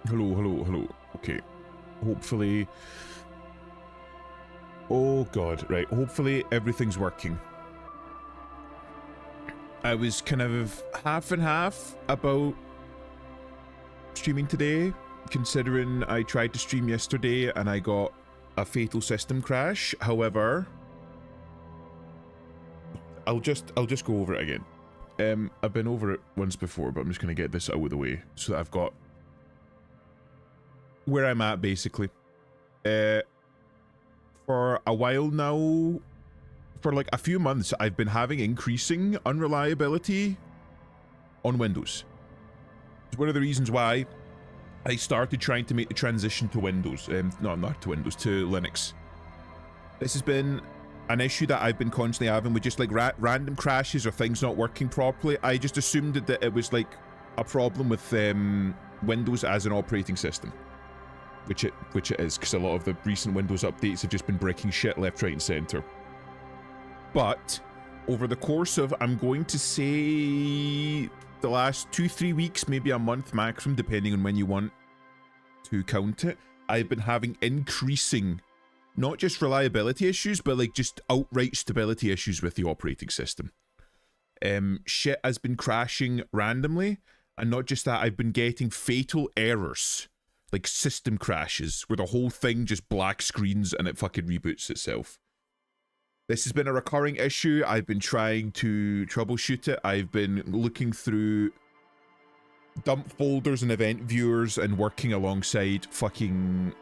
Hello, hello, hello. Okay. Hopefully... Oh god, right. Hopefully everything's working. I was kind of half and half about streaming today, considering I tried to stream yesterday and I got a fatal system crash. However, I'll just go over it again. I've been over it once before, but I'm just gonna get this out of the way so that I've got where I'm at basically. For a while now, for like a few months, I've been having increasing unreliability on Windows. It's one of the reasons why I started trying to make the transition to Windows. No, not to Windows, to Linux. This has been an issue that I've been constantly having with just like random crashes or things not working properly. I just assumed that it was like a problem with Windows as an operating system. Which it is, because a lot of the recent Windows updates have just been breaking shit left, right, and center. But over the course of, I'm going to say, the last 2-3 weeks, maybe a month maximum, depending on when you want to count it, I've been having increasing, not just reliability issues, but like just outright stability issues with the operating system. Shit has been crashing randomly, and not just that, I've been getting fatal errors. Like system crashes, where the whole thing just black screens and it fucking reboots itself. This has been a recurring issue. I've been trying to troubleshoot it. I've been looking through dump folders and event viewers and working alongside fucking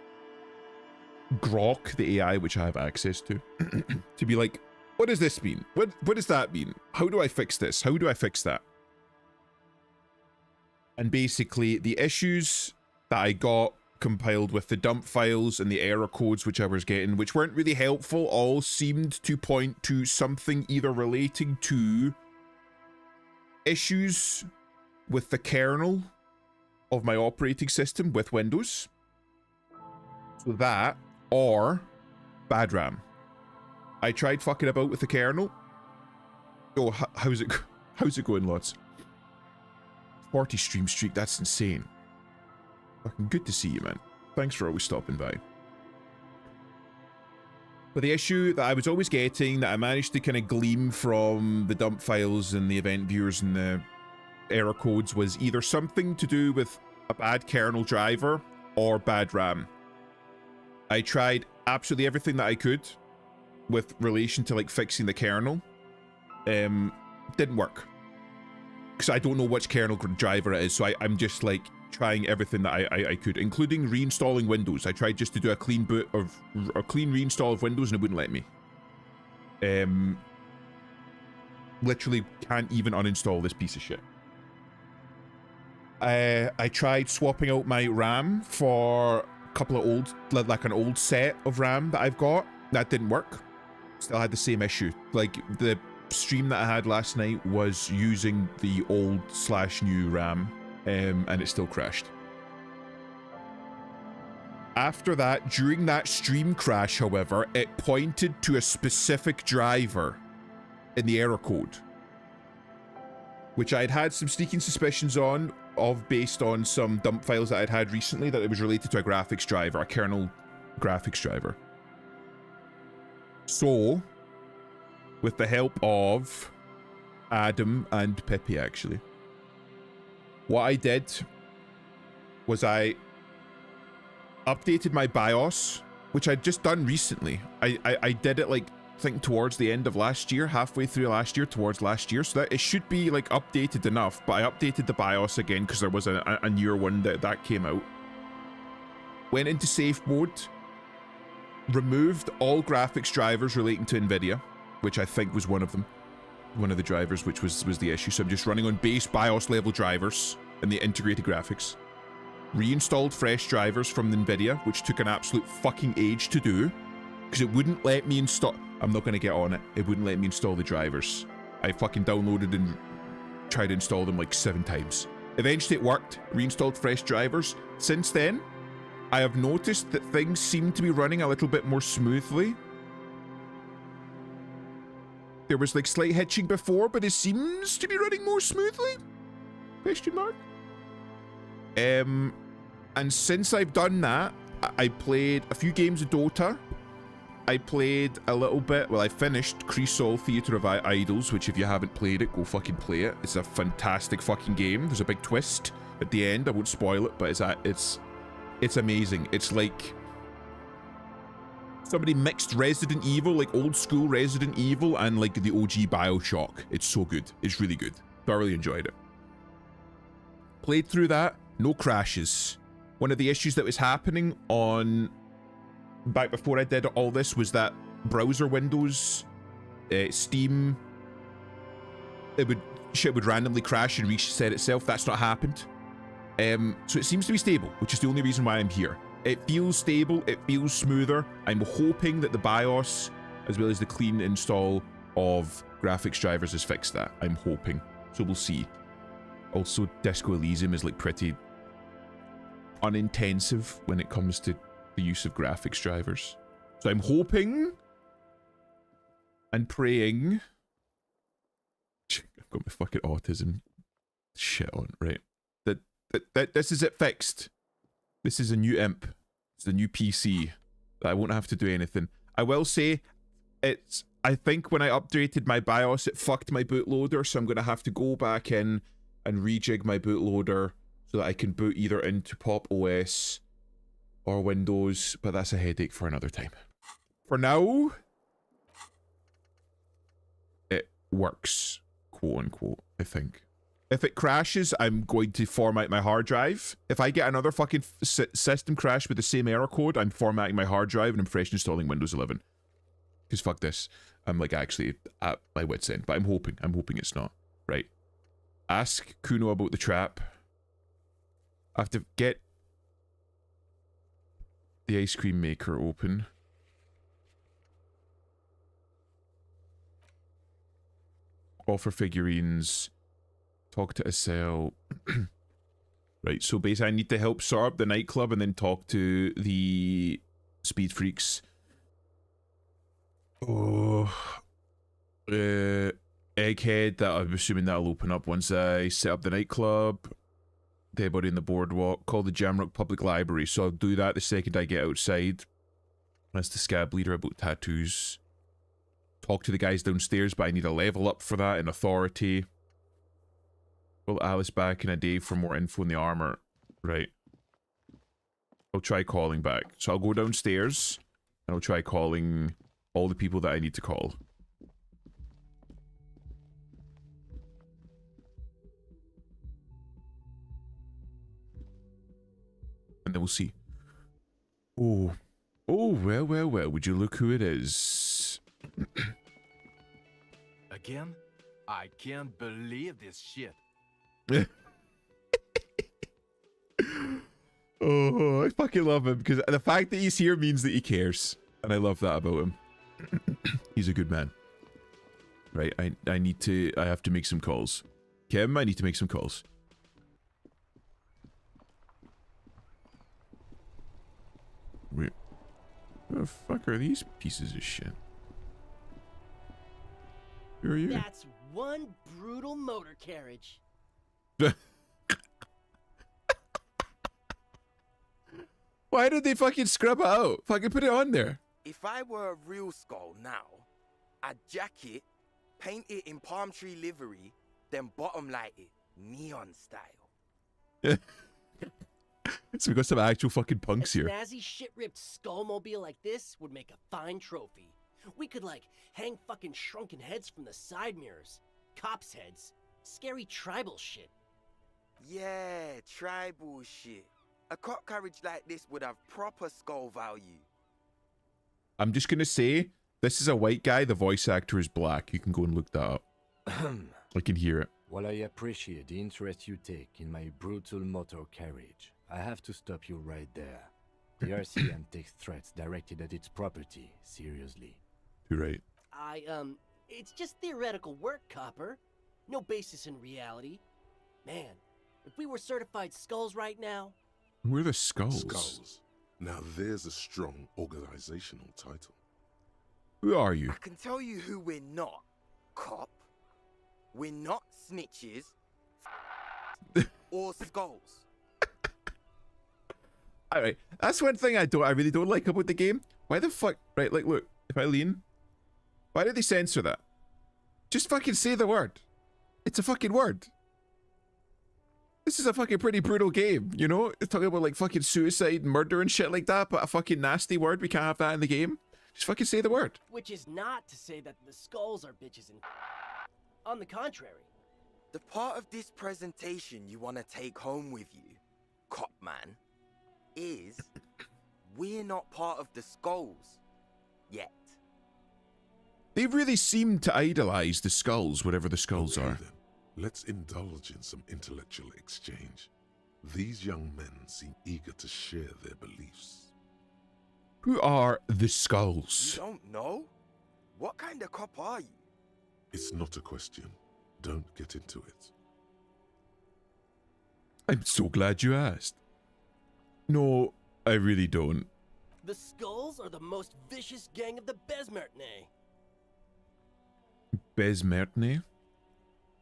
Grok, the AI, which I have access to, to be like, what does this mean? What does that mean? How do I fix this? How do I fix that? And basically, the issues that I got compiled with the dump files and the error codes which I was getting, which weren't really helpful, all seemed to point to something either relating to issues with the kernel of my operating system with Windows. So that, or bad RAM. I tried fucking about with the kernel. Oh, how's it going, lads? 40 stream streak, that's insane. Fucking good to see you, man. Thanks for always stopping by. But the issue that I was always getting, that I managed to kind of glean from the dump files and the event viewers and the error codes, was either something to do with a bad kernel driver or bad RAM. I tried absolutely everything that I could with relation to like fixing the kernel. Didn't work. Because I don't know which kernel driver it is, so I'm just like trying everything that I could, including reinstalling Windows. I tried just to do a clean boot of a clean reinstall of Windows and it wouldn't let me. Literally can't even uninstall this piece of shit. I tried swapping out my RAM for a couple of old, like an old set of RAM that I've got. That didn't work. Still had the same issue. Like the stream that I had last night was using the old / new RAM. And it still crashed. After that, during that stream crash, however, it pointed to a specific driver in the error code, which I'd had some sneaking suspicions based on some dump files that I'd had recently, that it was related to a graphics driver, a kernel graphics driver. So, with the help of Adam and Pippi, actually, what I did was I updated my BIOS, which I'd just done recently. I did it like, I think towards the end of last year, halfway through last year, towards last year, so that it should be like updated enough, but I updated the BIOS again because there was a newer one that came out. Went into safe mode, removed all graphics drivers relating to NVIDIA, which I think was one of them. One of the drivers, which was the issue. So I'm just running on base BIOS level drivers and the integrated graphics. Reinstalled fresh drivers from NVIDIA, which took an absolute fucking age to do, because it wouldn't let me install. I'm not going to get on it. It wouldn't let me install the drivers. I fucking downloaded and tried to install them like 7 times. Eventually it worked. Reinstalled fresh drivers. Since then, I have noticed that things seem to be running a little bit more smoothly. There was like slight hitching before, but it seems to be running more smoothly? Question mark. And And since I've done that, I played a few games of Dota. I played a little bit, well, I finished Cresol Theatre of Idols, which if you haven't played it, go fucking play it. It's a fantastic fucking game. There's a big twist at the end. I won't spoil it, but it's amazing. It's like somebody mixed Resident Evil, like old school Resident Evil, and like the OG BioShock. It's so good. It's really good. Thoroughly enjoyed it. Played through that, no crashes. One of the issues that was happening on back before I did all this was that browser windows, Steam, shit would randomly crash and reset itself. That's not happened. So it seems to be stable, which is the only reason why I'm here. It feels stable, it feels smoother. I'm hoping that the BIOS, as well as the clean install of graphics drivers, has fixed that. I'm hoping. So we'll see. Also, Disco Elysium is like pretty unintensive when it comes to the use of graphics drivers. So I'm hoping and praying. I've got my fucking autism shit on, right? That this is it fixed. This is a new imp. It's the new PC. I won't have to do anything. I will say, I think when I updated my BIOS, it fucked my bootloader, so I'm going to have to go back in and rejig my bootloader so that I can boot either into Pop OS or Windows, but that's a headache for another time. For now, it works, quote unquote, I think. If it crashes, I'm going to format my hard drive. If I get another fucking system crash with the same error code, I'm formatting my hard drive and I'm fresh installing Windows 11. Because fuck this. I'm like actually at my wit's end, but I'm hoping it's not. Right. Ask Kuno about the trap. I have to get the ice cream maker open. Offer figurines. Talk to Acel. Right, so basically I need to help sort up the nightclub and then talk to the speed freaks. Oh. Egghead, that I'm assuming that'll open up once I set up the nightclub. Everybody in the boardwalk. Call the Jamrock Public Library. So I'll do that the second I get outside. That's the scab leader about tattoos. Talk to the guys downstairs, but I need a level up for that in authority. Will Alice back in a day for more info in the armor. Right. I'll try calling back. So I'll go downstairs and I'll try calling all the people that I need to call. And then we'll see. Oh. Oh, well, well, well. Would you look who it is? Again? I can't believe this shit. Oh, I fucking love him because the fact that he's here means that he cares. And I love that about him. He's a good man. Right, I have to make some calls. Kim, I need to make some calls. Wait. Who the fuck are these pieces of shit? Who are you? That's one brutal motor carriage. Why did they fucking scrub it out? Fucking put it on there. If I were a real skull now, I'd jack it, paint it in palm tree livery, then bottom light it, neon style. So we got some actual fucking punks A here. snazzy shit-ripped skullmobile like this would make a fine trophy. We could, like, hang fucking shrunken heads from the side mirrors. Cops' heads. Scary tribal shit. Yeah, tribal shit. A cop carriage like this would have proper skull value. I'm just gonna say, this is a white guy, the voice actor is black. You can go and look that up. I can hear it. While I appreciate the interest you take in my brutal motor carriage, I have to stop you right there. The RCM takes threats directed at its property seriously. You're right. It's just theoretical work, Copper. No basis in reality. Man, if we were certified skulls right now... Who are the skulls? Skulls. Now there's a strong organizational title. Who are you? I can tell you who we're not, cop. We're not snitches or skulls. Alright, that's one thing I really don't like about the game. Why the fuck, right, like, look, if I lean, why did they censor that? Just fucking say the word. It's a fucking word. This is a fucking pretty brutal game, you know? It's talking about, like, fucking suicide and murder and shit like that, but a fucking nasty word, we can't have that in the game. Just fucking say the word. Which is not to say that the skulls are bitches and on the contrary. The part of this presentation you want to take home with you, cop man, is we're not part of the skulls yet. They really seem to idolize the skulls, whatever the skulls Okay, are. then, let's indulge in some intellectual exchange. These young men seem eager to share their beliefs. Who are the You skulls? don't know? What kind of cop are you? It's not a question. Don't get into it. I'm so glad you asked. No, I really don't. The skulls are the most vicious gang of the Besmertne. Besmertne?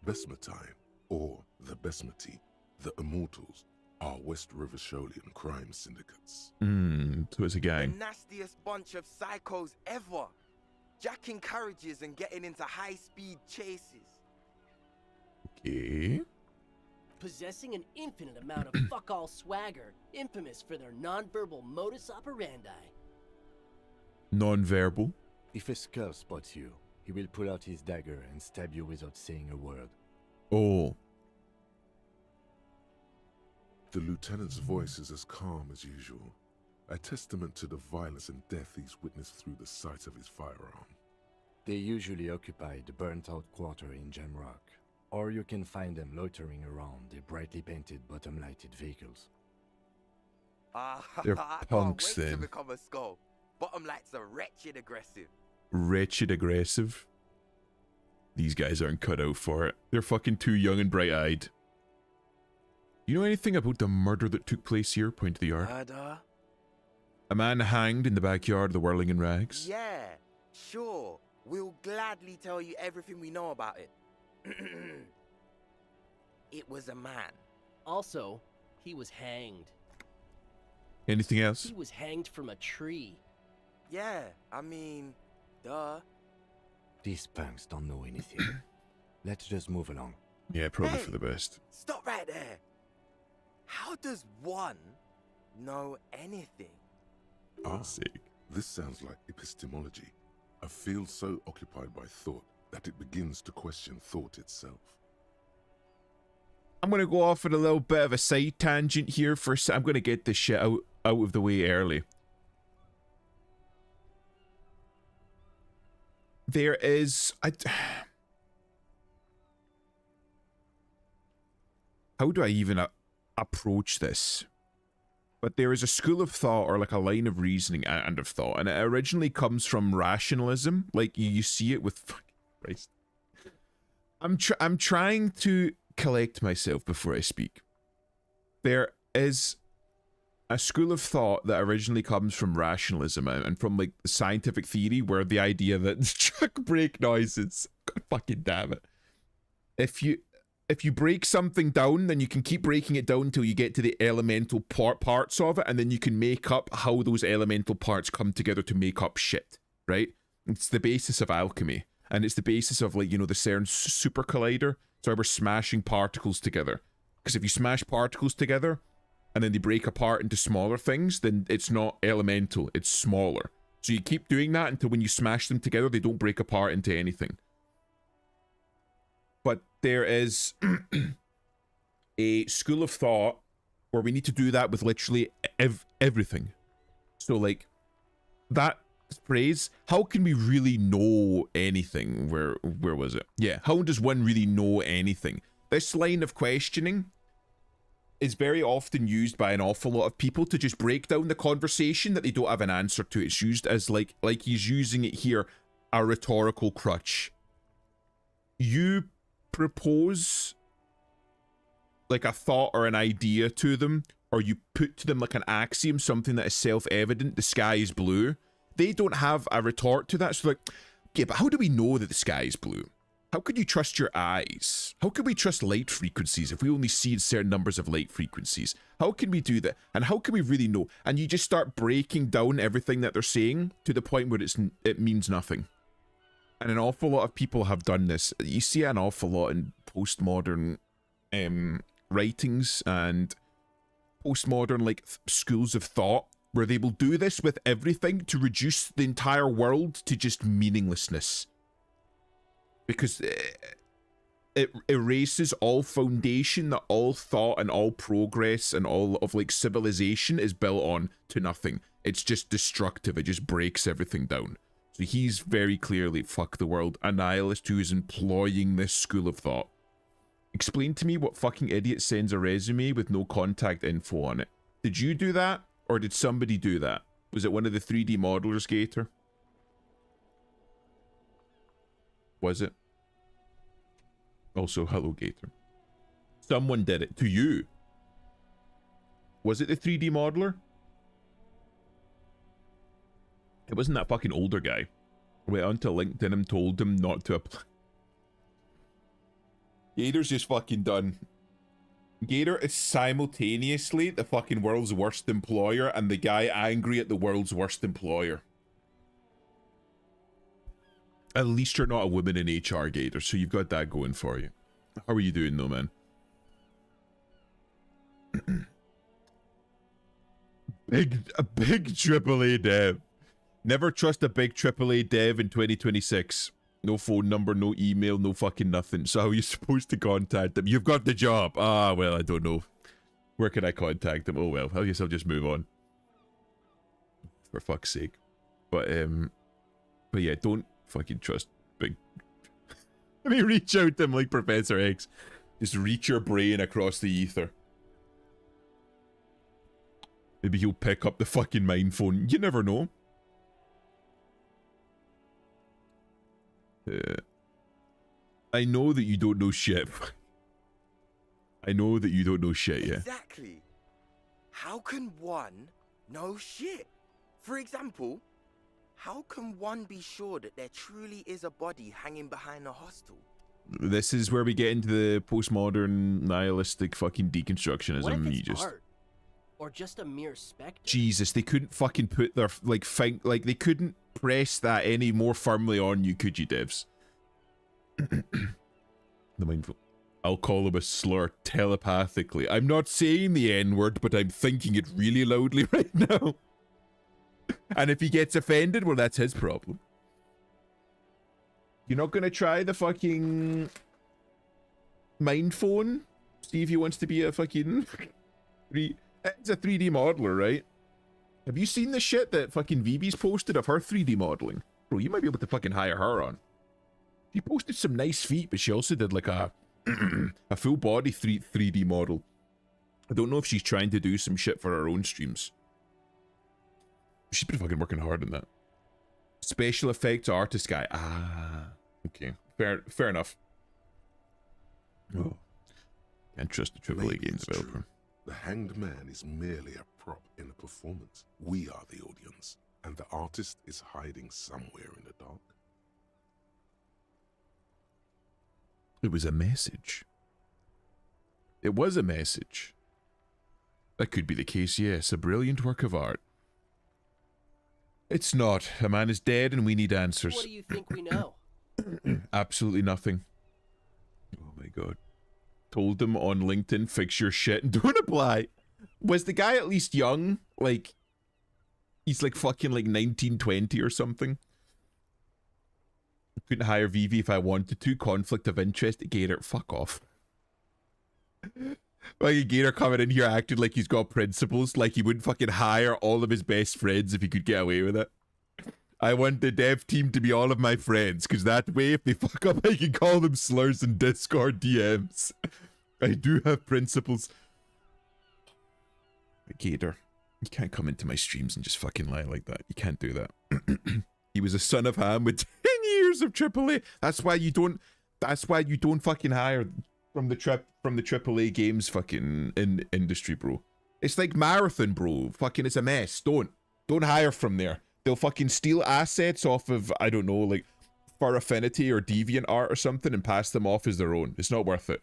Besmatine, or the Besmati, the Immortals, are West Rivisholian crime syndicates. So it's a The gang. nastiest bunch of psychos ever. Jacking carriages and getting into high-speed chases. Okay. Possessing an infinite amount of fuck-all swagger, infamous for their non-verbal modus operandi. Non-verbal. If a skull spots you, he will pull out his dagger and stab you without saying a word. Oh. The lieutenant's voice is as calm as usual, a testament to the violence and death he's witnessed through the sight of his firearm. They usually occupy the burnt-out quarter in Jamrock, or you can find them loitering around the brightly painted bottom-lighted vehicles. They're I punks, can't wait then. to become a skull. Bottom lights are wretched aggressive. Wretched aggressive. These guys aren't cut out for it. They're fucking too young and bright-eyed. You know anything about the murder that took place here? Point to the yard. Murder? A man hanged in the backyard of the Whirling in Rags. Yeah, sure. We'll gladly tell you everything we know about it. It was a man. Also, he was hanged. Anything else? He was hanged from a tree. Yeah, I mean, duh. These punks don't know anything. Let's just move along. Yeah, probably Hey! for the best. Stop right there. How does one know anything? Ah, Sake. this sounds like epistemology, a field so occupied by thought that it begins to question thought itself. I'm gonna go off on a little bit of a side tangent here for a I'm gonna get this shit out of the way early. There is how do I even approach this? But there is a school of thought, or like a line of reasoning and of thought, and it originally comes from rationalism. Like you see it with fucking Christ. I'm trying to collect myself before I speak. There is a school of thought that originally comes from rationalism and from like the scientific theory, where the idea that chuck break noises. God fucking damn it. If you break something down, then you can keep breaking it down until you get to the elemental parts of it, and then you can make up how those elemental parts come together to make up shit, right? It's the basis of alchemy, and it's the basis of, like, you know, the CERN super collider. So we're smashing particles together. Because if you smash particles together, and then they break apart into smaller things, then it's not elemental, it's smaller. So you keep doing that until when you smash them together, they don't break apart into anything. But there is a school of thought where we need to do that with literally everything. So, like, that phrase, how can we really know anything? Where was it? Yeah, how does one really know anything? This line of questioning is very often used by an awful lot of people to just break down the conversation that they don't have an answer to. It's used as like he's using it here, a rhetorical crutch. You propose like a thought or an idea to them, or you put to them like an axiom, something that is self-evident, the sky is blue. They don't have a retort to that. So like, yeah, but how do we know that the sky is blue? How could you trust your eyes? How can we trust light frequencies if we only see certain numbers of light frequencies? How can we do that? And how can we really know? And you just start breaking down everything that they're saying to the point where it means nothing. And an awful lot of people have done this. You see an awful lot in postmodern writings and postmodern like schools of thought where they will do this with everything to reduce the entire world to just meaninglessness. Because it erases all foundation that all thought and all progress and all of like civilization is built on to nothing. It's just destructive. It just breaks everything down. So he's very clearly, fuck the world, a nihilist who is employing this school of thought. Explain to me what fucking idiot sends a resume with no contact info on it. Did you do that? Or did somebody do that? Was it one of the 3D modelers, Gator? Was it? Also, hello, Gator. Someone did it to you. Was it the 3D modeler? It wasn't that fucking older guy. Went onto LinkedIn and told him not to apply. Gator's just fucking done. Gator is simultaneously the fucking world's worst employer and the guy angry at the world's worst employer. At least you're not a woman in HR, Gator, so you've got that going for you. How are you doing though, man? A big AAA dev. Never trust a big AAA dev in 2026. No phone number, no email, no fucking nothing. So how are you supposed to contact them? You've got the job. Ah, well, I don't know. Where can I contact them? Oh well, I guess I'll just move on. For fuck's sake. But yeah, don't fucking trust big. Let me reach out to him like Professor X. Just reach your brain across the ether. Maybe he'll pick up the fucking mind phone. You never know. I know that you don't know shit. I know that you don't know shit, yeah. Exactly. How can one know shit? For example, how can one be sure that there truly is a body hanging behind a hostel? This is where we get into the postmodern nihilistic fucking deconstructionism. What if You it's just art? Or just a mere specter? Jesus, they couldn't fucking put their they couldn't press that any more firmly on you, could you, devs? The mindful. I'll call him a slur telepathically. I'm not saying the N-word, but I'm thinking it really loudly right now. And if he gets offended, well, that's his problem. You're not gonna try the fucking mind phone? See if he wants to be a fucking it's a 3D modeler, right? Have you seen the shit that fucking Vivi's posted of her 3D modeling? Bro, you might be able to fucking hire her on. She posted some nice feet, but she also did like a a full body 3D model. I don't know if she's trying to do some shit for her own streams. She's been fucking working hard on that. Special effects artist guy. Ah, okay. Fair enough. Oh. Can't trust the AAA Maybe game it's developer. true. The hanged man is merely a prop in a performance. We are the audience, and the artist is hiding somewhere in the dark. It was a message. It was a message. That could be the case, yes. A brilliant work of art. It's not. A man is dead and we need answers. What do you think we know? Absolutely nothing. Oh my god. Told him on LinkedIn, fix your shit and don't apply. Was the guy at least young? Like, he's like fucking like 19, 20 or something. Couldn't hire Vivi if I wanted to. Conflict of interest. Gator, fuck off. Like Gator coming in here acting like he's got principles, like he wouldn't fucking hire all of his best friends if he could get away with it. I want the dev team to be all of my friends, because that way if they fuck up I can call them slurs in Discord DMs. I do have principles. Gator, you can't come into my streams and just fucking lie like that. You can't do that. He was a son of Ham with 10 years of AAA. That's why you don't fucking hire from the AAA games fucking industry, bro. It's like Marathon, bro. Fucking it's a mess. Don't hire from there. They'll fucking steal assets off of, I don't know, like Fur Affinity or Deviant Art or something and pass them off as their own. It's not worth it.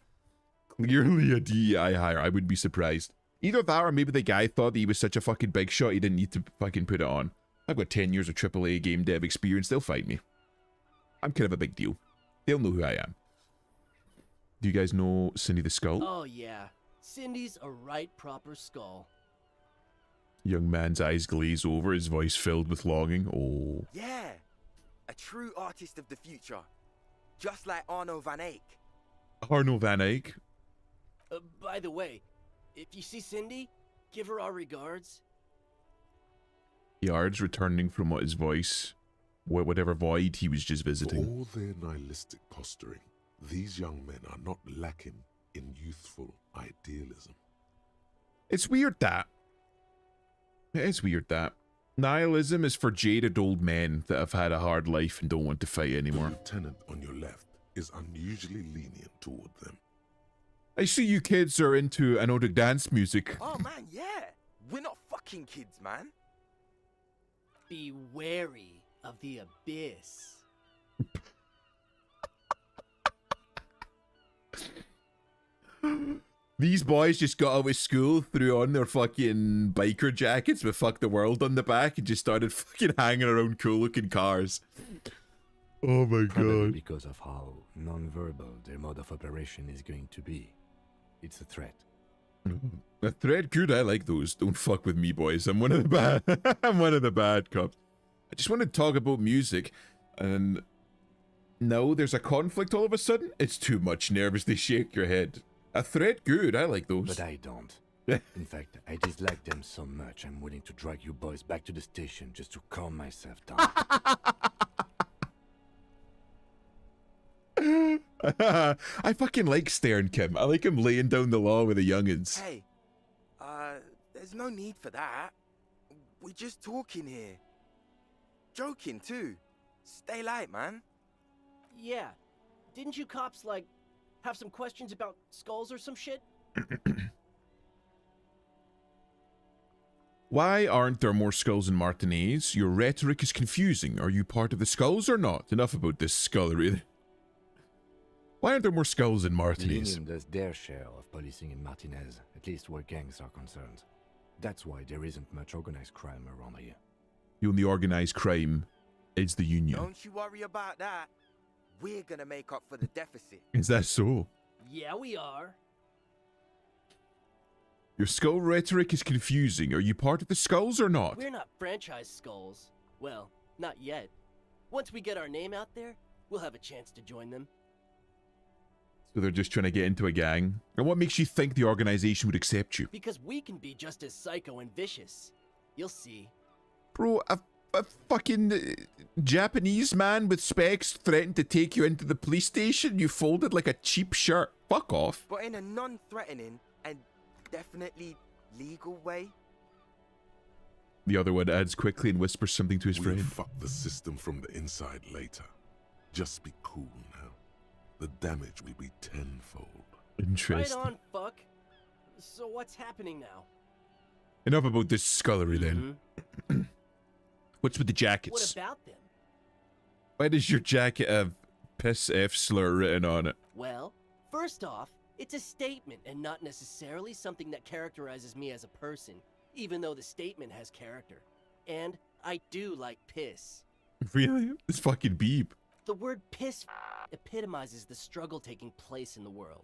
Clearly a DEI hire. I wouldn't be surprised. Either that or maybe the guy thought that he was such a fucking big shot he didn't need to fucking put it on. I've got 10 years of AAA game dev experience. They'll fight me. I'm kind of a big deal. They'll know who I am. Do you guys know Cindy the Skull? Oh yeah, Cindy's a right proper skull. Young man's eyes glaze over, his voice filled with longing. Oh. Yeah, a true artist of the future. Just like Arno van Eyck. Arno van Eyck. By the way, if you see Cindy, give her our regards. Yards returning from what his voice, whatever void he was just For visiting. all their nihilistic posturing, these young men are not lacking in youthful idealism. It's weird that. It is weird that. Nihilism is for jaded old men that have had a hard life and don't want to fight The anymore. lieutenant on your left is unusually lenient toward them. I see you kids are into anodic dance music. Oh man, yeah. We're not fucking kids, man. Be wary of the abyss. These boys just got out of school, threw on their fucking biker jackets with "fuck the world" on the back and just started fucking hanging around cool looking cars. Oh my Probably god. because of how non-verbal their mode of operation is going to be. It's a threat. A thread, good, I like those. Don't fuck with me, boys. I'm one of the bad. I'm one of the bad cops. I just want to talk about music, and now there's a conflict all of a sudden. It's too much. Nervously shake your head. A thread, good, I like those. But I don't. In fact, I dislike them so much I'm willing to drag you boys back to the station just to calm myself down. I fucking like Stern Kim. I like him laying down the law with the youngins. Hey, there's no need for that. We're just talking here. Joking too. Stay light, man. Yeah, didn't you cops, like, have some questions about skulls or some shit? Why aren't there more skulls in Martinez? Your rhetoric is confusing. Are you part of the skulls or not? Enough about this skullery. Why aren't there more skulls in The Martinez? Union does their share of policing in Martinez, at least where gangs are concerned. That's why there isn't much organized crime around here. The only organized crime is the Union. Don't you worry about that. We're gonna make up for the deficit. Is that so? Yeah, we are. Your skull rhetoric is confusing. Are you part of the skulls or not? We're not franchise skulls. Well, not yet. Once we get our name out there, we'll have a chance to join them. So they're just trying to get into a gang? And what makes you think the organization would accept you? Because we can be just as psycho and vicious. You'll see. Bro, a fucking Japanese man with specs threatened to take you into the police station? You folded like a cheap shirt. Fuck off. But in a non-threatening and definitely legal way. The other one adds quickly and whispers something to his We'll friend. fuck the system from the inside later. Just be cool now. The damage will be tenfold. Right Interesting. on, fuck. So what's happening now? Enough about this scullery then. Mhm. What's with the What jackets? about them? Why does your jacket have piss F slur written on it? Well, first off, it's a statement and not necessarily something that characterizes me as a person, even though the statement has character. And I do like piss. Really? It's fucking beep. The word piss epitomizes the struggle taking place in the world.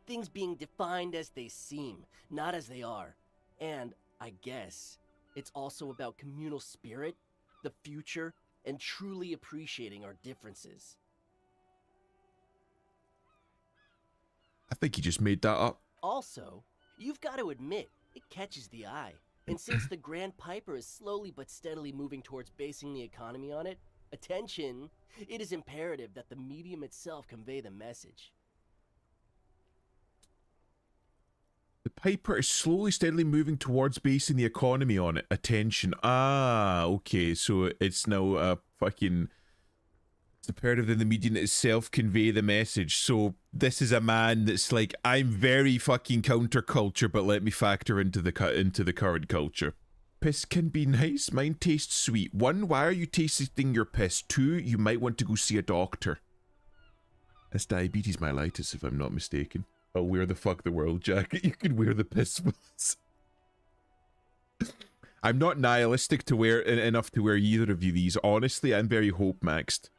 Things being defined as they seem, not as they are. And, I guess, it's also about communal spirit, the future, and truly appreciating our differences. I think he just made that up. Also, you've got to admit, it catches the eye. And since the Grand Piper is slowly but steadily moving towards basing the economy on it, attention, it is imperative that the medium itself convey the message. The Piper is slowly, steadily moving towards basing the economy on it. Attention. Ah, okay. So it's now a fucking... It's imperative that the medium itself convey the message. So this is a man that's like, I'm very fucking counterculture, but let me factor into the current culture. Piss can be nice. Mine tastes sweet. 1, why are you tasting your piss? 2, you might want to go see a doctor. That's diabetes mellitus, if I'm not mistaken. I'll wear the fuck the world jacket. You can wear the piss ones. I'm not nihilistic to wear enough to wear either of you these. Honestly, I'm very hope maxed.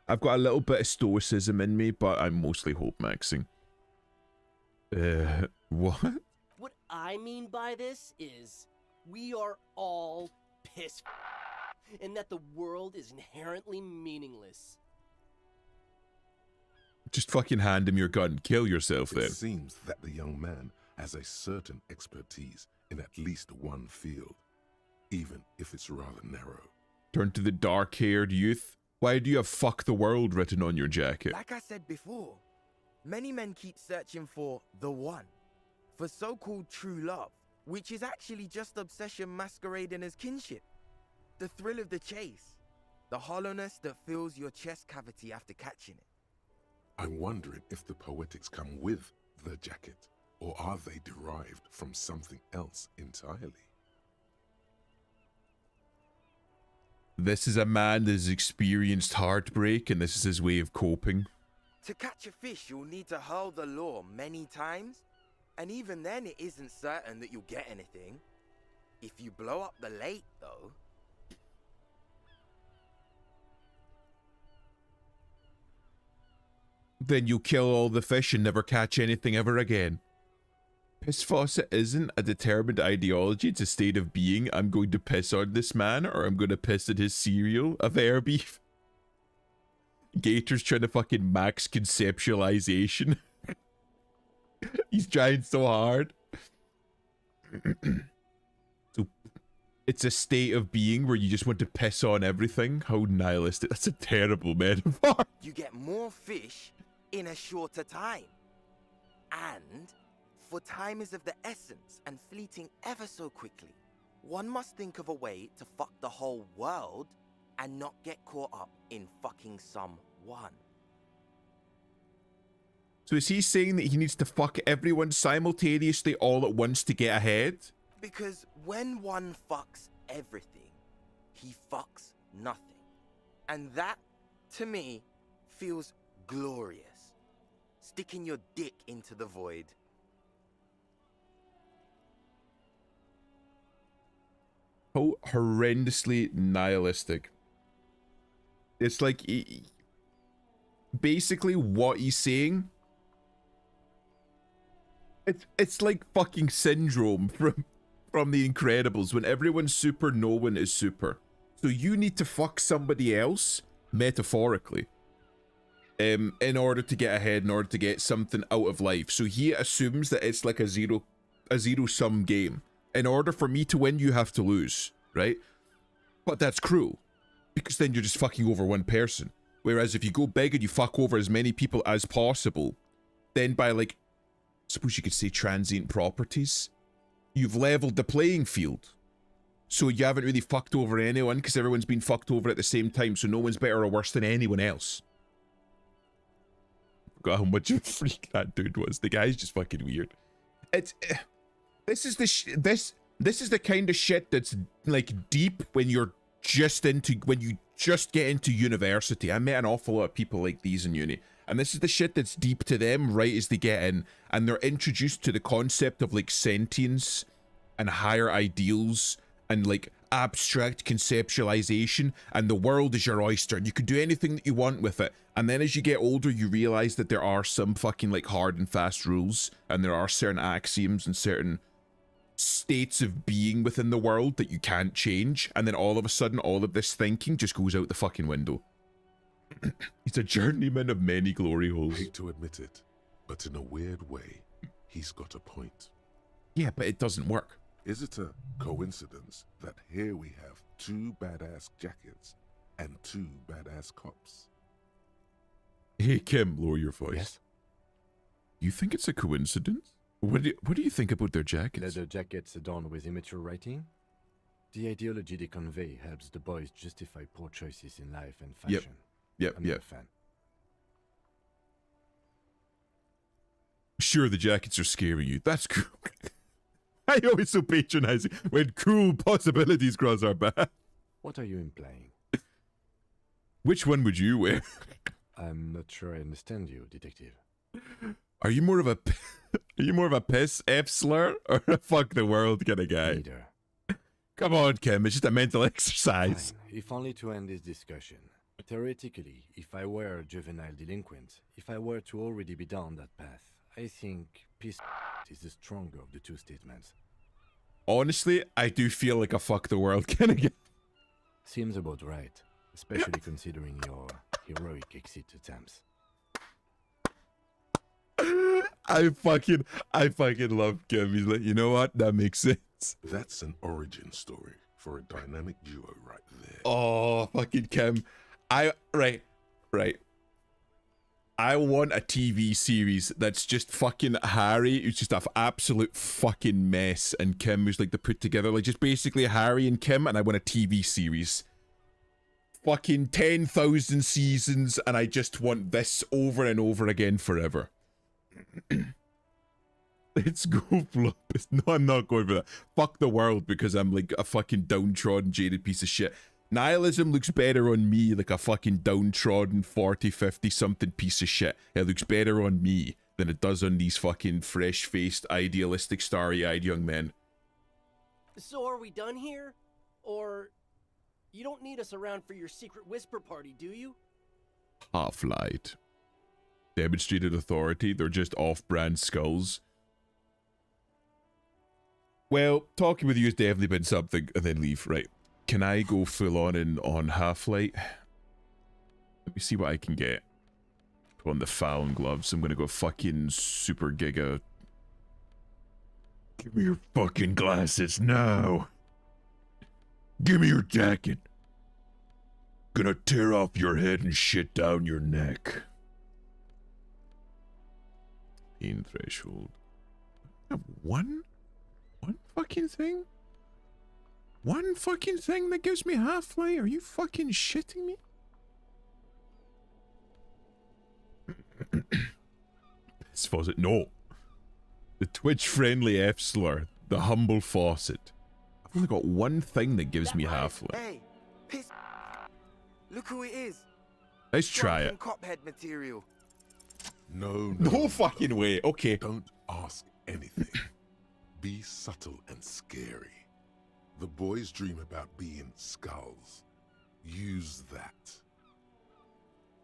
I've got a little bit of stoicism in me, but I'm mostly hope maxing. What? What I mean by this is, we are all piss, and that the world is inherently meaningless. Just fucking hand him your gun. Kill yourself then. It seems that the young man has a certain expertise in at least one field, even if it's rather narrow. Turn to the dark-haired youth. Why do you have "fuck the world" written on your jacket? Like I said before, many men keep searching for the one, for so-called true love, which is actually just obsession masquerading as kinship. The thrill of the chase, the hollowness that fills your chest cavity after catching it. I'm wondering if the poetics come with the jacket, or are they derived from something else entirely? This is a man that has experienced heartbreak, and this is his way of coping. To catch a fish, you'll need to hurl the lure many times, and even then it isn't certain that you'll get anything. If you blow up the lake, though... Then you'll kill all the fish and never catch anything ever again. Piss faucet isn't a determined ideology, it's a state of being. I'm going to piss on this man, or I'm going to piss at his cereal of air beef. Gator's trying to fucking max conceptualization. He's trying so hard. So, it's a state of being where you just want to piss on everything. How nihilistic. That's a terrible metaphor. You get more fish in a shorter time. And, for time is of the essence and fleeting ever so quickly, one must think of a way to fuck the whole world and not get caught up in fucking someone. So is he saying that he needs to fuck everyone simultaneously all at once to get ahead? Because when one fucks everything, he fucks nothing. And that, to me, feels glorious. Sticking your dick into the void. How horrendously nihilistic. It's like, basically what he's saying, it's like fucking Syndrome from The Incredibles, when everyone's super, no one is super. So you need to fuck somebody else, metaphorically, in order to get ahead, in order to get something out of life. So he assumes that it's like a zero-sum game. In order for me to win, you have to lose, right? But that's cruel, because then you're just fucking over one person. Whereas if you go big and you fuck over as many people as possible, then by, like, suppose you could say transient properties, you've leveled the playing field. So you haven't really fucked over anyone because everyone's been fucked over at the same time, so no one's better or worse than anyone else. Forgot how much of a freak that dude was. The guy's just fucking weird. It's this is the kind of shit that's like deep when you just get into university. I met an awful lot of people like these in uni, and this is the shit that's deep to them right as they get in, and they're introduced to the concept of like sentience and higher ideals and like abstract conceptualization, and the world is your oyster and you can do anything that you want with it. And then as you get older, you realize that there are some fucking like hard and fast rules, and there are certain axioms and certain states of being within the world that you can't change, and then all of a sudden all of this thinking just goes out the fucking window. He's a journeyman of many glory holes. I hate to admit it, but in a weird way, he's got a point. Yeah, but it doesn't work. Is it a coincidence that here we have 2 badass jackets and 2 badass cops? Hey Kim, lower your voice. Yes? You think it's a coincidence? What do you think about their jackets? Leather jackets adorned with immature writing? The ideology they convey helps the boys justify poor choices in life and fashion. Yep, I'm not a fan. Sure, the jackets are scaring you. That's cool. I always so patronizing when cool possibilities cross our path. What are you implying? Which one would you wear? I'm not sure I understand you, detective. Are you more of a piss F slur or a fuck the world kind of guy? Neither. Come on, Kim. It's just a mental exercise. Fine, if only to end this discussion. Theoretically, if I were a juvenile delinquent, if I were to already be down that path, I think peace is the stronger of the two statements. Honestly, I do feel like a fuck the world kind of guy. Seems about right, especially considering your heroic exit attempts. I fucking love Kim. He's like, you know what? That makes sense. That's an origin story for a dynamic duo right there. Oh, fucking Kim. Right. I want a TV series that's just fucking Harry, who's just an absolute fucking mess, and Kim, who's like the put together, like just basically Harry and Kim, and I want a TV series. Fucking 10,000 seasons, and I just want this over and over again forever. Let's go flop. No, I'm not going for that. Fuck the world because I'm like a fucking downtrodden, jaded piece of shit. Nihilism looks better on me like a fucking downtrodden 40, 50 something piece of shit. It looks better on me than it does on these fucking fresh-faced, idealistic, starry-eyed young men. So are we done here? Or you don't need us around for your secret whisper party, do you? Half-light. Demonstrated authority, they're just off-brand skulls. Well, talking with you has definitely been something, and then leave, right. Can I go full on Half-Light? Let me see what I can get. Put on the Fallon gloves. I'm gonna go fucking super giga. Give me your fucking glasses now. Give me your jacket. Gonna tear off your head and shit down your neck. Pain threshold. I have one fucking thing? One fucking thing that gives me Half-Light? Are you fucking shitting me? Piss faucet. No. The Twitch-friendly F-slur. The humble faucet. I've only got one thing that gives me Half-Light. Hey, piss. Look who it is. Let's try it. Drunken Cophead material. No fucking way. Okay. Don't ask anything. Be subtle and scary. The boys dream about being skulls. Use that.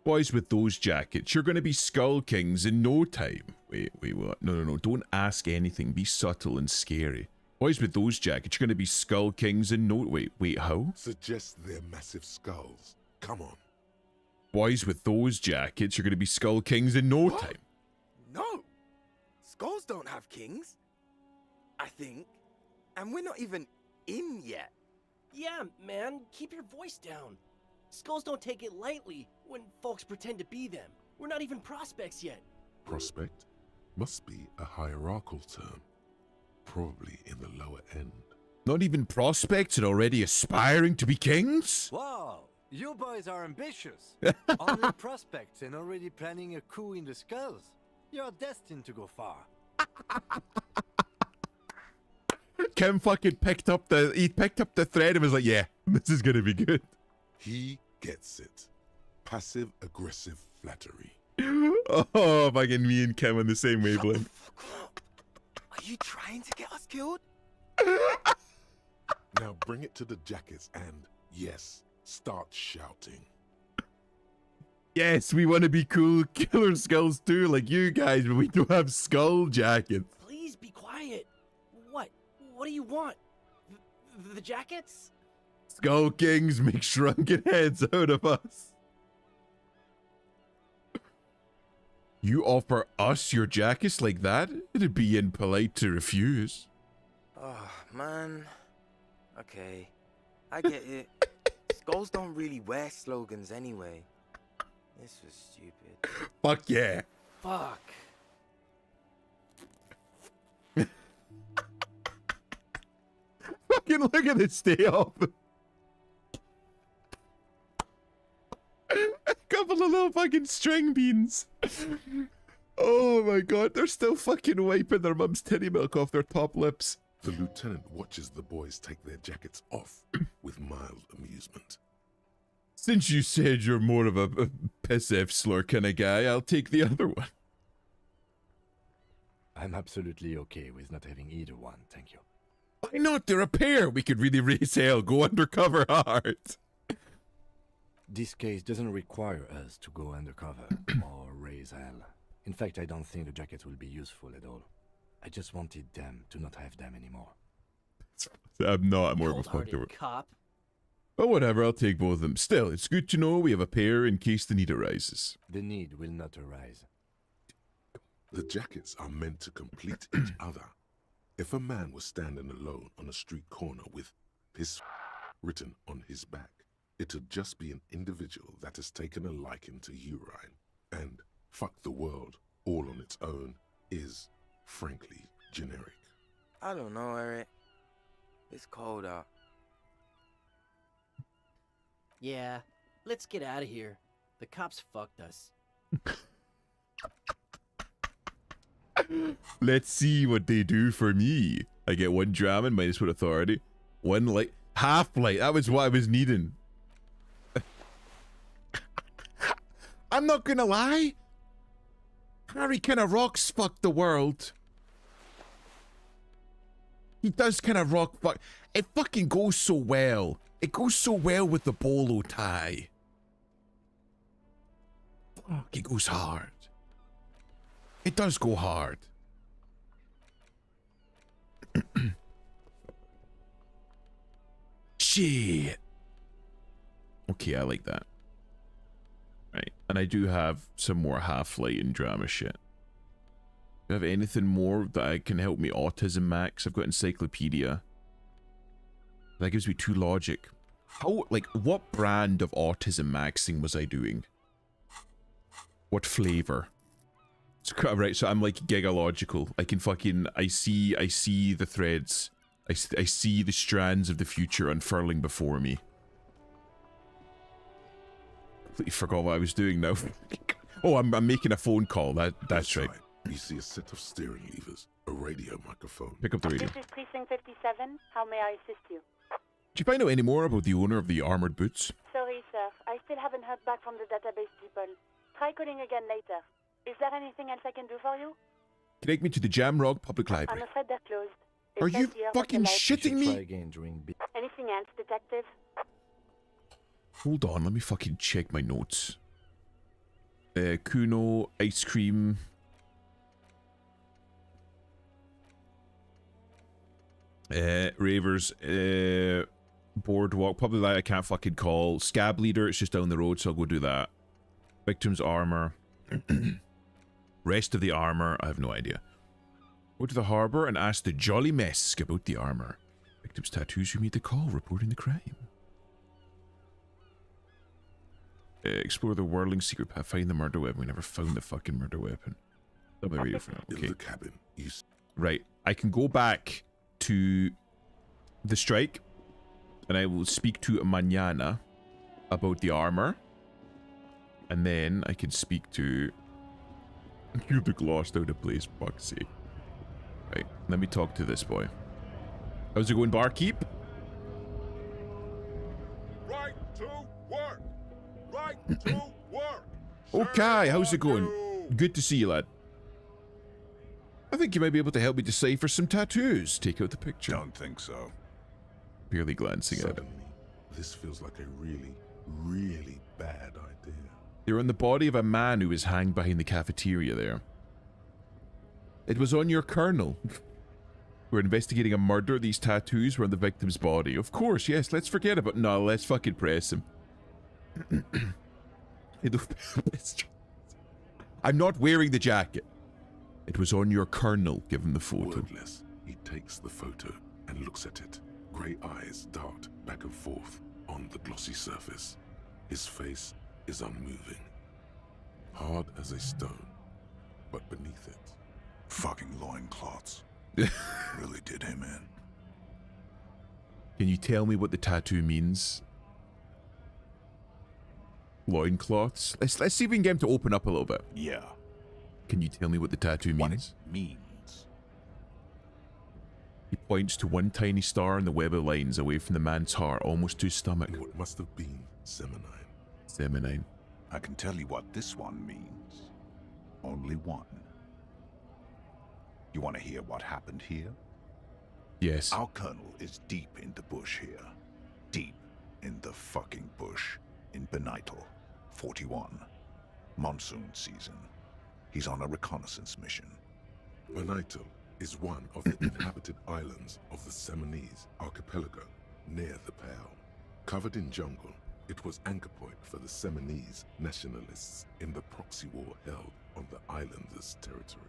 Boys with those jackets, you're going to be Skull Kings in no time. Wait, what? No. Don't ask anything. Be subtle and scary. Boys with those jackets, you're going to be Skull Kings in no... Wait, how? Suggest they're massive skulls. Come on. Boys with those jackets, you're going to be Skull Kings in no What? time. No. Skulls don't have kings. I think. And we're not even in yet. Yeah, man, keep your voice down. Skulls don't take it lightly when folks pretend to be them. We're not even prospects yet. Prospect must be a hierarchical term. Probably in the lower end. Not even prospects and already aspiring to be kings? Wow, you boys are ambitious. Only prospects and already planning a coup in the skulls. You're destined to go far. Kim fucking picked up the thread and was like, yeah, this is going to be good. He gets it. Passive aggressive flattery. Oh, fucking me and Kim on the same wavelength. Are you trying to get us killed? Now bring it to the jackets and, yes, start shouting. Yes, we want to be cool killer skulls too, like you guys, but we don't have skull jackets. Please be quiet. What do you want? The jackets? Skull Kings make shrunken heads out of us. You offer us your jackets like that? It'd be impolite to refuse. Oh, man. Okay. I get it. Skulls don't really wear slogans anyway. This was stupid. Fuck yeah. Fuck. Fucking look at this stay up. A couple of little fucking string beans. Oh my god, they're still fucking wiping their mum's titty milk off their top lips. The lieutenant watches the boys take their jackets off with mild amusement. Since you said you're more of a piss F slur kind of guy, I'll take the other one. I'm absolutely okay with not having either one, thank you. Why not? They're a pair. We could really raise hell, go undercover hard. This case doesn't require us to go undercover or raise hell. In fact, I don't think the jackets will be useful at all. I just wanted them to not have them anymore. I'm not more of a Cold-hearted fucker. cop. But whatever, I'll take both of them. Still, it's good to know we have a pair in case the need arises. The need will not arise. The jackets are meant to complete each other. If a man was standing alone on a street corner with his written on his back, it'd just be an individual that has taken a liking to urine. And fuck the world all on its own is, frankly, generic. I don't know, Eric. It's cold out. Yeah, let's get out of here. The cops fucked us. Let's see what they do for me. I get 1 Draman minus 1 authority. 1 light. Half light. That was what I was needing. I'm not gonna lie. Harry kind of rocks fuck the world. He does kind of rock fuck. It fucking goes so well. It goes so well with the bolo tie. Fuck, it goes hard. It does go hard. Shit. Okay, I like that. Right, and I do have some more Half-Light and drama shit. Do you have anything more that can help me autism max? I've got encyclopedia. That gives me 2 logic. How, like, what brand of autism maxing was I doing? What flavor? Right, so I'm like gigalogical. I can fucking, I see the threads. I see the strands of the future unfurling before me. Completely forgot what I was doing now. Oh, I'm making a phone call. That's right. You see a set of steering levers, a radio microphone. Pick up the radio. This is Precinct 57. How may I assist you? Did you find out any more about the owner of the armored boots? Sorry, sir. I still haven't heard back from the database people. Try calling again later. Is there anything else I can do for you? Connect me to the Jamrog Public I'm Library. afraid they're closed. It Are says you here fucking what the shitting You should try me? again during Anything else, detective? Hold on, let me fucking check my notes. Kuno, ice cream. Ravers, boardwalk, probably that I can't fucking call. Scab leader, it's just down the road, so I'll go do that. Victim's armor. Rest of the armor, I have no idea. Go to the harbor and ask the Jolly Mesk about the armor. Victim's tattoos, who made the call reporting the crime. Explore the whirling secret path, find the murder weapon. We never found the fucking murder weapon. Double radio for now. In Okay. the cabin, you Right. I can go back to the strike and I will speak to Manana about the armor. And then I can speak to... You look lost out of place, fuck's sake. Right. Let me talk to this boy. How's it going, barkeep? Right to work! Right to work! Okay, how's it going? Good to see you, lad. I think you might be able to help me decipher some tattoos. Take out the picture. Don't think so. Barely glancing at it. Suddenly, this feels like a really, really bad idea. They're on the body of a man who was hanged behind the cafeteria there. It was on your colonel. We're investigating a murder. These tattoos were on the victim's body. Of course, yes, let's forget about... No, let's fucking press him. I'm not wearing the jacket. It was on your colonel, given the photo. Wordless, he takes the photo and looks at it. Grey eyes dart back and forth on the glossy surface. His face is unmoving, hard as a stone, but beneath it, Fucking loincloths. Really did him in. Can you tell me what the tattoo means? Loincloths? Let's see if we can get him to open up a little bit. Yeah. Can you tell me what the tattoo What means? it means. He points to one tiny star in the web of lines away from the man's heart, almost to his stomach. And what must have been Semenine. Semenine. I can tell you what this one means. Only one. You want to hear what happened here? Yes. Our colonel is deep in the bush here. Deep in the fucking bush. In Benital, 41. Monsoon season. He's on a reconnaissance mission. Benital is one of the inhabited islands of the Seminese archipelago near the Pale. Covered in jungle, it was anchor point for the Seminese nationalists in the proxy war held on the islanders' territory.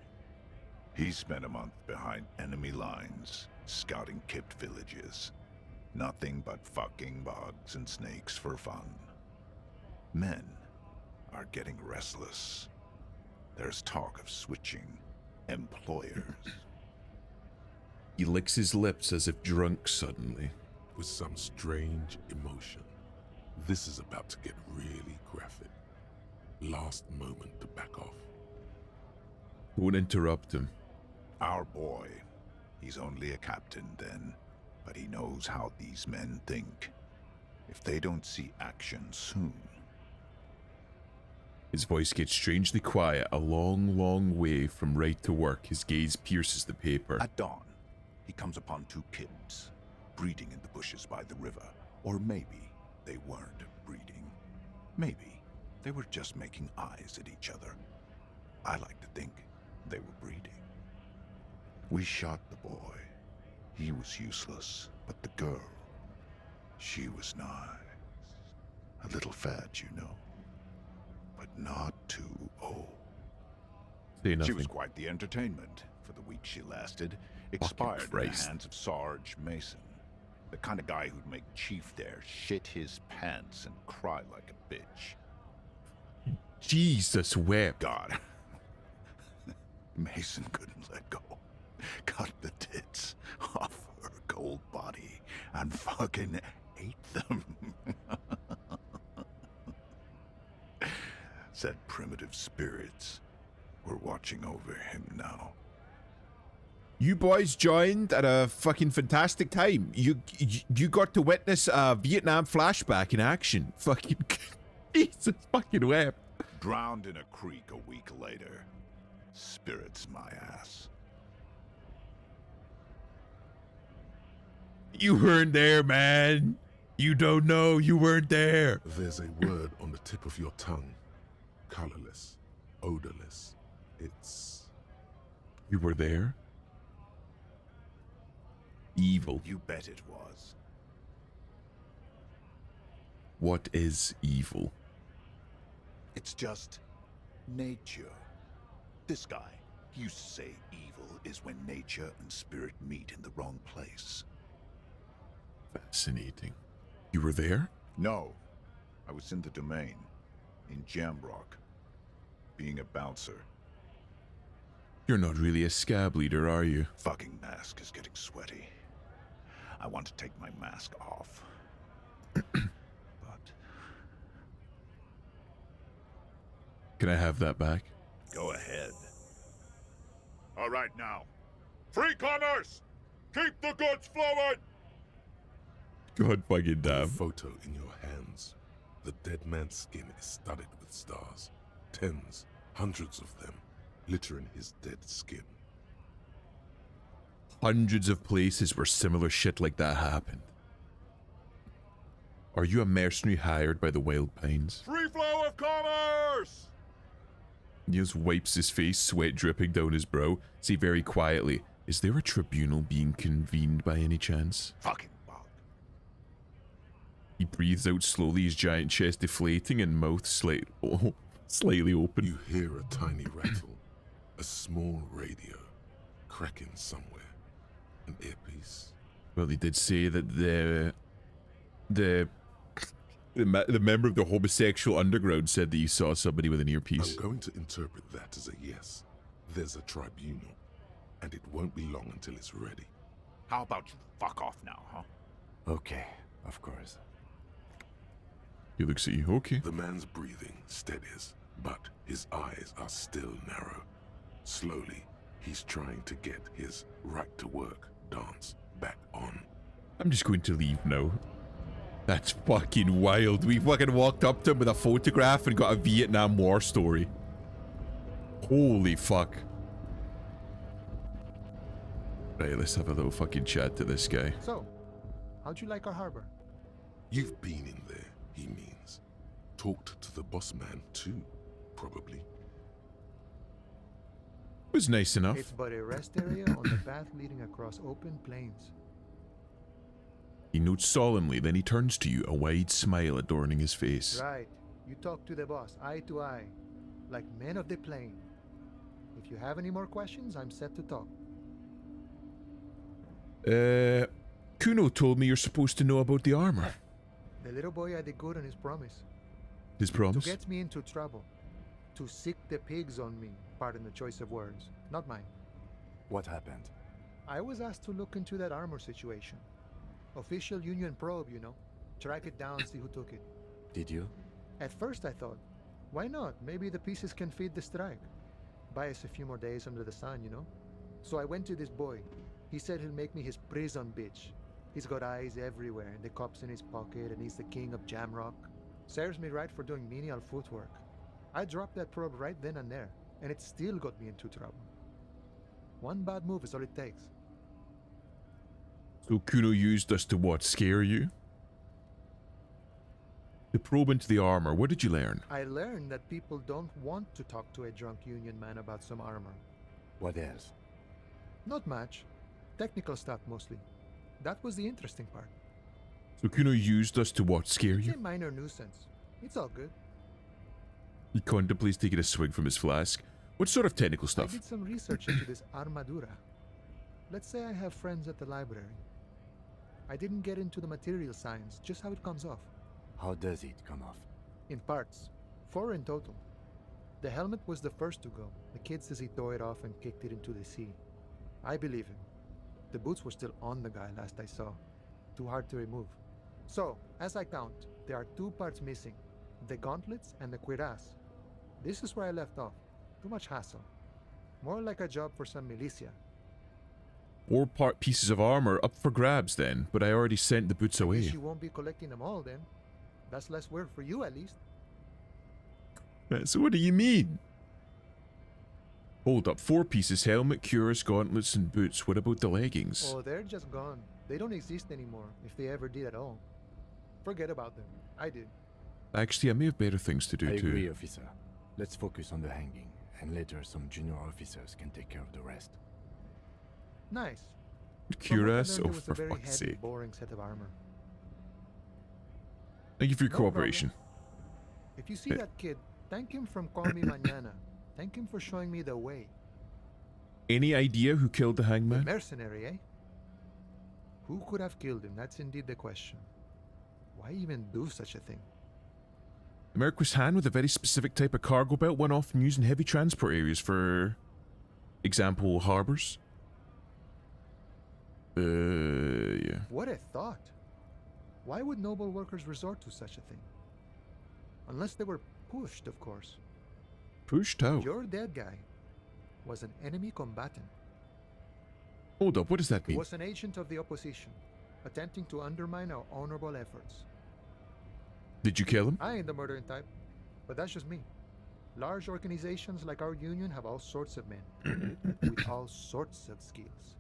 He spent a month behind enemy lines, scouting kept villages. Nothing but fucking bugs and snakes for fun. Men are getting restless. There's talk of switching employers. He licks his lips as if drunk suddenly. With some strange emotion. This is about to get really graphic. Last moment to back off. Don't interrupt him. Our boy. He's only a captain then, but he knows how these men think. If they don't see action soon. His voice gets strangely quiet, a long, long way from right to work. His gaze pierces the paper. At dawn, he comes upon two kids, breeding in the bushes by the river. Or maybe they weren't breeding. Maybe they were just making eyes at each other. I like to think they were breeding. We shot the boy. He was useless, but the girl, she was nice. A little fat, you know, but not too old. Say She nothing. was quite the entertainment for the week she lasted. Expired in the Christ. hands of Sarge Mason. The kind of guy who'd make Chief there shit his pants and cry like a bitch. Jesus wept. God. Mason couldn't let go. Cut the tits off her cold body and fucking ate them. Said primitive spirits were watching over him now. You boys joined at a fucking fantastic time. You got to witness a Vietnam flashback in action. Fucking Jesus fucking wept. Drowned in a creek a week later. Spirits my ass. You weren't there, man. You don't know. You weren't there. There's a word on the tip of your tongue. Colorless. Odorless. It's... You were there? Evil. You bet it was. What is evil? It's just nature. This guy, he used to say evil is when nature and spirit meet in the wrong place. Fascinating. You were there? No, I was in the domain, in Jamrock, being a bouncer. You're not really a scab leader, are you? Fucking mask is getting sweaty. I want to take my mask off. But Can I have that back? go ahead. All right, now. Free commerce! Keep the goods flowing! God fucking The damn. photo in your hands. The dead man's skin is studded with stars. Tens, hundreds of them, littering his dead skin. Hundreds of places where similar shit like that happened. Are you a mercenary hired by the Wild Pines? Free flow of commerce! Niels wipes his face, sweat dripping down his brow. Say very quietly, is there a tribunal being convened by any chance? Fucking bug. He breathes out slowly, his giant chest deflating and mouth slightly open. You hear a tiny rattle. A small radio. Cracking somewhere. An earpiece. Well, he did say that the member of the homosexual underground said that you saw somebody with an earpiece. I'm going to interpret that as a yes. There's a tribunal. And it won't be long until it's ready. How about you fuck off now, huh? Okay, of course. He looks at you. Okay. The man's breathing steadies, but his eyes are still narrow. Slowly, he's trying to get his right to work dance back on. I'm just going to leave now. That's fucking wild. We fucking walked up to him with a photograph and got a Vietnam War story. Holy fuck. Right, let's have a little fucking chat to this guy. So, how'd you like our harbor? You've been in there, he means. Talked to the boss man too, probably. It was nice enough. It's but a rest area on the path leading across open plains. He notes solemnly, then he turns to you, a wide smile adorning his face. Right. You talk to the boss, eye to eye, like men of the plain. If you have any more questions, I'm set to talk. Kuno told me you're supposed to know about the armor. The little boy had a good on his promise. His promise? To get me into trouble. To sick the pigs on me. Pardon the choice of words. Not mine. What happened? I was asked to look into that armor situation. Official Union probe, you know. Track it down, see who took it. Did you? At first I thought, why not? Maybe the pieces can feed the strike. Buy us a few more days under the sun, you know? So I went to this boy. He said he'll make me his prison bitch. He's got eyes everywhere, and the cop's in his pocket, and he's the king of Jamrock. Serves me right for doing menial footwork. I dropped that probe right then and there, and it still got me into trouble. One bad move is all it takes. So Kuno used us to what, scare you? To probe into the armor, what did you learn? I learned that people don't want to talk to a drunk Union man about some armor. What else? Not much. Technical stuff mostly. That was the interesting part. So Kuno used us to what, scare It's you? a minor nuisance. It's all good. He contemplates taking a swig from his flask. What sort of technical I stuff? did some research into this armadura. Let's say I have friends at the library. I didn't get into the material science, just how it comes off. How does it come off? In parts. 4 in total. The helmet was the first to go. The kid says he tore it off and kicked it into the sea. I believe him. The boots were still on the guy last I saw. Too hard to remove. So, as I count, there are 2 parts missing. The gauntlets and the cuirass. This is where I left off. Too much hassle. More like a job for some militia. 4 pieces of armor up for grabs then, but I already sent the boots Guess away. you won't be collecting them all then. That's less work for you at least. So what do you mean? Hold up, 4 pieces, helmet, cuirass, gauntlets, and boots. What about the leggings? Oh, they're just gone. They don't exist anymore, if they ever did at all. Forget about them. I did. Actually, I may have better things to do I too. agree, officer. Let's focus on the hanging, and later some junior officers can take care of the rest. Nice. Cuirass? From Oh, what I learned, it was for a very fuck's heavy, sake. boring set of armor. Thank you for your No cooperation. If you see that kid, thank him from Call Me Mañana. Thank him for showing me the way. Any idea who killed the The hangman? mercenary, eh? Who could have killed him? That's indeed the question. Why even do such a thing? A Merquis hand with a very specific type of cargo belt, one often used in heavy transport areas, for example, harbors. Yeah. What a thought. Why would noble workers resort to such a thing? Unless they were pushed, of course. Pushed out. Your dead guy was an enemy combatant. Hold up, what does that He mean? was an agent of the opposition, attempting to undermine our honorable efforts. Did you kill him? I ain't the murdering type, but that's just me. Large organizations like our union have all sorts of men, with all sorts of skills.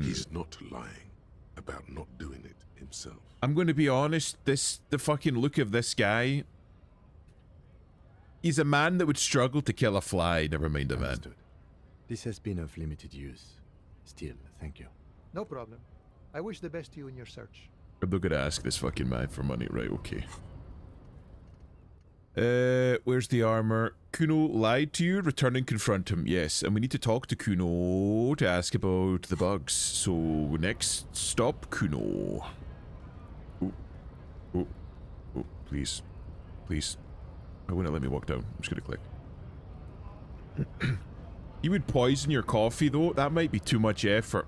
He's not lying about not doing it himself. I'm going to be honest, the fucking look of this guy, he's a man that would struggle to kill a fly, never mind a man. Understood. This has been of limited use. Still, thank you. No problem. I wish the best to you in your search. I'm not gonna ask this fucking man for money, right? Okay. Where's the armor? Kuno lied to you. Return and confront him. Yes, and we need to talk to Kuno to ask about the bugs. So next stop, Kuno. Oh, please, please. I wouldn't let me walk down. I'm just gonna click. He would poison your coffee though. That might be too much effort.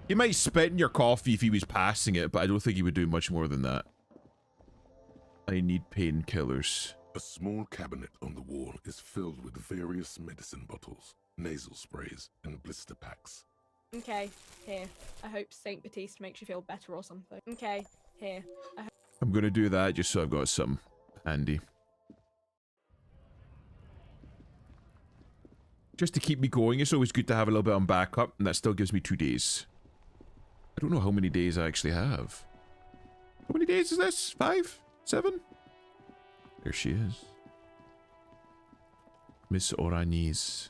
He might spit in your coffee if he was passing it, but I don't think he would do much more than that. I need painkillers. A small cabinet on the wall is filled with various medicine bottles, nasal sprays, and blister packs. Okay, here. I hope Saint Baptiste makes you feel better or something. Okay, here. I'm gonna do that just so I've got some handy. Just to keep me going, it's always good to have a little bit on backup, and that still gives me 2 days. I don't know how many days I actually have. How many days is this? 5? 7? There she is. Miss Oranis.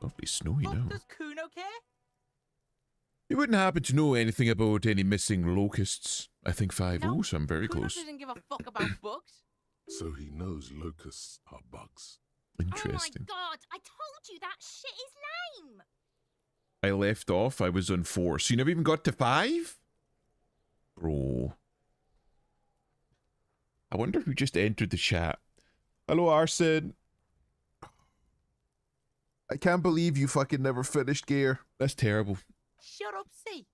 Lovely snowy now. Does Kuno care? You wouldn't happen to know anything about any missing locusts? I think 5. No, Oh, so I'm very Kuno close. doesn't give a fuck about bugs. So he knows locusts are bugs. Interesting. Oh my god, I told you that shit is lame! I left off, I was on 4. So you never even got to 5? Bro. I wonder who just entered the chat. Hello, Arson. I can't believe you fucking never finished Gear. That's terrible. Shut up, see.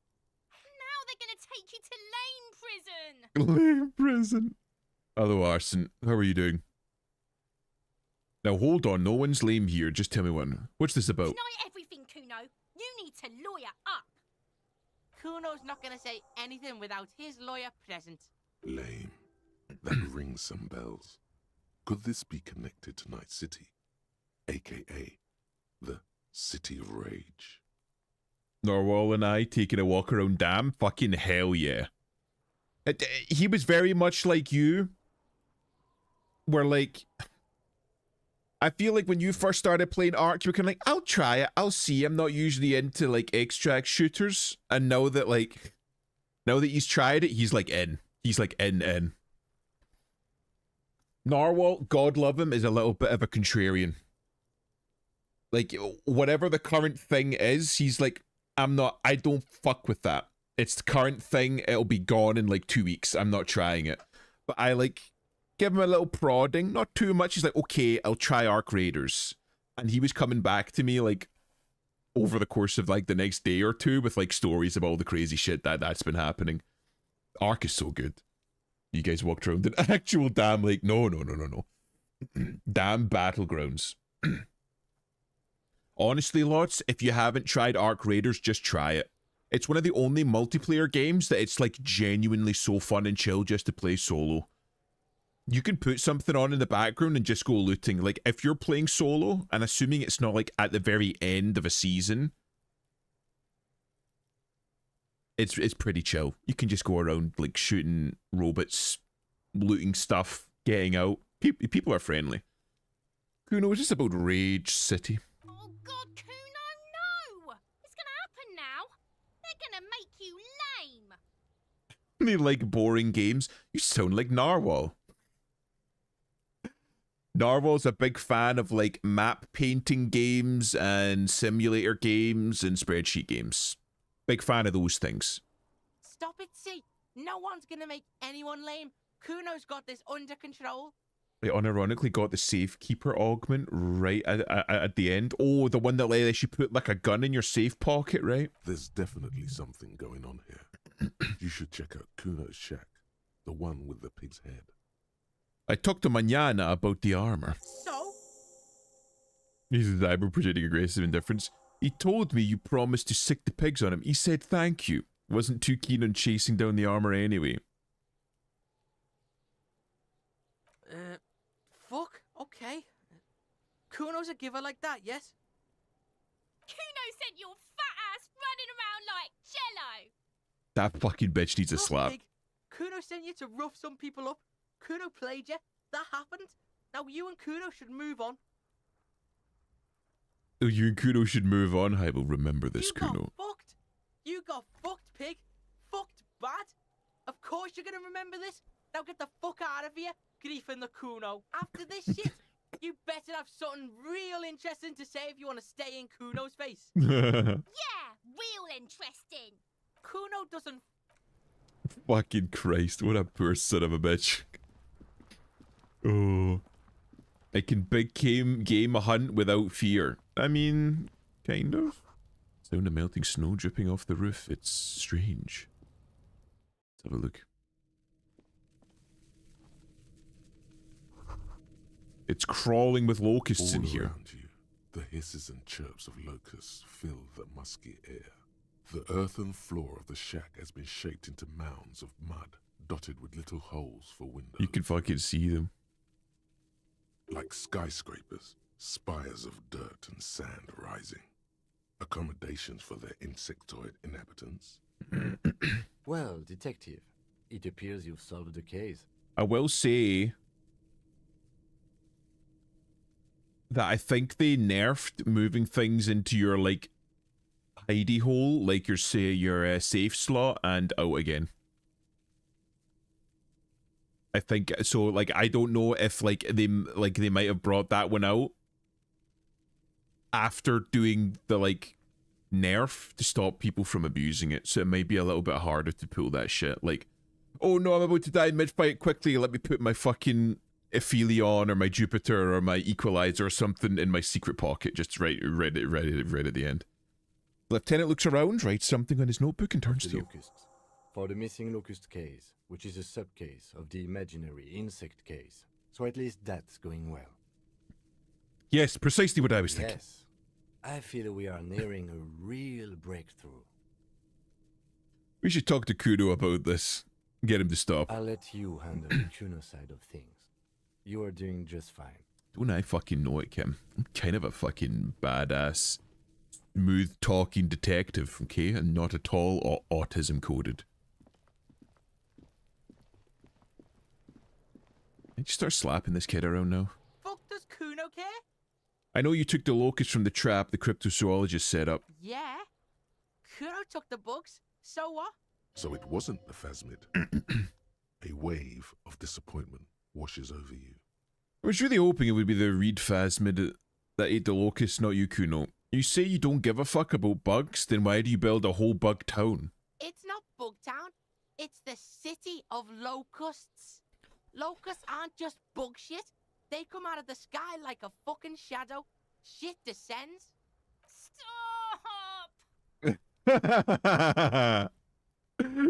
Now they're gonna take you to lame prison! Lame prison. Hello, Arson. How are you doing? Now hold on, no one's lame here. Just tell me one. What's this about? Deny everything, Kuno. You need to lawyer up. Kuno's not gonna say anything without his lawyer present. Lame. That rings some bells. Could this be connected to Night City? AKA the City of Rage. Narwhal and I taking a walk around Dam? Fucking hell yeah. He was very much like you. Where like... I feel like when you first started playing Ark, you were kind of like, I'll try it, I'll see. I'm not usually into like extract shooters. And now that like... Now that he's tried it, he's like in. He's like in. Narwhal, God love him, is a little bit of a contrarian. Like, whatever the current thing is, he's like, I don't fuck with that. It's the current thing, it'll be gone in like 2 weeks. I'm not trying it. But I like, give him a little prodding, not too much. He's like, okay, I'll try Ark Raiders. And he was coming back to me like, over the course of like the next day or two with like stories of all the crazy shit that's been happening. Ark is so good. You guys walked around an actual Dam like, no. Dam Battlegrounds. Honestly, lots, if you haven't tried Ark Raiders, just try it. It's one of the only multiplayer games that it's like genuinely so fun and chill just to play solo. You can put something on in the background and just go looting. Like, if you're playing solo, and assuming it's not like at the very end of a season, it's pretty chill. You can just go around like shooting robots, looting stuff, getting out. People are friendly. Kuno, is this about Rage City? Oh god, Kuno, no! It's gonna happen now. They're gonna make you lame. They like boring games. You sound like Narwhal. Narwhal's a big fan of like map painting games and simulator games and spreadsheet games. Big fan of those things. Stop it, see. No one's gonna make anyone lame. Kuno's got this under control. They unironically got the Safekeeper augment right at the end. Oh, the one that lets you put like a gun in your safe pocket, right? There's definitely something going on here. You should check out Kuno's shack. The one with the pig's head. I talked to Mañana about the armor. So? He's a diver presenting aggressive indifference. He told me you promised to sick the pigs on him. He said thank you. Wasn't too keen on chasing down the armor anyway. Fuck, okay. Kuno's a giver like that, yes? Kuno sent your fat ass running around like jello. That fucking bitch needs a Look, slap. Pig, Kuno sent you to rough some people up. Kuno played you. That happened. Now you and Kuno should move on. Oh, you and Kuno should move on. I will remember this, You Kuno. got fucked. You got fucked, Pig. Fucked bad. Of course you're gonna remember this. Now get the fuck out of here, Grief and the Kuno. After this shit, you better have something real interesting to say if you want to stay in Kuno's face. Yeah, real interesting. Kuno doesn't... Fucking Christ, what a poor son of a bitch. Oh. I can big game a hunt without fear. I mean, kind of. Sound of melting snow dripping off the roof. It's strange. Let's have a look. It's crawling with locusts All in here. around you, The hisses and chirps of locusts fill the musky air. The earthen floor of the shack has been shaped into mounds of mud, dotted with little holes for windows. You can fucking see them. Like skyscrapers, spires of dirt and sand rising. Accommodations for their insectoid inhabitants. Well, detective, it appears you've solved the case. I will say that I think they nerfed moving things into your, like, hidey hole, like your, say, your safe slot, and out again. I think, so, like, I don't know if, like, they might have brought that one out after doing the, like, nerf to stop people from abusing it, so it might be a little bit harder to pull that shit. Like, oh no, I'm about to die mid-fight, quickly, let me put my fucking Aphelion or my Jupiter or my Equalizer or something in my secret pocket, just right at the end. Lieutenant looks around, writes something on his notebook, and turns to you. Locusts. For the missing locust case, which is a sub-case of the imaginary insect case. So at least that's going well. Yes, precisely what I was thinking. Yes. I feel we are nearing a real breakthrough. We should talk to Kuno about this. Get him to stop. I'll let you handle the Kuno side of things. You are doing just fine. Don't I fucking know it, Kim? I'm kind of a fucking badass, smooth-talking detective, okay? And not at all autism-coded. I just start slapping this kid around now. Fuck does Kuno care? I know you took the locust from the trap the cryptozoologist set up. Yeah. Kuno took the bugs. So what? So it wasn't the phasmid. A wave of disappointment washes over you. I was really hoping it would be the Reed phasmid that ate the locust, not you, Kuno. You say you don't give a fuck about bugs, then why do you build a whole bug town? It's not Bugtown. It's the city of locusts. Locusts aren't just bug shit. They come out of the sky like a fucking shadow. Shit descends. Stop!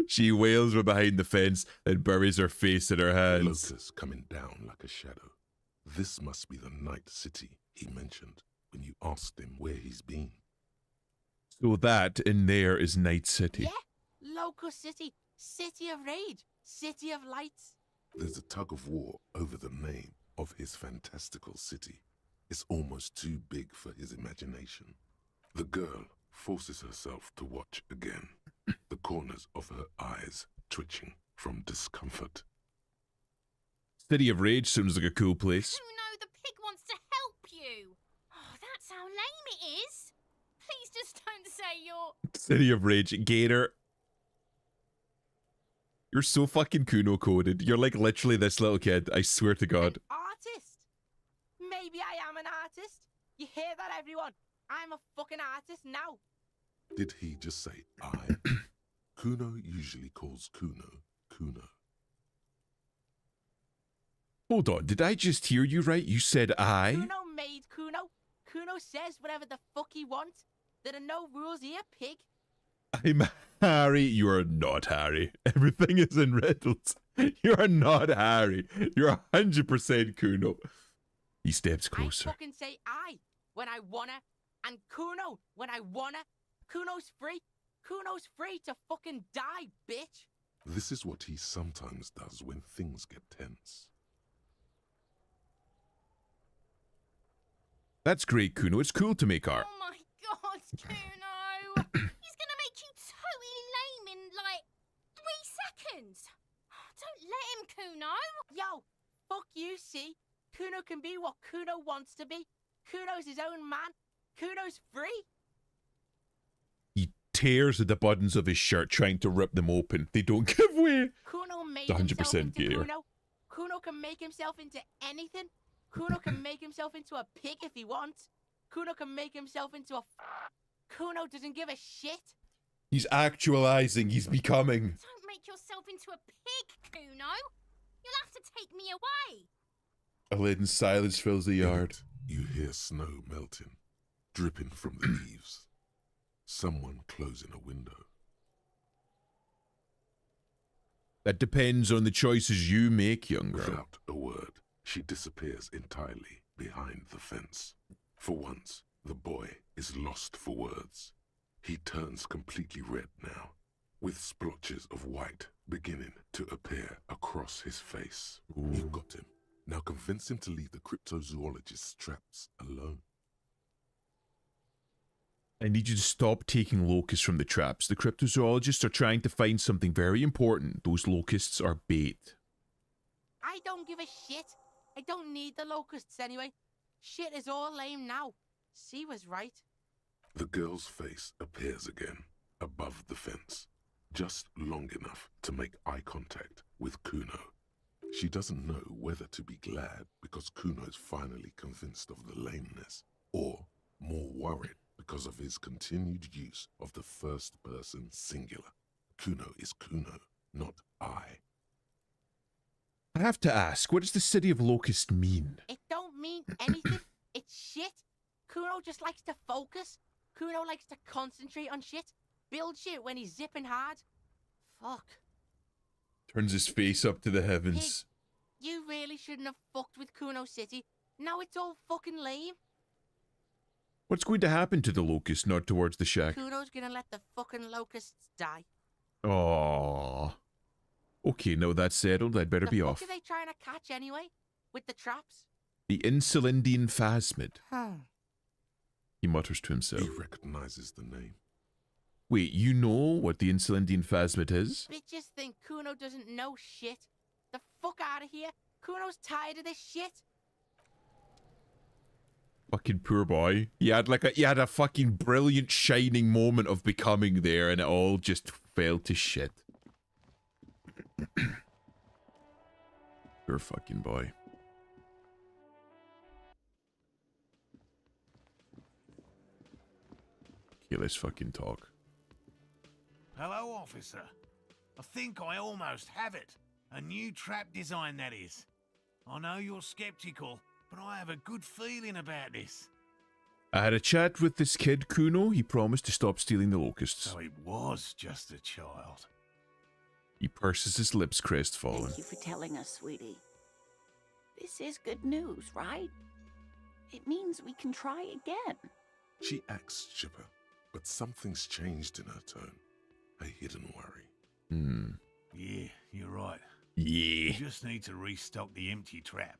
She wails from behind the fence and buries her face in her hands. Locusts coming down like a shadow. This must be the Night City he mentioned when you asked him where he's been. So that in there is Night City. Yeah, Locust City. City of rage. City of lights. There's a tug of war over the name of his fantastical city. It's almost too big for his imagination. The girl forces herself to watch again, the corners of her eyes twitching from discomfort. City of Rage seems like a cool place. Kuno, the pig wants to help you. Oh, that's how lame it is. Please just don't say you're... City of Rage. Gator. You're so fucking Kuno coded. You're like literally this little kid. I swear to God. Artist. Maybe I am an artist. You hear that, everyone? I'm a fucking artist now. Did he just say I? Kuno usually calls Kuno, Kuno. Hold on, did I just hear you right? You said I? Kuno made Kuno. Kuno says whatever the fuck he wants. There are no rules here, pig. I'm Harry. You are not Harry. Everything is in riddles. You are not Harry. You're 100% Kuno. He steps closer. I fucking say I when I wanna, and Kuno when I wanna. Kuno's free. Kuno's free to fucking die, bitch. This is what he sometimes does when things get tense. That's great, Kuno. It's cool to make art. Oh my god, Kuno! He's gonna make you totally lame in, like, 3 seconds. Don't let him, Kuno. Yo, fuck you, see? Kuno can be what Kuno wants to be. Kuno's his own man. Kuno's free. He tears at the buttons of his shirt, trying to rip them open. They don't give way. Kuno made 100% himself into Gator. Kuno. Kuno can make himself into anything. Kuno can make himself into a pig if he wants. Kuno can make himself into a... Kuno doesn't give a shit. He's actualizing. He's becoming. Don't make yourself into a pig, Kuno. You'll have to take me away. A leaden silence fills the yard. You hear snow melting, dripping from the leaves. Someone closing a window. That depends on the choices you make, young girl. Without a word, she disappears entirely behind the fence. For once, The boy is lost for words. He turns completely red now, with splotches of white beginning to appear across his face. You got him. Now convince him to leave the cryptozoologist's traps alone. I need you to stop taking locusts from the traps. The cryptozoologists are trying to find something very important. Those locusts are bait. I don't give a shit. I don't need the locusts anyway. Shit is all lame now. She was right. The girl's face appears again, above the fence, just long enough to make eye contact with Kuno. She doesn't know whether to be glad because Kuno's finally convinced of the lameness, or more worried because of his continued use of the first person singular. Kuno is Kuno, not I. I have to ask, what does the city of Locust mean? It don't mean anything. It's shit. Kuno just likes to focus. Kuno likes to concentrate on shit. Build shit when he's zipping hard. Fuck. Turns his face up to the heavens. Pig, you really shouldn't have fucked with Kuno City. Now it's all fucking lame. What's going to happen to the locust not towards the shack? Kuno's gonna let the fucking locusts die. Aww. Okay, now that's settled. I'd better be off. What are they trying to catch anyway? With the traps? The Insulindian Phasmid. Huh. He mutters to himself. He recognizes the name. Wait, you know what the Insulindian Phasmid is? Bitches think Kuno doesn't know shit. The fuck out of here. Kuno's tired of this shit. Fucking poor boy. He had a fucking brilliant shining moment of becoming there and it all just fell to shit. Poor fucking boy. Okay, let's fucking talk. Hello, officer. I think I almost have it. A new trap design, that is. I know you're skeptical, but I have a good feeling about this. I had a chat with this kid, Kuno. He promised to stop stealing the locusts. So it was just a child. He purses his lips crestfallen. Thank you for telling us, sweetie. This is good news, right? It means we can try again. She acts chipper, but something's changed in her tone. A hidden worry. Yeah, you're right. Yeah. We just need to restock the empty trap.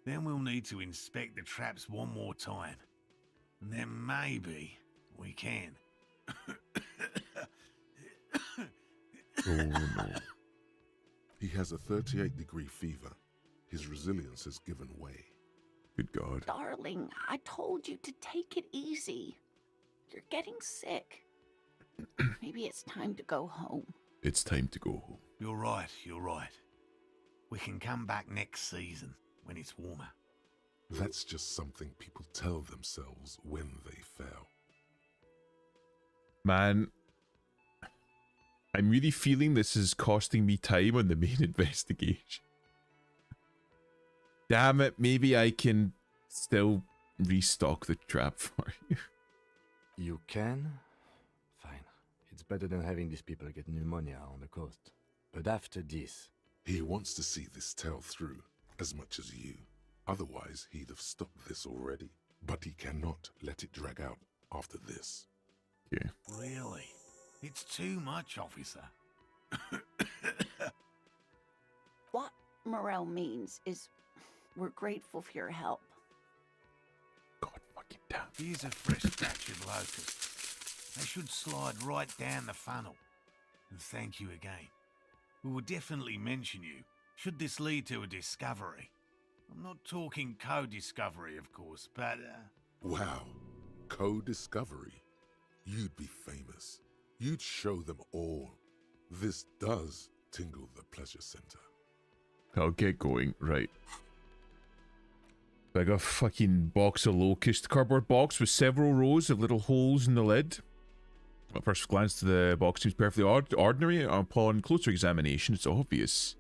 Then we'll need to inspect the traps one more time. And then maybe we can. Oh no. He has a 38-degree fever. His resilience has given way. Good God. Darling, I told you to take it easy. You're getting sick. Maybe it's time to go home. It's time to go home. You're right, you're right. We can come back next season, when it's warmer. That's just something people tell themselves when they fail. Man, I'm really feeling this is costing me time on the main investigation. Damn it, maybe I can still restock the trap for you. You can? Fine. It's better than having these people get pneumonia on the coast. But after this... He wants to see this tale through, as much as you. Otherwise, he'd have stopped this already. But he cannot let it drag out after this. Yeah. Really? It's too much, officer. What Morel means is we're grateful for your help. God fucking damn. Here's a fresh batch of locusts. They should slide right down the funnel. And thank you again. We will definitely mention you, should this lead to a discovery. I'm not talking co-discovery, of course, but... Wow. Co-discovery. You'd be famous. You'd show them all. This does tingle the pleasure center. I'll get going. Right. I got a fucking box of locust. Cardboard box with several rows of little holes in the lid. At first glance, the box seems perfectly ordinary. Upon closer examination, it's obvious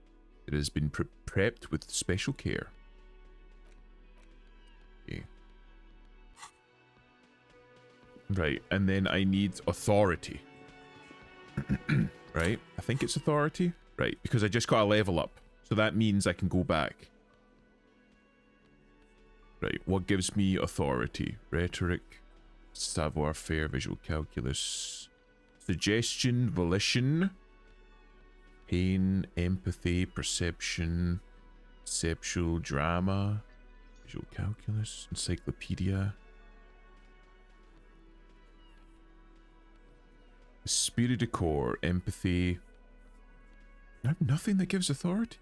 it has been prepped with special care. Okay. Right, and then I need authority. Right, I think it's authority. Right, because I just got a level up. So that means I can go back. Right, what gives me authority? Rhetoric, savoir-faire, visual calculus, suggestion, volition, pain, empathy, perception, conceptual, drama, visual calculus, encyclopedia. Esprit de corps, empathy. I have nothing that gives authority.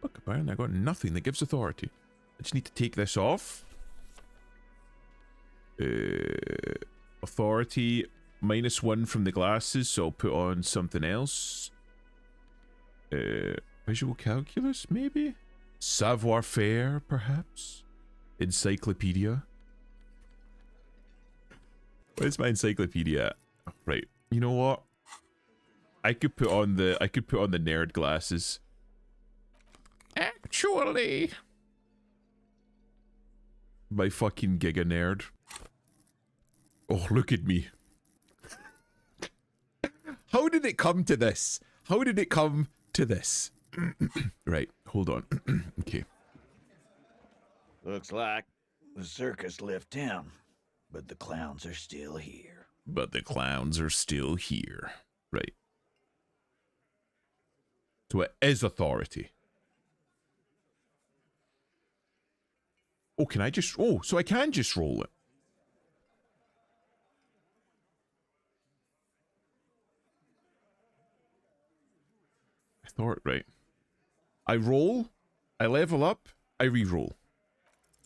Look, apparently I got nothing that gives authority. I just need to take this off. Authority, -1 from the glasses, so I'll put on something else. Visual calculus, maybe? Savoir-faire, perhaps? Encyclopedia? Where's my encyclopedia? Right, you know what? I could put on the nerd glasses. Actually, my fucking giga nerd. Oh, look at me. How did it come to this? How did it come to this? Right, hold on. Okay. Looks like the circus left town, but the clowns are still here. But the clowns are still here. Right. So it is authority. Oh, can I just... Oh, so I can just roll it. I thought, right. I roll, I level up, I re-roll.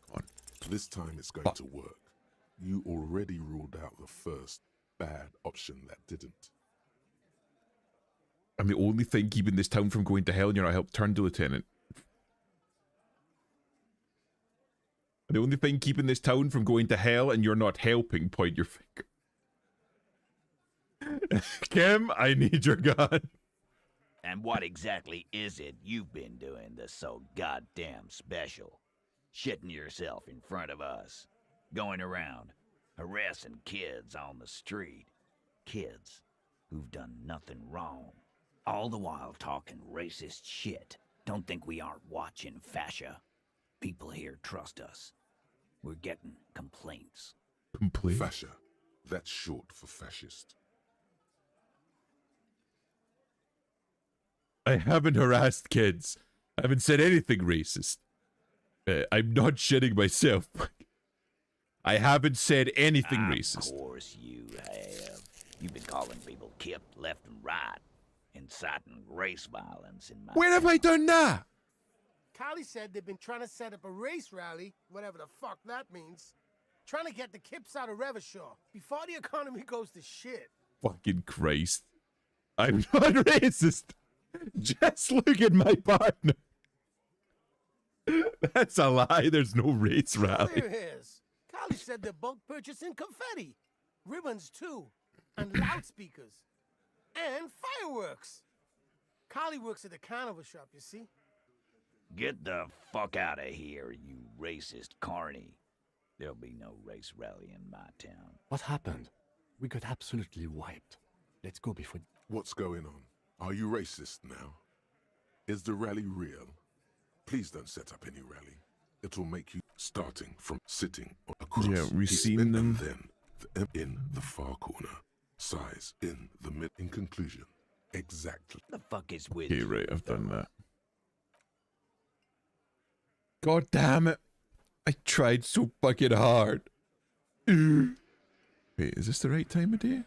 Come on. This time it's going to work. You already ruled out the first bad option that didn't. I'm the only thing keeping this town from going to hell, and you're not help turn to lieutenant. The only thing keeping this town from going to hell, and you're not helping, point your finger. Kim, I need your gun. And what exactly is it you've been doing that's so goddamn special? Shitting yourself in front of us. Going around, harassing kids on the street. Kids who've done nothing wrong. All the while talking racist shit. Don't think we aren't watching, Fascia. People here trust us. We're getting complaints. Complaints? Fascia. That's short for fascist. I haven't harassed kids. I haven't said anything racist. I'm not shitting myself. I haven't said anything racist. Of course you have. You've been calling people kip left and right, inciting race violence in my... Where have I done that? Callie said they've been trying to set up a race rally, whatever the fuck that means. Trying to get the kips out of Revachol before the economy goes to shit. Fucking Christ. I'm not racist. Just look at my partner. That's a lie. There's no race rally. There is. Callie said they're bulk purchasing confetti, ribbons too, and loudspeakers, and fireworks. Callie works at the carnival shop, you see. Get the fuck out of here, you racist carny. There'll be no race rally in my town. What happened? We got absolutely wiped. Let's go before... What's going on? Are you racist now? Is the rally real? Please don't set up any rally. It'll make you starting from sitting across. Yeah, we've seen them. Then the in the far corner. Size in the mid. In conclusion, exactly. The fuck is with Okay, you? right, I've done that. God damn it. I tried so fucking hard. Wait, is this the right time of day?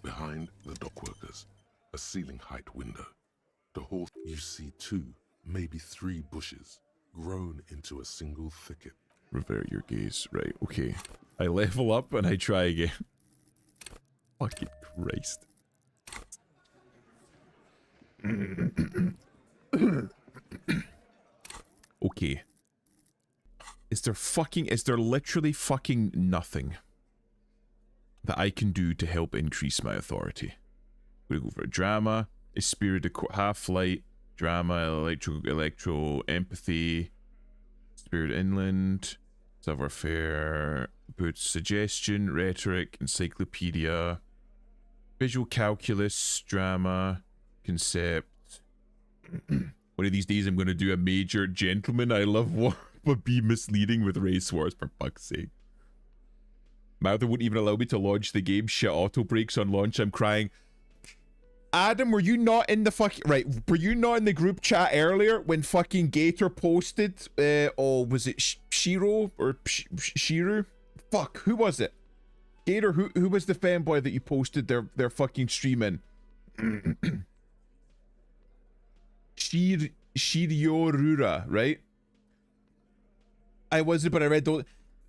Behind the dockworkers, a ceiling height window. The hall, you see 2, maybe 3 bushes grown into a single thicket. Revert your gaze. Right, okay. I level up and I try again. Fucking Christ. Okay. Is there literally fucking nothing that I can do to help increase my authority? We're gonna go for a drama, Esprit de Corps, half-light, drama, electro, empathy, spirit inland, savoir-faire, boots, suggestion, rhetoric, encyclopedia, visual calculus, drama, concept. One of these days I'm going to do a major gentleman. I love war. but be misleading with race wars, for fuck's sake. Martha wouldn't even allow me to launch the game. Shit, auto breaks on launch. I'm crying. Adam, were you not in the fucking... Right, were you not in the group chat earlier when fucking Gator posted... oh, was it Shiro or Shiru? Fuck, who was it? Gator, who was the fanboy that you posted their fucking stream in? Shiryorura, right? I wasn't, but I read those...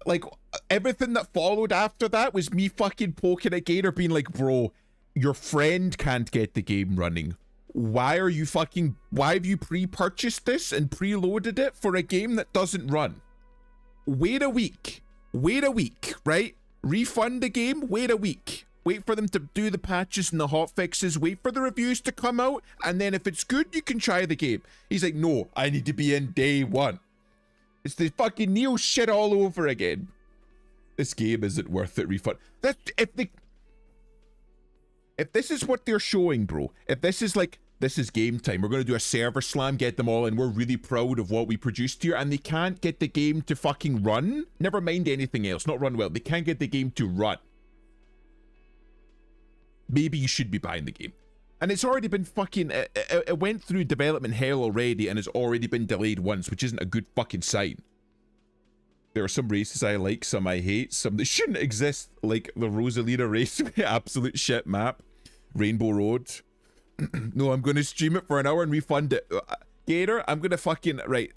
Like, everything that followed after that was me fucking poking at Gator being like, bro... Your friend can't get the game running. Why have you pre-purchased this and preloaded it for a game that doesn't run? Wait a week, right? Refund the game, wait a week. Wait for them to do the patches and the hotfixes, wait for the reviews to come out, and then if it's good, you can try the game. He's like, no, I need to be in day one. It's the fucking Neo shit all over again. This game isn't worth it, refund. That's, if this is what they're showing, bro, if this is like, this is game time, we're going to do a server slam, get them all in, we're really proud of what we produced here, and they can't get the game to fucking run, never mind anything else, not run well, they can't get the game to run. Maybe you should be buying the game. And it's already been fucking, it went through development hell already, and has already been delayed once, which isn't a good fucking sign. There are some races I like, some I hate, some that shouldn't exist, like the Rosalina race, absolute shit map, Rainbow Road. No, I'm going to stream it for an hour and refund it. Gator, I'm going to fucking, right,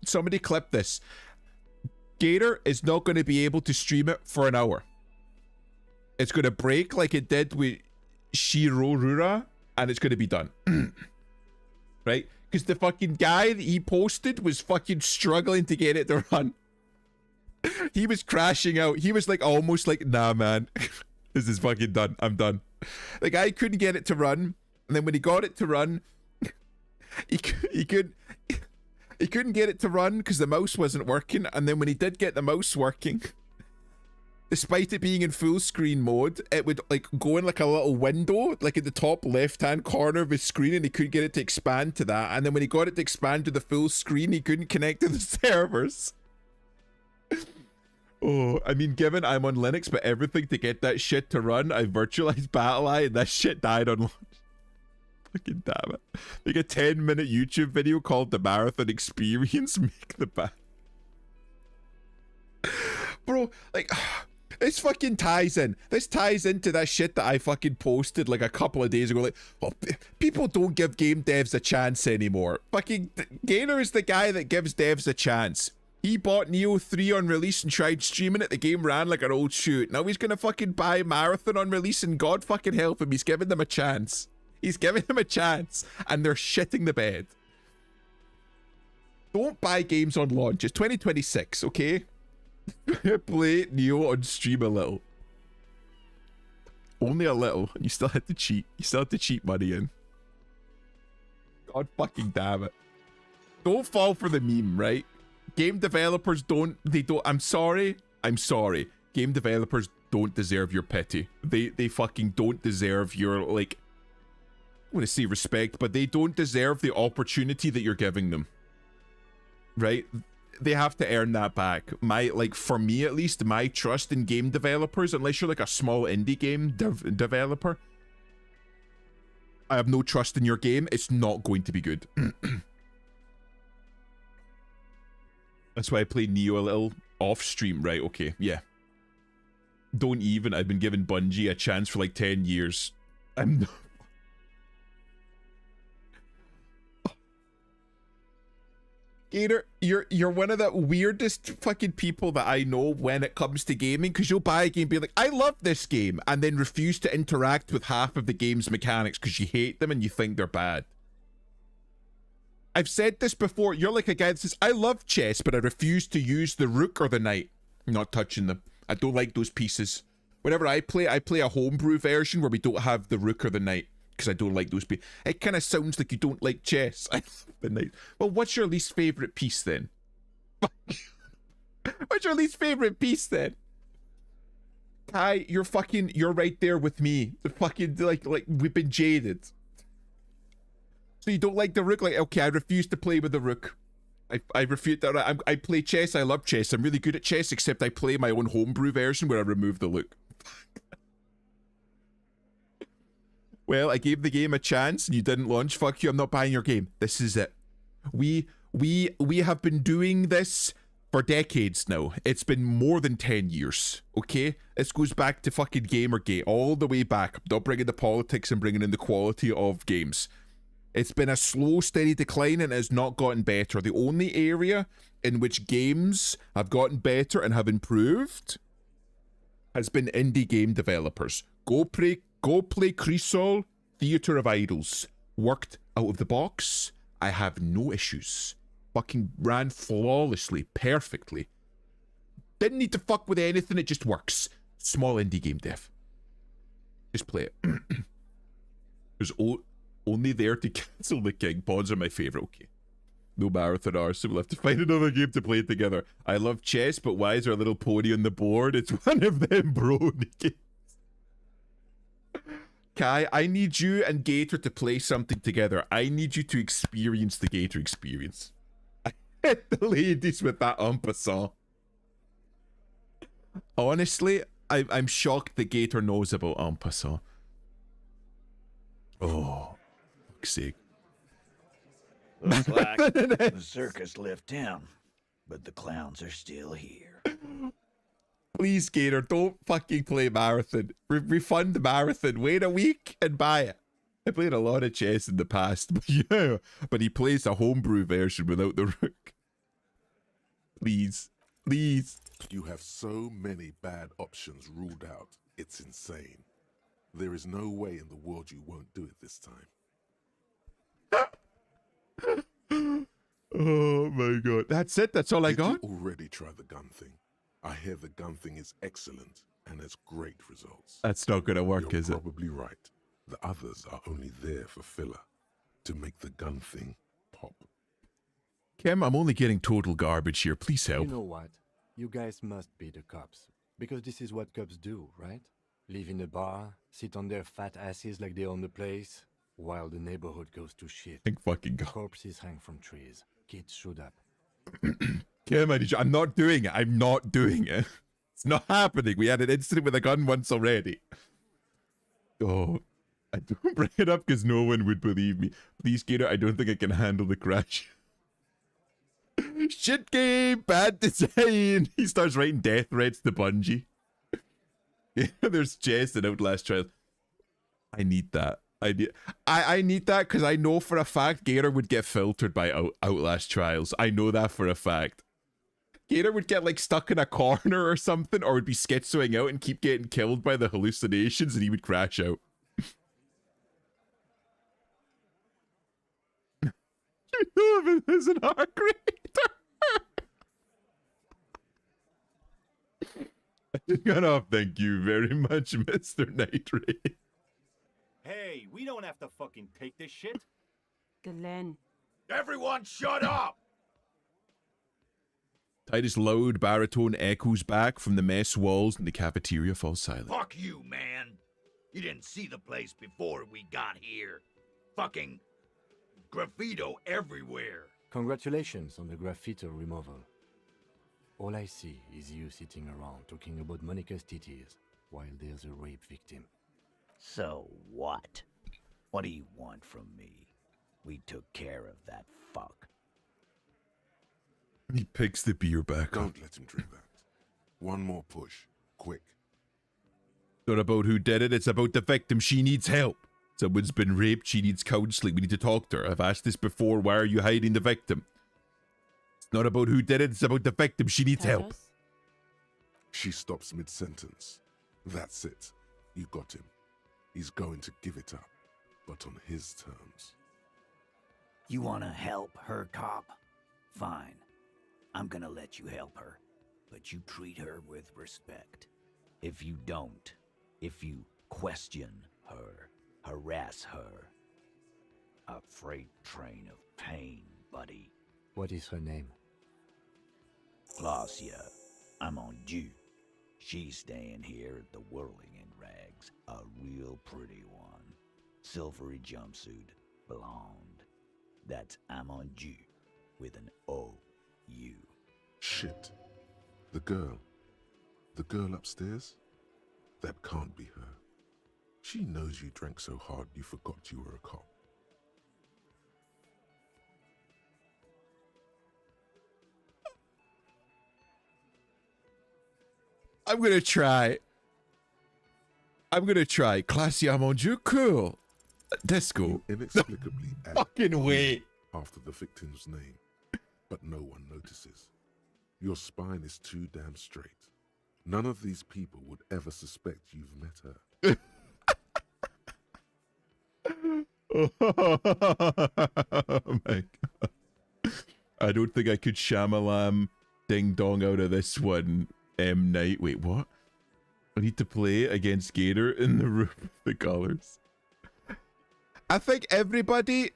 somebody clip this. Gator is not going to be able to stream it for an hour. It's going to break like it did with Shirorura, and it's going to be done. Right? Because the fucking guy that he posted was fucking struggling to get it to run. He was crashing out. He was like almost like, nah, man, this is fucking done. I'm done. The guy couldn't get it to run, and then when he got it to run, he couldn't get it to run because the mouse wasn't working. And then when he did get the mouse working, despite it being in full screen mode, it would like go in like a little window, like in the top left-hand corner of his screen, and he couldn't get it to expand to that. And then when he got it to expand to the full screen, he couldn't connect to the servers. Oh, I mean, given I'm on Linux, but everything to get that shit to run, I virtualized BattlEye, and that shit died on launch. Fucking damn it. Make a 10-minute YouTube video called The Marathon Experience, make the bat. Bro, like... This fucking ties in. This ties into that shit that I fucking posted like a couple of days ago. Like, well, people don't give game devs a chance anymore. Fucking Gator is the guy that gives devs a chance. He bought Neo 3 on release and tried streaming it. The game ran like an old shoot. Now he's gonna fucking buy Marathon on release, and God fucking help him, he's giving them a chance. He's giving them a chance, and they're shitting the bed. Don't buy games on launch. It's 2026, okay? Play Neo on stream a little. Only a little. You still had to cheat. You still had to cheat money in. God fucking damn it. Don't fall for the meme, right? Game developers don't... I'm sorry. Game developers don't deserve your pity. They fucking don't deserve your, like... I want to say respect, but they don't deserve the opportunity that you're giving them. Right? They have to earn that back. For me at least, my trust in game developers, unless you're like a small indie game developer, I have no trust in your game. It's not going to be good. That's why I play Neo a little off stream, right? Okay, yeah. Don't even. I've been giving Bungie a chance for like 10 years. I'm not... Gator, you're one of the weirdest fucking people that I know when it comes to gaming, because you'll buy a game and be like, I love this game, and then refuse to interact with half of the game's mechanics because you hate them and you think they're bad. I've said this before. You're like a guy that says, I love chess, but I refuse to use the rook or the knight. I'm not touching them. I don't like those pieces. Whenever I play a homebrew version where we don't have the rook or the knight, because I don't like those pieces. It kind of sounds like you don't like chess. I love the knight. Well, what's your least favorite piece then? What's your least favorite piece then? Kai, you're right there with me. Fucking, like, we've been jaded. So you don't like the rook? Like, okay, I refuse to play with the rook. I refute that. I play chess. I love chess. I'm really good at chess, except I play my own homebrew version where I remove the look. Well, I gave the game a chance and you didn't launch. Fuck you, I'm not buying your game. This is it. We have been doing this for decades now. It's been more than 10 years, okay? This goes back to fucking Gamergate, all the way back. I'm not bringing the politics and bringing in the quality of games. It's been a slow, steady decline and has not gotten better. The only area in which games have gotten better and have improved has been indie game developers. Go play Cresol, Theater of Idols. Worked out of the box. I have no issues. Fucking ran flawlessly, perfectly. Didn't need to fuck with anything, it just works. Small indie game dev. Just play it. There's only there to cancel the king. Pawns are my favourite. Okay. No marathon hours, so we'll have to find another game to play together. I love chess, but why is there a little pony on the board? It's one of them brony games. Kai, I need you and Gator to play something together. I need you to experience the Gator experience. I hit the ladies with that en passant. Honestly, I'm shocked that Gator knows about en passant. Oh, fuck's sake. Looks like the circus left town, but the clowns are still here. Please, Gator, don't fucking play Marathon. Refund Marathon. Wait a week and buy it. I played a lot of chess in the past, but yeah. But he plays a homebrew version without the rook. Please. Please. You have so many bad options ruled out. It's insane. There is no way in the world you won't do it this time. Oh my god. That's it? That's all I got? Did you already try the gun thing? I hear the gun thing is excellent and has great results. That's not gonna work, is it? You're probably right. The others are only there for filler, to make the gun thing pop. Kim, I'm only getting total garbage here. Please help. You know what? You guys must be the cops. Because this is what cops do, right? Live in a bar, sit on their fat asses like they own the place, while the neighborhood goes to shit. Thank fucking God. Corpses hang from trees. Kids shoot up. Kim, I'm not doing it. I'm not doing it. It's not happening. We had an incident with a gun once already. Oh, I don't bring it up because no one would believe me. Please, Gator, I don't think I can handle the crash. Shit game, bad design. He starts writing death threats to Bungie. Yeah, there's chess and Outlast Trials. I need that. I need that because I know for a fact Gator would get filtered by Outlast Trials. I know that for a fact. Gator would get like stuck in a corner or something, or would be schizoing out and keep getting killed by the hallucinations, and he would crash out. You know of it as an art creator. I just got off. Thank you very much, Mr. Nitrate. Hey, we don't have to fucking take this shit. Glenn. Everyone shut up! Titus' loud baritone echoes back from the mess walls and the cafeteria falls silent. Fuck you, man. You didn't see the place before we got here. Fucking graffito everywhere. Congratulations on the graffito removal. All I see is you sitting around talking about Monica's titties while there's a rape victim. So what? What do you want from me? We took care of that fuck. He picks the beer back up. Don't let him drink that. One more push. Quick. It's not about who did it, it's about the victim. She needs help. Someone's been raped, she needs counseling. We need to talk to her. I've asked this before. Why are you hiding the victim? It's not about who did it, it's about the victim. She needs help. She stops mid-sentence. That's it. You got him. He's going to give it up, but on his terms. You wanna help her, cop? Fine. I'm gonna let you help her, but you treat her with respect. If you don't, if you question her, harass her, a freight train of pain, buddy. What is her name? Glacia. I'm on due. She's staying here at the Whirling in Rags, a real pretty one. Silvery jumpsuit, blonde. That's Amon Ju. with an O-U. Shit. The girl upstairs? That can't be her. She knows you drank so hard you forgot you were a cop. I'm gonna try. Classy, mon Dieu, cool. Disco. Inexplicably Fucking way. After the victim's name, but no one notices. Your spine is too damn straight. None of these people would ever suspect you've met her. Oh my god. I don't think I could Shamalam ding dong out of this one. M Night. Wait, what? I need to play against Gator in the room with the colors. I think everybody,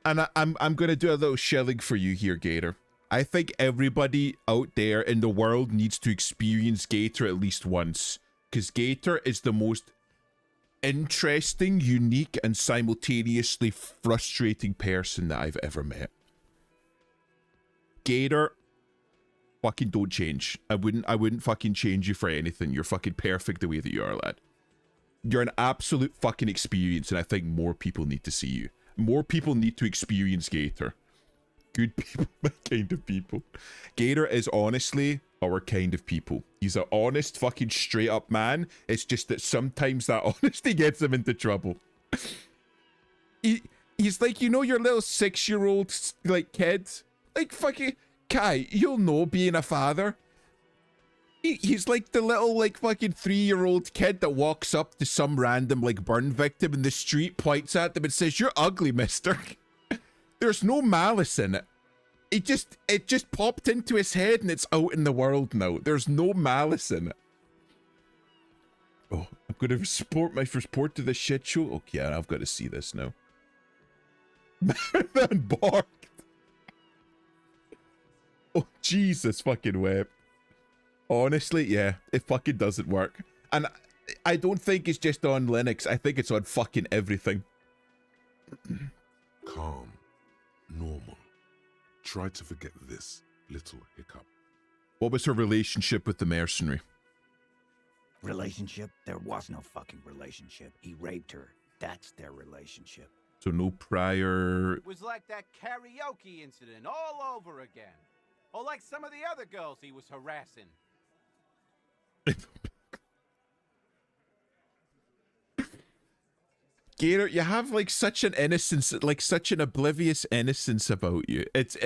and I'm gonna do a little shelling for you here, Gator. I think everybody out there in the world needs to experience Gator at least once, because Gator is the most interesting, unique, and simultaneously frustrating person that I've ever met. Gator, fucking don't change. I wouldn't fucking change you for anything. You're fucking perfect the way that you are, lad. You're an absolute fucking experience, and I think more people need to see you. More people need to experience Gator. Good people, my kind of people. Gator is honestly our kind of people. He's an honest, fucking straight up man. It's just that sometimes that honesty gets him into trouble. He's like, you know, your little 6-year-old like kid, like fucking Kai. You'll know being a father. He's like the little like fucking 3-year-old kid that walks up to some random like burn victim in the street, points at them and says, "You're ugly, mister." There's no malice in it. It just popped into his head and it's out in the world now. There's no malice in it. Oh, I'm gonna report to this shit show. Okay, I've got to see this now. Marathon barked. Oh, Jesus fucking web. Honestly, yeah, it fucking doesn't work. And I don't think it's just on Linux. I think it's on fucking everything. Calm. Normal. Try to forget this little hiccup. What was her relationship with the mercenary? Relationship? There was no fucking relationship. He raped her. That's their relationship. So no prior... It was like that karaoke incident all over again. Or like some of the other girls he was harassing. Gator, you have like such an innocence, like such an oblivious innocence about you. It's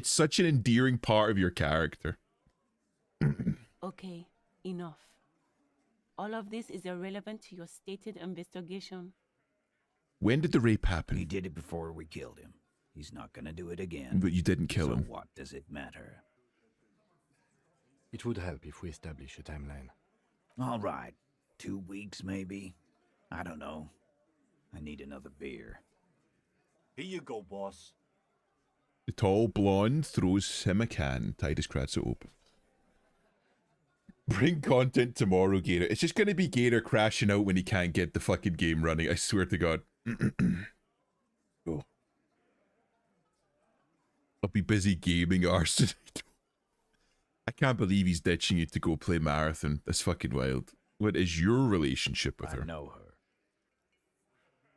such an endearing part of your character. Okay, enough. All of this is irrelevant to your stated investigation. When did the rape happen? He did it before we killed him. He's not gonna do it again. But you didn't kill him. So what does it matter? It would help if we establish a timeline. All right. 2 weeks, maybe? I don't know. I need another beer. Here you go, boss. The tall blonde throws him a can. Titus cracks it open. Bring content tomorrow, Gator. It's just gonna be Gator crashing out when he can't get the fucking game running. I swear to God. Oh. I'll be busy gaming Arson. I can't believe he's ditching you to go play Marathon. That's fucking wild. What is your relationship with her? I know her.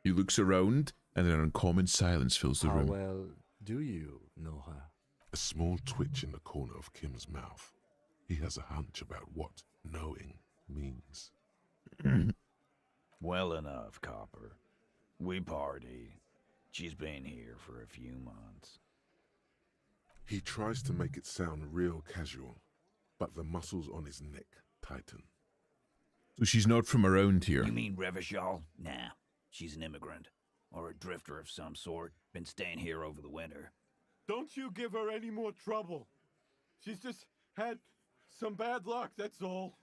He looks around, and an uncommon silence fills the room. How well do you know her? A small twitch in the corner of Kim's mouth. He has a hunch about what knowing means. Well enough, Copper. We party. She's been here for a few months. He tries to make it sound real casual, but the muscles on his neck tighten. So she's not from around here. You mean Revachol? Nah, she's an immigrant. Or a drifter of some sort. Been staying here over the winter. Don't you give her any more trouble. She's just had some bad luck, that's all.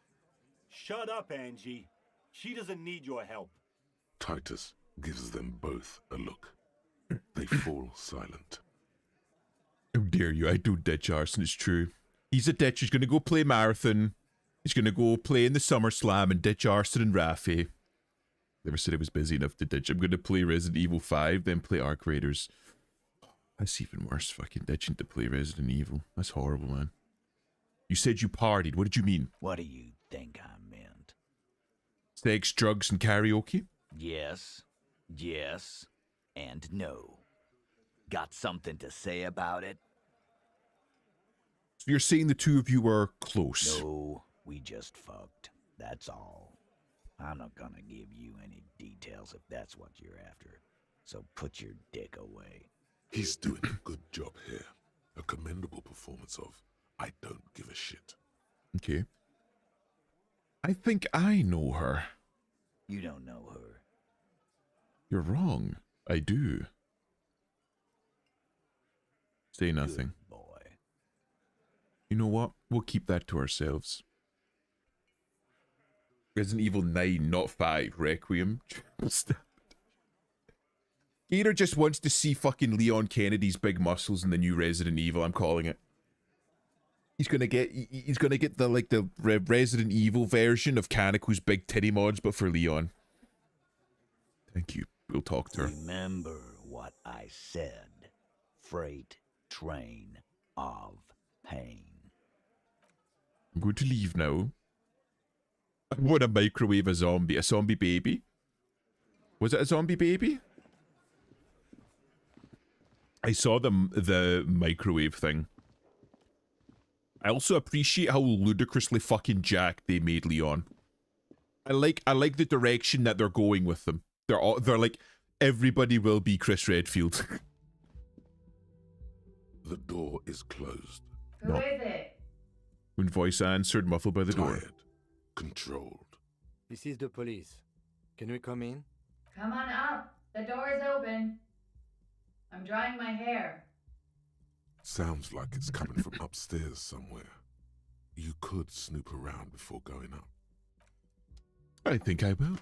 Shut up, Angie. She doesn't need your help. Titus gives them both a look. They fall silent. How dare you? I don't ditch Arson, it's true. He's a ditch. He's going to go play Marathon. He's going to go play in the SummerSlam and ditch Arson and Rafi. Never said I was busy enough to ditch. I'm going to play Resident Evil 5, then play Arc Raiders. That's even worse, fucking ditching to play Resident Evil. That's horrible, man. You said you partied. What did you mean? What do you think I meant? Sex, drugs, and karaoke? Yes, yes, and no. Got something to say about it? So you're saying the two of you were close? No, we just fucked. That's all. I'm not gonna give you any details if that's what you're after. So put your dick away. He's doing a good job here. A commendable performance of I don't give a shit. Okay. I think I know her. You don't know her. You're wrong. I do. Say nothing. Good boy. You know what? We'll keep that to ourselves. Resident Evil 9, not 5. Requiem. Gator just wants to see fucking Leon Kennedy's big muscles in the new Resident Evil. I'm calling it. He's gonna get the Resident Evil version of Kaneko's big titty mods, but for Leon. Thank you. We'll talk to her. Remember what I said. Freight train of pain. I'm going to leave now. I want to microwave a zombie baby. Was it a zombie baby? I saw the microwave thing. I also appreciate how ludicrously fucking jacked they made Leon. I like the direction that they're going with them. They're like, everybody will be Chris Redfield. The door is closed. Who is it? When voice answered, muffled by the door. Tired. Controlled. This is the police. Can we come in? Come on up. The door is open. I'm drying my hair. Sounds like it's coming from upstairs somewhere. You could snoop around before going up. I think I will.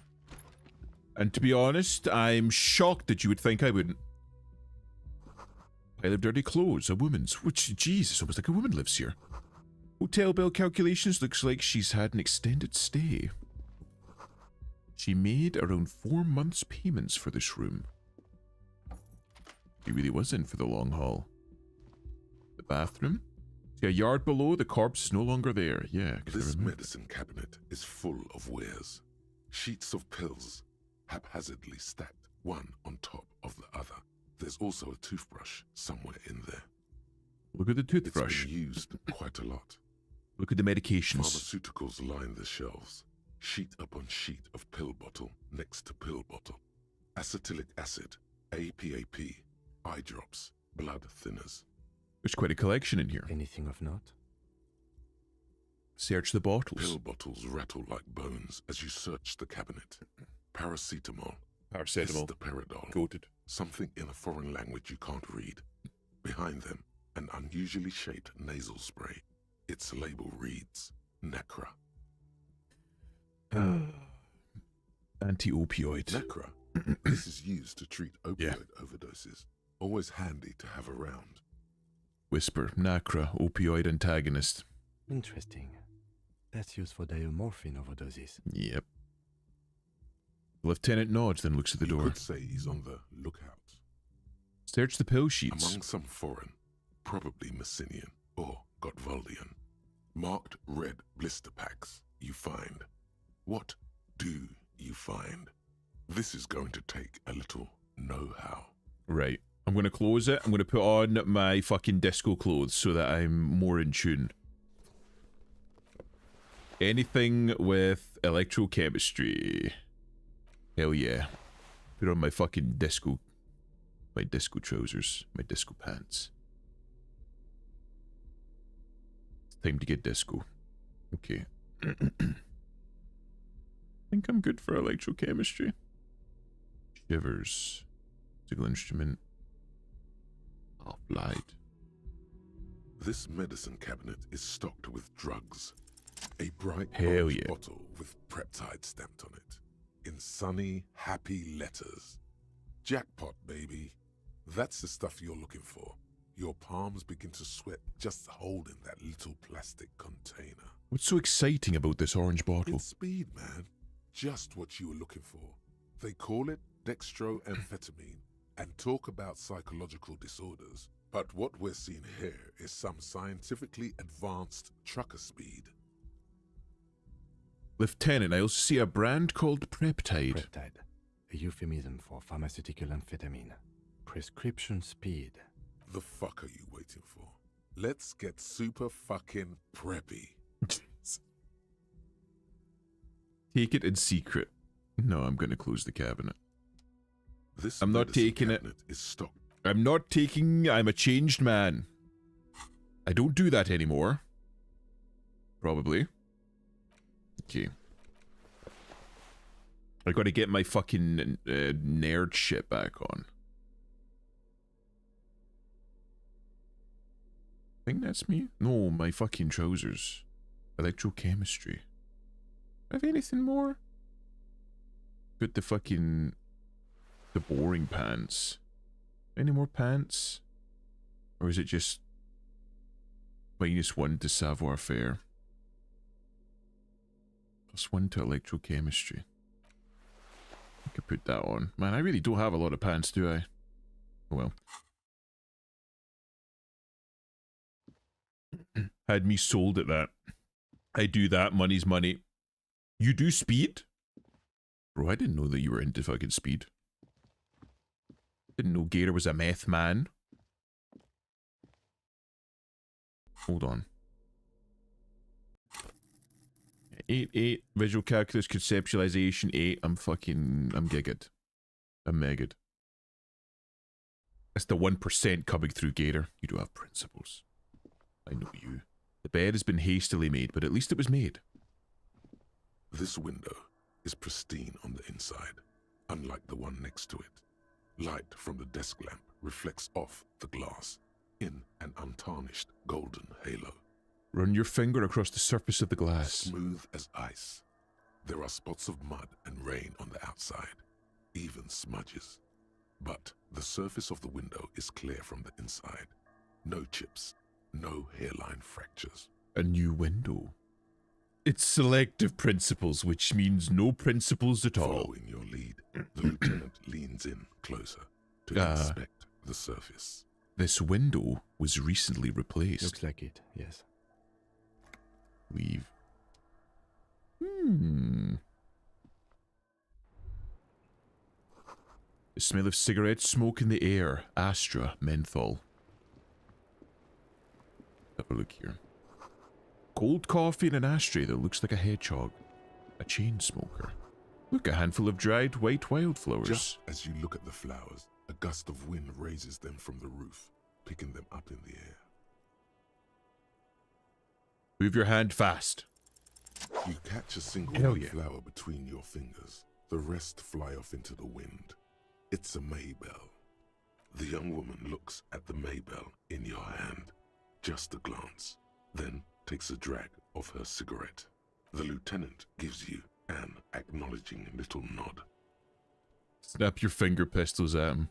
And to be honest, I'm shocked that you would think I wouldn't. Pile of dirty clothes, a woman's, which, Jesus, almost like a woman lives here. Hotel bill calculations, looks like she's had an extended stay. She made around 4 months' payments for this room. She really was in for the long haul. The bathroom? See, a yard below, the corpse is no longer there. Yeah, this medicine cabinet is full of wares. Sheets of pills, haphazardly stacked, one on top of the other. There's also a toothbrush somewhere in there. Look at the toothbrush. It's been used quite a lot. Look at the medications. Pharmaceuticals line the shelves. Sheet upon sheet of pill bottle next to pill bottle. Acetylic acid, APAP, eye drops, blood thinners. There's quite a collection in here. Anything of note? Search the bottles. Pill bottles rattle like bones as you search the cabinet. Paracetamol. Hesteperidol. Goated. Something in a foreign language you can't read. Behind them, an unusually shaped nasal spray. Its label reads, Nacra. Anti-opioid. Nacra. This is used to treat opioid overdoses. Always handy to have around. Whisper, Nacra, opioid antagonist. Interesting. That's used for diamorphine overdoses. Yep. Lieutenant nods, then looks at the door. You could say he's on the lookout. Search the pill sheets. Among some foreign, probably Messinian or Gottwaldian, marked red blister packs you find. What do you find? This is going to take a little know-how. Right. I'm going to close it. I'm going to put on my fucking disco clothes so that I'm more in tune. Anything with electrochemistry. Hell yeah. Put on my fucking disco. My disco trousers. My disco pants. It's time to get disco. Okay. I think I'm good for electrochemistry. Shivers. Musical instrument. Half light. This medicine cabinet is stocked with drugs. A bright orange bottle with Preptide stamped on it. In sunny, happy letters. Jackpot, baby. That's the stuff you're looking for. Your palms begin to sweat just holding that little plastic container. What's so exciting about this orange bottle? It's speed, man. Just what you were looking for. They call it dextroamphetamine, and talk about psychological disorders. But what we're seeing here is some scientifically advanced trucker speed. Lieutenant, I also see a brand called Preptide. Preptide, a euphemism for pharmaceutical amphetamine. Prescription speed. The fuck are you waiting for? Let's get super fucking preppy. Take it in secret. No, I'm going to close the cabinet. This I'm not taking it. Is stocked. I'm not taking... I'm a changed man. I don't do that anymore. Probably. Okay. I gotta get my fucking nerd shit back on. I think that's me. No, my fucking trousers. Electrochemistry. Have anything more? Put the fucking... the boring pants. Any more pants? Or is it just... -1 to savoir-faire? +1 to electrochemistry. I could put that on. Man, I really don't have a lot of pants, do I? Oh well. Had me sold at that. I do that, money's money. You do speed? Bro, I didn't know that you were into fucking speed. Didn't know Gator was a meth man. Hold on. 8, visual calculus, conceptualization, 8. I'm gigged. I'm megged. That's the 1% coming through, Gator. You do have principles. I know you. The bed has been hastily made, but at least it was made. This window is pristine on the inside, unlike the one next to it. Light from the desk lamp reflects off the glass in an untarnished golden halo. Run your finger across the surface of the glass. Smooth as ice. There are spots of mud and rain on the outside, even smudges. But the surface of the window is clear from the inside. No chips, no hairline fractures. A new window. It's selective principles, which means no principles at all. Following your lead, the lieutenant leans in closer to inspect the surface. This window was recently replaced. Looks like it, yes. We've... The smell of cigarette smoke in the air. Astra, menthol. Have a look here. Cold coffee in an ashtray that looks like a hedgehog. A chain smoker. Look, a handful of dried white wildflowers. Just as you look at the flowers, a gust of wind raises them from the roof, picking them up in the air. Move your hand fast. You catch a single flower between your fingers. The rest fly off into the wind. It's a Maybell. The young woman looks at the Maybell in your hand. Just a glance. Then takes a drag of her cigarette. The lieutenant gives you an acknowledging little nod. Snap your finger pistols at him.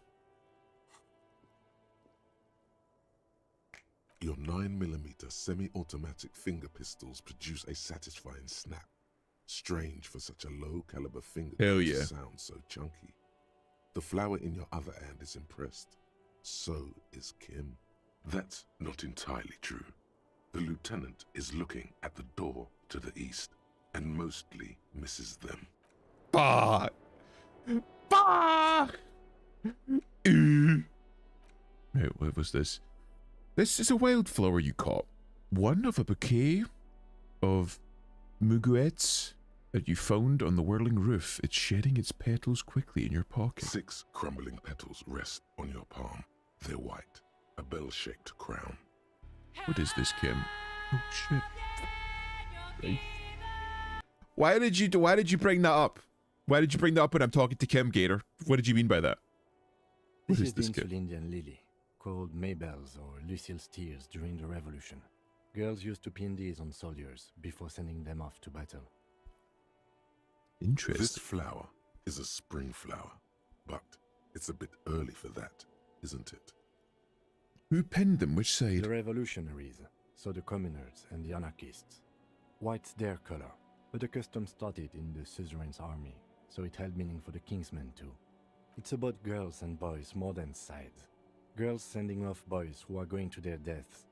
Your 9mm semi-automatic finger pistols produce a satisfying snap. Strange for such a low-caliber finger to sound so chunky. The flower in your other hand is impressed. So is Kim. That's not entirely true. The lieutenant is looking at the door to the east and mostly misses them. Fuck! Fuck! Wait, what was this? This is a wildflower you caught. One of a bouquet of muguets that you found on the whirling roof. It's shedding its petals quickly in your pocket. 6 crumbling petals rest on your palm. They're white, a bell-shaped crown. What is this, Kim? Oh shit! Right. Why did you bring that up? Why did you bring that up when I'm talking to Kim, Gator? What did you mean by that? This is the Insulindian lily, called Maybells or Lucille's tears during the Revolution. Girls used to pin these on soldiers before sending them off to battle. Interesting. This flower is a spring flower, but it's a bit early for that, isn't it? Who pinned them? Which side? The revolutionaries, so the communards and the anarchists. White's their color, but the custom started in the suzerain's army, so it held meaning for the kingsmen too. It's about girls and boys more than sides. Girls sending off boys who are going to their deaths,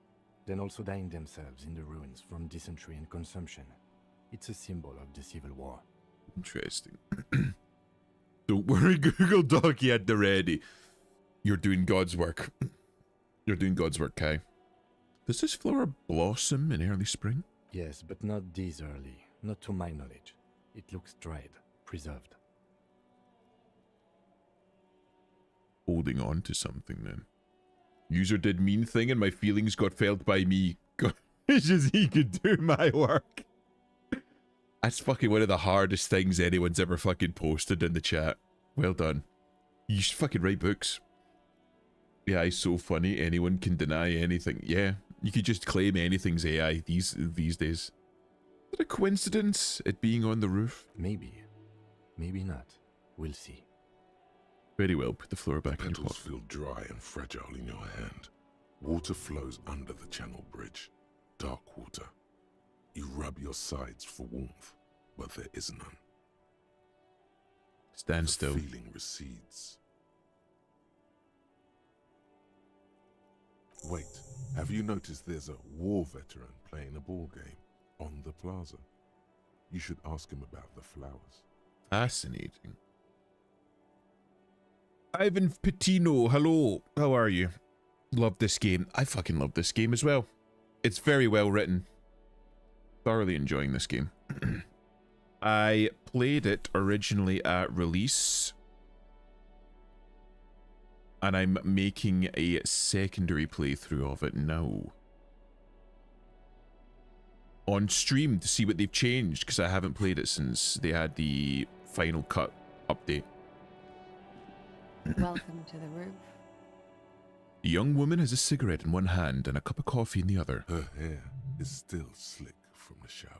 then also dying themselves in the ruins from dysentery and consumption. It's a symbol of the Civil War. Interesting. Don't worry, Google Doc, you had the ready. You're doing God's work. You're doing God's work, Kai. Does this flower blossom in early spring? Yes, but not this early. Not to my knowledge. It looks dried, preserved. Holding on to something, then. User did mean thing and my feelings got felt by me. It's just he could do my work. That's fucking one of the hardest things anyone's ever fucking posted in the chat. Well done. You should fucking write books. AI is so funny, anyone can deny anything. Yeah, you could just claim anything's AI these days. Is it a coincidence, it being on the roof? Maybe. Maybe not. We'll see. Very well, put the flower back in your Petals pot. feel dry and fragile in your hand. Water flows under the channel bridge. Dark water. You rub your sides for warmth, but there is none. Stand the still. Feeling recedes. Wait, have you noticed there's a war veteran playing a ball game on the plaza? You should ask him about the flowers. Fascinating. Ivan Patino, hello. How are you? Love this game. I fucking love this game as well. It's very well written. Thoroughly enjoying this game. I played it originally at release. And I'm making a secondary playthrough of it now. On stream to see what they've changed, because I haven't played it since they had the Final Cut update. Welcome to the roof. The young woman has a cigarette in one hand and a cup of coffee in the other. Her hair is still slick from the shower.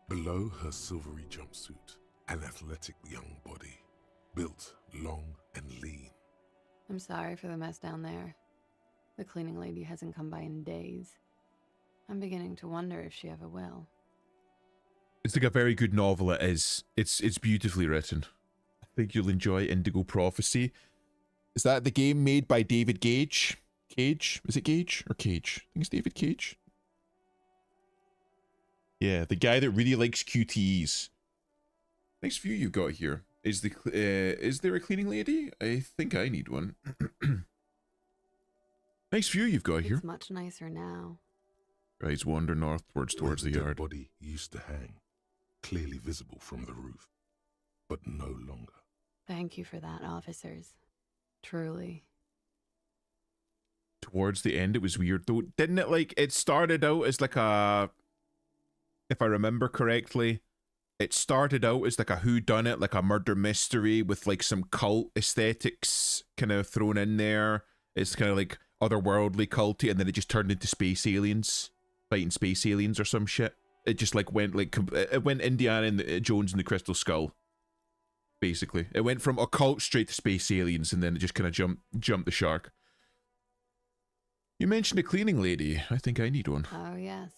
Below her silvery jumpsuit, an athletic young body, built long and lean. I'm sorry for the mess down there. The cleaning lady hasn't come by in days. I'm beginning to wonder if she ever will. It's like a very good novel, it is. It's beautifully written. I think you'll enjoy Indigo Prophecy. Is that the game made by David Gage? Cage? Is it Gage or Cage? I think it's David Cage. Yeah, the guy that really likes QTEs. Nice view you've got here. Is there a cleaning lady? I think I need one. Nice view you've got here. It's much nicer now. Eyes wander northwards towards the Dead yard. body used to hang, clearly visible from the roof, but no longer. Thank you for that, officers. Truly. Towards the end, it was weird though. Didn't it, like, it started out as like a, if I remember correctly, it started out as like a whodunit, like a murder mystery with like some cult aesthetics kind of thrown in there. It's kind of like otherworldly culty, and then it just turned into space aliens, fighting space aliens or some shit. It just like went Indiana and Jones and the Crystal Skull. Basically, it went from occult straight to space aliens, and then it just kind of jumped the shark. You mentioned a cleaning lady. I think I need one. Oh, yes.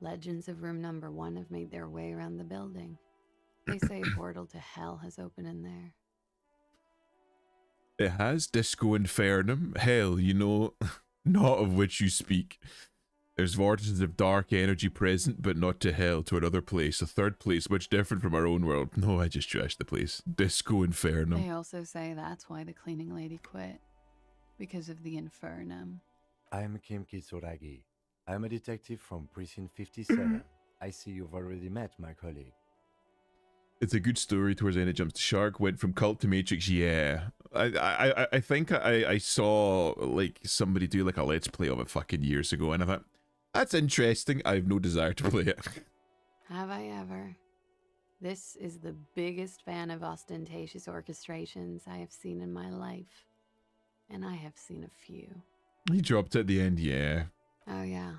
Legends of room number 1 have made their way around the building. They say a portal to hell has opened in there. It has Disco Infernum. Hell, you know, not of which you speak. There's vortices of dark energy present, but not to hell, to another place. A third place, much different from our own world. No, I just trashed the place. Disco Infernum. They also say that's why the cleaning lady quit. Because of the Infernum. I am Kim Kitsuragi. I am a detective from Precinct 57. I see you've already met my colleague. It's a good story. Towards the end it jumps to shark. Went from cult to Matrix. Yeah, I think I saw like somebody do like a let's play of it fucking years ago, and I thought that's interesting. I have no desire to play it. Have I ever? This is the biggest fan of ostentatious orchestrations I have seen in my life. And I have seen a few. He dropped at the end. Yeah. Oh yeah.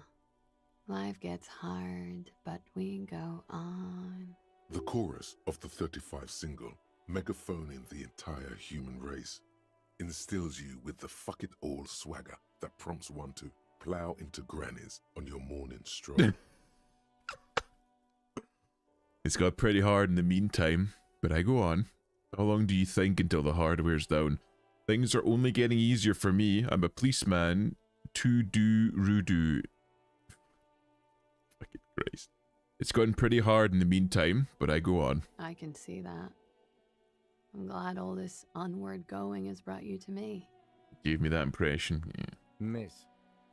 Life gets hard, but we go on. The chorus of the 35 single, megaphoning the entire human race, instills you with the fuck it all swagger that prompts one to plow into grannies on your morning stroll. It's got pretty hard in the meantime, but I go on. How long do you think until the hardware's down? Things are only getting easier for me. I'm a policeman. To do Rudu. Fucking Christ. It's gotten pretty hard in the meantime, but I go on. I can see that. I'm glad all this onward going has brought you to me. Gave me that impression. Yeah. Miss,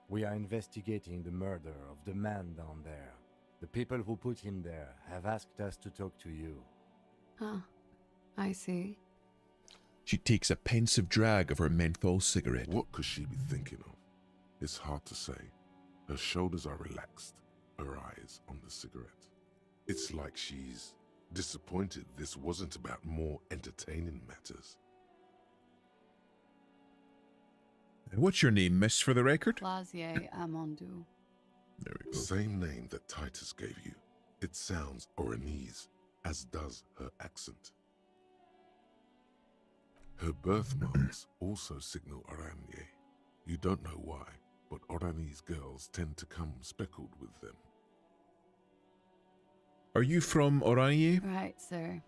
we are investigating the murder of the man down there. The people who put him there have asked us to talk to you. Huh. I see. She takes a pensive drag of her menthol cigarette. What could she be thinking of? It's hard to say. Her shoulders are relaxed, her eyes on the cigarette. It's like she's disappointed this wasn't about more entertaining matters. What's your name, miss, for the record? Lazier Amandou. There we go. Same name that Titus gave you. It sounds Oranese, as does her accent. Her birthmarks also signal Oranje. You don't know why, but Oranese girls tend to come speckled with them. Are you from Oranje? Right, sir.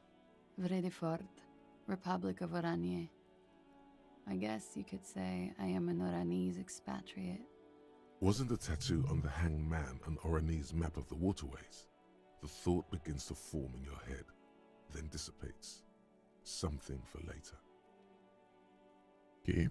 Vredefort, Republic of Oranje. I guess you could say I am an Oranese expatriate. Wasn't the tattoo on the hanged man an Oranese map of the waterways? The thought begins to form in your head, then dissipates. Something for later. Okay.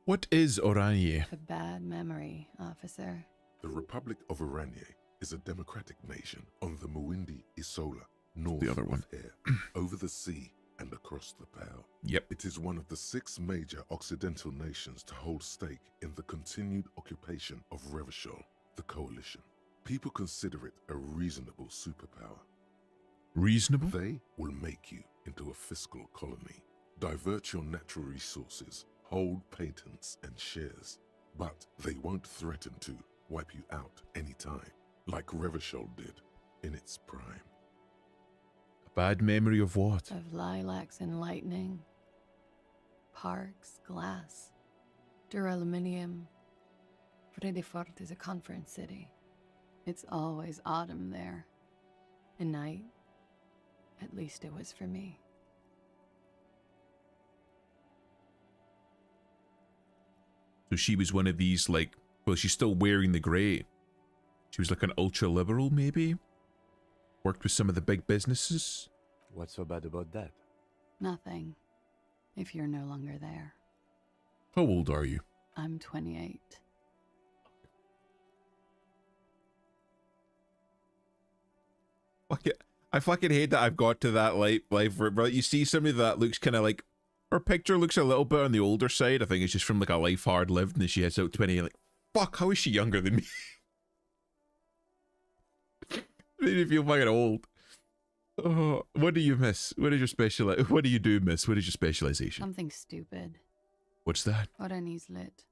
What is Oranje? A bad memory, officer. The Republic of Oranje is a democratic nation on the Muindi Isola, north the other of one. here, over the sea and across the Pale. Yep. It is one of the 6 major Occidental nations to hold stake in the continued occupation of Revachol, the coalition. People consider it a reasonable superpower. Reasonable? They will make you into a fiscal colony, divert your natural resources, hold patents and shares, but they won't threaten to wipe you out anytime, like Revachol did in its prime. A bad memory of what? Of lilacs and lightning. Parks, glass, duraluminium. Vredefort is a conference city. It's always autumn there. And night. At least it was for me. So she was one of these, like, well, she's still wearing the grey. She was like an ultra-liberal, maybe? Worked with some of the big businesses? What's so bad about that? Nothing. If you're no longer there. How old are you? I'm 28. Fuck it. I fucking hate that I've got to that life where you see somebody that looks kind of like, her picture looks a little bit on the older side. I think it's just from like a life hard lived, and then she heads out 20. Like, fuck, how is she younger than me? Made me feel fucking old. Oh, what do you miss? What is your what do you do, miss? What is your specialization? Something stupid. What's that? Oranese lit.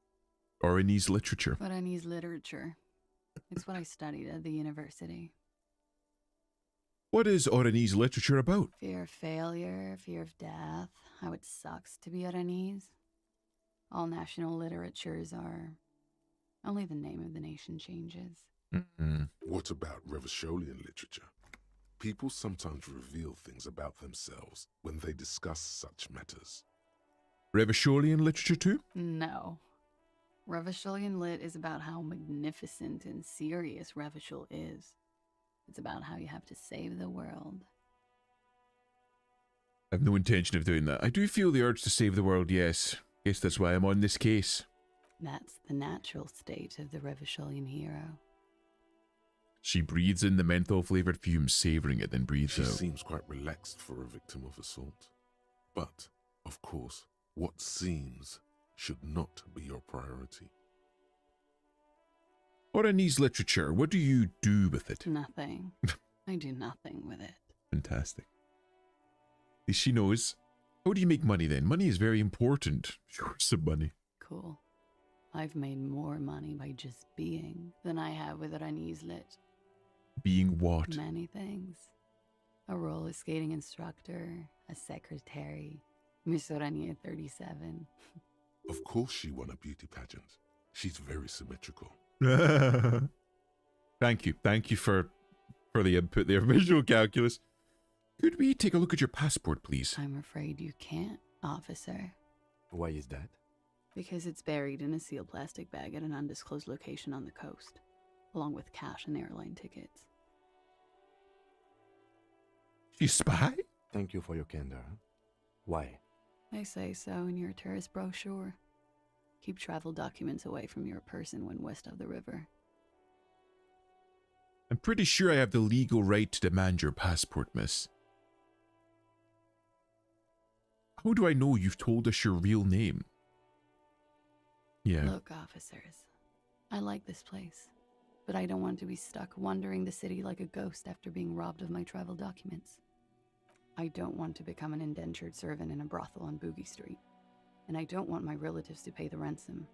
Oranese literature. Oranese literature. It's what I studied at the university. What is Oranese literature about? Fear of failure, fear of death, how it sucks to be Oranese. All national literatures are. Only the name of the nation changes. Mm-hmm. What about Revacholian literature? People sometimes reveal things about themselves when they discuss such matters. Revacholian literature too? No. Revacholian lit is about how magnificent and serious Revachol is. It's about how you have to save the world. I have no intention of doing that. I do feel the urge to save the world, yes. Guess that's why I'm on this case. That's the natural state of the Revacholian hero. She breathes in the menthol-flavored fumes, savoring it, then breathes She out. seems quite relaxed for a victim of assault. But, of course, what seems should not be your priority. Oranese literature, what do you do with it? Nothing. I do nothing with it. Fantastic. At least she knows. How do you make money then? Money is very important. Sure, some money. Cool. I've made more money by just being than I have with Oranese lit. Being what? Many things. A roller skating instructor, a secretary, Miss Oranje 37. Of course she won a beauty pageant. She's very symmetrical. Thank you. Thank you for the input there. Visual calculus. Could we take a look at your passport, please? I'm afraid you can't, officer. Why is that? Because it's buried in a sealed plastic bag at an undisclosed location on the coast, along with cash and airline tickets. You spy? Thank you for your candor. Why? They say so in your tourist brochure. Keep travel documents away from your person when west of the river. I'm pretty sure I have the legal right to demand your passport, miss. How do I know you've told us your real name? Yeah. Look, officers, I like this place, but I don't want to be stuck wandering the city like a ghost after being robbed of my travel documents. I don't want to become an indentured servant in a brothel on Boogie Street, and I don't want my relatives to pay the ransom.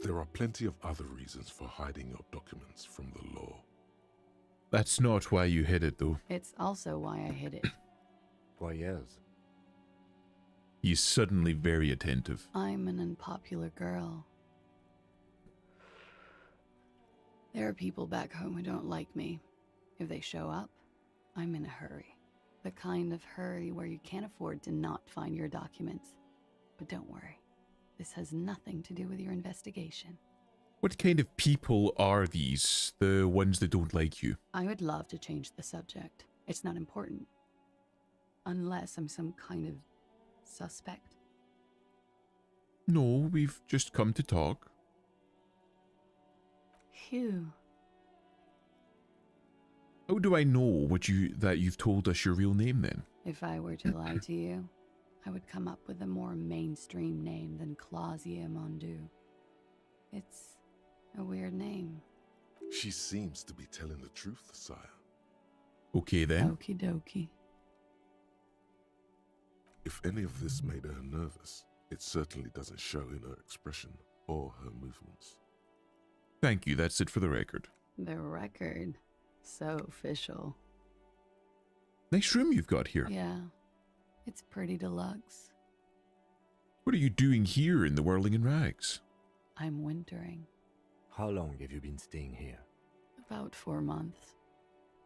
There are plenty of other reasons for hiding your documents from the law. That's not why you hid it, though. It's also why I hid it. Why, yes. He's suddenly very attentive. I'm an unpopular girl. There are people back home who don't like me. If they show up, I'm in a hurry. The kind of hurry where you can't afford to not find your documents. But don't worry, this has nothing to do with your investigation. What kind of people are these? The ones that don't like you? I would love to change the subject. It's not important. Unless I'm some kind of suspect. No, we've just come to talk. Phew. How do I know that you've told us your real name then? If I were to lie to you, I would come up with a more mainstream name than Clausia Mondu. It's a weird name. She seems to be telling the truth, sire. Okay then. Okie dokie. If any of this made her nervous, it certainly doesn't show in her expression or her movements. Thank you, that's it for the record. The record. So official. Nice room you've got here. Yeah. It's pretty deluxe. What are you doing here in the Whirling in Rags? I'm wintering. How long have you been staying here? About 4 months.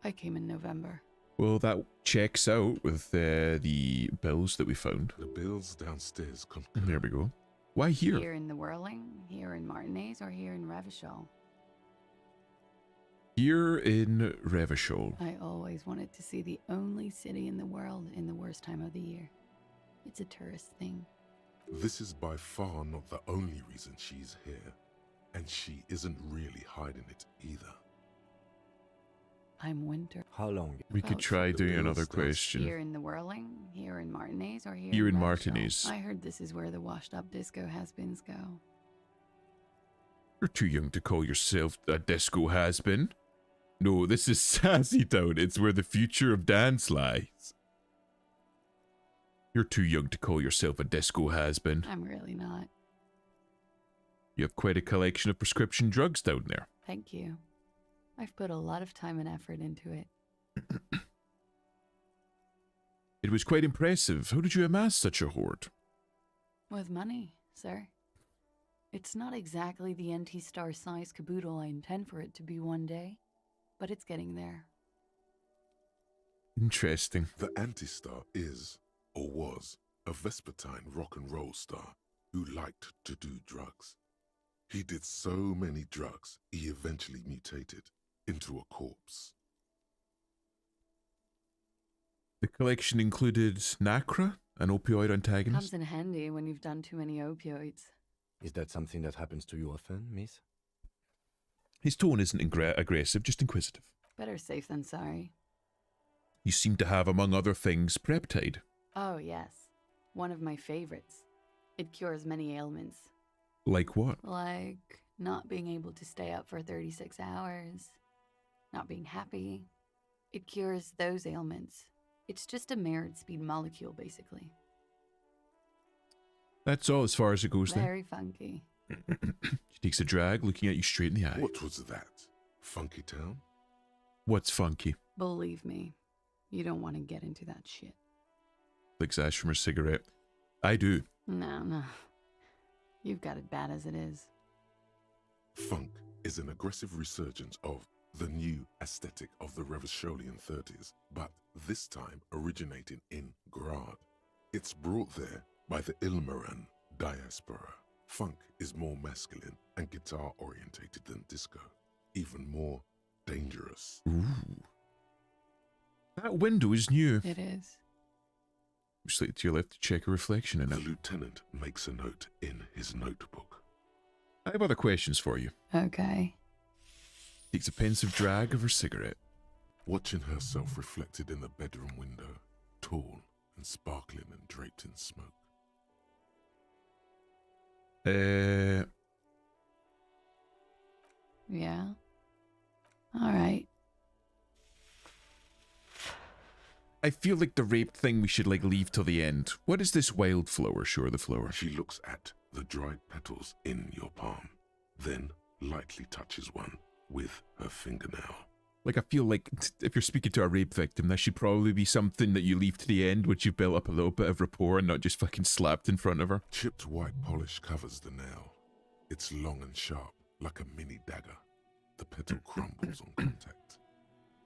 I came in November. Well, that checks out with the bills that we found. The bills downstairs come. There we go. Why here? Here in the Whirling, here in Martinez, or here in Revachol? Here in Revachol. I always wanted to see the only city in the world in the worst time of the year. It's a tourist thing. This is by far not the only reason she's here, and she isn't really hiding it either. I'm winter. How long? We could try doing another question. Here in the Whirling, here in Martinez, or here, Here in Revachol? Martinez. I heard this is where the washed-up disco has-beens go. You're too young to call yourself a disco has-been. No, this is Sassy Town. It's where the future of dance lies. You're too young to call yourself a disco has-been. I'm really not. You have quite a collection of prescription drugs down there. Thank you. I've put a lot of time and effort into it. It was quite impressive. How did you amass such a hoard? With money, sir. It's not exactly the NT-Star size caboodle I intend for it to be one day, but it's getting there. Interesting. The Anti-Star is, or was, a Vespertine rock and roll star who liked to do drugs. He did so many drugs, he eventually mutated into a corpse. The collection included Nacra, an opioid antagonist. Comes in handy when you've done too many opioids. Is that something that happens to you often, miss? His tone isn't aggressive, just inquisitive. Better safe than sorry. You seem to have, among other things, Preptide. Oh, yes. One of my favorites. It cures many ailments. Like what? Like not being able to stay up for 36 hours, not being happy. It cures those ailments. It's just a mirrored speed molecule, basically. That's all as far as it goes then. Very funky. She takes a drag, looking at you straight in the eye. What was that? Funky Town? What's funky? Believe me, you don't want to get into that shit. Flicks ash from her cigarette. I do. No. You've got it bad as it is. Funk is an aggressive resurgence of the new aesthetic of the Revacholian 30s, but this time originating in Grad. It's brought there by the Ilmaran diaspora. Funk is more masculine and guitar-orientated than disco, even more dangerous. Ooh. That window is new. It is. Just like to your left to check a reflection in The it. lieutenant makes a note in his notebook. I have other questions for you. Okay. Takes a pensive drag of her cigarette. Watching herself reflected in the bedroom window, tall and sparkling and draped in smoke. Yeah. All right. I feel like the rape thing we should like leave till the end. What is this wildflower? Sure, the flower. She looks at the dried petals in your palm, then lightly touches one with her fingernail. Like, I feel like if you're speaking to a rape victim, that should probably be something that you leave to the end, once you've built up a little bit of rapport and not just fucking slapped in front of her. Chipped white polish covers the nail. It's long and sharp, like a mini dagger. The petal crumbles on contact.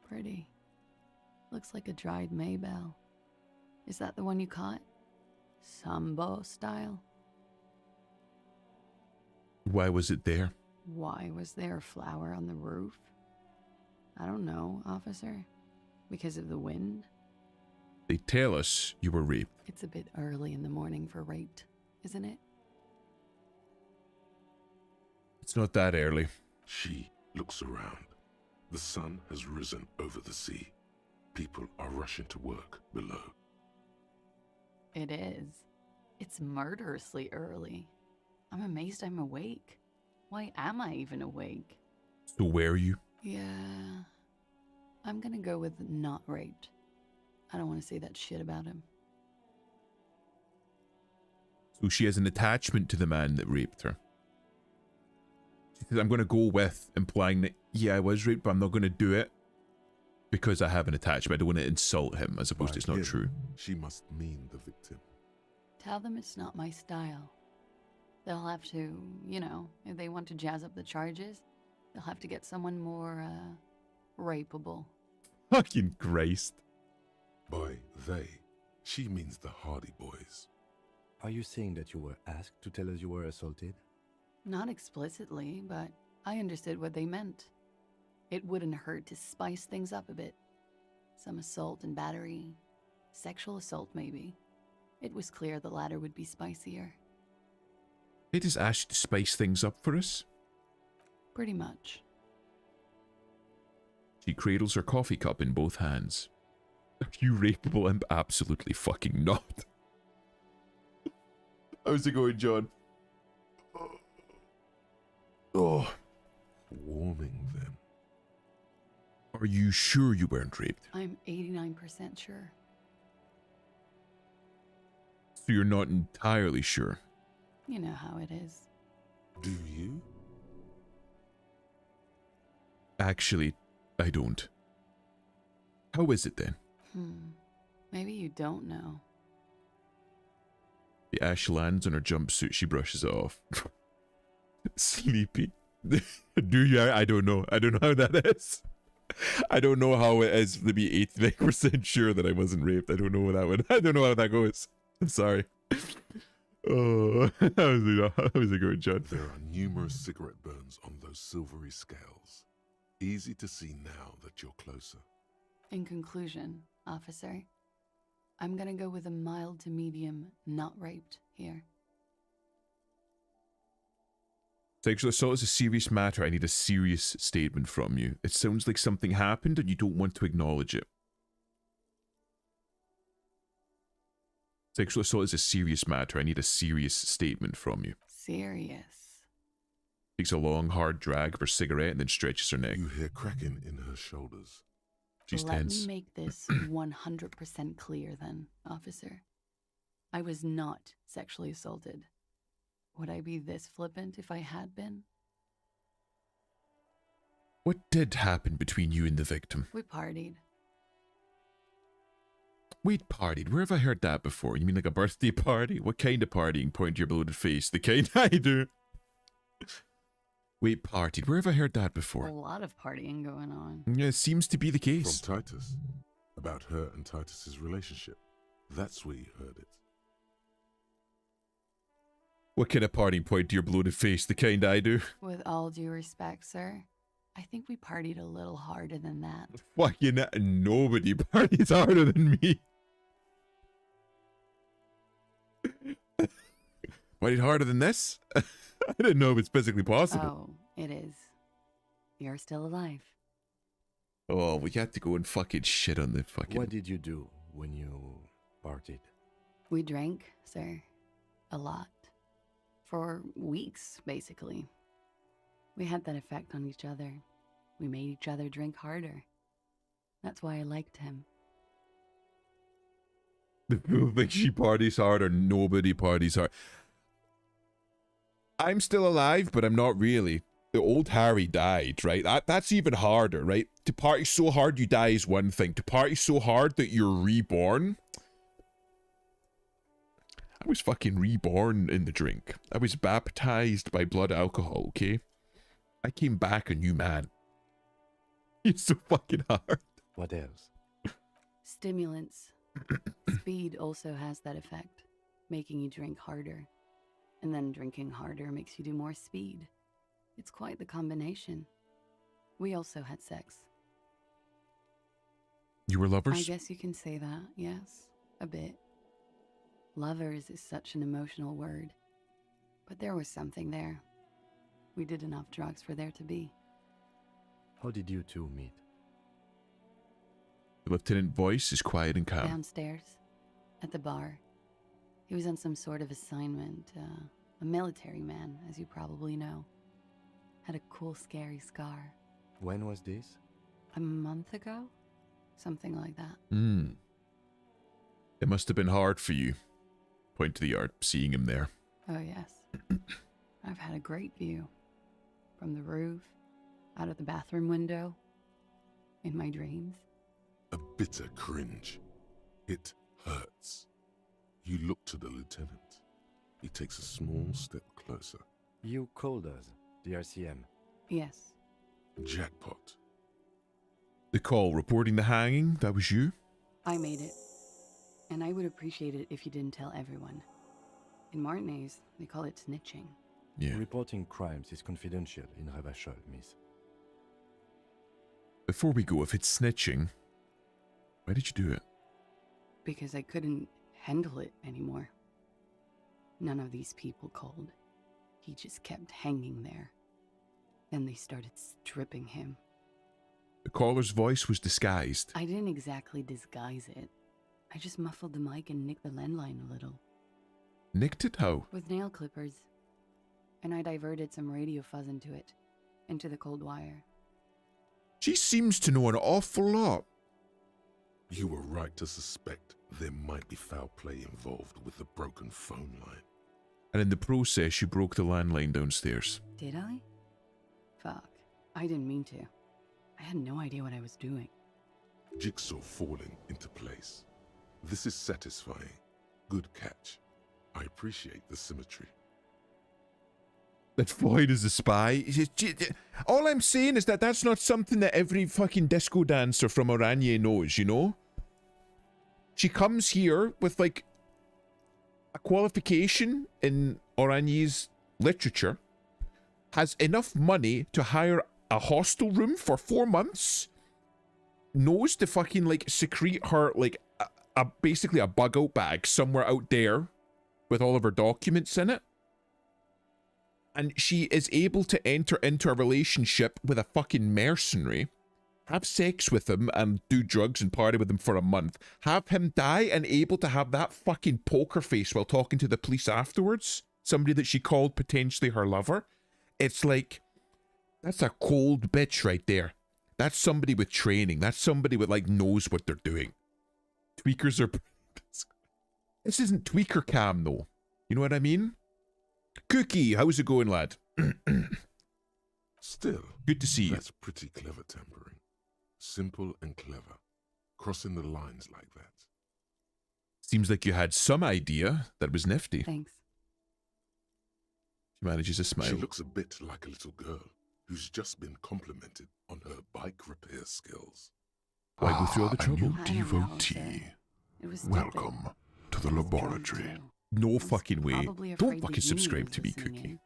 Pretty. Looks like a dried maybell. Is that the one you caught? Sambo style? Why was it there? Why was there a flower on the roof? I don't know, officer. Because of the wind? They tell us you were raped. It's a bit early in the morning for raped, isn't it? It's not that early. She looks around. The sun has risen over the sea. People are rushing to work below. It is. It's murderously early. I'm amazed I'm awake. Why am I even awake? So where are you? Yeah. I'm gonna go with not raped. I don't want to say that shit about him. So she has an attachment to the man that raped her. She says, I'm going to go with, implying that, yeah, I was raped, but I'm not going to do it because I have an attachment. I don't want to insult him, as opposed to it's not true. She must mean the victim. Tell them it's not my style. They'll have to, you know, if they want to jazz up the charges, they'll have to get someone more, rapeable. Fucking Christ. By they, she means the Hardy Boys. Are you saying that you were asked to tell us you were assaulted? Not explicitly, but I understood what they meant. It wouldn't hurt to spice things up a bit. Some assault and battery. Sexual assault, maybe. It was clear the latter would be spicier. They just asked you to spice things up for us? Pretty much. She cradles her coffee cup in both hands. Are you rapeable? I'm absolutely fucking not. How's it going, John? Oh. Warming them. Are you sure you weren't raped? I'm 89% sure. So you're not entirely sure? You know how it is. Do you? Actually, I don't. How is it then? Maybe you don't know. The ash lands on her jumpsuit. She brushes it off. Sleepy. Do you? I don't know. I don't know how that is. I don't know how it is to be 89% sure that I wasn't raped. I don't know that one. I don't know how that goes. I'm sorry. Oh, how was it going, John? There are numerous cigarette burns on those silvery scales. Easy to see now that you're closer. In conclusion, officer, I'm gonna go with a mild to medium not raped here. Sexual assault is a serious matter. I need a serious statement from you. It sounds like something happened and you don't want to acknowledge it. Sexual assault is a serious matter. I need a serious statement from you. Serious. Takes a long, hard drag of her cigarette and then stretches her neck. You hear cracking in her shoulders. She's Let tense. me make this 100% clear then, officer. I was not sexually assaulted. Would I be this flippant if I had been? What did happen between you and the victim? We partied. Wait, partied? Where have I heard that before? You mean like a birthday party? What kind of partying? Point to your bloated face. The kind I do. Wait, partied. Where have I heard that A before? lot of partying going on. Yeah, it seems to be the case. From Titus. About her and Titus's relationship. That's where you heard it. What kind of partying point to your bloated face? The kind I do? With all due respect, sir, I think we partied a little harder than that. Fucking nobody parties harder than me. Partied harder than this? I didn't know it was physically possible. Oh, it is. You're still alive. Oh, we had to go and fucking shit on the fucking... What did you do when you partied? We drank, sir. A lot. For weeks, basically. We had that effect on each other. We made each other drink harder. That's why I liked him. The fool thinks she parties hard or nobody parties hard. I'm still alive, but I'm not really. The old Harry died, right? That's even harder, right? To party so hard you die is one thing. To party so hard that you're reborn... I was fucking reborn in the drink. I was baptized by blood alcohol, okay? I came back a new man. It's so fucking hard. What else? Stimulants. Speed also has that effect, making you drink harder. And then drinking harder makes you do more speed. It's quite the combination. We also had sex. You were lovers? I guess you can say that, yes. A bit. Lovers is such an emotional word. But there was something there. We did enough drugs for there to be. How did you two meet? The lieutenant's voice is quiet and calm. Downstairs. At the bar. He was on some sort of assignment. A military man, as you probably know. Had a cool, scary scar. When was this? A month ago? Something like that. It must have been hard for you. Point to the yard, seeing him there. Oh, yes. I've had a great view. From the roof, out of the bathroom window, in my dreams. A bitter cringe. It hurts. You look to the lieutenant. He takes a small step closer. You called us, the RCM. Yes. Jackpot. The call reporting the hanging, that was you? I made it. And I would appreciate it if you didn't tell everyone. In Martinez, they call it snitching. Yeah. Reporting crimes is confidential in Ravachol, miss. Before we go, if it's snitching, why did you do it? Because I couldn't handle it anymore. None of these people called. He just kept hanging there. Then they started stripping him. The caller's voice was disguised. I didn't exactly disguise it. I just muffled the mic and nicked the landline a little. Nicked it how? With nail clippers. And I diverted some radio fuzz into it. Into the cold wire. She seems to know an awful lot. You were right to suspect there might be foul play involved with the broken phone line. And in the process, you broke the landline downstairs. Did I? Fuck. I didn't mean to. I had no idea what I was doing. Jigsaw falling into place. This is satisfying. Good catch. I appreciate the symmetry. That Floyd is a spy? All I'm saying is that that's not something that every fucking disco dancer from Oranje knows, you know? She comes here with, like, a qualification in Oranje's literature, has enough money to hire a hostel room for 4 months, knows to fucking, like, secrete her, like, basically a bug-out bag somewhere out there with all of her documents in it. And she is able to enter into a relationship with a fucking mercenary, have sex with him and do drugs and party with him for a month, have him die and able to have that fucking poker face while talking to the police afterwards, somebody that she called potentially her lover. It's like, that's a cold bitch right there. That's somebody with training. That's somebody with, like, knows what they're doing. Tweakers are... This isn't tweaker cam, though. You know what I mean? Cookie, how's it going, lad? Still, good to see you. That's pretty clever tampering. Simple and clever. Crossing the lines like that. Seems like you had some idea that was nifty. Thanks. She manages a smile. She looks a bit like a little girl who's just been complimented on her bike repair skills. Why go through all the A new trouble? devotee. It was stupid. Welcome to the laboratory. No fucking way. Probably Don't afraid the fucking union subscribe was to me, listening Cookie. in.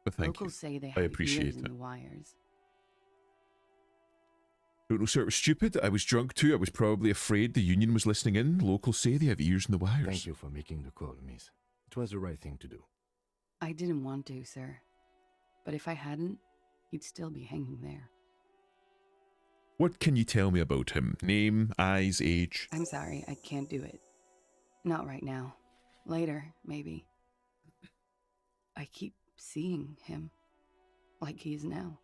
But thank Locals you. say they I have appreciate ears in it. the wires. Don't know, sir, it was stupid. I was drunk too. I was probably afraid the union was listening in. Locals say they have ears in the wires. Thank you for making the call, miss. It was the right thing to do. I didn't want to, sir. But if I hadn't, he'd still be hanging there. What can you tell me about him? Name, eyes, age? I'm sorry, I can't do it. Not right now. Later, maybe. I keep seeing him. Like he is now.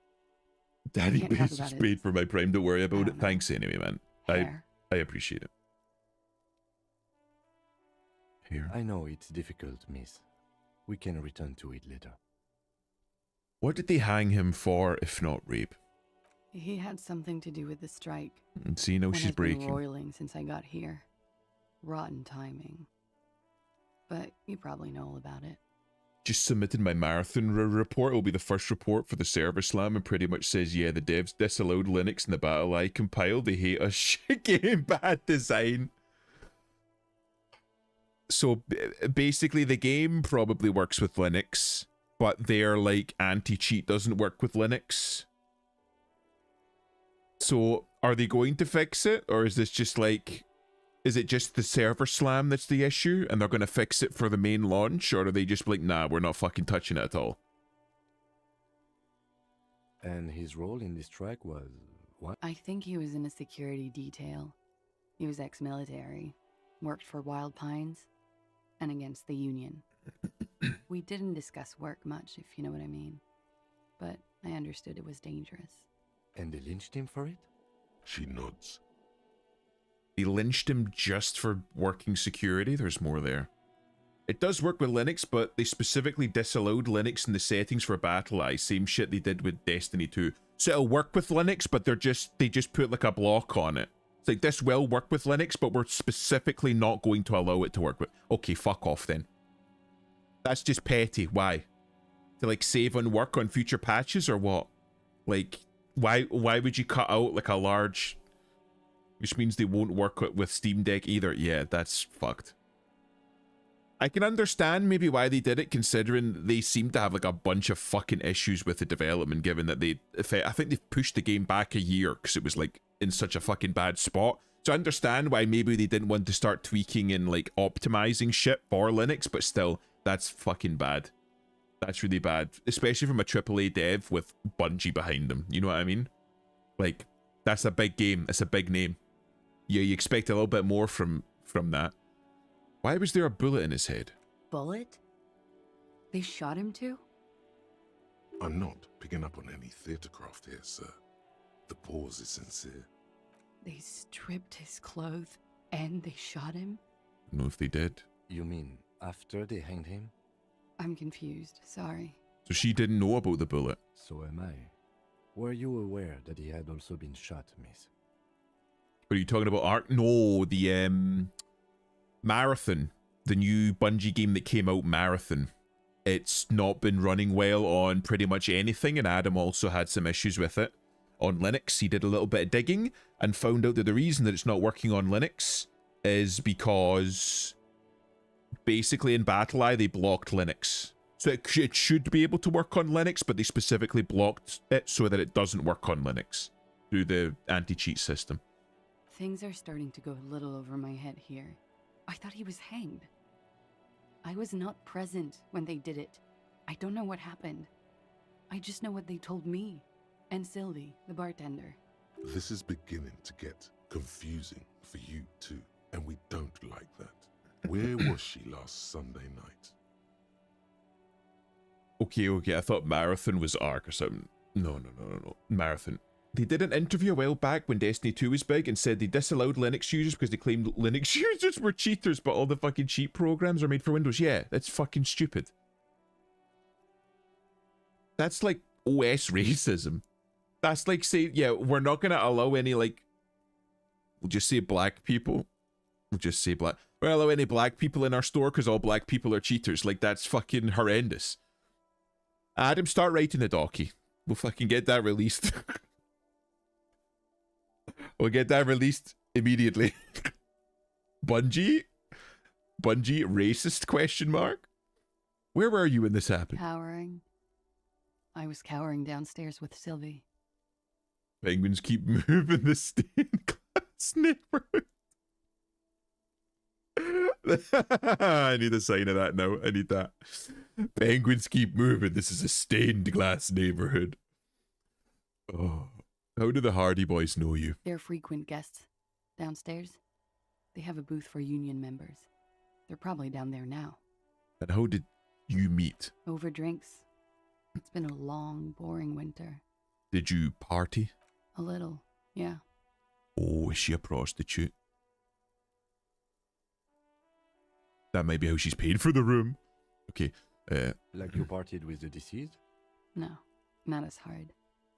Daddy Can't talk pays about it. paid for my prime. Don't worry about it. know. Thanks anyway, man. Hair. I appreciate it. Here. I know it's difficult, miss. We can return to it later. What did they hang him for, if not rape? He had something to do with the strike. And see, now One she's has been breaking. roiling since I got here. Rotten timing. But you probably know all about it. Just submitted my marathon report. It'll be the first report for the server slam and pretty much says, yeah, the devs disallowed Linux in the battle I compiled. They hate us. Shit game, bad design. So basically the game probably works with Linux, but their like anti-cheat doesn't work with Linux. So are they going to fix it, or is this just like, is it just the server slam that's the issue and they're going to fix it for the main launch, or are they just like, nah, we're not fucking touching it at all? And his role in this strike was what? I think he was in a security detail. He was ex-military, worked for Wild Pines, and against the Union. We didn't discuss work much, if you know what I mean. But I understood it was dangerous. And they lynched him for it? She nods. They lynched him just for working security? There's more there. It does work with Linux, but they specifically disallowed Linux in the settings for BattleEye. Same shit they did with Destiny 2. So it'll work with Linux, but they just put like a block on it. It's like, this will work with Linux, but we're specifically not going to allow it to work with... Okay, fuck off then. That's just petty. Why? To like save on work on future patches or what? Like, why would you cut out like a large... Which means they won't work with Steam Deck either. Yeah, that's fucked. I can understand maybe why they did it, considering they seem to have like a bunch of fucking issues with the development, given that I think they've pushed the game back a year because it was like in such a fucking bad spot. So I understand why maybe they didn't want to start tweaking and like optimizing shit for Linux, but still, that's fucking bad. That's really bad, especially from a AAA dev with Bungie behind them. You know what I mean? Like, that's a big game. It's a big name. Yeah, you expect a little bit more from that. Why was there a bullet in his head? Bullet? They shot him too? I'm not picking up on any theatre craft here, sir. The pause is sincere. They stripped his clothes and they shot him? I don't know if they did. You mean after they hanged him? I'm confused, sorry. So she didn't know about the bullet? So am I. Were you aware that he had also been shot, miss? Are you talking about Ark? No, the Marathon, the new Bungie game that came out, Marathon. It's not been running well on pretty much anything, and Adam also had some issues with it. On Linux, he did a little bit of digging and found out that the reason that it's not working on Linux is because basically in BattleEye they blocked Linux. So it should be able to work on Linux, but they specifically blocked it so that it doesn't work on Linux through the anti-cheat system. Things are starting to go a little over my head here. I thought he was hanged. I was not present when they did it. I don't know what happened. I just know what they told me. And Sylvie, the bartender. This is beginning to get confusing for you too, and we don't like that. Where was she last Sunday night? Okay, I thought Marathon was Ark or something. No. Marathon. They did an interview a while back when Destiny 2 was big and said they disallowed Linux users because they claimed Linux users were cheaters, but all the fucking cheat programs are made for Windows. Yeah, that's fucking stupid. That's like OS racism. That's like saying, yeah, we're not going to allow any, like, we'll just say black people. We'll just say black. We won't allow any black people in our store because all black people are cheaters. Like, that's fucking horrendous. Adam, start writing the docky. We'll fucking get that released. We'll get that released immediately. Bungie, racist question mark? Where were you when this happened? Cowering. I was cowering downstairs with Sylvie. Penguins keep moving the stained glass neighborhood. I need a sign of that now. I need that. Penguins keep moving. This is a stained glass neighborhood. Oh. How do the Hardy Boys know you? They're frequent guests. Downstairs, they have a booth for union members. They're probably down there now. And how did you meet? Over drinks. It's been a long, boring winter. Did you party? A little, yeah. Oh, is she a prostitute? That might be how she's paid for the room. Okay. Like you partied with the deceased? No, not as hard.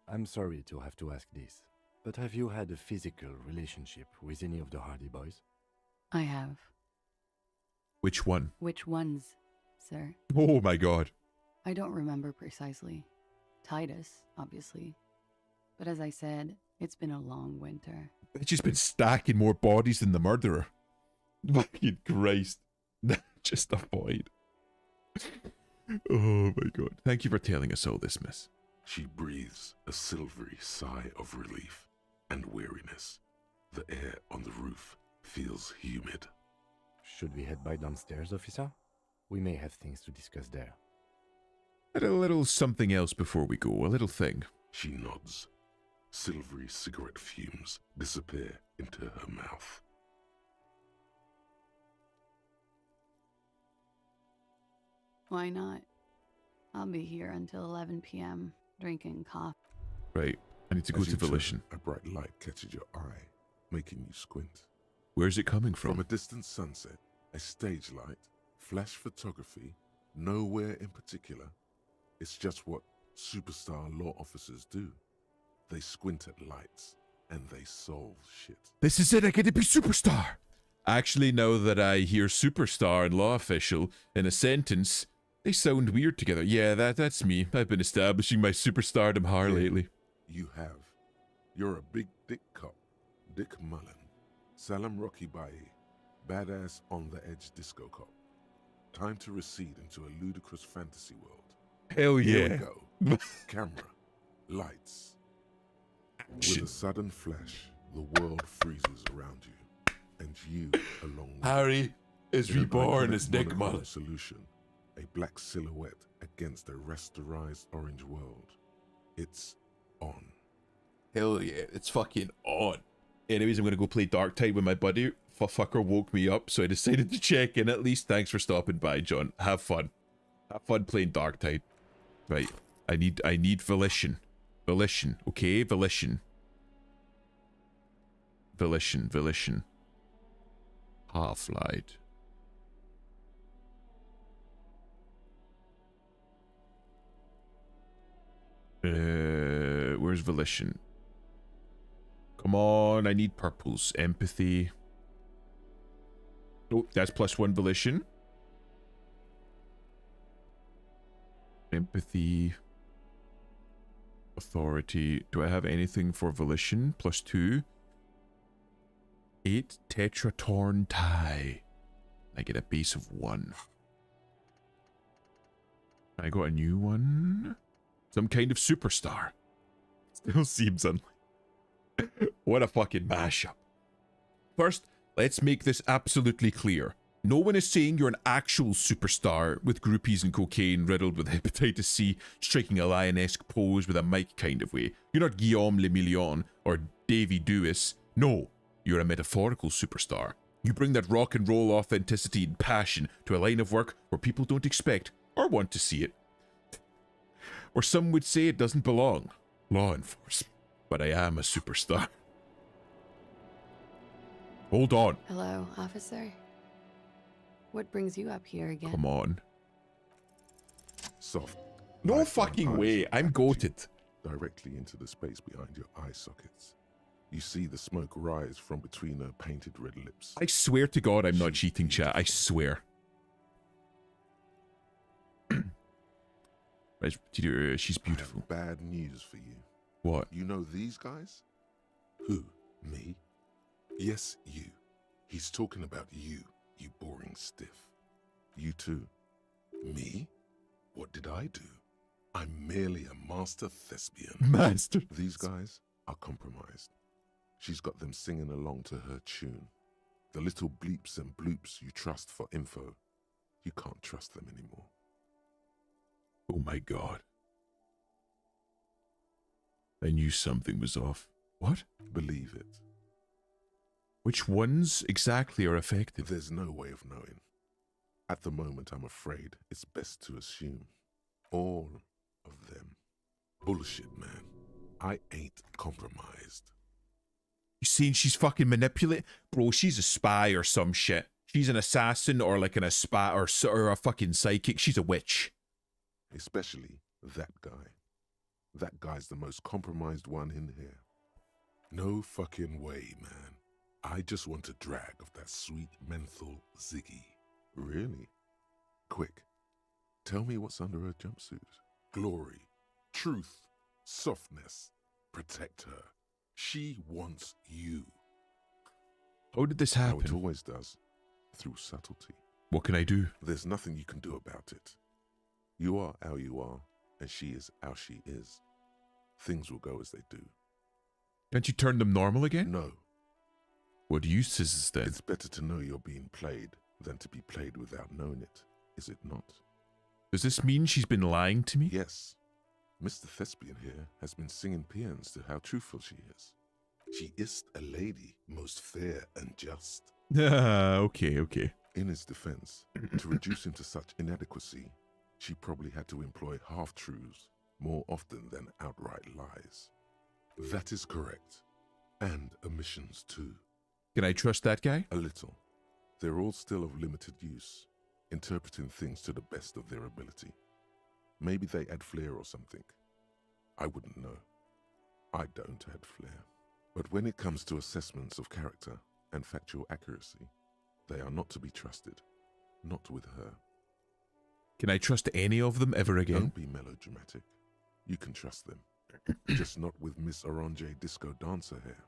I'm sorry to have to ask this, but have you had a physical relationship with any of the Hardy Boys? I have. Which one? Which ones, sir? Oh my god. I don't remember precisely. Titus, obviously. But as I said, it's been a long winter. She's been stacking more bodies than the murderer. Fucking Christ. Just avoid. Oh my god. Thank you for telling us all this, miss. She breathes a silvery sigh of relief and weariness. The air on the roof feels humid. Should we head by downstairs, officer? We may have things to discuss there. And a little something else before we go, a little thing. She nods. Silvery cigarette fumes disappear into her mouth. Why not? I'll be here until 11 p.m. drinking coffee. Right. I need to go As to you turn, Volition. A bright light catches your eye, making you squint. Where's it coming From from? a distant sunset, a stage light, flash photography, nowhere in particular. It's just what superstar law officers do. They squint at lights, and they solve shit. This is it, I get to be superstar! Actually, now that I hear superstar and law official in a sentence, they sound weird together. Yeah, that's me. I've been establishing my superstardom hard lately. You have. You're a big dick cop. Dick Mullen. Salam Rocky Bai. Badass on the edge disco cop. Time to recede into a ludicrous fantasy world. Hell Here yeah. we go. Camera. Lights. With a sudden flash, the world freezes around you. And you along with Harry is in an reborn iconic as Dick monochrome Mullen. Solution. A black silhouette against a rasterized orange world. It's on. Hell yeah, it's fucking on. Anyways, I'm gonna go play Darktide with my buddy. Fucker woke me up, so I decided to check in at least. Thanks for stopping by, John. Have fun. Have fun playing Darktide. Right. I need Volition. Volition, okay? Volition. Volition. Half-Light. Where's Volition? Come on, I need purples. Empathy. Oh, that's +1 Volition. Empathy. Authority. Do I have anything for Volition? +2. 8 Tetratorn tie. I get a base of 1. I got a new one. Some kind of superstar. Still seems unlikely. What a fucking mashup. First, let's make this absolutely clear. No one is saying you're an actual superstar with groupies and cocaine riddled with hepatitis C, striking a lion-esque pose with a mic kind of way. You're not Guillaume Le Million or Davy Dewis. No, you're a metaphorical superstar. You bring that rock and roll authenticity and passion to a line of work where people don't expect or want to see it. Or some would say it doesn't belong. Law enforcement. But I am a superstar. Hold on. Hello, officer. What brings you up here again? Come on. Soft. No lifeline fucking eyes way. I'm goated. Directly into the space behind your eye sockets. You see the smoke rise from between her painted red lips. I swear to God I'm not cheating, chat. I swear. She's beautiful. I have bad news for you. What? You know these guys? Who? Me? Yes, you. He's talking about you, you boring stiff. You too. Me? What did I do? I'm merely a master thespian. Master. These guys are compromised. She's got them singing along to her tune. The little bleeps and bloops you trust for info, you can't trust them anymore. Oh my god. I knew something was off. What? Believe it. Which ones exactly are affected? There's no way of knowing. At the moment, I'm afraid it's best to assume all of them. Bullshit, man. I ain't compromised. You saying she's fucking manipulate? Bro, she's a spy or some shit. She's an assassin or like a spy or a fucking psychic. She's a witch. Especially that guy. That guy's the most compromised one in here. No fucking way, man. I just want a drag of that sweet menthol Ziggy. Really? Quick. Tell me what's under her jumpsuit. Glory. Truth. Softness. Protect her. She wants you. How did this happen? How it always does. Through subtlety. What can I do? There's nothing you can do about it. You are how you are, and she is how she is. Things will go as they do. Can't you turn them normal again? No. What use is this then? It's better to know you're being played than to be played without knowing it, is it not? Does this mean she's been lying to me? Yes. Mr. Thespian here has been singing paeans to how truthful she is. She is a lady, most fair and just. Okay. In his defense, to reduce him to such inadequacy, she probably had to employ half-truths more often than outright lies. That is correct. And omissions too. Can I trust that guy? A little. They're all still of limited use, interpreting things to the best of their ability. Maybe they add flair or something. I wouldn't know. I don't add flair. But when it comes to assessments of character and factual accuracy, they are not to be trusted. Not with her. Can I trust any of them ever again? Don't be melodramatic. You can trust them. Just not with Miss Orange Disco Dancer here.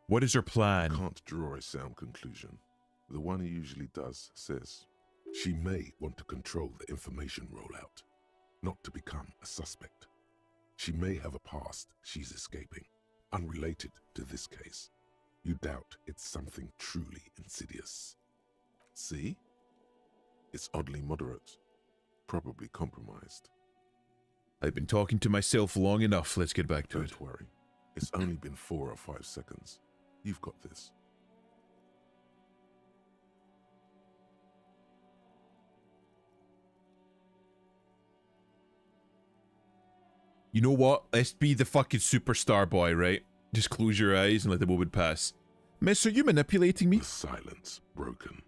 What is her plan? I can't draw a sound conclusion. The one he usually does says, she may want to control the information rollout, not to become a suspect. She may have a past she's escaping, unrelated to this case. You doubt it's something truly insidious. See? It's oddly moderate, probably compromised. I've been talking to myself long enough. Let's get back to it. Don't worry. It's only been 4 or 5 seconds. You've got this. You know what? Let's be the fucking superstar boy, right? Just close your eyes and let the moment pass. Miss, are you manipulating me? The silence broken.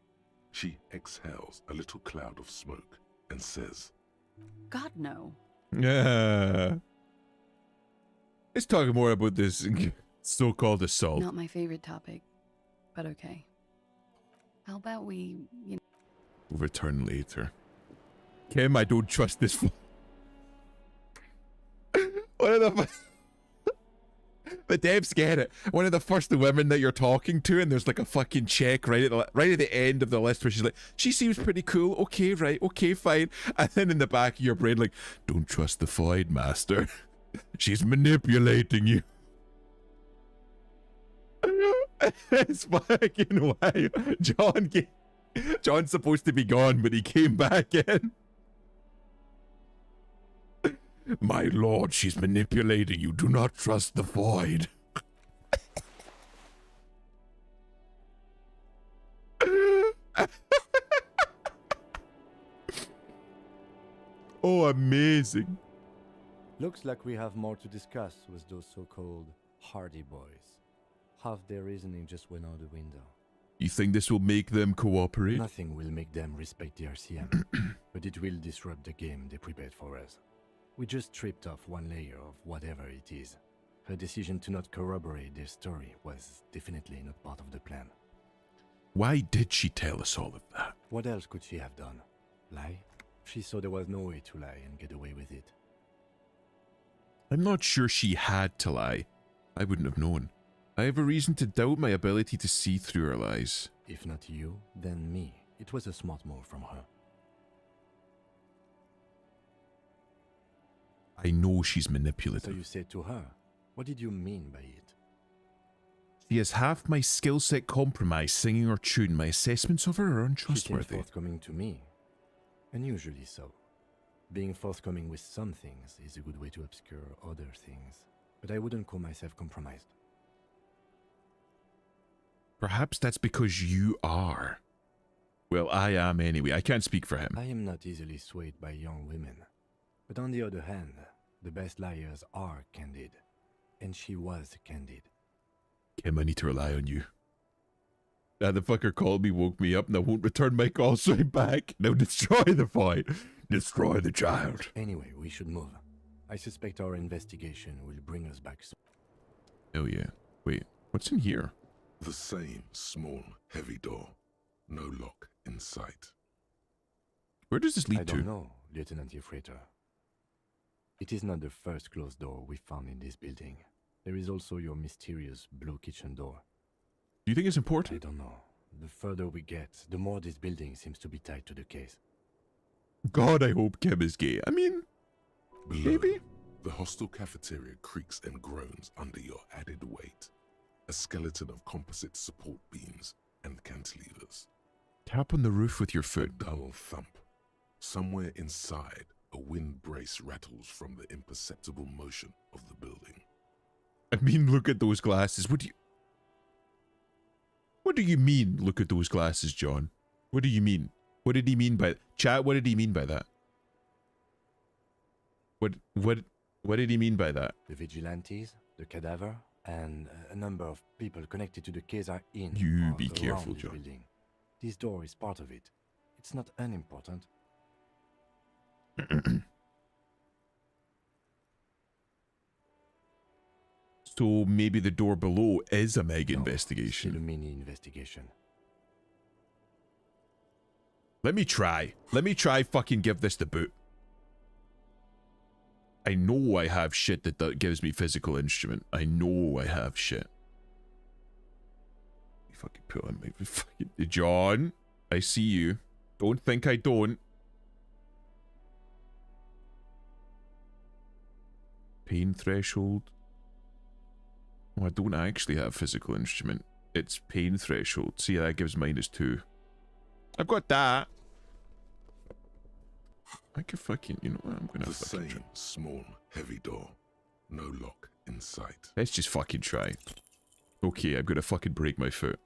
She exhales a little cloud of smoke and says, God, no. Let's talk more about this so-called assault. Not my favorite topic, but okay. How about we, We'll return later. Kim, I don't trust this. One of the... But Deb's get it. One of the first women that you're talking to, and there's like a fucking check right at the end of the list where she's like, she seems pretty cool. Okay, right. Okay, fine. And then in the back of your brain, like, don't trust the Void Master. She's manipulating you. It's fucking wild. John's supposed to be gone, but he came back in. My lord, she's manipulating you. Do not trust the Void. Oh, amazing. Looks like we have more to discuss with those so-called Hardy Boys. Half their reasoning just went out the window. You think this will make them cooperate? Nothing will make them respect the RCM, but it will disrupt the game they prepared for us. We just stripped off one layer of whatever it is. Her decision to not corroborate their story was definitely not part of the plan. Why did she tell us all of that? What else could she have done? Lie? She saw there was no way to lie and get away with it. I'm not sure she had to lie. I wouldn't have known. I have a reason to doubt my ability to see through her lies. If not you, then me. It was a smart move from her. I know she's manipulative. So you said to her, what did you mean by it? She has half my skill set compromised singing or tune. My assessments of her are She seems untrustworthy. forthcoming to me. Unusually so. Being forthcoming with some things is a good way to obscure other things. But I wouldn't call myself compromised. Perhaps that's because you are. Well, I am anyway. I can't speak for him. I am not easily swayed by young women. But on the other hand, the best liars are candid. And she was candid. Kim, I need to rely on you. Now the fucker called me, woke me up, and I won't return my call straight back. Now destroy the boy. Destroy the child. Anyway, we should move. I suspect our investigation will bring us back soon. Oh yeah. Wait, what's in here? The same small, heavy door. No lock in sight. Where does this lead I to? don't know, Lieutenant Yefreiter. It is not the first closed door we found in this building. There is also your mysterious blue kitchen door. Do you think it's important? I don't know. The further we get, the more this building seems to be tied to the case. God, I hope Kim is gay. I mean, Below, maybe? The hostel cafeteria creaks and groans under your added weight. A skeleton of composite support beams and cantilevers. Tap on the roof with your foot. A dull thump. Somewhere inside, a wind brace rattles from the imperceptible motion of the building. I mean, look at those glasses. What do you mean, look at those glasses, John? What do you mean? What did he mean by... Chat, what did he mean by that? What did he mean by that? The vigilantes, the cadaver, and a number of people connected to the case are in. You or be around careful, this John. building. This door is part of it. It's not unimportant. So maybe the door below is a mega investigation. Still a mini investigation. Let me try. Let me try fucking give this the boot. I know I have shit that gives me physical instrument. I know I have shit. You fucking put on my fucking... John, I see you. Don't think I don't. Pain threshold. Oh, I don't actually have physical instrument. It's pain threshold. See, that gives -2. I've got that. I could fucking, you know what, I'm gonna The fucking same small, heavy door. No lock in sight. Let's just fucking try. Okay, I'm gonna fucking break my foot.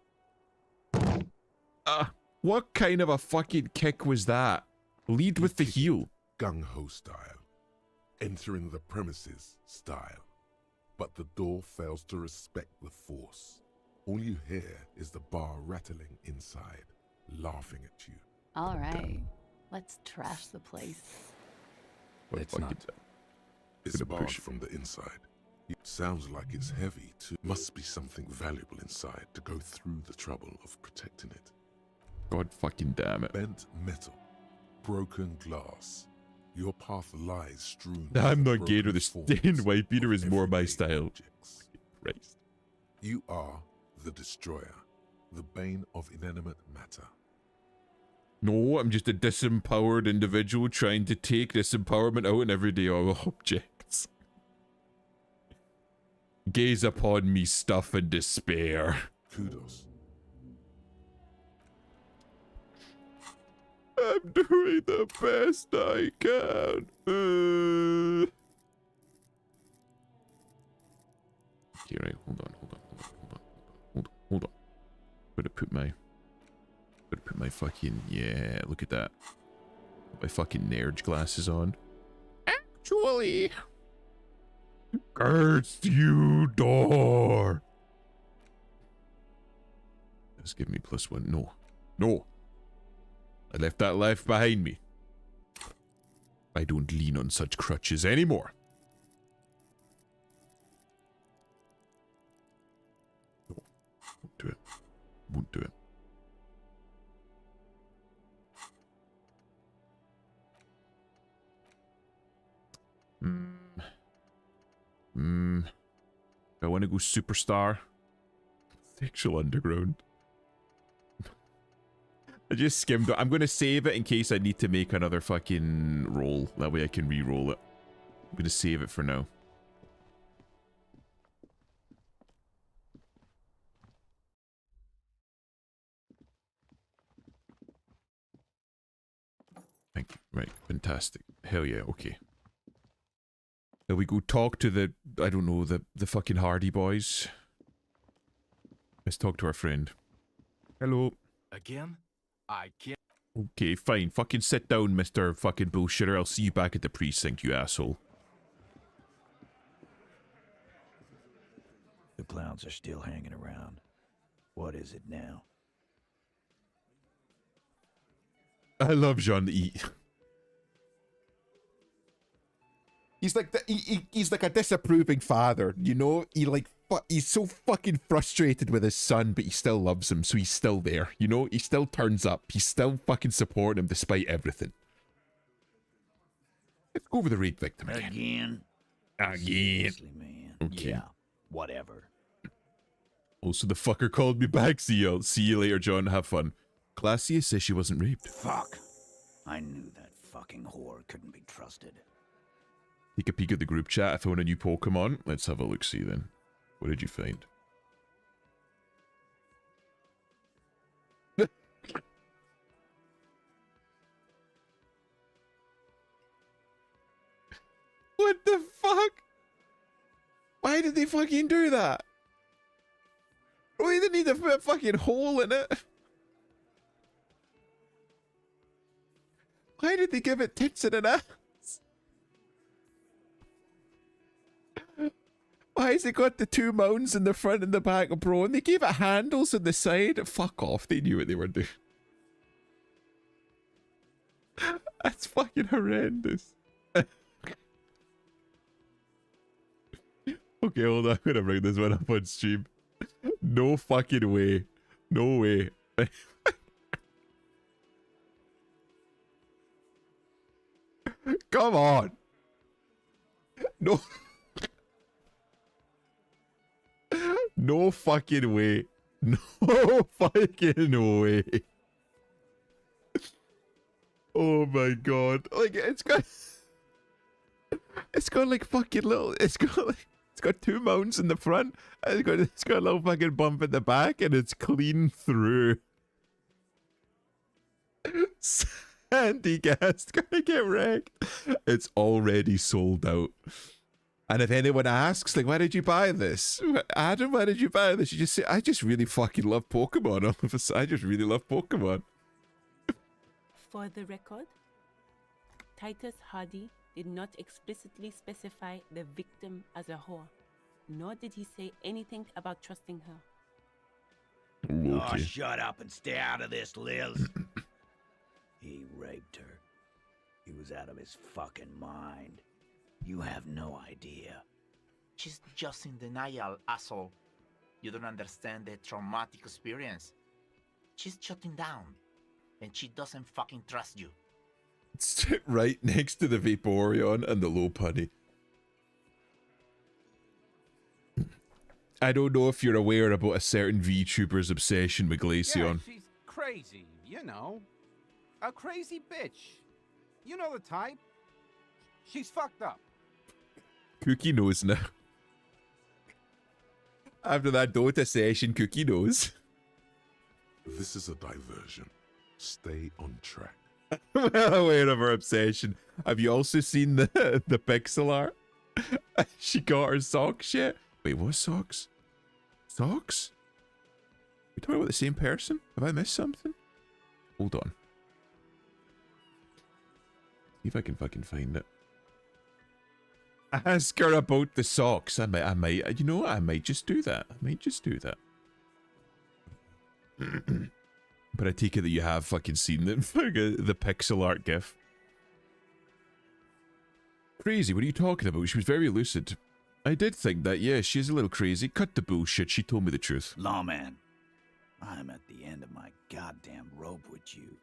What kind of a fucking kick was that? Lead with the heel. Gung-ho style. Entering the premises style. But the door fails to respect the force. All you hear is the bar rattling inside, laughing at you. All right, let's trash the place. Let's not. It's Gonna barred push it. from the inside. It sounds like it's heavy too. Must be something valuable inside to go through the trouble of protecting it. God fucking damn it. Bent metal. Broken glass. Your path lies strewn. I'm with not gay to the broken stained forms white beater of is more my everyday style. objects. Christ. You are the destroyer, the bane of inanimate matter. No, I'm just a disempowered individual trying to take this empowerment out in everyday objects. Gaze upon me, stuff and despair. Kudos. I'm doing the best I can. Okay, right, hold on. Better put my fucking, yeah, look at that. My fucking nerd glasses on. Actually, curse you, door. Just give me +1. No. I left that life behind me. I don't lean on such crutches anymore. No, won't do it. Won't do it. I want to go superstar. Sexual Underground. I just skimmed it. I'm going to save it in case I need to make another fucking roll. That way I can re-roll it. I'm going to save it for now. Thank you. Right, fantastic. Hell yeah, okay. Now we go talk to the, I don't know, the fucking Hardy boys. Let's talk to our friend. Hello. Again? I can't. Okay, fine. Fucking sit down, Mr. fucking bullshitter. I'll see you back at the precinct, you asshole. The clowns are still hanging around. What is it now? I love Jean. He's like he's like a disapproving father, you know. He's so fucking frustrated with his son, but he still loves him, so he's still there, you know. He still turns up. He's still fucking supporting him despite everything. Let's go over the raid victim again. Seriously, man. Okay. Yeah, whatever. Also, the fucker called me back. See you later, John. Have fun. Glacia says she wasn't raped. Fuck. I knew that fucking whore couldn't be trusted. Take a peek at the group chat. I found a new Pokemon. Let's have a look-see then. What did you find? What the fuck? Why did they fucking do that? We didn't need to put a fucking hole in it. Why did they give it tits and an ass? Why has it got the two mounds in the front and the back, bro? And they gave it handles on the side? Fuck off, they knew what they were doing. That's fucking horrendous. Okay, hold on, I'm gonna bring this one up on stream. No fucking way. No way. Come on. No. No fucking way. No fucking way. Oh my god. Like, it's got like fucking little, it's got two mounts in the front, and it's got a little fucking bump in the back, and it's clean through. Sandy Gas gonna get wrecked. It's already sold out. And if anyone asks, like, why did you buy this? Adam, why did you buy this? You just say, I just really fucking love Pokemon. All of a sudden, I just really love Pokemon. For the record, Titus Hardy did not explicitly specify the victim as a whore, nor did he say anything about trusting her. Ooh, Oh, okay. shut up and stay out of this, Liz. He raped her. He was out of his fucking mind. You have no idea. She's just in denial, asshole. You don't understand the traumatic experience. She's shutting down, and she doesn't fucking trust you. Sit right next to the Vaporeon and the Lopunny. I don't know if you're aware about a certain VTuber's obsession with Glaceon. Yeah, she's crazy, you know. A crazy bitch. You know the type. She's fucked up. Cookie knows now. After that Dota session, Cookie knows. This is a diversion. Stay on track. Well aware of her obsession. Have you also seen the pixel art? She got her socks yet? Wait, what socks? Socks? We talking about the same person? Have I missed something? Hold on. See if I can fucking find it. Ask her about the socks. I might, you know what? I might just do that. I might just do that. But I take it that you have fucking seen the pixel art gif. Crazy, what are you talking about? She was very lucid. I did think that, yeah, she's a little crazy. Cut the bullshit, she told me the truth. Lawman, I'm at the end of my goddamn rope with you.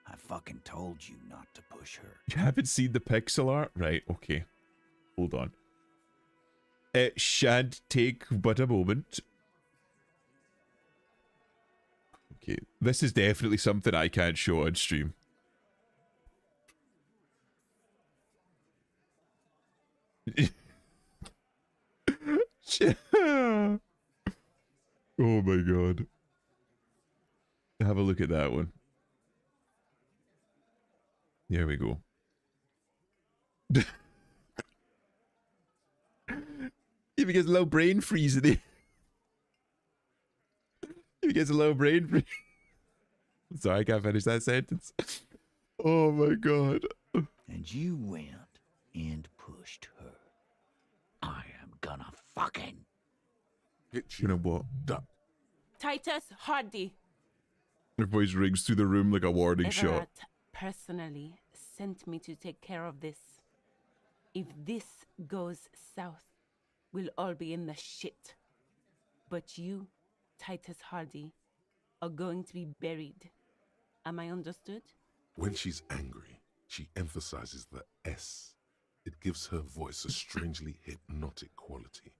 I fucking told you not to push her. You haven't seen the pixel art? Right, okay. Hold on. It shan't take but a moment. Okay, this is definitely something I can't show on stream. Oh my god. Have a look at that one. There we go. If he gets a low brain freeze, if he gets a low brain freeze. Sorry, I can't finish that sentence. Oh my god. And you went and pushed her. I am gonna fucking hit you. You know what? Duck. Titus Hardy. Her voice rings through the room like a warning shot. Everett personally sent me to take care of this. If this goes south, we'll all be in the shit. But you, Titus Hardy, are going to be buried. Am I understood? When she's angry, she emphasizes the S. It gives her voice a strangely hypnotic quality.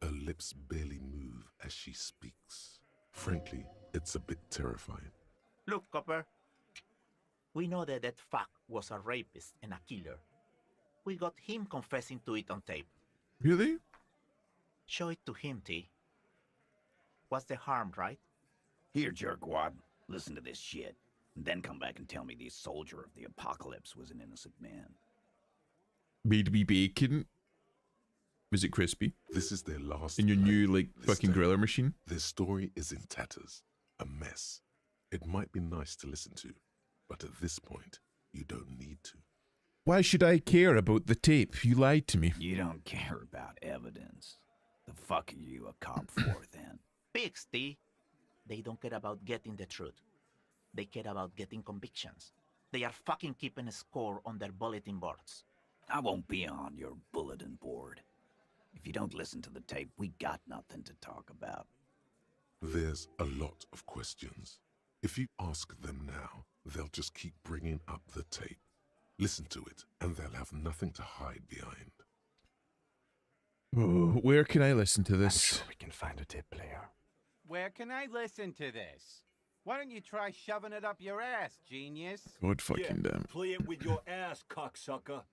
Her lips barely move as she speaks. Frankly, it's a bit terrifying. Look, Copper. We know that that fuck was a rapist and a killer. We got him confessing to it on tape. Really? Show it to him, T. What's the harm, right? Here, jerkwad. Listen to this shit. And then come back and tell me the soldier of the apocalypse was an innocent man. Made me bacon. Is it crispy? This is their last. In your new, like, fucking griller machine? Their story is in tatters. A mess. It might be nice to listen to, but at this point, you don't need to. Why should I care about the tape? You lied to me. You don't care about evidence. The fuck are you a cop for, then? Pigs, T. They don't care about getting the truth. They care about getting convictions. They are fucking keeping a score on their bulletin boards. I won't be on your bulletin board. If you don't listen to the tape, we got nothing to talk about. There's a lot of questions. If you ask them now, they'll just keep bringing up the tape. Listen to it, and they'll have nothing to hide behind. Oh, where can I listen to this? I'm sure we can find a tape player. Where can I listen to this? Why don't you try shoving it up your ass, genius? God fucking damn. Play it with your ass, cocksucker.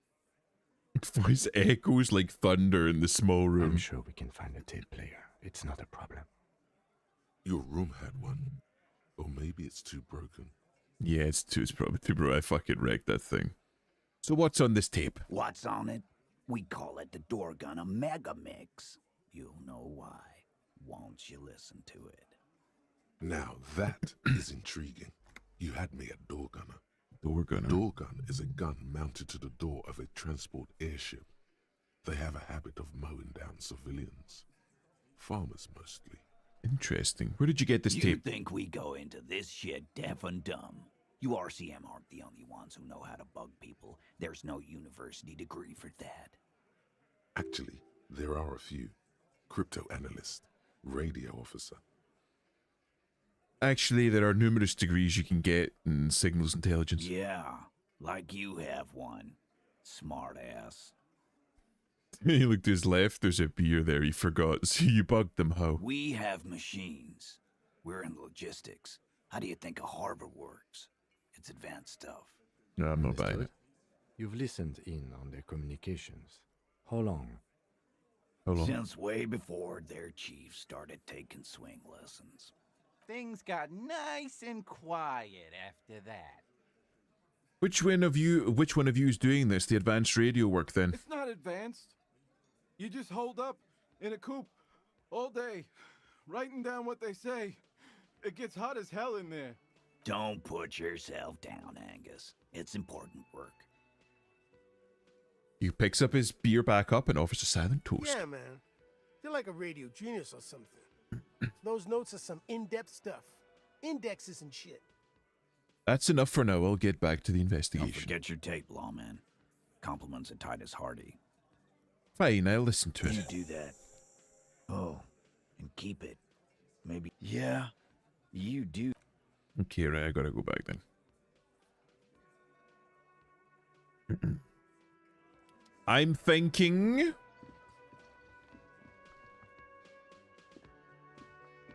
Voice echoes like thunder in the small room. I'm sure we can find a tape player. It's not a problem. Your room had one. Or maybe it's too broken. Yeah, it's probably too broken. I fucking wrecked that thing. So what's on this tape? What's on it? We call it the Door Gunner Mega Mix. You'll know why. Won't you listen to it? Now that is intriguing. You had me at Door Gunner. Door Gunner. Door gun is a gun mounted to the door of a transport airship. They have a habit of mowing down civilians. Farmers mostly. Interesting. Where did you get this You tape? think we go into this shit deaf and dumb? You RCM aren't the only ones who know how to bug people. There's no university degree for that. Actually, there are a few. Crypto analyst, radio officer. Actually, there are numerous degrees you can get in signals intelligence. Yeah, like you have one. Smart ass. He looked to his left, there's a beer there, he forgot. So you bugged them, how? We have machines. We're in logistics. How do you think a harbor works? It's advanced stuff. No, I'm not buying it. You've listened in on their communications. How long? How long? Since way before their chief started taking swing lessons. Things got nice and quiet after that. Which one of you is doing this? The advanced radio work then? It's not advanced. You just hold up in a coop all day, writing down what they say. It gets hot as hell in there. Don't put yourself down, Angus. It's important work. He picks up his beer back up and offers a silent toast. Yeah, man. You're like a radio genius or something. Those notes are some in-depth stuff. Indexes and shit. That's enough for now. I'll get back to the Don't investigation. forget your tape, lawman. Compliments of Titus Hardy. Fine, I'll listen to You it. do that. Oh, and keep it. Maybe. Yeah, you do. Okay, right, I gotta go back then. I'm thinking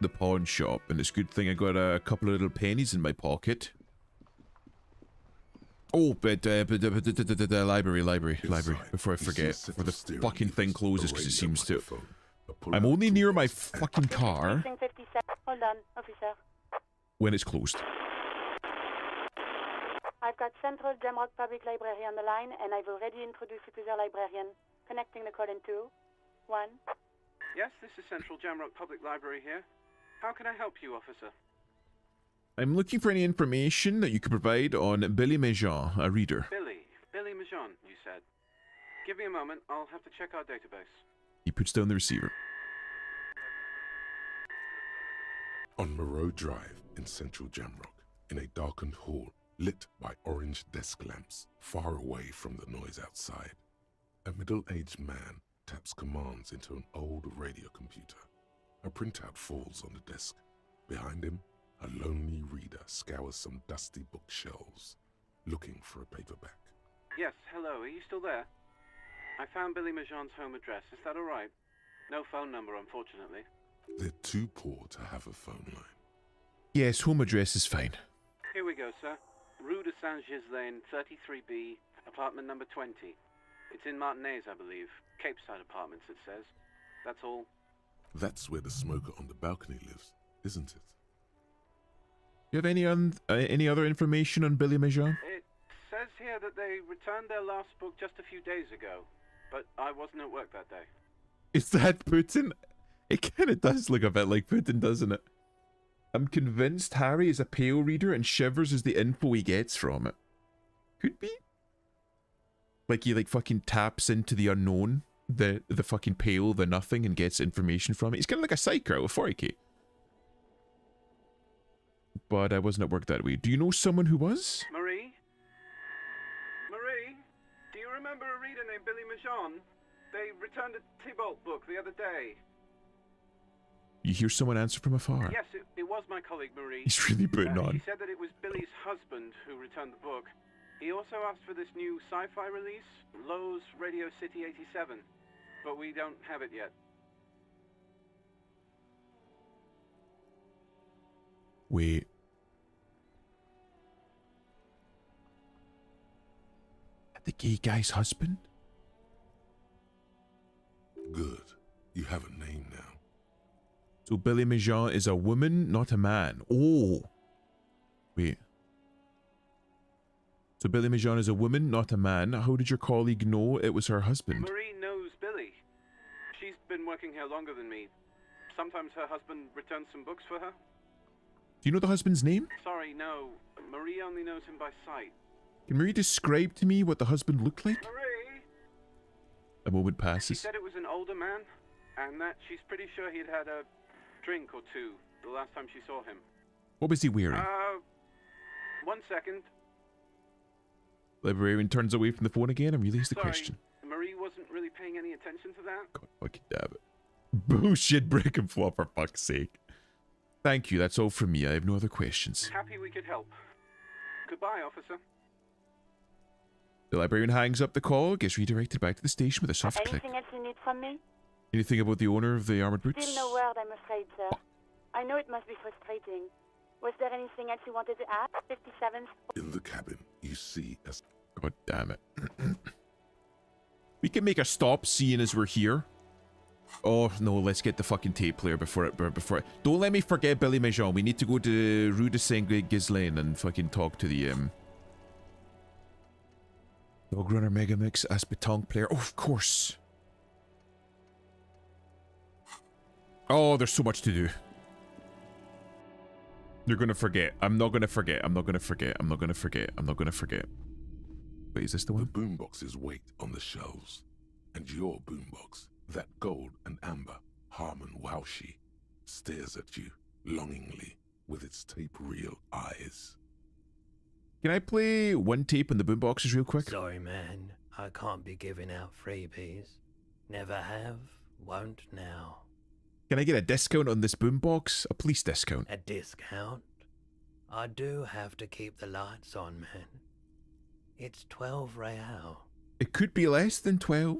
the pawn shop, and it's a good thing I got a couple of little pennies in my pocket. Oh, but library. Before I forget, before the fucking thing closes, because it seems to. I'm only near my fucking car Hold on, officer. when it's closed. I've got Central Jamrock Public Library on the line, and I've already introduced you to their librarian. Connecting the call in 2, 1. Yes, this is Central Jamrock Public Library here. How can I help you, officer? I'm looking for any information that you could provide on Billy Mejean, a reader. Billy Mejean, you said. Give me a moment, I'll have to check our database. He puts down the receiver. On Moreau Drive in central Jamrock, in a darkened hall lit by orange desk lamps far away from the noise outside, a middle-aged man taps commands into an old radio computer. A printout falls on the desk. Behind him, a lonely reader scours some dusty bookshelves, looking for a paperback. Yes, hello, are you still there? I found Billy Mejean's home address, is that alright? No phone number, unfortunately. They're too poor to have a phone line. Yes, home address is fine. Here we go, sir. Rue de Saint-Ghislain, 33B, apartment number 20. It's in Martinez, I believe. Cape Side Apartments, it says. That's all. That's where the smoker on the balcony lives, isn't it? You have any other information on Billy Mejean? It says here that they returned their last book just a few days ago, but I wasn't at work that day. Is that Putin? It kind of does look a bit like Putin, doesn't it? I'm convinced Harry is a pale reader and Shivers is the info he gets from it. Could be. Like he fucking taps into the unknown, the fucking pale, the nothing, and gets information from it. He's kind of like a psycho with 40k. But I wasn't at work that way. Do you know someone who was? Marie? Marie? Do you remember a reader named Billy Mejean? They returned a Tybalt book the other day. You hear someone answer from afar. Yes, it was my colleague Marie. He's really putting on. He said that it was Billy's husband who returned the book. He also asked for this new sci-fi release, Lowe's Radio City 87, but we don't have it yet. Wait. The gay guy's husband? Good. You have a name now. So Billy Mejean is a woman, not a man. Oh. Wait. So Billy Mejean is a woman, not a man. How did your colleague know it was her husband? Marie knows Billy. She's been working here longer than me. Sometimes her husband returns some books for her. Do you know the husband's name? Sorry, no. Marie only knows him by sight. Can Marie describe to me what the husband looked like? Marie? A moment She passes. said it was an older man, and that she's pretty sure he'd had a drink or two the last time she saw him. What was he wearing? 1 second. Librarian turns away from the phone again and relays the Sorry, question. Marie wasn't really paying any attention to that. God fucking damn it. Bullshit, brick and flop, for fuck's sake. Thank you, that's all from me. I have no other questions. Happy we could help. Goodbye, officer. The librarian hangs up the call, gets redirected back to the station with a soft click. Anything else you need from me? Anything about the owner of the armored brutes? Still no word, I'm afraid, sir. I know it must be frustrating. Was there anything else you wanted to ask? 57th? In the cabin, you see as... God damn it. We can make a stop seeing as we're here. Oh, no, let's get the fucking tape player before it... Don't let me forget Billy Mejean. We need to go to Rue de Saint-Ghislain and fucking talk to the, Dog Runner Megamix as Baton player. Oh, of course. Oh, there's so much to do. You're gonna forget. I'm not gonna forget. I'm not gonna forget. I'm not gonna forget. I'm not gonna forget. Wait, is this the one? The boomboxes wait on the shelves. And your boombox, that gold and amber Harman Waushi, stares at you longingly with its tape reel eyes. Can I play one tape on the boomboxes real quick? Sorry, man. I can't be giving out freebies. Never have, won't now. Can I get a discount on this boombox? A police discount. A discount? I do have to keep the lights on, man. It's 12 real. It could be less than 12.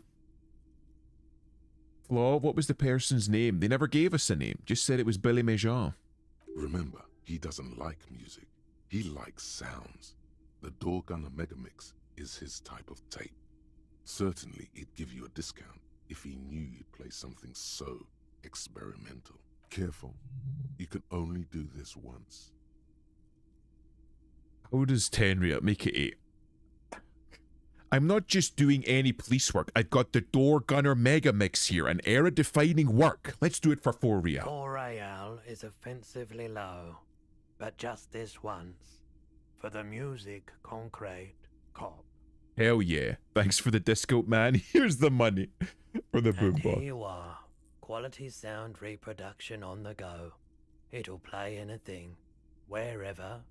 Flaw, what was the person's name? They never gave us a name, just said it was Billy Méjean. Remember, he doesn't like music. He likes sounds. The Door Gunner Megamix is his type of tape. Certainly, he'd give you a discount if he knew you'd play something so experimental. Careful, you can only do this once. How does Tenria make it 8? I'm not just doing any police work. I've got the Door Gunner Megamix here, an era-defining work. Let's do it for 4 real. 4 real is offensively low, but just this once. For the music, concrete, cop. Hell yeah. Thanks for the discount, man. Here's the money for the And here boombox. you are. Quality sound reproduction on the go. It'll play anything, wherever.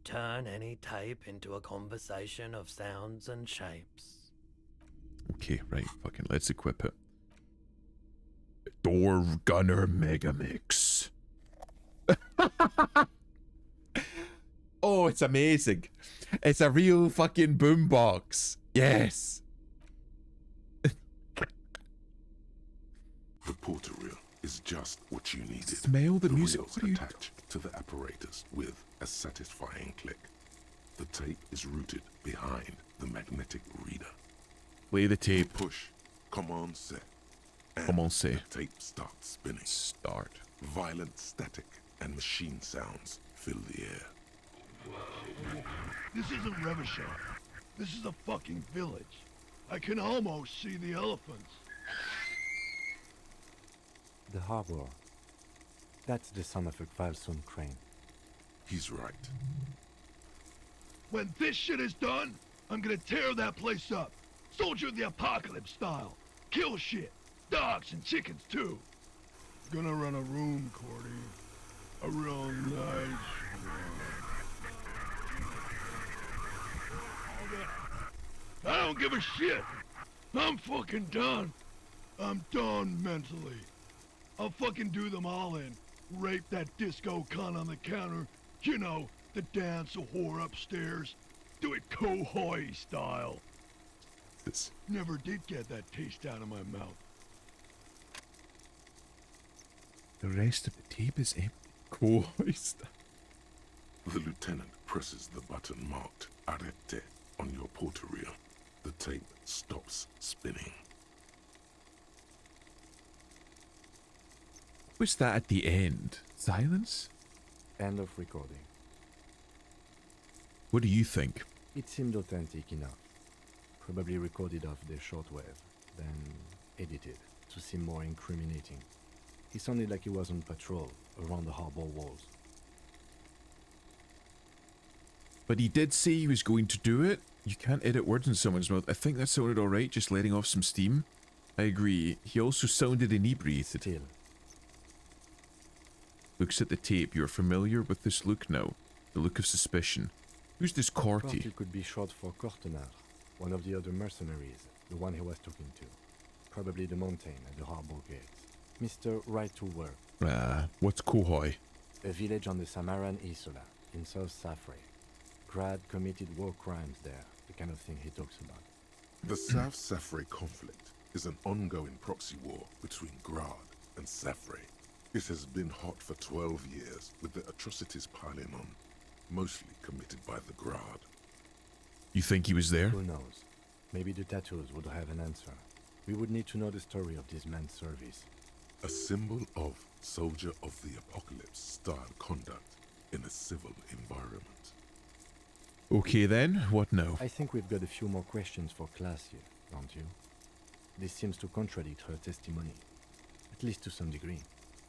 Turn any tape into a conversation of sounds and shapes. Okay, right. Fucking let's equip it. Door Gunner Megamix. Oh, it's amazing. It's a real fucking boombox. Yes. The porter reel is just what you needed. Smell the music. Reels What are you attached to the apparatus with a satisfying click. The tape is rooted behind the magnetic reader. Play the tape. Push. Command set. And Command set. the tape starts spinning. Start. Violent static and machine sounds fill the air. This isn't Revachol. This is a fucking village. I can almost see the elephants. The harbor. That's the son of a Kvalsund crane. He's right. When this shit is done, I'm gonna tear that place up. Soldier of the Apocalypse style. Kill shit. Dogs and chickens too. Gonna run a room, Cordy. A real nice room. I don't give a shit. I'm fucking done. I'm done mentally. I'll fucking do them all in. Rape that disco cunt on the counter. You know, the dance a whore upstairs. Do it Kohoi style. Never did get that taste out of my mouth. The rest of the tape is empty. Cool. The lieutenant presses the button marked Arete on your porter reel. The tape stops spinning. What's that at the end? Silence? End of recording. What do you think? It seemed authentic enough. Probably recorded off the shortwave, then edited to seem more incriminating. He sounded like he was on patrol around the harbor walls. But he did say he was going to do it. You can't edit words in someone's mouth. I think that sounded alright, just letting off some steam. I agree. He also sounded inebriated. Still. Looks at the tape. You're familiar with this look now. The look of suspicion. Who's this Corty? Corty could be short for Cortenar, one of the other mercenaries, the one he was talking to. Probably the mountain at the harbor gates. Mr. Right to Work. What's Kohoi? A village on the Samaran Isola, in South Safre. Grad committed war crimes there, the kind of thing he talks about. The South Safre conflict is an ongoing proxy war between Grad and Safre. It has been hot for 12 years, with the atrocities piling on, mostly committed by the Grad. You think he was there? Who knows? Maybe the tattoos would have an answer. We would need to know the story of this man's service. A symbol of Soldier of the Apocalypse style conduct in a civil environment. Okay then, what now? I think we've got a few more questions for class here, don't you? This seems to contradict her testimony, at least to some degree.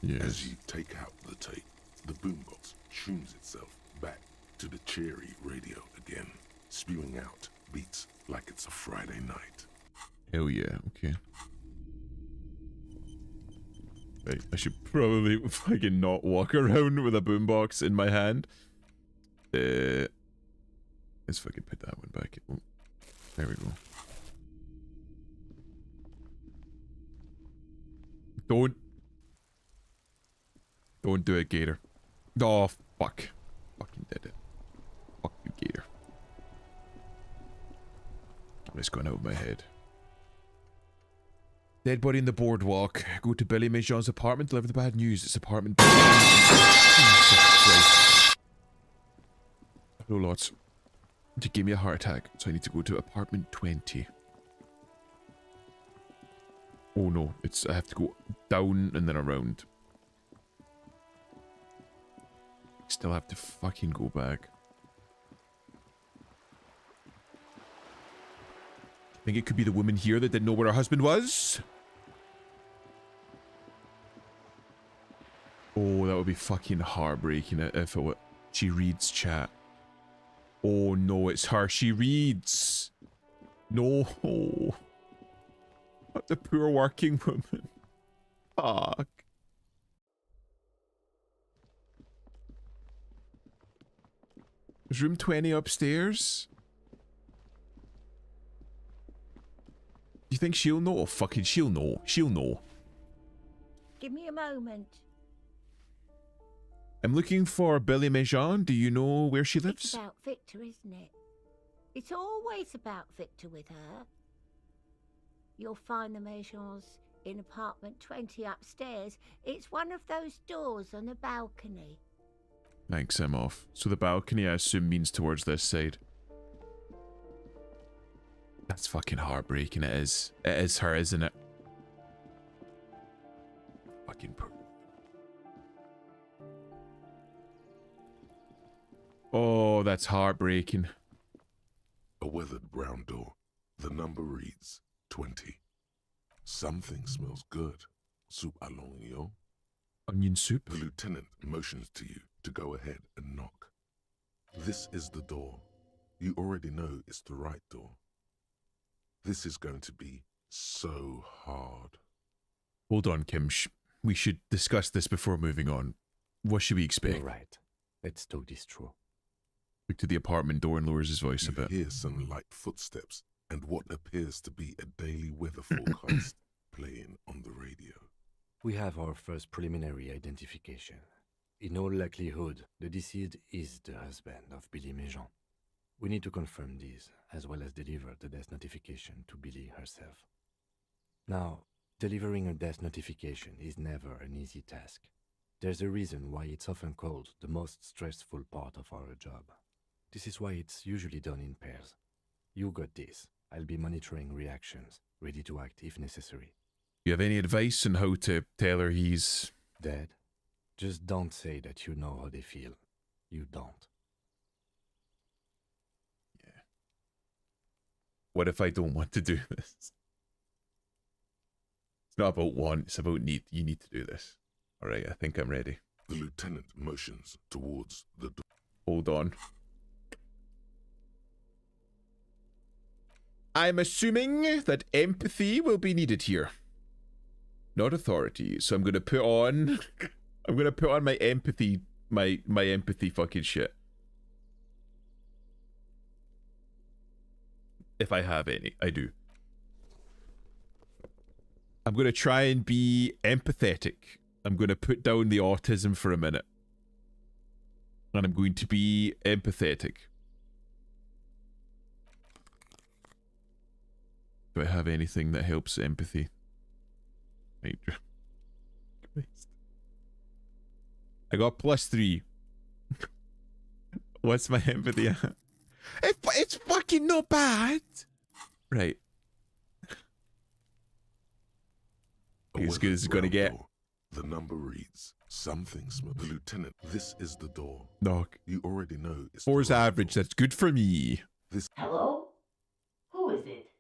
Yes. As you take out the tape, the boombox tunes itself back to the cheery radio again, spewing out beats like it's a Friday night. Hell yeah, okay. Wait, I should probably fucking not walk around with a boombox in my hand. Let's fucking put that one back. Oh, there we go. Don't do it, Gator. Oh, fuck. Fucking did it. Fuck you, Gator. It's gone out of my head. Dead body in the boardwalk. Go to Billy Majon's apartment, deliver the bad news. It's apartment. Jesus Christ. Hello, lots. She gave me a heart attack, so I need to go to apartment 20. Oh no, I have to go down and then around. Still have to fucking go back. I think it could be the woman here that didn't know where her husband was. Oh, that would be fucking heartbreaking if she reads chat. Oh no, it's her. She reads. No. What the poor working woman. Fuck. Is room 20 upstairs? Do you think she'll know? Oh, fucking she'll know. She'll know. Give me a moment. I'm looking for Billy Majon. Do you know where she lives? It's about Victor, isn't it? It's always about Victor with her. You'll find the Majons in apartment 20 upstairs. It's one of those doors on the balcony. Thanks, I'm off. So the balcony, I assume, means towards this side. That's fucking heartbreaking, it is. It is her, isn't it? Fucking poor. Oh, that's heartbreaking. A weathered brown door. The number reads 20. Something smells good. Soup alongio. Onion soup? The lieutenant motions to you to go ahead and knock. This is the door. You already know it's the right door. This is going to be so hard. Hold on, Kim. We should discuss this before moving on. What should we expect? You're right. Let's talk this through. Look to the apartment door and lowers his voice a bit. You hear some light footsteps and what appears to be a daily weather forecast playing on the radio. We have our first preliminary identification. In all likelihood, the deceased is the husband of Billy Majon. We need to confirm this, as well as deliver the death notification to Billy herself. Now, delivering a death notification is never an easy task. There's a reason why it's often called the most stressful part of our job. This is why it's usually done in pairs. You got this. I'll be monitoring reactions, ready to act if necessary. You have any advice on how to tell her he's dead? Just don't say that you know how they feel. You don't. Yeah. What if I don't want to do this? It's not about want, it's about need. You need to do this. Alright, I think I'm ready. The lieutenant motions towards the door. Hold on. I'm assuming that empathy will be needed here. Not authority. So I'm gonna put on my empathy my empathy fucking shit. If I have any. I do. I'm gonna try and be empathetic. I'm gonna put down the autism for a minute. And I'm going to be empathetic. Do I have anything that helps empathy? Right. I got +3. What's my empathy at? It's fucking not bad. Right. As good as it's gonna get. The number reads something smells. The lieutenant, this is the door. Knock. You already know it's 4's average. That's good for me. Hello? Who is it?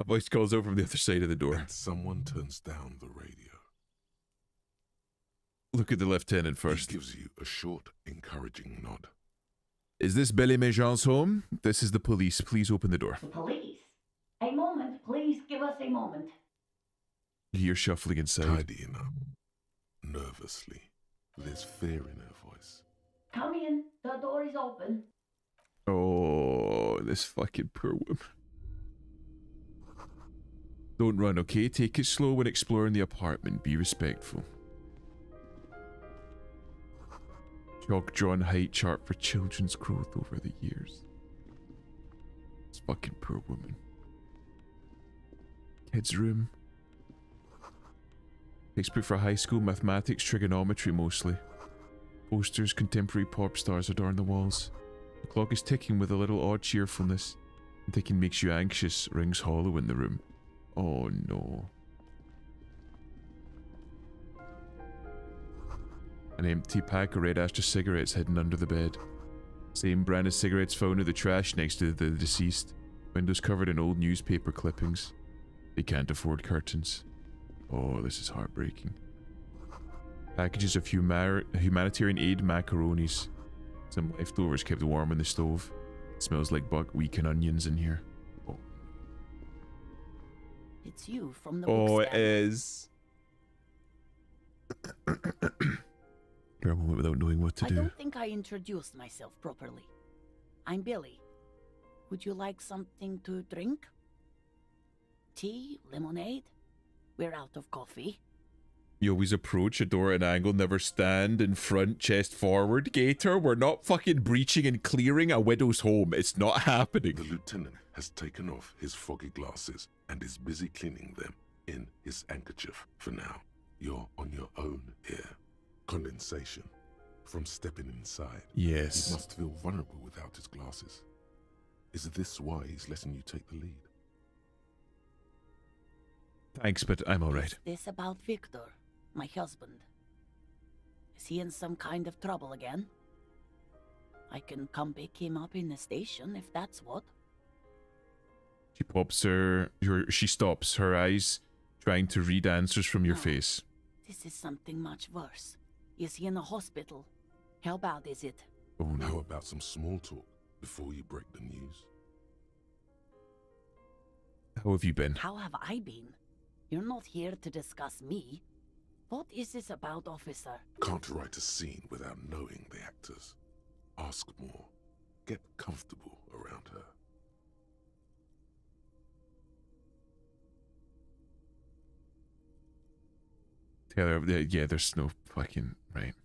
A voice calls over from the other side of the door. And someone turns down the radio. Look at the lieutenant first. He gives you a short, encouraging nod. Is this Billy Majon's home? This is the police. Please open the door. The police? A moment, please give us a moment. You hear shuffling inside. Tidying up. Nervously. There's fear in her voice. Come in. The door is open. Oh, this fucking poor woman. Don't run, okay? Take it slow when exploring the apartment. Be respectful. Chalk drawn height chart for children's growth over the years. It's fucking poor woman. Kids' room. Textbook for high school mathematics, trigonometry mostly. Posters, contemporary pop stars adorn the walls. The clock is ticking with a little odd cheerfulness. And thinking makes you anxious, rings hollow in the room. Oh no. An empty pack of red Astra cigarettes hidden under the bed. Same brand of cigarettes found in the trash next to the deceased. Windows covered in old newspaper clippings. They can't afford curtains. Oh, this is heartbreaking. Packages of humanitarian aid macaronis. Some leftovers kept warm in the stove. Smells like buckwheat and onions in here. Oh, It's you from the oh it bookstand. is. For a moment without knowing what to I do. don't think I introduced myself properly. I'm Billy. Would you like something to drink? Tea? Lemonade? We're out of coffee. You always approach a door at an angle, never stand in front, chest forward. Gator, we're not fucking breaching and clearing a widow's home. It's not happening. The lieutenant has taken off his foggy glasses and is busy cleaning them in his handkerchief for now. You're on your own here. Condensation from stepping inside. Yes. He must feel vulnerable without his glasses. Is this why he's letting you take the lead? Thanks, but I'm alright. Is this about Victor, my husband? Is he in some kind of trouble again? I can come pick him up in the station if that's what. She stops, her eyes trying to read answers from your face. This is something much worse. Is he in the hospital? How bad is it? Oh no. How about some small talk before you break the news? How have you been? How have I been? You're not here to discuss me. What is this about, officer? Can't write a scene without knowing the actors. Ask more. Get comfortable around her. Yeah, there's no fucking... Right.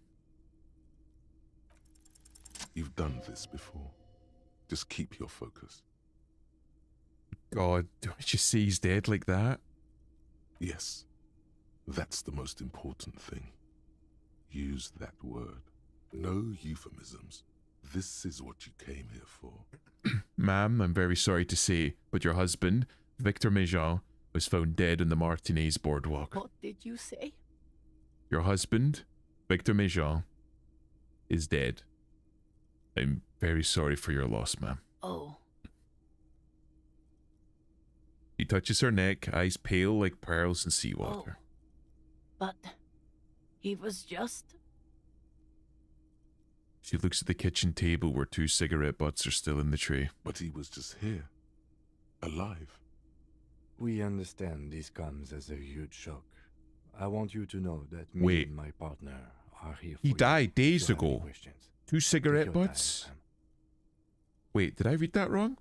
You've done this before. Just keep your focus. God, don't you see he's dead like that? Yes. That's the most important thing. Use that word. No euphemisms. This is what you came here for. Ma'am, I'm very sorry to say, but your husband, Victor Méjean, was found dead on the Martinez boardwalk. What did you say? Your husband, Victor Méjean, is dead. I'm very sorry for your loss, ma'am. Oh. He touches her neck, eyes pale like pearls in seawater. Oh. But he was just... She looks at the kitchen table where 2 cigarette butts are still in the tray. But he was just here. Alive. We understand this comes as a huge shock. I want you to know that me and my partner are here for He you. died days If you have any ago. questions, 2 cigarette take your time, butts? ma'am. Wait, did I read that wrong?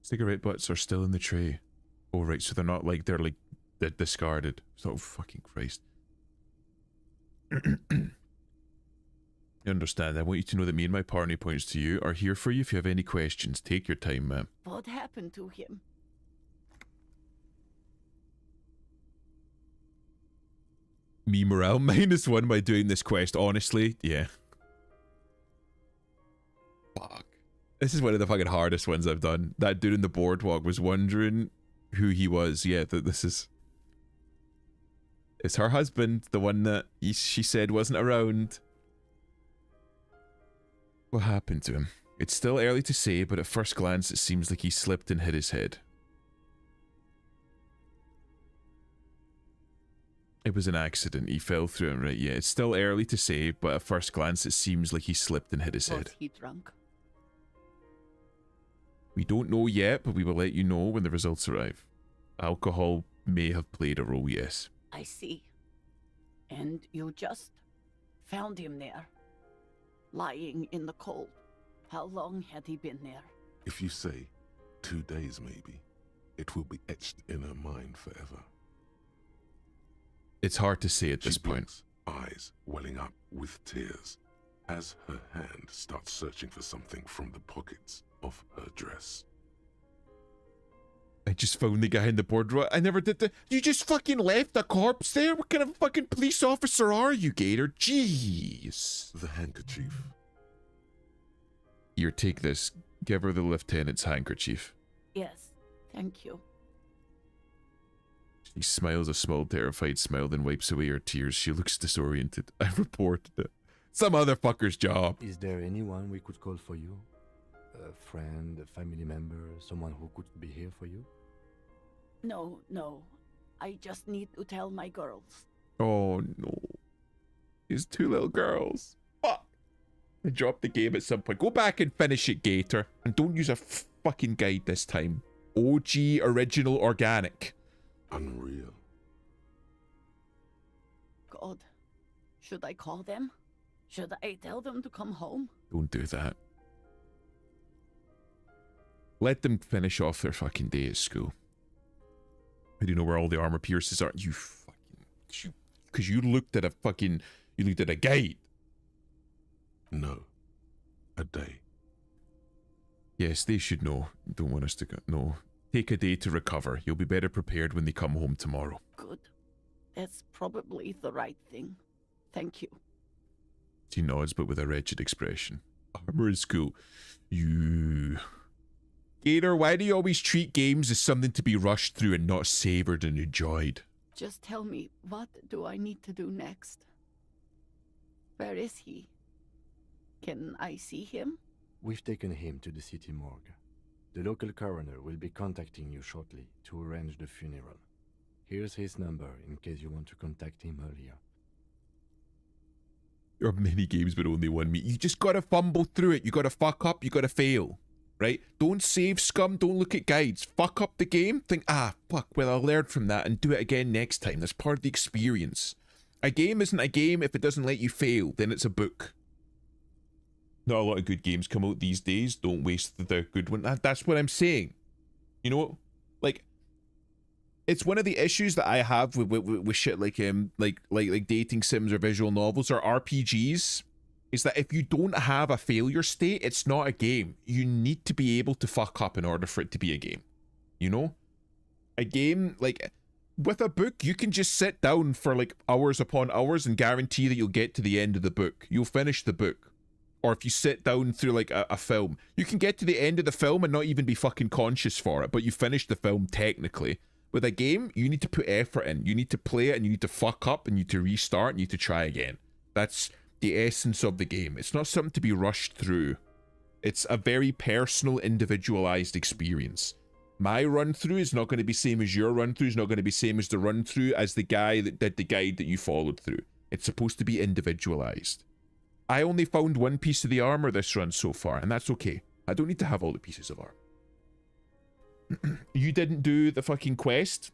Cigarette butts are still in the tray. Oh, right, so they're not like, they're discarded. Oh, fucking Christ. You understand. I want you to know that me and my partner, who points to you, are here for you if you have any questions. Take your time, ma'am. What happened to him? Me morale -1 by doing this quest, honestly. Yeah. Fuck. This is one of the fucking hardest ones I've done. That dude in the boardwalk was wondering who he was. Yeah, this is... It's her husband, the one that she said wasn't around. What happened to him? It's still early to say, but at first glance it seems like he slipped and hit his head. It was an accident. He fell through it, right? Yeah, it's still early to say, but at first glance it seems like he slipped and hit his head. Was he drunk? We don't know yet, but we will let you know when the results arrive. Alcohol may have played a role, yes. I see. And you just found him there, lying in the cold. How long had he been there? If you say 2 days maybe, it will be etched in her mind forever. It's hard to say at this point. Eyes welling up with tears as her hand starts searching for something from the pockets of her dress. I just found the guy in the boardroom. I never did the... You just fucking left a corpse there? What kind of fucking police officer are you, Gator? Jeez. The handkerchief. Here, take this. Give her the lieutenant's handkerchief. Yes, thank you. She smiles a small, terrified smile, then wipes away her tears. She looks disoriented. I reported it. Some other fucker's job. Is there anyone we could call for you? A friend, a family member, someone who could be here for you? No, no. I just need to tell my girls. Oh no. His 2 little girls. Fuck. I dropped the game at some point. Go back and finish it, Gator. And don't use a fucking guide this time. OG, original, organic. Unreal. God. Should I call them? Should I tell them to come home? Don't do that. Let them finish off their fucking day at school. I do know where all the armor pierces are. You fucking... Because you looked at a fucking... You looked at a guide. No. A day. Yes, they should know. Don't want us to go... No. Take a day to recover. You'll be better prepared when they come home tomorrow. Good. That's probably the right thing. Thank you. She nods, but with a wretched expression. Armor in school. You... Gator, why do you always treat games as something to be rushed through and not savoured and enjoyed? Just tell me, what do I need to do next? Where is he? Can I see him? We've taken him to the city morgue. The local coroner will be contacting you shortly to arrange the funeral. Here's his number in case you want to contact him earlier. There are many games but only one me. You just gotta fumble through it. You gotta fuck up. You gotta fail. Right? Don't save scum. Don't look at guides. Fuck up the game. Think, fuck, well, I'll learn from that and do it again next time. That's part of the experience. A game isn't a game if it doesn't let you fail. Then it's a book. Not a lot of good games come out these days. Don't waste the good one. That's what I'm saying. You know, like, it's one of the issues that I have with shit like dating sims or visual novels or RPGs. Is that if you don't have a failure state, it's not a game. You need to be able to fuck up in order for it to be a game. You know? A game, like, with a book, you can just sit down for, like, hours upon hours and guarantee that you'll get to the end of the book. You'll finish the book. Or if you sit down through, like, a film, you can get to the end of the film and not even be fucking conscious for it, but you finish the film technically. With a game, you need to put effort in. You need to play it and you need to fuck up and you need to restart and you need to try again. That's the essence of the game. It's not something to be rushed through. It's a very personal, individualized experience. My run-through is not going to be same as your run-through. It's not going to be same as the run-through as the guy that did the guide that you followed through. It's supposed to be individualized. I only found one piece of the armor this run so far, and that's okay. I don't need to have all the pieces of armor. You didn't do the fucking quest.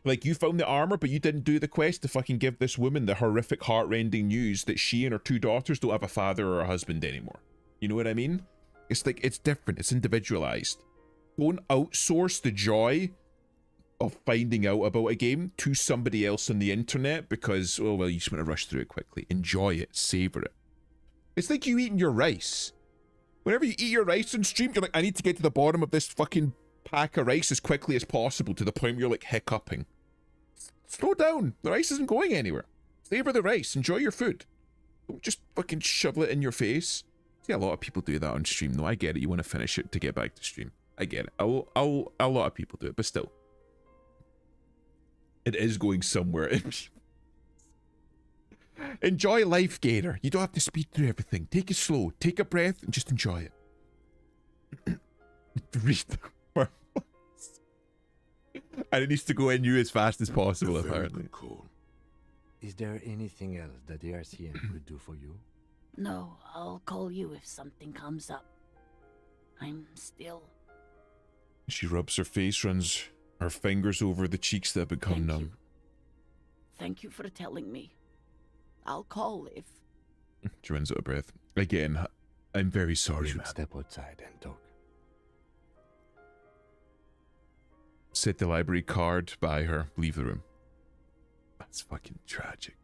Like, you found the armor, but you didn't do the quest to fucking give this woman the horrific, heart-rending news that she and her 2 daughters don't have a father or a husband anymore. You know what I mean? It's like, it's different. It's individualized. Don't outsource the joy of finding out about a game to somebody else on the internet because, oh, well, you just want to rush through it quickly. Enjoy it. Savor it. It's like you eating your rice. Whenever you eat your rice on stream, you're like, I need to get to the bottom of this fucking pack of rice as quickly as possible, to the point where you're like hiccuping. Slow down. The rice isn't going anywhere. Savor the rice. Enjoy your food. Don't just fucking shovel it in your face. See, a lot of people do that on stream, though. I get it. You want to finish it to get back to stream. I get it. A lot of people do it, but still. It is going somewhere. Enjoy life, Gator. You don't have to speed through everything. Take it slow. Take a breath and just enjoy it. Read the words. And it needs to go in you as fast as possible, apparently. Cool. Is there anything else that the RCM could do for you? No, I'll call you if something comes up. I'm still... She rubs her face, runs her fingers over the cheeks that have become numb. Thank you for telling me. I'll call if... She runs out of breath. Again, I'm very sorry. We should step outside and talk. Set the library card by her. Leave the room. That's fucking tragic.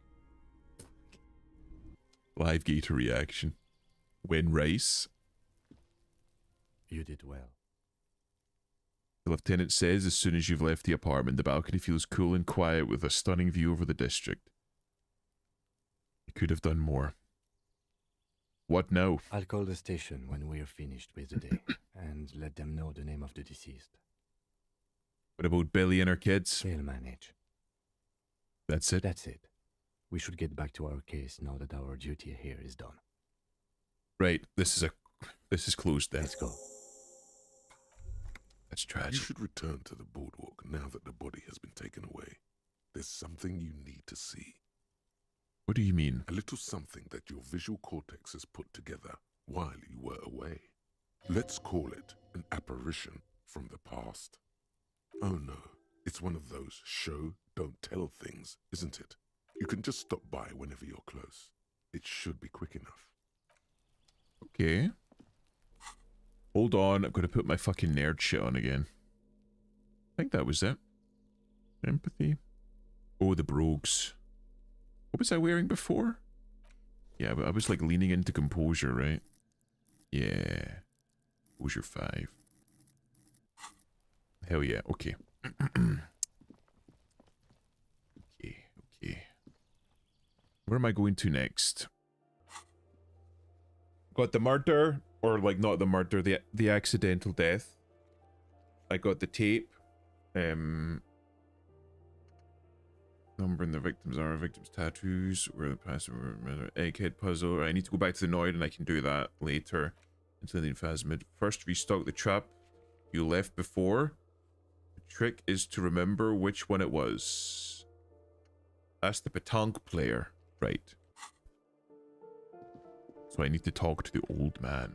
Live Gator reaction. Win race. You did well. The lieutenant says as soon as you've left the apartment, the balcony feels cool and quiet with a stunning view over the district. You could have done more. What now? I'll call the station when we're finished with the day and let them know the name of the deceased. What about Billy and her kids? They'll manage. That's it? That's it. We should get back to our case now that our duty here is done. Right, this is closed then. Let's go. That's tragic. You should return to the boardwalk now that the body has been taken away. There's something you need to see. What do you mean? A little something that your visual cortex has put together while you were away. Let's call it an apparition from the past. Oh no, it's one of those show, don't tell things, isn't it? You can just stop by whenever you're close. It should be quick enough. Okay. Hold on, I'm going to put my fucking nerd shit on again. I think that was it. Empathy. Oh, the brogues. What was I wearing before? Yeah, but I was like leaning into composure, right? Yeah. Composure 5. Hell yeah, okay. Okay. Where am I going to next? Got the murder, or like not the murder, the accidental death. I got the tape. Numbering the victims are victims' tattoos, where the past egghead puzzle. I need to go back to the Noid and I can do that later. Until the Phasmid. First restock the trap you left before. The trick is to remember which one it was. That's the petanque player. Right. So I need to talk to the old man.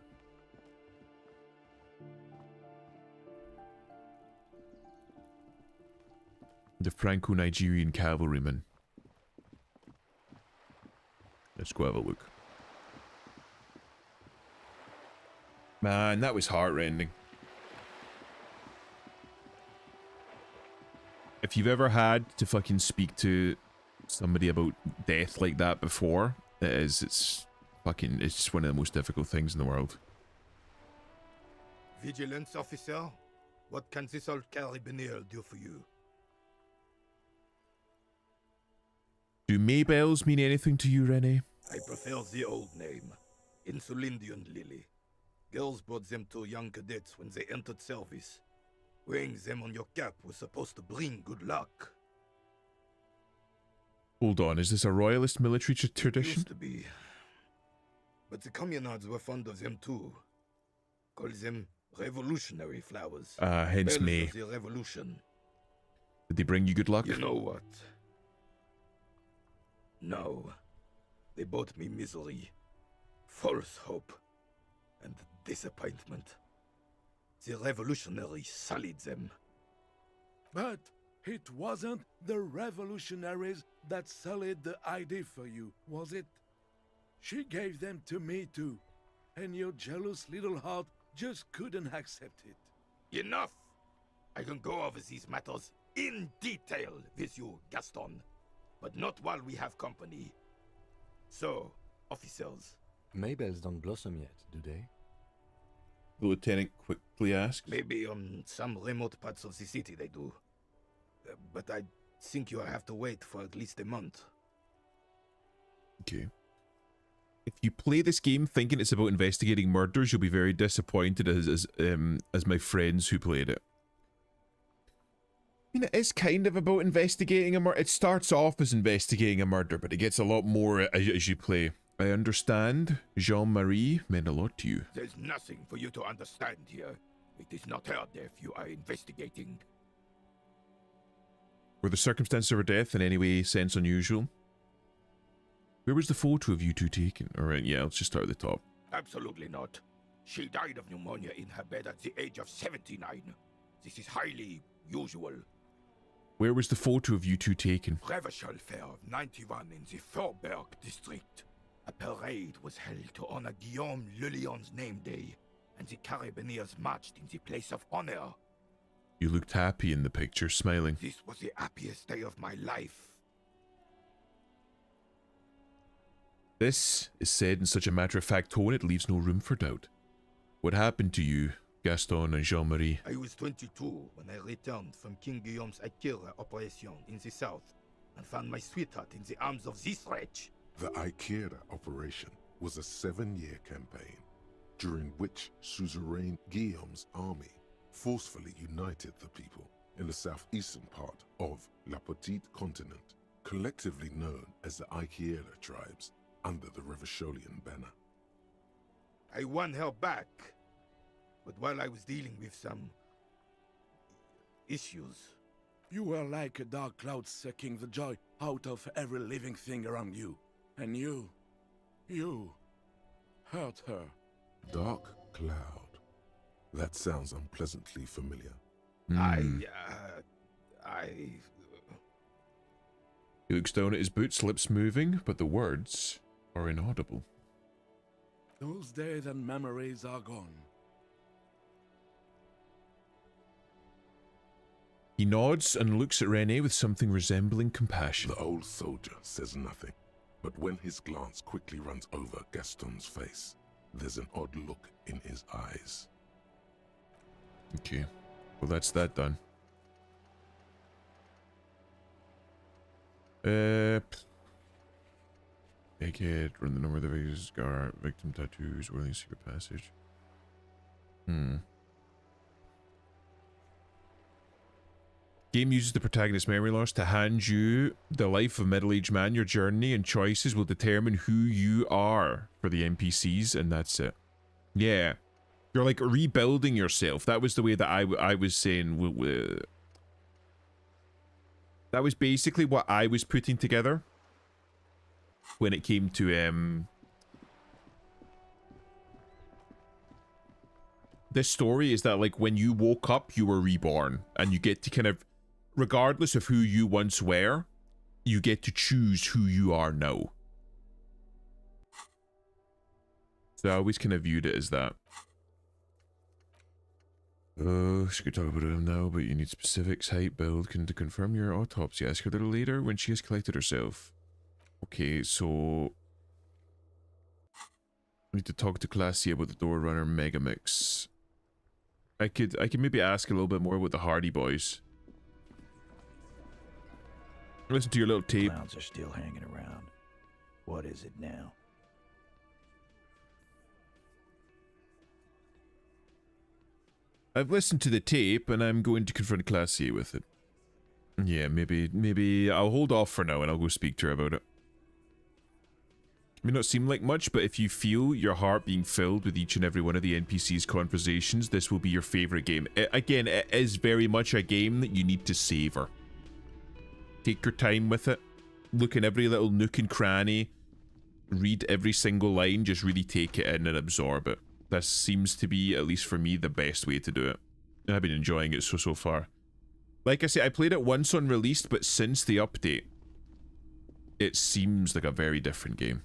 The Franco-Nigerian cavalryman. Let's go have a look. Man, that was heartrending. If you've ever had to fucking speak to somebody about death like that before, it's just one of the most difficult things in the world. Vigilance officer, what can this old carabinier do for you? Do Maybells mean anything to you, Rene? I prefer the old name, Insulindian Lily. Girls brought them to young cadets when they entered service. Wearing them on your cap was supposed to bring good luck. Hold on, is this a royalist military tradition? Used to be. But the communards were fond of them too. Call them revolutionary flowers. Hence Bells May. of the revolution. Did they bring you good luck? You know what? No. They brought me misery, false hope, and disappointment. The revolutionaries sullied them. But it wasn't the revolutionaries that sullied the ID for you, was it? She gave them to me too, and your jealous little heart just couldn't accept it. Enough! I can go over these matters in detail with you, Gaston, but not while we have company. So, officers. Maybells don't blossom yet, do they? The lieutenant quickly asked. Maybe on some remote parts of the city they do. But I think you'll have to wait for at least a month. Okay. If you play this game thinking it's about investigating murders, you'll be very disappointed as my friends who played it. I mean, it is kind of about investigating a murder. It starts off as investigating a murder, but it gets a lot more as you play. I understand. Jean-Marie meant a lot to you. There's nothing for you to understand here. It is not her death you are investigating. Were the circumstances of her death in any way sense unusual? Where was the photo of you two taken? Alright, yeah, let's just start at the top. Absolutely not. She died of pneumonia in her bed at the age of 79. This is highly usual. Where was the photo of you two taken? Revachol Fair of 91 in the Faubourg district. A parade was held to honor Guillaume Le Lion's name day, and the Carabineers marched in the place of honor. You looked happy in the picture, smiling. This was the happiest day of my life. This is said in such a matter-of-fact tone it leaves no room for doubt. What happened to you, Gaston and Jean-Marie. I was 22 when I returned from King Guillaume's Akira operation in the south and found my sweetheart in the arms of this wretch. The Akira operation was a 7-year campaign, during which Suzerain Guillaume's army forcefully united the people in the southeastern part of La Petite Continent, collectively known as the Akira tribes, under the Revacholian banner. I won her back, but while I was dealing with some issues. You were like a dark cloud sucking the joy out of every living thing around you. And you hurt her. Dark cloud. That sounds unpleasantly familiar. He looks down at his boots, lips moving, but the words are inaudible. Those days and memories are gone. He nods and looks at Rene with something resembling compassion. The old soldier says nothing, but when his glance quickly runs over Gaston's face, there's an odd look in his eyes. Okay, well that's that done. Egghead, run the number of the victim's scar, victim tattoos, whirling secret passage. Game uses the protagonist's memory loss to hand you the life of a middle-aged man. Your journey and choices will determine who you are for the NPCs, and that's it. Yeah. You're like rebuilding yourself. That was the way that I was saying. That was basically what I was putting together when it came to this story, is that like when you woke up you were reborn, and you get to kind of, regardless of who you once were, you get to choose who you are now. So I always kind of viewed it as that. Oh, she could talk about him now, but you need specifics, height, build, to confirm your autopsy. Ask her a little later when she has collected herself. Okay, so I need to talk to Classy about the Door Runner Megamix. I could maybe ask a little bit more about the Hardy Boys. Listen to your little tape. Clowns are still hanging around. What is it now? I've listened to the tape and I'm going to confront Classy with it. Yeah, maybe I'll hold off for now and I'll go speak to her about it. It may not seem like much, but if you feel your heart being filled with each and every one of the NPC's conversations, this will be your favorite game. Again, it is very much a game that you need to savor. Take your time with it. Look in every little nook and cranny. Read every single line. Just really take it in and absorb it. This seems to be, at least for me, the best way to do it. I've been enjoying it so far. Like I say, I played it once on release, but since the update, it seems like a very different game.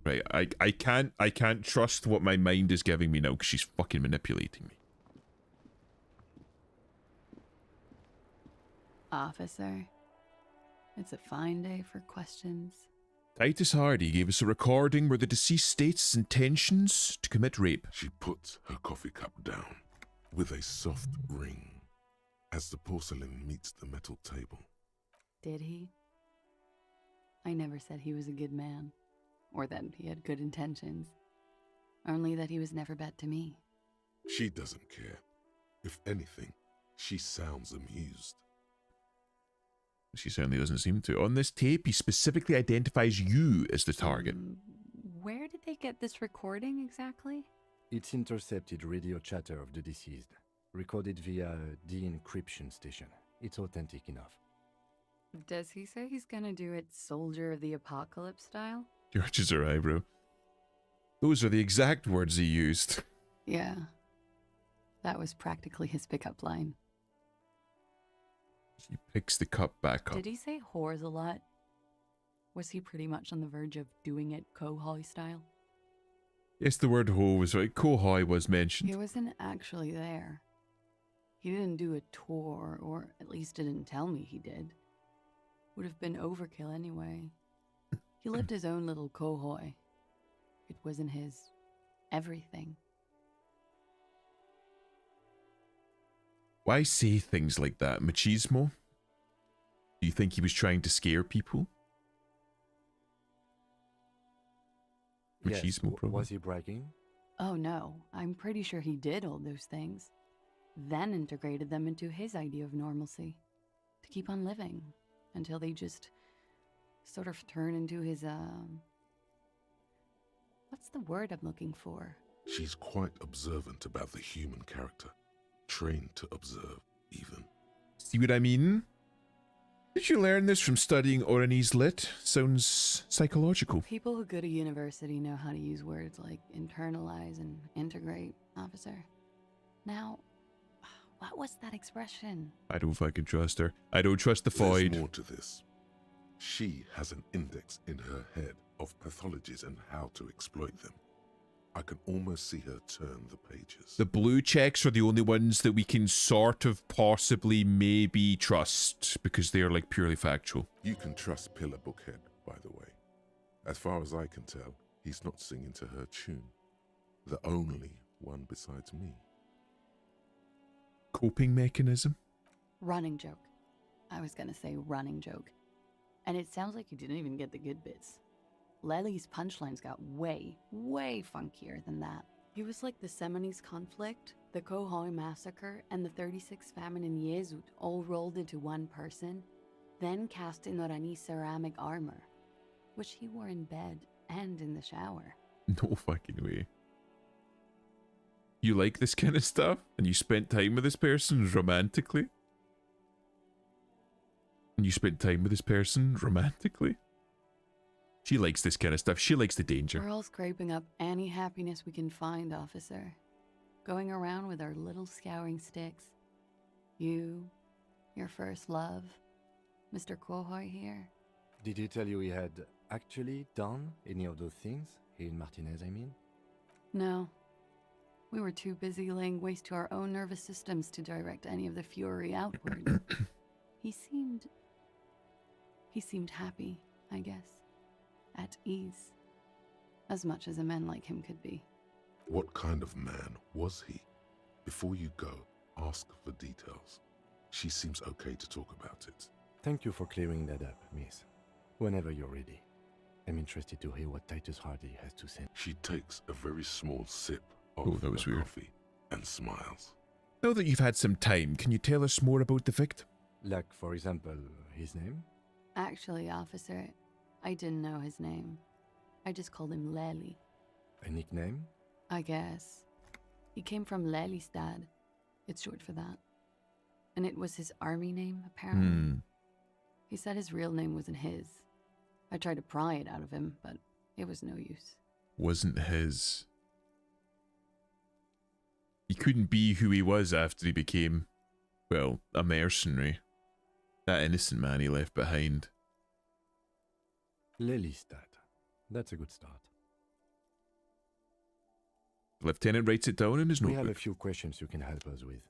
Right, I can't trust what my mind is giving me now, because she's fucking manipulating me. Officer, it's a fine day for questions. Titus Hardy gave us a recording where the deceased states his intentions to commit rape. She puts her coffee cup down with a soft ring as the porcelain meets the metal table. Did he? I never said he was a good man, or that he had good intentions. Only that he was never bad to me. She doesn't care. If anything, she sounds amused. She certainly doesn't seem to. On this tape, he specifically identifies you as the target. Where did they get this recording exactly? It's intercepted radio chatter of the deceased, recorded via a de-encryption station. It's authentic enough. Does he say he's gonna do it Soldier of the Apocalypse style? He arches her eyebrow. Those are the exact words he used. Yeah. That was practically his pickup line. He picks the cup back up. Did he say whores a lot? Was he pretty much on the verge of doing it Kohoi style? Yes, the word ho was right. Kohoi was mentioned. He wasn't actually there. He didn't do a tour, or at least didn't tell me he did. Would have been overkill anyway. He lived his own little Kohoi. It wasn't his everything. Why say things like that? Machismo? Do you think he was trying to scare people? Yes, Machismo, probably. was he bragging? Oh no, I'm pretty sure he did all those things. Then integrated them into his idea of normalcy. To keep on living. Until they just sort of turn into his, what's the word I'm looking for? She's quite observant about the human character. Trained to observe, even. See what I mean? Did you learn this from studying Oranese Lit? Sounds psychological. People who go to university know how to use words like internalize and integrate, officer. Now, what was that expression? I don't fucking trust her. I don't trust the There's Void. more to this. She has an index in her head of pathologies and how to exploit them. I can almost see her turn the pages. The blue checks are the only ones that we can sort of possibly maybe trust because they are like purely factual. You can trust Pillar Bookhead, by the way. As far as I can tell, he's not singing to her tune. The only one besides me. Coping mechanism? Running joke. I was gonna say running joke. And it sounds like you didn't even get the good bits. Lely's punchlines got way, way funkier than that. He was like the Seminese conflict, the Khohoi massacre, and the 36 famine in Yezud all rolled into one person, then cast in Orani ceramic armor, which he wore in bed and in the shower. No fucking way. You like this kind of stuff? And you spent time with this person romantically? And you spent time with this person romantically? She likes this kind of stuff. She likes the danger. We're all scraping up any happiness we can find, officer. Going around with our little scouring sticks. You, your first love, Mr. Khohoi here. Did he tell you he had actually done any of those things? He in Martinez, I mean? No. We were too busy laying waste to our own nervous systems to direct any of the fury outward. He seemed happy, I guess. At ease. As much as a man like him could be. What kind of man was he? Before you go, ask for details. She seems okay to talk about it. Thank you for clearing that up, miss. Whenever you're ready. I'm interested to hear what Titus Hardy has to say. She takes a very small sip of that was the weird. coffee and smiles. Now that you've had some time, can you tell us more about the victim? Like, for example, his name? Actually, officer, I didn't know his name. I just called him Lely. A nickname? I guess. He came from Lelystad. It's short for that. And it was his army name, apparently. He said his real name wasn't his. I tried to pry it out of him, but it was no use. Wasn't his. He couldn't be who he was after he became, well, a mercenary. That innocent man he left behind. Lelystad. That's a good start. The lieutenant writes it down in his We notebook. have a few questions you can help us with.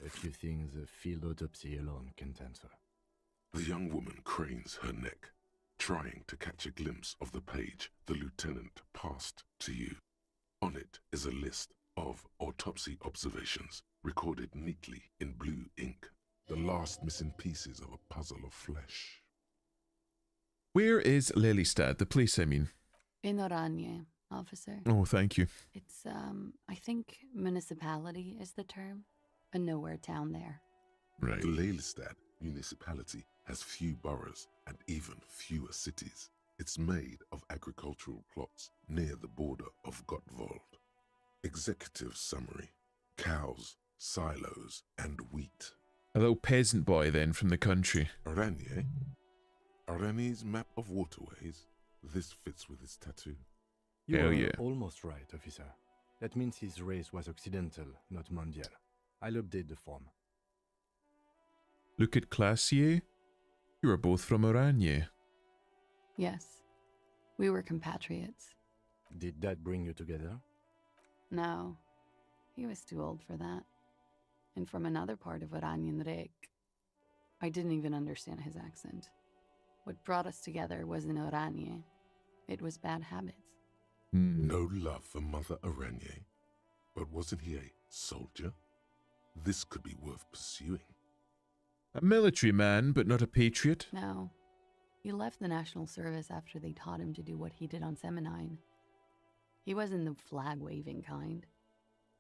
A few things a field autopsy alone can't answer. The young woman cranes her neck, trying to catch a glimpse of the page the lieutenant passed to you. On it is a list of autopsy observations, recorded neatly in blue ink. The last missing pieces of a puzzle of flesh. Where is Lelystad, the place I mean? In Oranje, officer. Oh, thank you. It's, I think municipality is the term. A nowhere town there. Right. The Lelystad municipality has few boroughs and even fewer cities. It's made of agricultural plots near the border of Gottwald. Executive summary: cows, silos, and wheat. A little peasant boy then from the country. Oranje? Oranje's map of waterways? This fits with his tattoo. You Hell are yeah. almost right, officer. That means his race was occidental, not mondial. I'll update the form. Look at Classier. You are both from Oranje. Yes. We were compatriots. Did that bring you together? No. He was too old for that. And from another part of Oranjenrek. I didn't even understand his accent. What brought us together wasn't Oranje. It was bad habits. No love for Mother Oranje. But wasn't he a soldier? this could be worth pursuing. A military man, but not a patriot? No. He left the National Service after they taught him to do what he did on Seminine. He wasn't the flag-waving kind.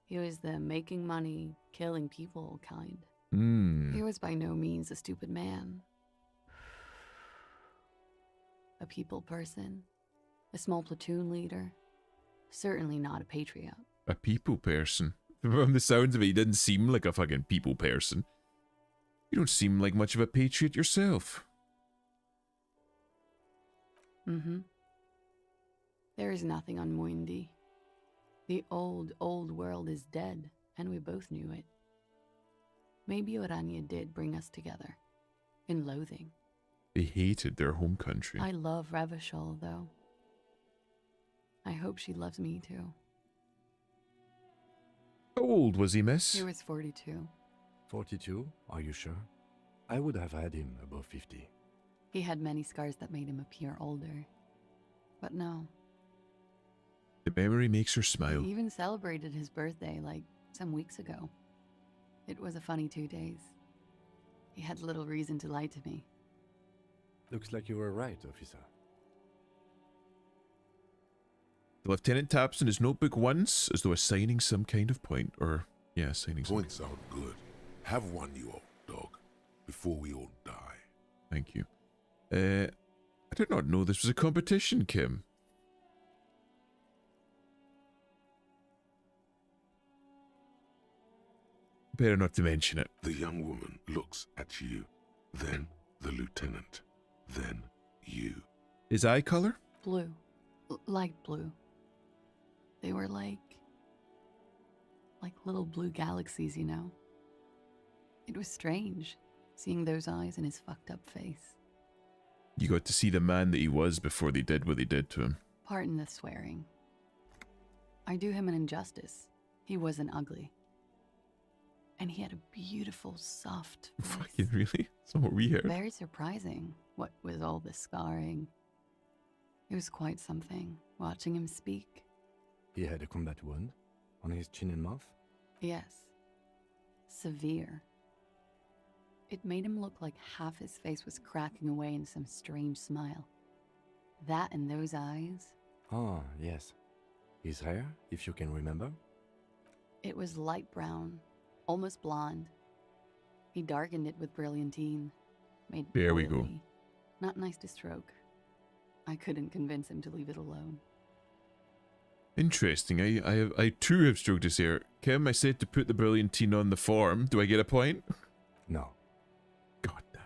He was the making money, killing people kind. He was by no means a stupid man. A people person. A small platoon leader. Certainly not a patriot. A people person? From the sounds of it, he didn't seem like a fucking people person. You don't seem like much of a patriot yourself. There is nothing on Muindi. The old world is dead, and we both knew it. Maybe Orania did bring us together. In loathing. They hated their home country. I love Revachol, though. I hope she loves me, too. How old was he, miss? He was 42. 42? Are you sure? I would have had him above 50. He had many scars that made him appear older. But no. The memory makes her smile. He even celebrated his birthday, like, some weeks ago. It was a funny 2 days. He had little reason to lie to me. Looks like you were right, officer. The lieutenant taps in his notebook once, as though assigning some kind of point, or, yeah, assigning some Points are good. Have one, you old dog, before we all die. Thank you. I did not know this was a competition, Kim. Better not to mention it. The young woman looks at you, then the lieutenant, then you. His eye color? Blue. Light blue. They were like little blue galaxies, you know? It was strange, seeing those eyes in his fucked up face. You got to see the man that he was before they did what they did to him. Pardon the swearing. I do him an injustice. He wasn't ugly. And he had a beautiful, soft voice. Fucking really? That's not what we heard. Very surprising, what with all the scarring. It was quite something, watching him speak. He had a combat wound on his chin and mouth? Yes. Severe. It made him look like half his face was cracking away in some strange smile. That and those eyes. Ah, yes. His hair, if you can remember? It was light brown, almost blonde. He darkened it with brilliantine. Made there we go. oily. Not nice to stroke. I couldn't convince him to leave it alone. Interesting. I too have stroked his hair. Kim, I said to put the brilliantine on the form. Do I get a point? No. God damn.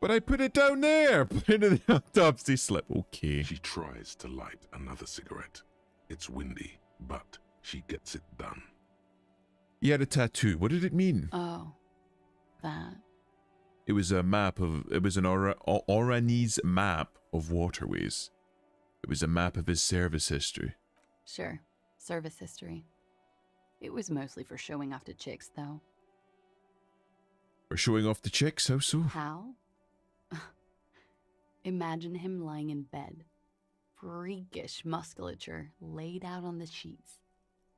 But I put it down there. Put it in the autopsy slip. Okay. She tries to light another cigarette. It's windy, but she gets it done. He had a tattoo. What did it mean? Oh, that. It was a map of. It was an Oranese map of waterways. It was a map of his service history. Sure, service history. It was mostly for showing off to chicks, though. For showing off the chicks? How so? How? Imagine him lying in bed. Freakish musculature laid out on the sheets.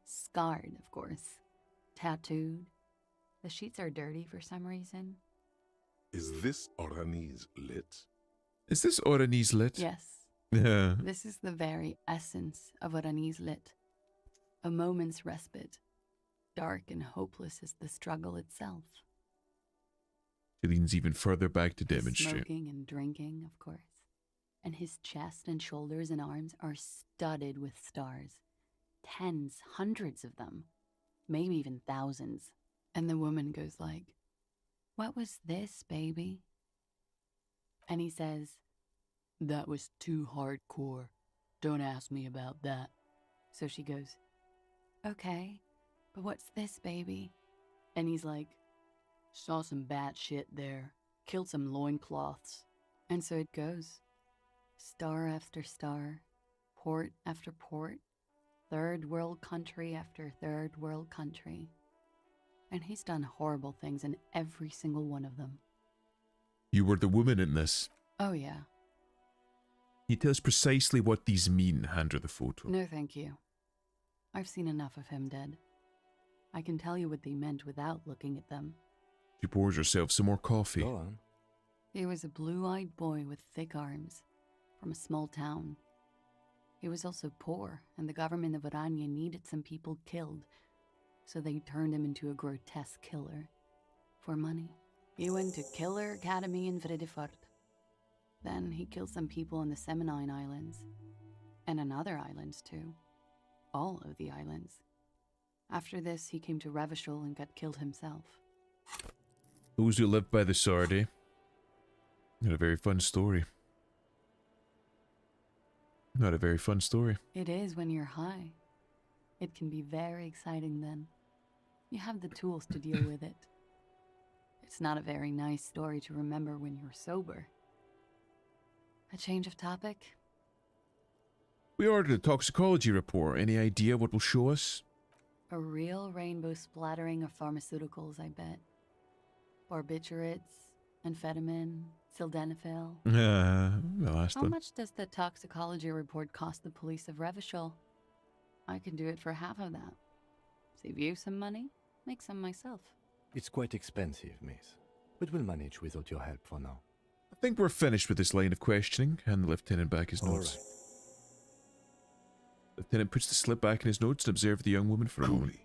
Scarred, of course. Tattooed. The sheets are dirty for some reason. Is this Oranese lit? Is this Oranese lit? Yes. Yeah. This is the very essence of Oranese lit. A moment's respite. Dark and hopeless as the struggle itself. He leans even further back to demonstrate. Smoking and drinking, of course. And his chest and shoulders and arms are studded with stars. Tens, hundreds of them. Maybe even thousands. And the woman goes like, "What was this, baby?" And he says, "That was too hardcore. Don't ask me about that." So she goes, "Okay, but what's this, baby?" And he's like, "Saw some bat shit there. Killed some loincloths." And so it goes. Star after star. Port after port. Third world country after third world country. And he's done horrible things in every single one of them. You were the woman in this. Oh, yeah. He tells precisely what these mean. Hand her the photo. No, thank you. I've seen enough of him dead. I can tell you what they meant without looking at them. She pours herself some more coffee. Go on. He was a blue-eyed boy with thick arms, from a small town. He was also poor, and the government of Orania needed some people killed, so they turned him into a grotesque killer. For money. He went to Killer Academy in Vredefort. Then he killed some people on the Seminine Islands. And on other islands, too. All of the islands. After this, he came to Revachol and got killed himself. Those who lived by the sword, eh? Not a very fun story. Not a very fun story. It is when you're high. It can be very exciting then. You have the tools to deal with it. It's not a very nice story to remember when you're sober. A change of topic? We ordered a toxicology report. Any idea what will show us? A real rainbow splattering of pharmaceuticals, I bet. Barbiturates, amphetamine, sildenafil. The last How one. much does the toxicology report cost the police of Revachol? I can do it for half of that. Save you some money, make some myself. It's quite expensive, miss. But we'll manage without your help for now. I think we're finished with this line of questioning. Hand the lieutenant back his notes. All right. Lieutenant puts the slip back in his notes and observes the young woman for a moment.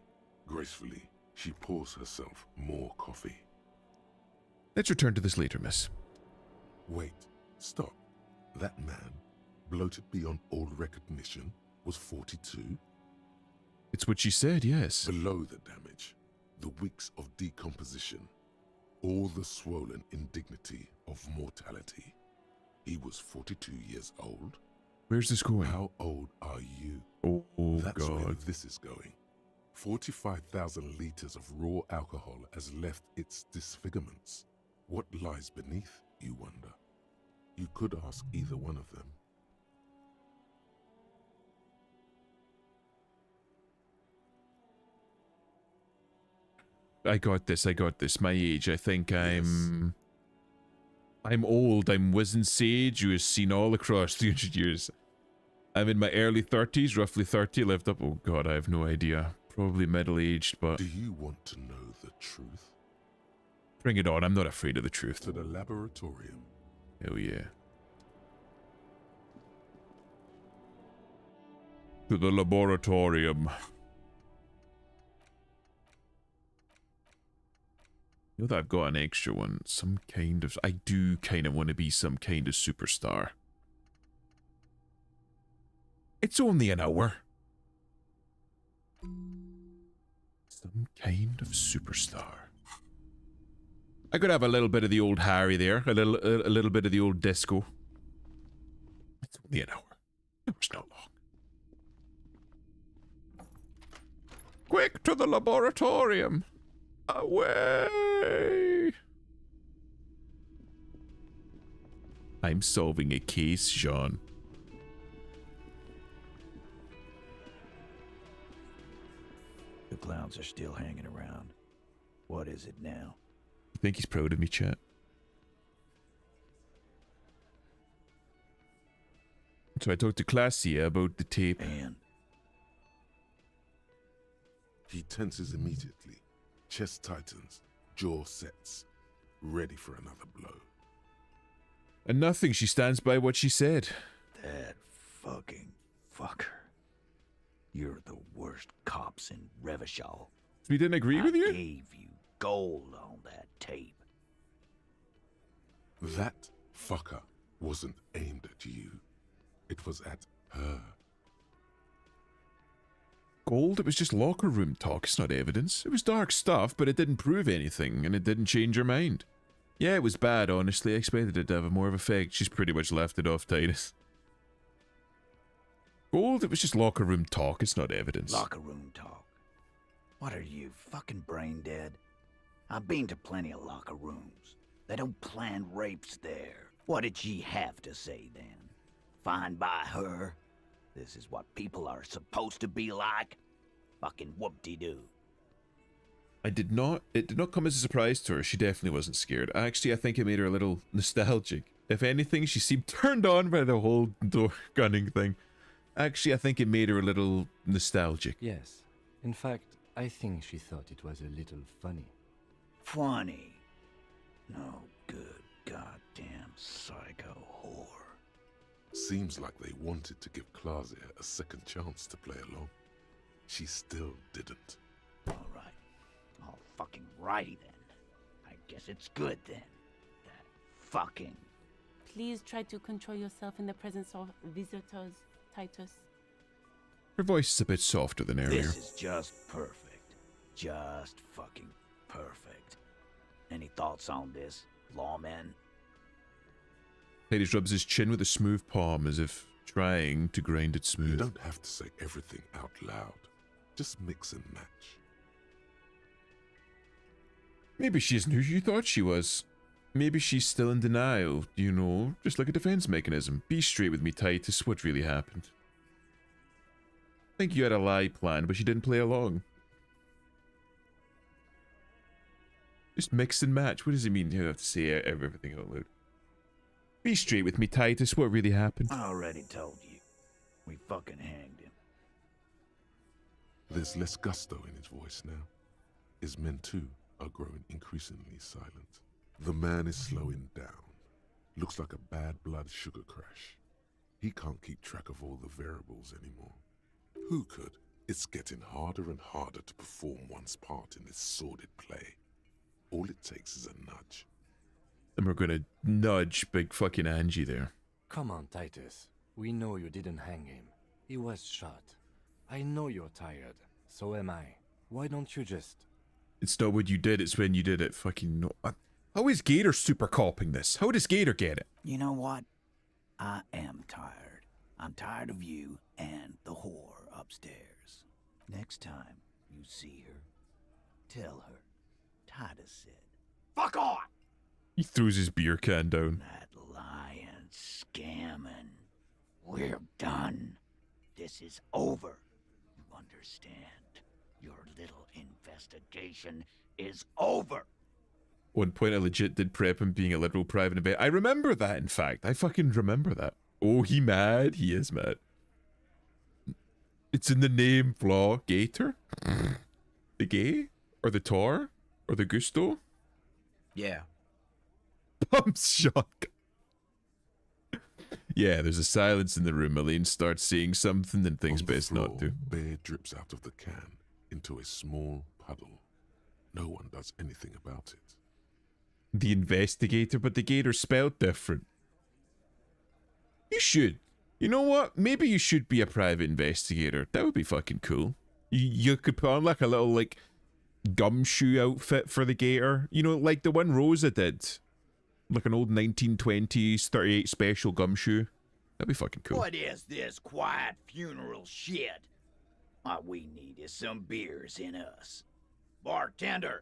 Gracefully, she pours herself more coffee. Let's return to this later, miss. Wait, stop. That man, bloated beyond all recognition, was 42? It's what she said, yes. Below the damage, the weeks of decomposition, all the swollen indignity of mortality. He was 42 years old? Where's this going? How old are you? Oh, That's where God. this is going. 45,000 liters of raw alcohol has left its disfigurements. What lies beneath, you wonder? You could ask either one of them. I got this. My age, I think I'm old. I'm wizened sage who has seen all across 300 years. I'm in my early 30s, roughly 30, lived up, oh God, I have no idea. Probably middle-aged, but... Do you want to know the truth? Bring it on, I'm not afraid of the truth. To the laboratorium. Hell yeah. To the laboratorium. You know that I've got an extra one. Some kind of... I do kind of want to be some kind of superstar. It's only an hour. Some kind of superstar. I could have a little bit of the old Harry there. A little bit of the old disco. It's only an hour. It's not long. Quick to the laboratorium. Away! I'm solving a case, Jean. The clowns are still hanging around. What is it now? I think he's proud of me, chat. So I talked to Classia about the tape. And he tenses immediately. Chest tightens, jaw sets, ready for another blow. And nothing, she stands by what she said. that fucking fucker. You're the worst cops in Revachol. We didn't agree with you? I gave you gold on that tape. That fucker wasn't aimed at you. It was at her. Gold? It was just locker room talk. It's not evidence. It was dark stuff, but it didn't prove anything, and it didn't change her mind. Yeah, it was bad, honestly. I expected it to have more of an effect. She's pretty much left it off, Titus. Gold? It was just locker room talk. It's not evidence. Locker room talk. What are you, fucking brain dead? I've been to plenty of locker rooms. They don't plan rapes there. What did she have to say then? Fine by her? This is what people are supposed to be like? Fucking whoop-de-doo. It did not come as a surprise to her. She definitely wasn't scared. Actually, I think it made her a little nostalgic. If anything, she seemed turned on by the whole door gunning thing. Actually, I think it made her a little nostalgic. Yes. In fact, I think she thought it was a little funny. Funny? No good goddamn psycho whore. Seems like they wanted to give Claudia a second chance to play along. She still didn't. All right. All fucking righty then. I guess it's good then. That fucking... Please try to control yourself in the presence of visitors, Titus. Her voice is a bit softer than earlier. This is just perfect. Just fucking perfect. Any thoughts on this, lawman? Titus rubs his chin with a smooth palm as if trying to grind it smooth. You don't have to say everything out loud. Just mix and match. Maybe she isn't who you thought she was. Maybe she's still in denial, you know, just like a defense mechanism. Be straight with me, Titus. What really happened? I think you had a lie planned, but she didn't play along. Just mix and match. What does it mean? You have to say everything out loud. Be straight with me, Titus. What really happened? I already told you. We fucking hanged him. There's less gusto in his voice now. His men, too, are growing increasingly silent. The man is slowing down. Looks like a bad blood sugar crash. He can't keep track of all the variables anymore. Who could? It's getting harder and harder to perform one's part in this sordid play. All it takes is a nudge. And we're gonna nudge big fucking Angie there. Come on, Titus. We know you didn't hang him. He was shot. I know you're tired. So am I. Why don't you just... It's not what you did, it's when you did it. Fucking no. How is Gator super coping this? How does Gator get it? You know what? I am tired. I'm tired of you and the whore upstairs. Next time you see her, tell her Titus said, "Fuck off!" He throws his beer can down. That lying, scamming. We're done. This is over. You understand? Your little investigation is over. One point I legit did prep him being a literal private event. I remember that, in fact. I fucking remember that. Oh, he mad? He is mad. It's in the name, Flaw. Gator? The gay? Or the Tor? Or the Gusto? Yeah. Pump's shock. Yeah, there's a silence in the room. Elaine starts saying something and thinks best not to. Beer drips out of the can into a small puddle. No one does anything about it. The investigator, but the Gator's spelled different. You should. You know what? Maybe you should be a private investigator. That would be fucking cool. You could put on like a little like gumshoe outfit for the Gator. You know, like the one Rosa did. Like an old 1920s 38 special gumshoe. That'd be fucking cool. What is this quiet funeral shit? What we need is some beers in us. Bartender,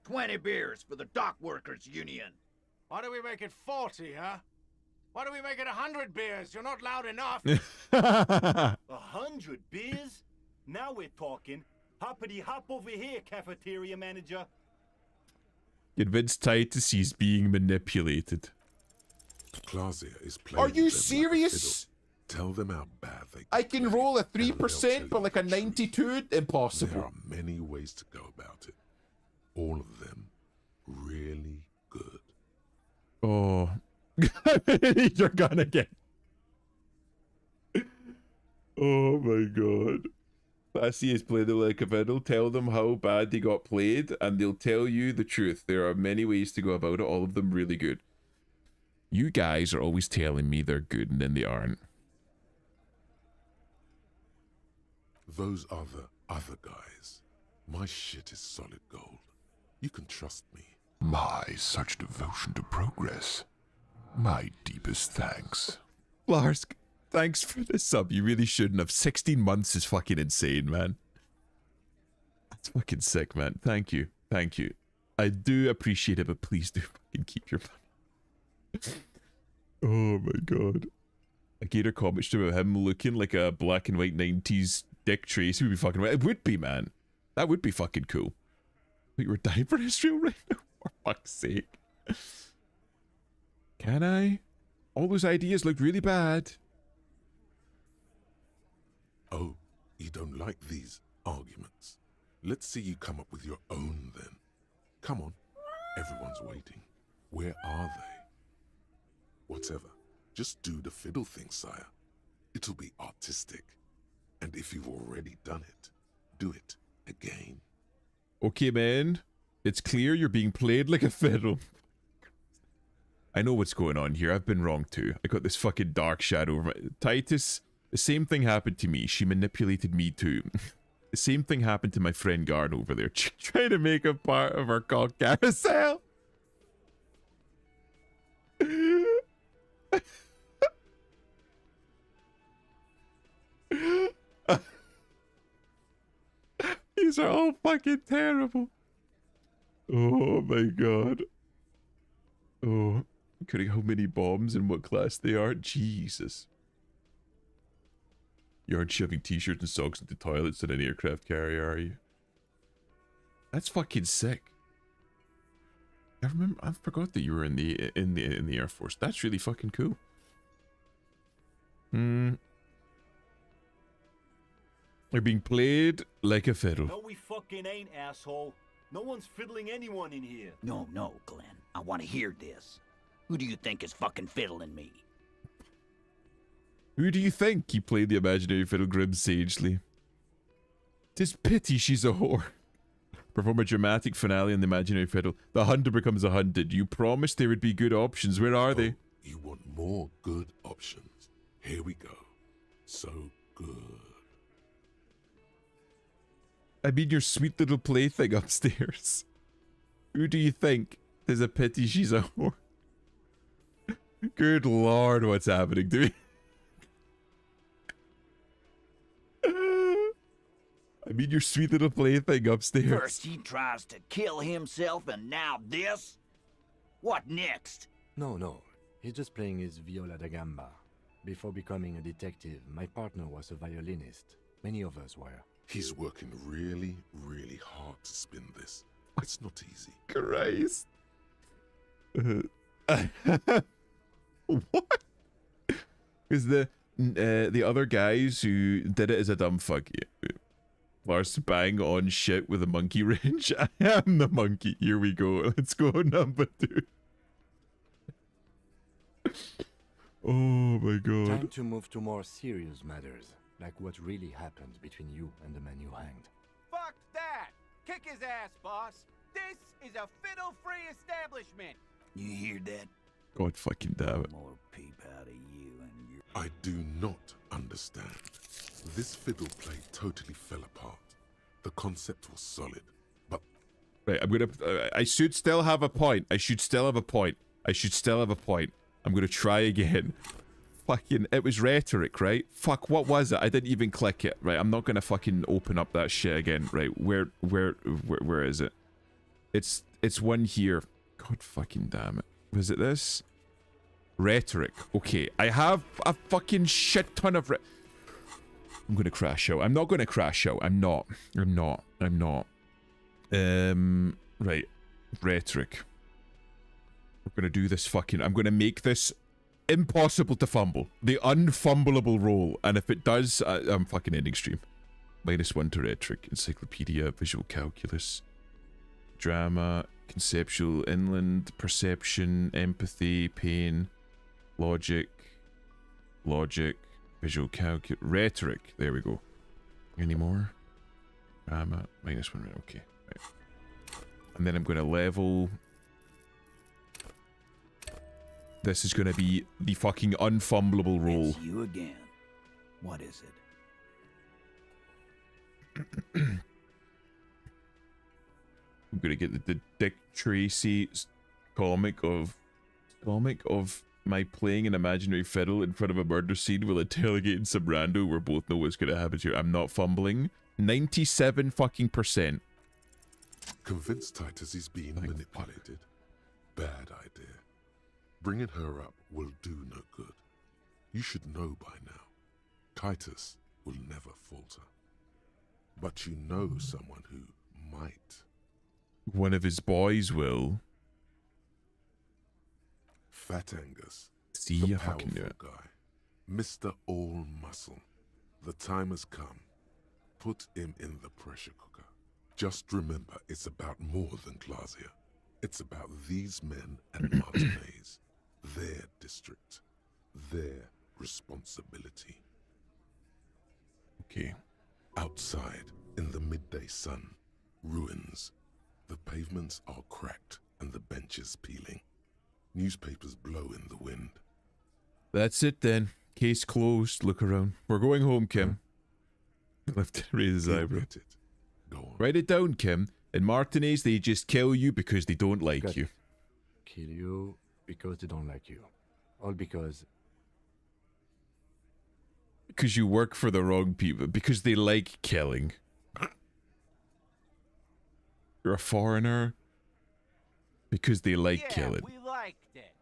20 beers for the Dock Workers Union. Why do we make it 40, huh? Why do we make it 100 beers? You're not loud enough. 100 beers? Now we're talking. Hoppity hop over here, cafeteria manager. Convinced Titus he's being manipulated. Claudia is playing. Are you serious? Tell them how bad they. I can roll a 3%, but like a 92? Impossible. There are many ways to go about it. All of them really good. Oh. You're gonna get. Oh my god. Lassie has played it like a fiddle. Tell them how bad they got played, and they'll tell you the truth. There are many ways to go about it, all of them really good. You guys are always telling me they're good, and then they aren't. Those are the other guys. My shit is solid gold. You can trust me. My, such devotion to progress. My deepest thanks. Lars, thanks for the sub. You really shouldn't have. 16 months is fucking insane, man. That's fucking sick, man. Thank you. Thank you. I do appreciate it, but please do fucking keep your money. Oh my god. A Gator comic strip of him looking like a black and white 90s Dick Tracy would be fucking... It would be, man. That would be fucking cool. Wait, we're dying for Israel right now? For fuck's sake. Can I? All those ideas look really bad. Oh, you don't like these arguments? Let's see you come up with your own then. Come on, everyone's waiting. Where are they? Whatever, just do the fiddle thing, sire. It'll be artistic. And if you've already done it, do it again. Okay, man. It's clear you're being played like a fiddle. I know what's going on here. I've been wrong too. I got this fucking dark shadow over my... Titus, the same thing happened to me. She manipulated me too. The same thing happened to my friend Garn over there. Trying to make a part of our cock carousel. These are all fucking terrible. Oh my god. Oh, including how many bombs and what class they are. Jesus. You aren't shoving t-shirts and socks into toilets in an aircraft carrier, are you? That's fucking sick. I forgot that you were in the Air Force. That's really fucking cool. You're being played like a fiddle. No, we fucking ain't, asshole. No one's fiddling anyone in here. No, Glenn. I want to hear this. Who do you think is fucking fiddling me? Who do you think? He played the imaginary fiddle grim sagely. 'Tis pity she's a whore. Perform a dramatic finale on the imaginary fiddle. The hunter becomes a hunted. You promised there would be good options. Where are they? You want more good options. Here we go. So good. I mean your sweet little plaything upstairs. Who do you think? 'Tis a pity she's a whore. Good lord, what's happening to me? I mean your sweet little plaything upstairs. First he tries to kill himself and now this? What next? No. He's just playing his viola da gamba. Before becoming a detective, my partner was a violinist. Many of us were. He's working really, really hard to spin this. It's not easy. Christ. What? Because the other guys who did it as a dumb fuck Lars bang on shit with a monkey wrench. I am the monkey. Here we go. Let's go number 2. Oh my god. Time to move to more serious matters, like what really happened between you and the man you hanged. Fuck that! Kick his ass, boss! This is a fiddle-free establishment! You hear that? God fucking damn it. More peep out of you and your... I do not understand. This fiddle play totally fell apart. The concept was solid, but... Right, I'm gonna... I should still have a point. I'm gonna try again. Fucking... It was rhetoric, right? Fuck, what was it? I didn't even click it. Right, I'm not gonna fucking open up that shit again. Right, where is it? It's one here. God fucking damn it. Was it this? Rhetoric. Okay, I have a fucking shit ton of I'm gonna crash out. I'm not gonna crash out. I'm not. Right. Rhetoric. We're gonna do this fucking... I'm gonna make this impossible to fumble. The unfumbleable roll. And if it does, I'm fucking ending stream. -1 to rhetoric. Encyclopedia. Visual calculus. Drama. Conceptual. Inland. Perception. Empathy. Pain. Logic. Visual calculus. Rhetoric. There we go. Any more? Drama. -1. Okay. Right. And then I'm going to level... This is going to be the fucking unfumbleable roll. It's you again. What is it? I'm going to get the Dick Tracy comic of my playing an imaginary fiddle in front of a murder scene while interrogating some rando. We both know what's going to happen here. I'm not fumbling. 97 fucking %. Convince Titus he's being manipulated. Bad idea. Bringing her up will do no good. You should know by now. Titus will never falter. But you know someone who might. One of his boys will. Fat Angus. See, the you fucking do powerful it. guy. Mr. All Muscle. The time has come. Put him in the pressure cooker. Just remember, it's about more than Glacia. It's about these men and Martinez, their district, their responsibility. Okay. Outside, in the midday sun, ruins. The pavements are cracked and the benches peeling. Newspapers blow in the wind. That's it then. Case closed. Look around. We're going home, Kim. Left raise his eyebrow. Write it down, Kim. In Martinez, they just kill you because they don't like you. Kill you because they don't like you. All because you work for the wrong people. Because they like killing. You're a foreigner. Because they like killing. We liked it.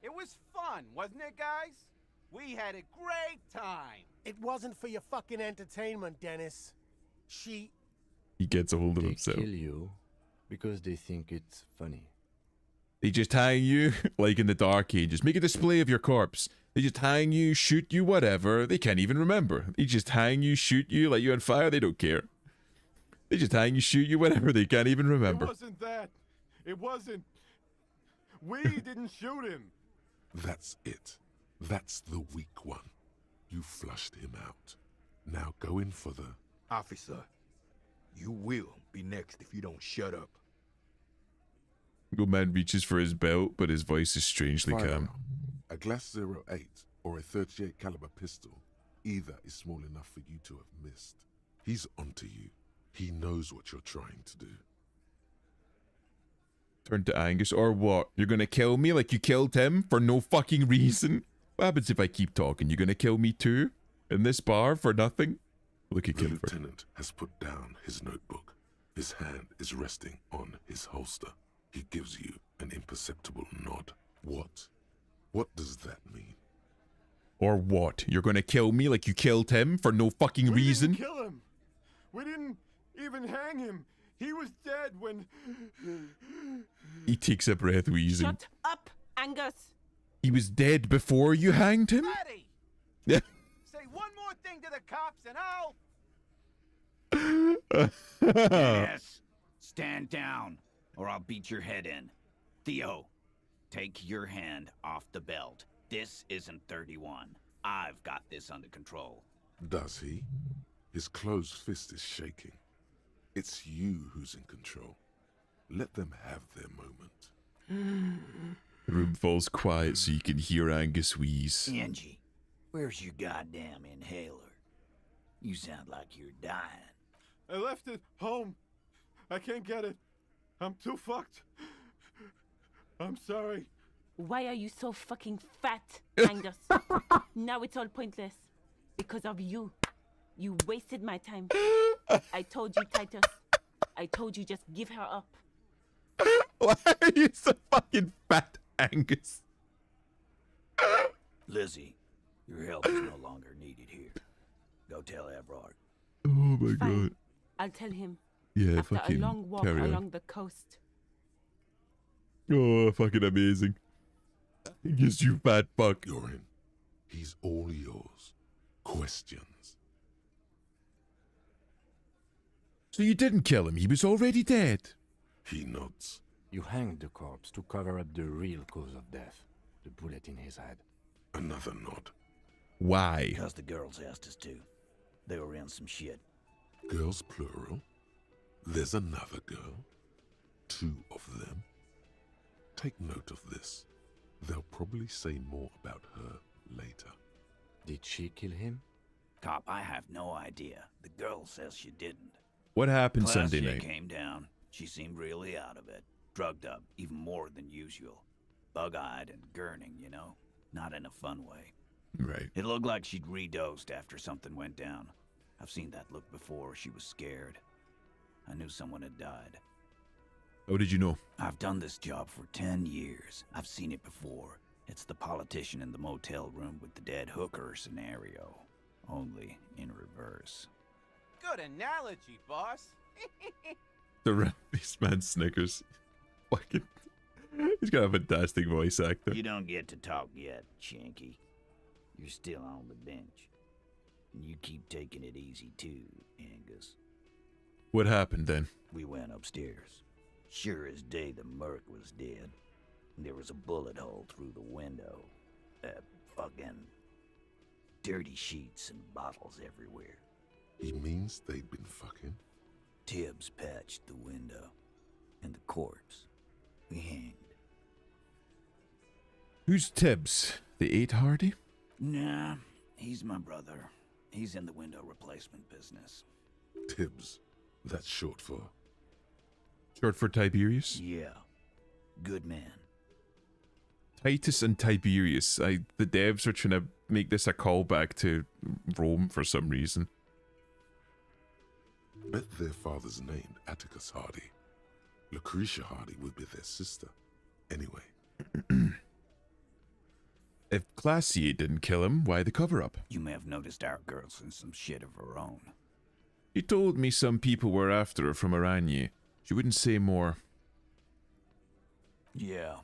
It was fun, wasn't it, guys? We had a great time. It wasn't for your fucking entertainment, Dennis. She... He gets a hold of they himself. kill you because they think it's funny. They just hang you, like in the Dark Ages. Make a display of your corpse. They just hang you, shoot you, whatever. They can't even remember. They just hang you, shoot you, light you on fire. They don't care. They just hang you, shoot you, whatever. They can't even remember. It wasn't that. It wasn't. We didn't shoot him. That's it. That's the weak one. You flushed him out. Now go in for the... Officer, you will be next if you don't shut up. Good man reaches for his belt, but his voice is strangely calm. A Glass 08 or a 38 caliber pistol, either is small enough for you to have missed. He's onto you. He knows what you're trying to do. Turn to Angus, or what? You're gonna kill me like you killed him for no fucking reason? What happens if I keep talking? You gonna kill me too? In this bar for nothing? Look at The Kim. lieutenant has put down his notebook. His hand is resting on his holster. He gives you an imperceptible nod. What? What does that mean? Or what? You're gonna kill me like you killed him for no fucking reason? We didn't kill him. We didn't even hang him. He was dead when... He takes a breath, wheezing. Shut up, Angus. He was dead before you hanged him? Ready. Yeah. Say one more thing to the cops and I'll... Yes. Stand down, or I'll beat your head in. Theo, take your hand off the belt. This isn't 31. I've got this under control. Does he? His closed fist is shaking. It's you who's in control. Let them have their moment. The room falls quiet so you can hear Angus wheeze. Angie, where's your goddamn inhaler? You sound like you're dying. I left it home. I can't get it. I'm too fucked. I'm sorry. Why are you so fucking fat, Angus? Now it's all pointless. Because of you. You wasted my time. I told you, Titus. I told you just give her up. Why are you so fucking fat, Angus? Lizzie, your help is no longer needed here. Go tell Evrard. Oh my Fine. god. I'll tell him. Yeah, After fucking a long walk carry on. along the coast. Oh, fucking amazing. Angus, you fat fuck. You're in. He's all yours. Questions. So you didn't kill him. He was already dead. He nods. You hanged the corpse to cover up the real cause of death. The bullet in his head. Another nod. Why? Because the girls asked us to. They were in some shit. Girls plural. There's another girl. 2 of them. Take note of this. They'll probably say more about her later. Did she kill him? Cop, I have no idea. The girl says she didn't. What happened Last Sunday she night? Came down. She seemed really out of it. Drugged up, even more than usual. Bug-eyed and gurning, you know? Not in a fun way. Right. It looked like she'd redosed after something went down. I've seen that look before. She was scared. I knew someone had died. How did you know? I've done this job for 10 years. I've seen it before. It's the politician in the motel room with the dead hooker scenario. Only in reverse. Good analogy, boss. This man snickers. Fucking. He's got a fantastic voice actor. You don't get to talk yet, Shanky. You're still on the bench. And you keep taking it easy too, Angus. What happened then? We went upstairs. Sure as day the merc was dead. There was a bullet hole through the window. Fucking dirty sheets and bottles everywhere. He means they'd been fucking? Tibbs patched the window. And the corpse. We hanged. Who's Tibbs? The 8 Hardy? Nah, he's my brother. He's in the window replacement business. Tibbs. That's short for... Short for Tiberius? Yeah. Good man. Titus and Tiberius. The devs are trying to make this a callback to Rome for some reason. Bet their father's named Atticus Hardy. Lucretia Hardy would be their sister. Anyway. If Glacier didn't kill him, why the cover-up? You may have noticed our girl's in some shit of her own. She told me some people were after her from Aranye. She wouldn't say more. Yeah,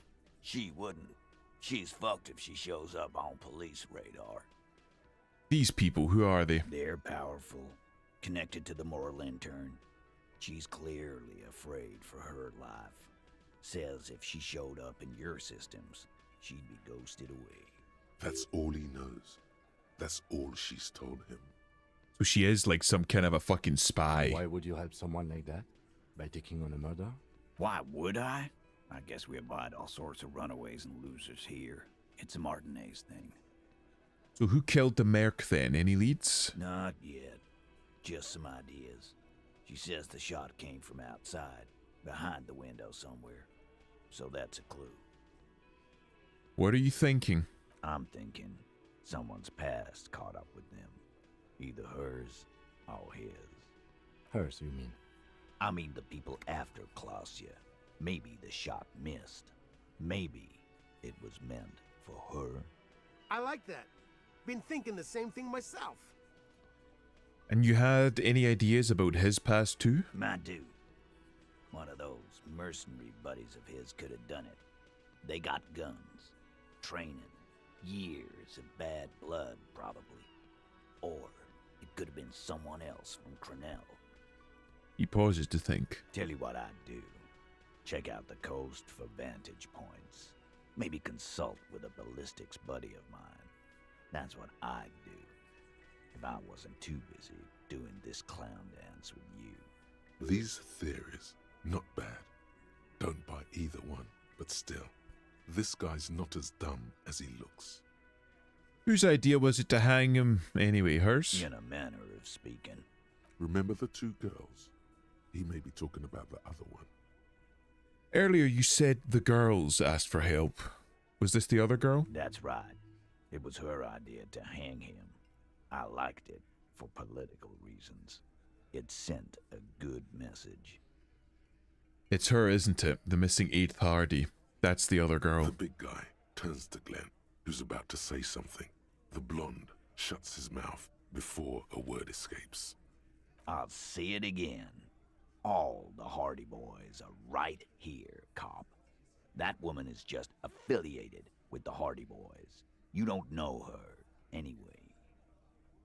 she wouldn't. She's fucked if she shows up on police radar. These people, who are they? They're powerful, connected to the Morlintern. She's clearly afraid for her life. Says if she showed up in your systems, she'd be ghosted away. That's all he knows. That's all she's told him. So she is like some kind of a fucking spy. Why would you help someone like that? By taking on a murder? Why would I? I guess we abide all sorts of runaways and losers here. It's a Martinez thing. So who killed the merc then? Any leads? Not yet. Just some ideas. She says the shot came from outside, behind the window somewhere. So that's a clue. What are you thinking? I'm thinking someone's past caught up with them. Either hers or his. Hers, you mean? I mean the people after Klausya. Maybe the shot missed. Maybe it was meant for her. I like that. Been thinking the same thing myself. And you had any ideas about his past too? My dude. One of those mercenary buddies of his could have done it. They got guns, training, years of bad blood probably. Or it could have been someone else from Crenel. He pauses to think. Tell you what I'd do. Check out the coast for vantage points. Maybe consult with a ballistics buddy of mine. That's what I'd do. If I wasn't too busy doing this clown dance with you. These theories, not bad. Don't buy either one, but still, this guy's not as dumb as he looks. Whose idea was it to hang him anyway? Hers? In a manner of speaking. Remember the 2 girls? He may be talking about the other one. Earlier you said the girls asked for help. Was this the other girl? That's right. It was her idea to hang him. I liked it for political reasons. It sent a good message. It's her, isn't it? The missing 8th Hardy. That's the other girl. The big guy turns to Glenn, who's about to say something. The blonde shuts his mouth before a word escapes. I'll say it again. All the Hardy boys are right here, cop. That woman is just affiliated with the Hardy boys. You don't know her, anyway.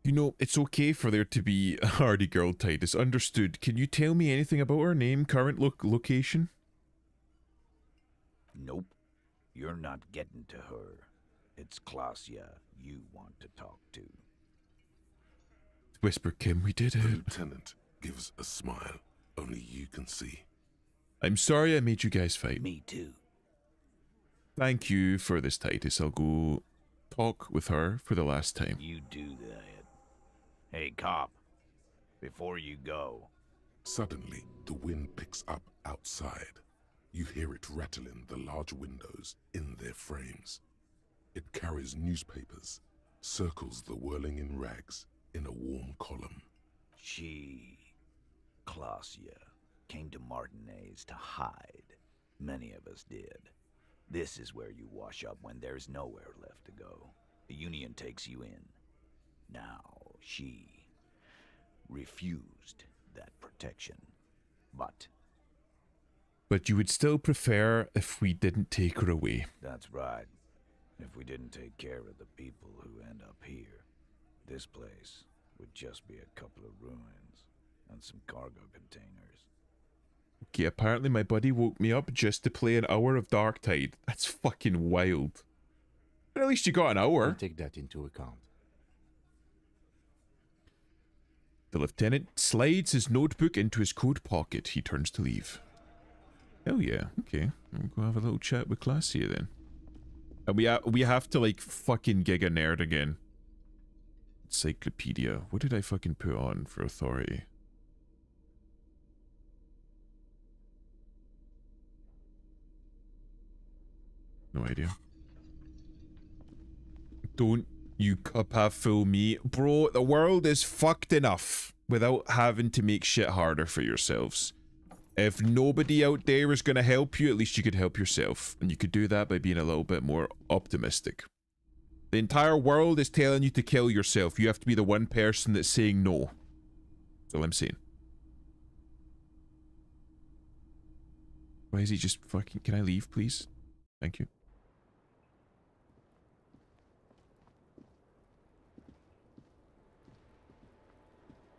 You know, it's okay for there to be a Hardy girl, Titus. Understood. Can you tell me anything about her name, current location? Nope. You're not getting to her. It's Klausya you want to talk to. Whisper Kim, we did it. The lieutenant gives a smile only you can see. I'm sorry I made you guys fight. Me too. Thank you for this, Titus. I'll go talk with her for the last time. You do that. Hey, cop. Before you go. Suddenly, the wind picks up outside. You hear it rattling the large windows in their frames. It carries newspapers, circles the whirling in rags in a warm column. She, Klausya, came to Martinez to hide. Many of us did. This is where you wash up when there's nowhere left to go. The Union takes you in. Now, she refused that protection. But you would still prefer if we didn't take her away. That's right. If we didn't take care of the people who end up here, this place would just be a couple of ruins. and some cargo containers. Okay, apparently my buddy woke me up just to play an hour of Darktide. That's fucking wild. But at least you got an hour. We'll take that into account. The lieutenant slides his notebook into his coat pocket. He turns to leave. Hell yeah, okay. We'll go have a little chat with Classia then. And we have to like fucking Giga Nerd again. Encyclopedia. What did I fucking put on for authority? No idea. Don't you cup half full me. Bro, the world is fucked enough without having to make shit harder for yourselves. If nobody out there is going to help you, at least you could help yourself. And you could do that by being a little bit more optimistic. The entire world is telling you to kill yourself. You have to be the one person that's saying no. That's all I'm saying. Why is he just fucking... Can I leave, please? Thank you.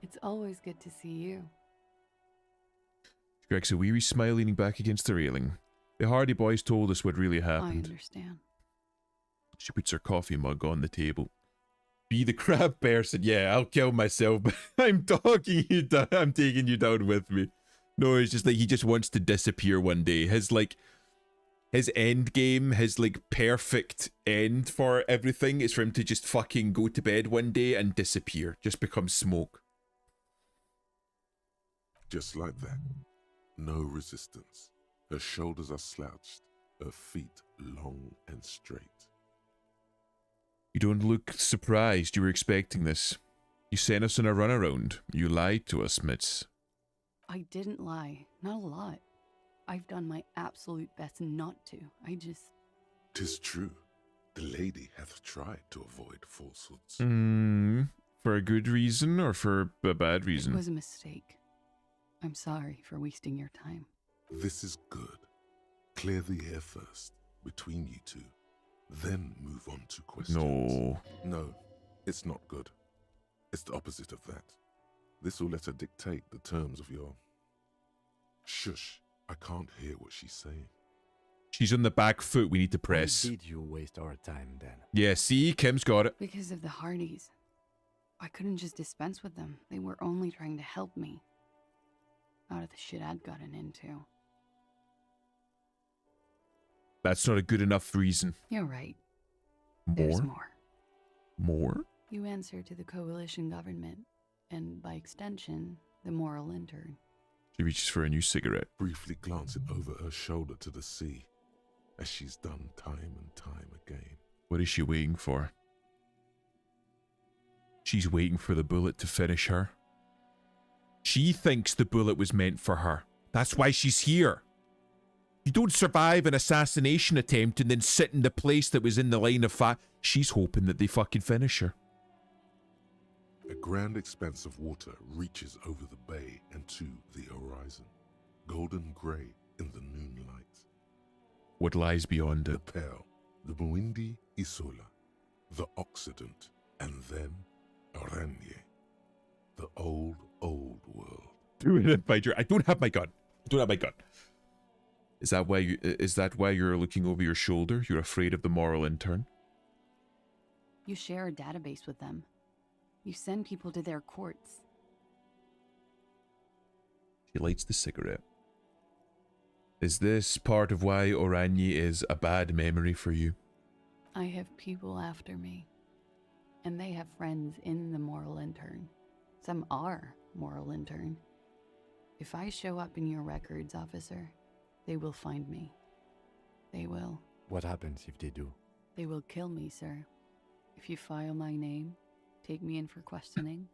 It's always good to see you. Greg's a weary smile leaning back against the railing. The Hardy Boys told us what really happened. I understand. She puts her coffee mug on the table. Be the crab person. Yeah, I'll kill myself, but I'm talking you down. I'm taking you down with me. No, it's just like he just wants to disappear one day. His end game, his like perfect end for everything is for him to just fucking go to bed one day and disappear. Just become smoke. Just like that. No resistance. Her shoulders are slouched, her feet long and straight. You don't look surprised. You were expecting this. You sent us on a runaround. You lied to us, Mitz. I didn't lie. Not a lot. I've done my absolute best not to. I just... 'Tis true. The lady hath tried to avoid falsehoods. For a good reason or for a bad reason? It was a mistake. I'm sorry for wasting your time. This is good. Clear the air first, between you two. Then move on to questions. No. No, it's not good. It's the opposite of that. This will let her dictate the terms of your... Shush, I can't hear what she's saying. She's on the back foot. We need to press. Why did you waste our time then? Yeah, see? Kim's got it. Because of the Hardys. I couldn't just dispense with them. They were only trying to help me. Out of the shit I'd gotten into. That's not a good enough reason. You're right. More? There's more. More? You answer to the coalition government, and by extension, the moral intern. She reaches for a new cigarette. Briefly glancing over her shoulder to the sea, as she's done time and time again. What is she waiting for? She's waiting for the bullet to finish her. She thinks the bullet was meant for her. That's why she's here. You don't survive an assassination attempt and then sit in the place that was in the line of fire. She's hoping that they fucking finish her. A grand expanse of water reaches over the bay and to the horizon, golden grey in the noonlight. What lies beyond it? The Pearl, the Muindi Isola, the Occident, and then Oranje, the old world. I don't have my gun. I don't have my gun. Is that why you're looking over your shoulder? You're afraid of the moral intern? You share a database with them. You send people to their courts. She lights the cigarette. Is this part of why Oranje is a bad memory for you? I have people after me. And they have friends in the moral intern. Some are moral intern. If I show up in your records, officer, they will find me. They will. What happens if they do? They will kill me, sir. If you file my name, take me in for questioning,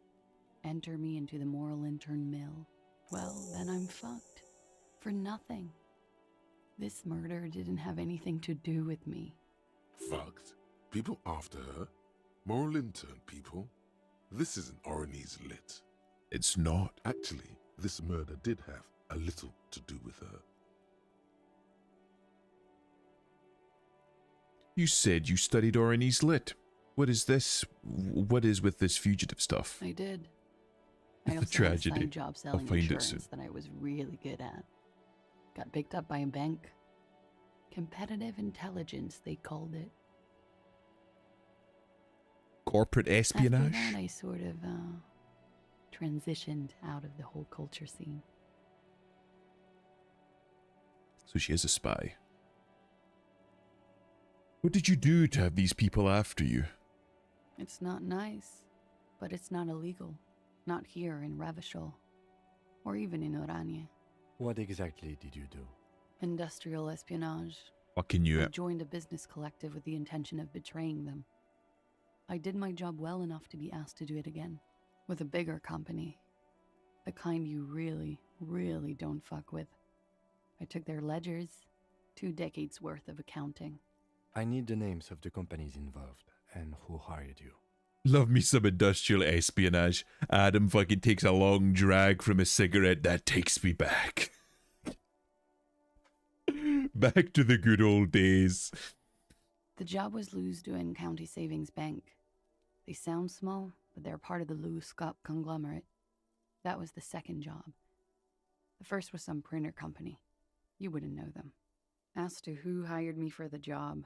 enter me into the moral intern mill, well, then I'm fucked. For nothing. This murder didn't have anything to do with me. Fucked? People after her? Moral intern people? This isn't Oranese lit. It's not. Actually, this murder did have a little to do with her. You said you studied Oranese lit. What is this? What is with this fugitive stuff? I did. I also tragedy. had a side job I'll selling find it insurance soon. that I was really good at. Got picked up by a bank. Competitive intelligence, they called it. Corporate espionage? After that, I sort of transitioned out of the whole culture scene. So she is a spy. What did you do to have these people after you? It's not nice, but it's not illegal. Not here in Ravishol, or even in Oranje. What exactly did you do? Industrial espionage. Fucking knew I it. joined a business collective with the intention of betraying them. I did my job well enough to be asked to do it again, with a bigger company. The kind you really, really don't fuck with. I took their ledgers, 2 decades worth of accounting. I need the names of the companies involved and who hired you. Love me some industrial espionage. Adam fucking takes a long drag from a cigarette. That takes me back. Back to the good old days. The job was Lewsdown County Savings Bank. They sound small, but they're part of the Lewscop conglomerate. That was the second job. The first was some printer company. You wouldn't know them. As to who hired me for the job,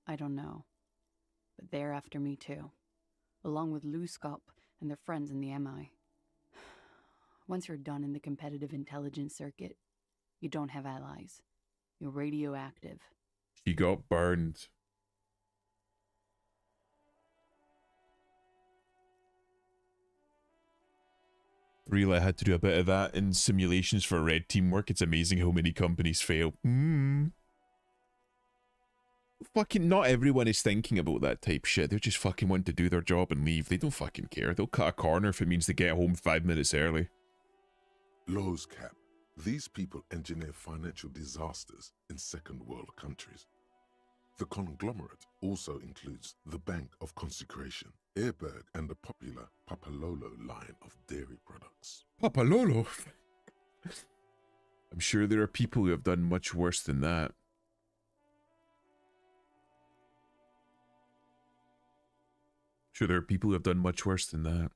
I don't know. But they're after me too, along with Lewscop and their friends in the MI. Once you're done in the competitive intelligence circuit, you don't have allies. You're radioactive. She got burned. Really, I had to do a bit of that in simulations for red team work. It's amazing how many companies fail. Fucking not everyone is thinking about that type shit. They just fucking want to do their job and leave. They don't fucking care. They'll cut a corner if it means they get home 5 minutes early. Lowe's Cap. These people engineer financial disasters in second world countries. The conglomerate also includes the Bank of Consecration, Airberg, and the popular Papalolo line of dairy products. Papalolo? I'm sure there are people who have done much worse than that. Sure, there are people who have done much worse than that.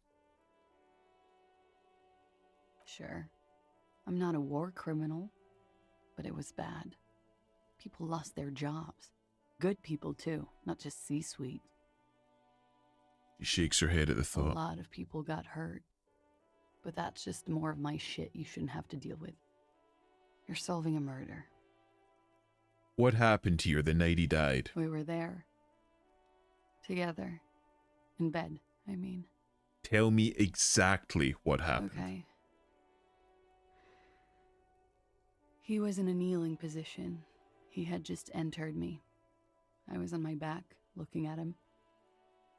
Sure. I'm not a war criminal, but it was bad. People lost their jobs. Good people, too, not just C-suite. She shakes her head at the A thought. lot of people got hurt. But that's just more of my shit you shouldn't have to deal with. You're solving a murder. What happened to you the night he died? We were there. Together. In bed, I mean. Tell me exactly what happened. Okay. He was in a kneeling position. He had just entered me. I was on my back, looking at him.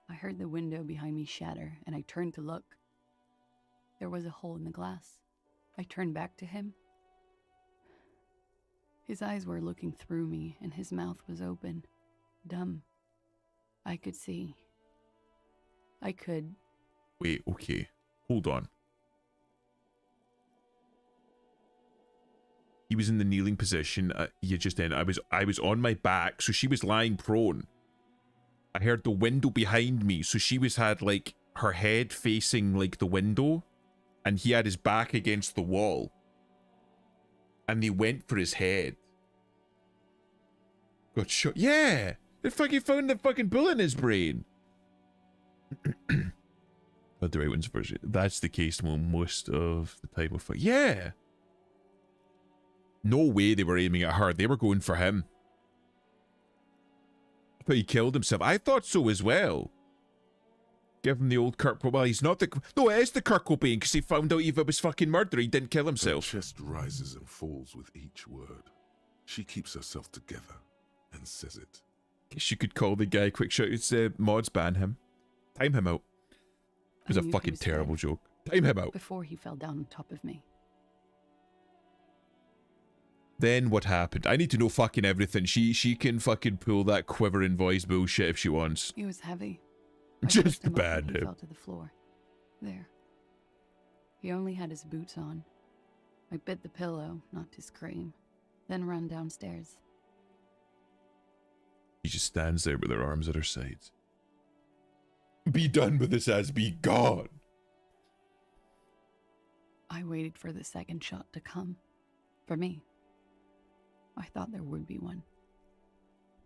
I heard the window behind me shatter, and I turned to look. There was a hole in the glass. I turned back to him. His eyes were looking through me, and his mouth was open. Dumb. I could see. I could. Wait, okay. Hold on. He was in the kneeling position. You just then. I was on my back, so she was lying prone. I heard the window behind me, so she had like her head facing like the window, and he had his back against the wall. And they went for his head. Got shot. Yeah, they fucking found the fucking bullet in his brain. But the right one's version. That's the case most of the time of. Yeah. No way they were aiming at her. They were going for him. I thought he killed himself. I thought so as well. Give him the old Kurt Cobain. Well, he's not the... No, it is the Kurt Cobain because he found out Eva was fucking murdered. He didn't kill himself. Her chest rises and falls with each word. She keeps herself together and says it. Guess you could call the guy quick shout. It's mods ban him. Time him out. It was a fucking terrible joke. Time him out. Before he fell down on top of me. Then what happened? I need to know fucking everything. She can fucking pull that quivering voice bullshit if she wants. He was heavy. I Just pushed him up bad. and he fell to the floor. There. He only had his boots on. I bit the pillow, not to scream, then ran downstairs. She just stands there with her arms at her sides. Be done with this, as be gone. I waited for the second shot to come. For me. I thought there would be one.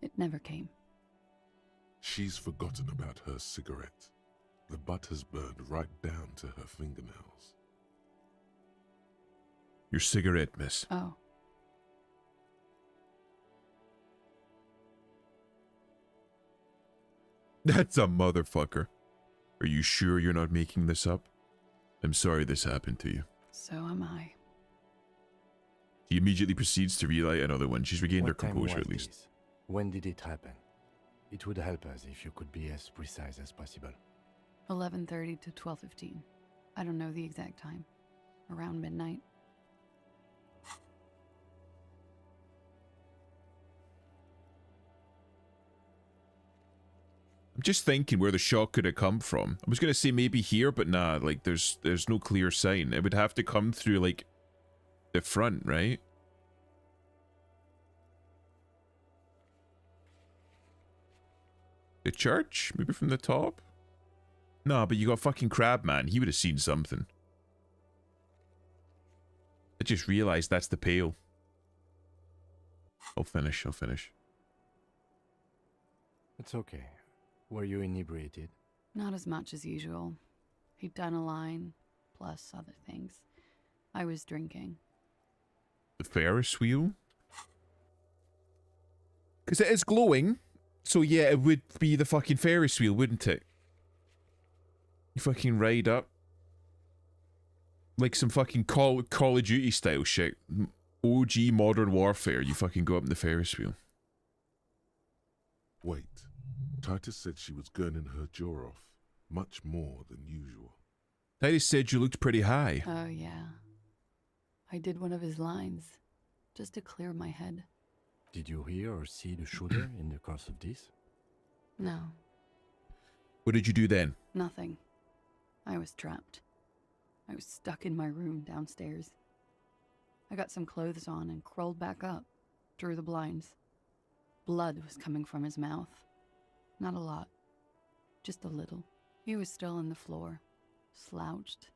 It never came. She's forgotten about her cigarette. The butt has burned right down to her fingernails. Your cigarette, miss. Oh. That's a motherfucker. Are you sure you're not making this up? I'm sorry this happened to you. So am I. He immediately proceeds to relight another one. She's regained her What time composure was at least. this? When did it happen? It would help us if you could be as precise as possible. 11:30 to 12:15. I don't know the exact time. Around midnight. I'm just thinking where the shot could have come from. I was gonna say maybe here, but nah, like there's no clear sign. It would have to come through like the front, right? The church? Maybe from the top? Nah, but you got fucking Crabman. He would have seen something. I just realized that's the pail. I'll finish. It's okay. Were you inebriated? Not as much as usual. He'd done a line, plus other things. I was drinking. The Ferris wheel? Because it is glowing. So yeah, it would be the fucking Ferris wheel, wouldn't it? You fucking ride up. Like some fucking Call of Duty style shit. OG Modern Warfare, you fucking go up in the Ferris wheel. Wait. Titus said she was gurning her jaw off. Much more than usual. Titus said you looked pretty high. Oh, yeah. I did one of his lines. Just to clear my head. Did you hear or see the shooter in the course of this? No. What did you do then? Nothing. I was trapped. I was stuck in my room downstairs. I got some clothes on and crawled back up, drew the blinds. Blood was coming from his mouth. Not a lot. Just a little. He was still on the floor, slouched.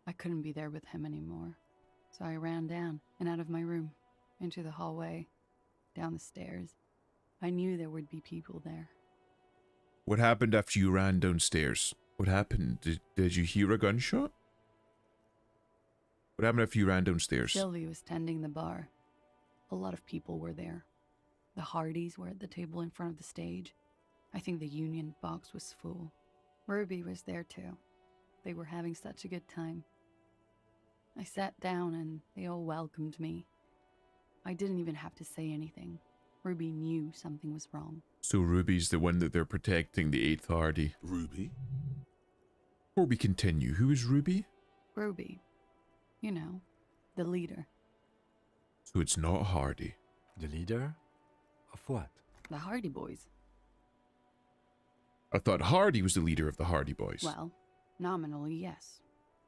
I couldn't be there with him anymore. So I ran down and out of my room, into the hallway, down the stairs. I knew there would be people there. What happened after you ran downstairs? What happened? Did you hear a gunshot? What happened after you ran downstairs? Sylvie was tending the bar. A lot of people were there. The Hardys were at the table in front of the stage. I think the Union box was full. Ruby was there too. They were having such a good time. I sat down and they all welcomed me. I didn't even have to say anything. Ruby knew something was wrong. So Ruby's the one that they're protecting, the 8th Hardy. Ruby? Before we continue, who is Ruby? Ruby. You know, the leader. So it's not Hardy. The leader? Of what? The Hardy Boys. I thought Hardy was the leader of the Hardy Boys. Well, nominally, yes.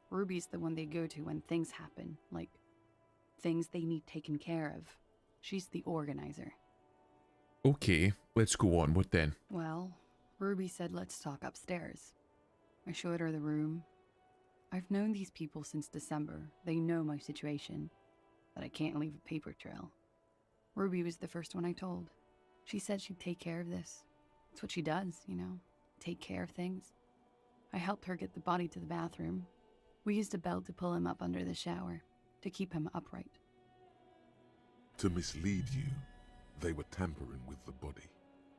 Ruby's the one they go to when things happen, like things they need taken care of. She's the organizer. Okay, let's go on. What then? Well, Ruby said let's talk upstairs. I showed her the room. I've known these people since December. They know my situation, that I can't leave a paper trail. Ruby was the first one I told. She said she'd take care of this. It's what she does, you know, take care of things. I helped her get the body to the bathroom. We used a belt to pull him up under the shower, to keep him upright. To mislead you, they were tampering with the body.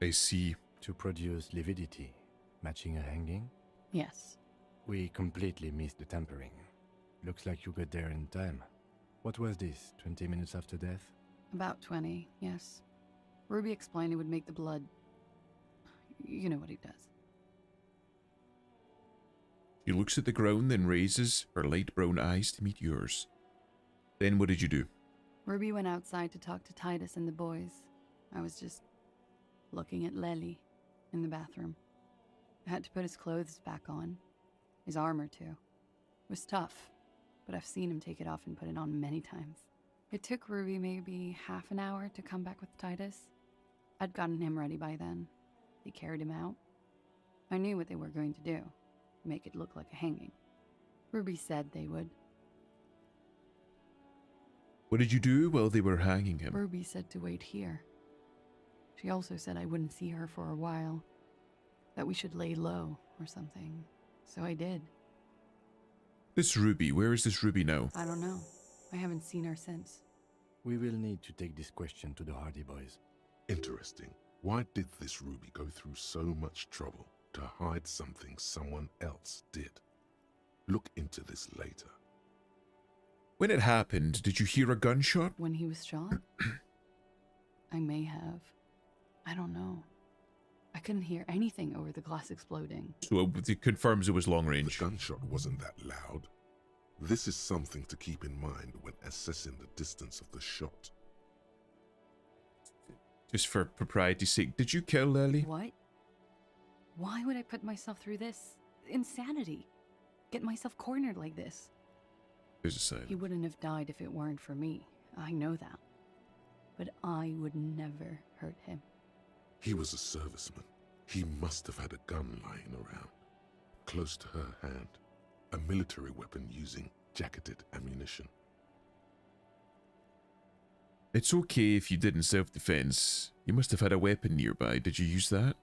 I see. To produce lividity, matching a hanging? Yes. We completely missed the tampering. Looks like you got there in time. What was this, 20 minutes after death? About 20, yes. Ruby explained it would make the blood... You know what he does. He looks at the ground, then raises her light brown eyes to meet yours. Then what did you do? Ruby went outside to talk to Titus and the boys. I was just looking at Lely in the bathroom. I had to put his clothes back on. His armor, too. It was tough, but I've seen him take it off and put it on many times. It took Ruby maybe half an hour to come back with Titus. I'd gotten him ready by then. They carried him out. I knew what they were going to do. Make it look like a hanging. Ruby said they would. What did you do while they were hanging him? Ruby said to wait here. She also said I wouldn't see her for a while, that we should lay low or something. So I did. This Ruby, where is this Ruby now? I don't know. I haven't seen her since. We will need to take this question to the Hardy Boys. Interesting. Why did this Ruby go through so much trouble to hide something someone else did? Look into this later. When it happened, did you hear a gunshot? When he was shot? I may have. I don't know. I couldn't hear anything over the glass exploding. So it confirms it was long range. The gunshot wasn't that loud. This is something to keep in mind when assessing the distance of the shot. Just for propriety's sake, did you kill Lily? What? Why would I put myself through this? Insanity. Get myself cornered like this. There's a sign. He wouldn't have died if it weren't for me. I know that. But I would never hurt him. He was a serviceman. He must have had a gun lying around, close to her hand. A military weapon using jacketed ammunition. It's okay if you did in self-defense. You must have had a weapon nearby. Did you use that?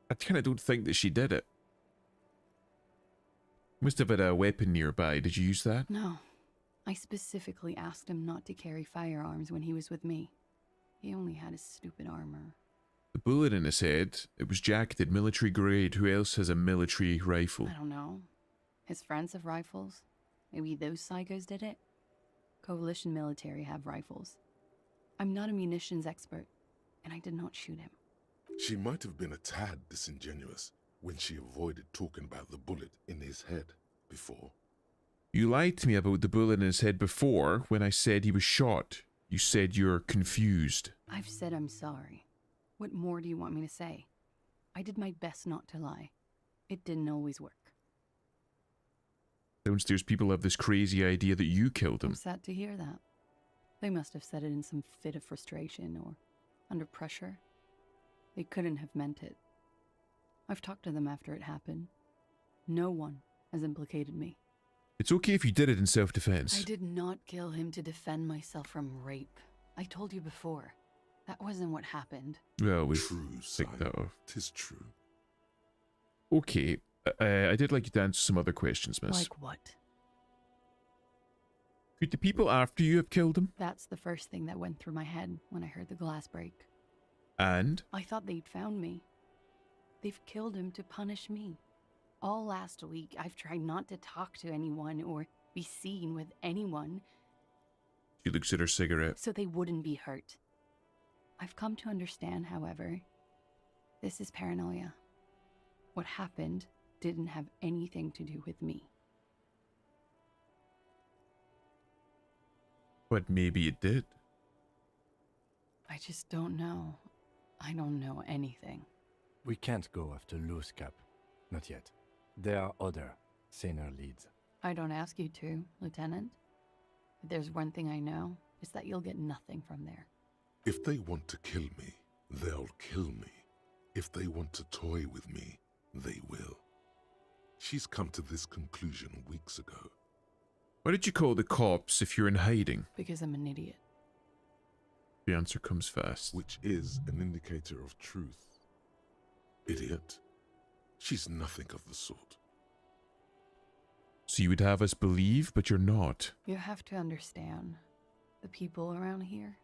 I kind of don't think that she did it. Must have had a weapon nearby. Did you use that? No. I specifically asked him not to carry firearms when he was with me. He only had his stupid armor. The bullet in his head, it was jacketed, military grade. Who else has a military rifle? I don't know. His friends have rifles. Maybe those psychos did it? Coalition military have rifles. I'm not a munitions expert, and I did not shoot him. She might have been a tad disingenuous when she avoided talking about the bullet in his head before. You lied to me about the bullet in his head before when I said he was shot. You said you're confused. I've said I'm sorry. What more do you want me to say? I did my best not to lie. It didn't always work. Downstairs people have this crazy idea that you killed him. I'm sad to hear that. They must have said it in some fit of frustration or under pressure. They couldn't have meant it. I've talked to them after it happened. No one has implicated me. It's okay if you did it in self-defense. I did not kill him to defend myself from rape. I told you before. That wasn't what happened. Well, we True, picked that off. 'Tis true. Okay, I did like you to answer some other questions, miss. Like what? Could the people after you have killed him? That's the first thing that went through my head when I heard the glass break. And? I thought they'd found me. They've killed him to punish me. All last week, I've tried not to talk to anyone or be seen with anyone. She looks at her cigarette. So they wouldn't be hurt. I've come to understand, however, this is paranoia. What happened didn't have anything to do with me. But maybe it did. I just don't know. I don't know anything. We can't go after Loose Cap. Not yet. There are other, saner leads. I don't ask you to, Lieutenant. If there's one thing I know, it's that you'll get nothing from there. If they want to kill me, they'll kill me. If they want to toy with me, they will. She's come to this conclusion weeks ago. Why did you call the cops if you're in hiding? Because I'm an idiot. The answer comes fast. Which is an indicator of truth. Idiot. She's nothing of the sort. So you would have us believe, but you're not. You have to understand, the people around here,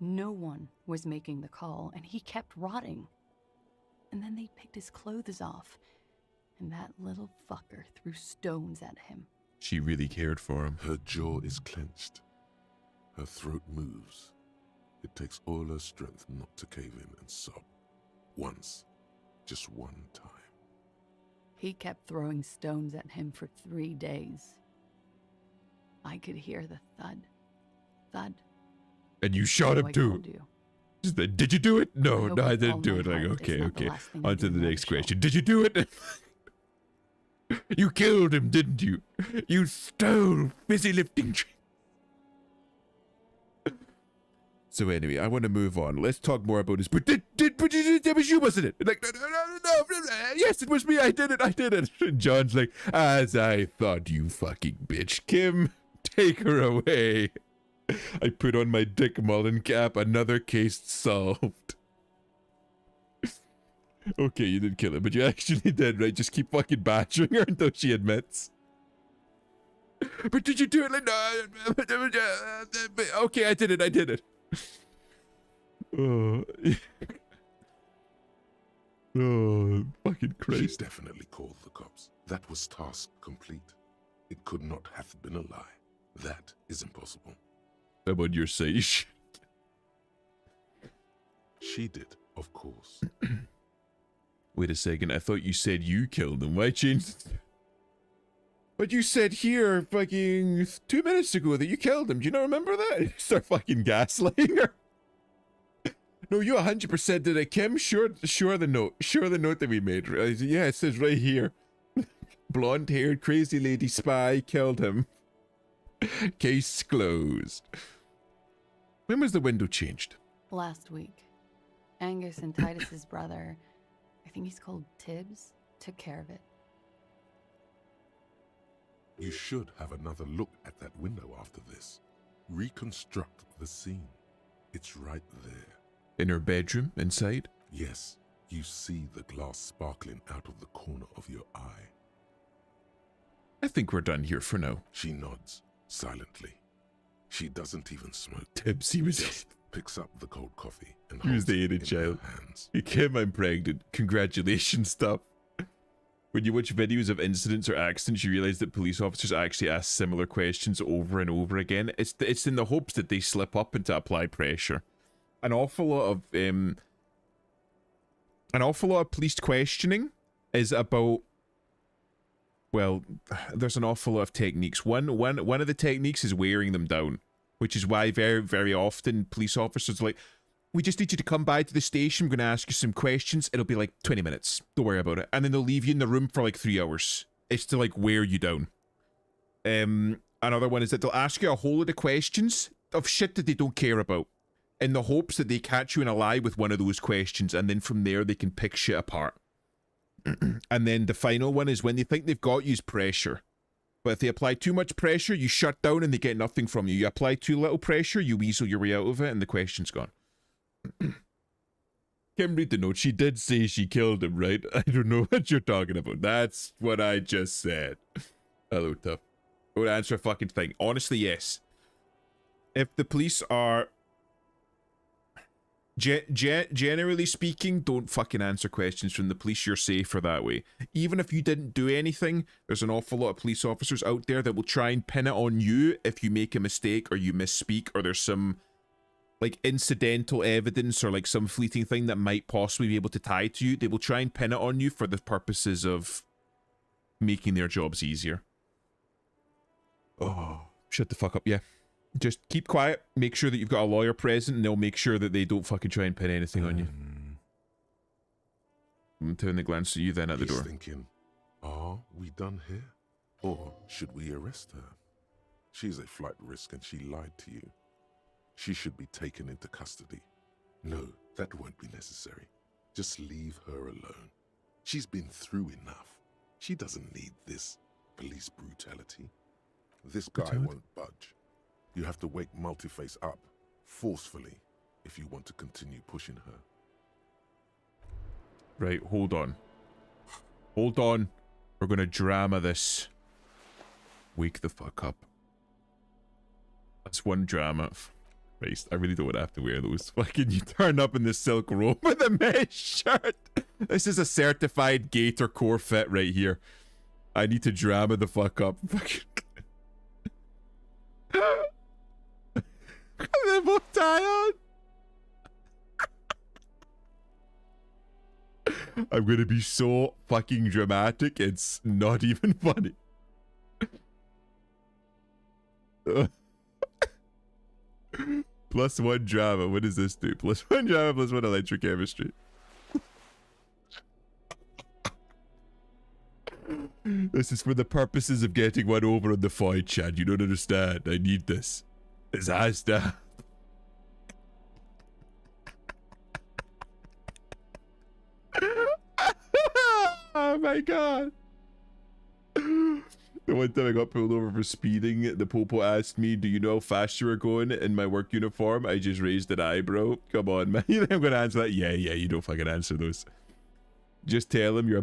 no one was making the call, and he kept rotting. And then they picked his clothes off, and that little fucker threw stones at him. She really cared for him. Her jaw is clenched. Her throat moves. It takes all her strength not to cave in and sob. Once. Just one time. He kept throwing stones at him for 3 days. I could hear the thud. Thud. And you shot So him I too. called you. Did you do it? No, hope no, I with all didn't do my it. Like, heart it's okay, not the okay. last thing I On do to in the that next show. question. Did you do it? You killed him, didn't you? You stole busy lifting. So anyway, I want to move on. Let's talk more about this. But that was you, wasn't it? Like, no, yes, it was me. I did it. And John's like, as I thought, you fucking bitch. Kim, take her away. I put on my Dick Mullen cap. Another case solved. Okay, you didn't kill her, but you actually did, right? Just keep fucking badgering her until she admits. But did you do it? Like, no. Okay, I did it. Oh. Oh, fucking Christ. She definitely called the cops. That was task complete. It could not have been a lie. That is impossible. I'm on your side. She did, of course. Wait a second, I thought you said you killed him. Why change it? But you said here fucking 2 minutes ago that you killed him. Do you not remember that? You start fucking gaslighting her. No, you 100% did it, Kim. Sure the note. Sure the note that we made. Yeah, it says right here. Blonde-haired crazy lady spy killed him. Case closed. When was the window changed? Last week. Angus and Titus's brother, I think he's called Tibbs, took care of it. You should have another look at that window after this. Reconstruct the scene. It's right there. In her bedroom, inside? Yes, you see the glass sparkling out of the corner of your eye. I think we're done here for now. She nods, silently. She doesn't even smoke. Tibbs, he was... Just picks up the cold coffee and he was holds the it hated in child. her hands. Kim, I'm pregnant. Congratulations, stuff. When you watch videos of incidents or accidents, you realize that police officers actually ask similar questions over and over again. It's in the hopes that they slip up and to apply pressure. An awful lot of police questioning is about, well, there's an awful lot of techniques. One of the techniques is wearing them down, which is why very, very often police officers are like, we just need you to come by to the station. I'm going to ask you some questions. It'll be like 20 minutes. Don't worry about it. And then they'll leave you in the room for like 3 hours. It's to like wear you down. Another one is that they'll ask you a whole lot of questions of shit that they don't care about, in the hopes that they catch you in a lie with one of those questions, and then from there they can pick shit apart. And then the final one is when they think they've got you's pressure. But if they apply too much pressure, you shut down and they get nothing from you. You apply too little pressure, you weasel your way out of it, and the question's gone. Kim, read the note. She did say she killed him, right? I don't know what you're talking about. That's what I just said. Hello, tough. I would answer a fucking thing. Honestly, yes. If the police are... generally speaking, don't fucking answer questions from the police. You're safer that way. Even if you didn't do anything, there's an awful lot of police officers out there that will try and pin it on you if you make a mistake or you misspeak or there's some like incidental evidence or like some fleeting thing that might possibly be able to tie to you. They will try and pin it on you for the purposes of making their jobs easier. Oh, shut the fuck up, yeah. Just keep quiet, make sure that you've got a lawyer present, and they'll make sure that they don't fucking try and pin anything on you. I'm turning the glance to you then at the door. Thinking, are we done here? Or should we arrest her? She's a flight risk and she lied to you. She should be taken into custody. No, that won't be necessary. Just leave her alone. She's been through enough. She doesn't need this police brutality. This guy won't budge. You have to wake Multiface up, forcefully, if you want to continue pushing her. Right, hold on. Hold on. We're gonna drama this. Wake the fuck up. That's one drama. Christ, I really don't want to have to wear those. Fucking, you turn up in this silk robe with a mesh shirt. This is a certified gator core fit right here. I need to drama the fuck up. Fucking... They both tie on. I'm gonna be so fucking dramatic, it's not even funny. +1 drama, what does this do? +1 drama, +1 electrochemistry. This is for the purposes of getting one over on the fight, Chad. You don't understand. I need this. It's Asta. my god. The one time I got pulled over for speeding, the popo asked me, do you know how fast you were going in my work uniform? I just raised an eyebrow. Come on, man. You think I'm going to answer that? Yeah, you don't fucking answer those. Just tell him you're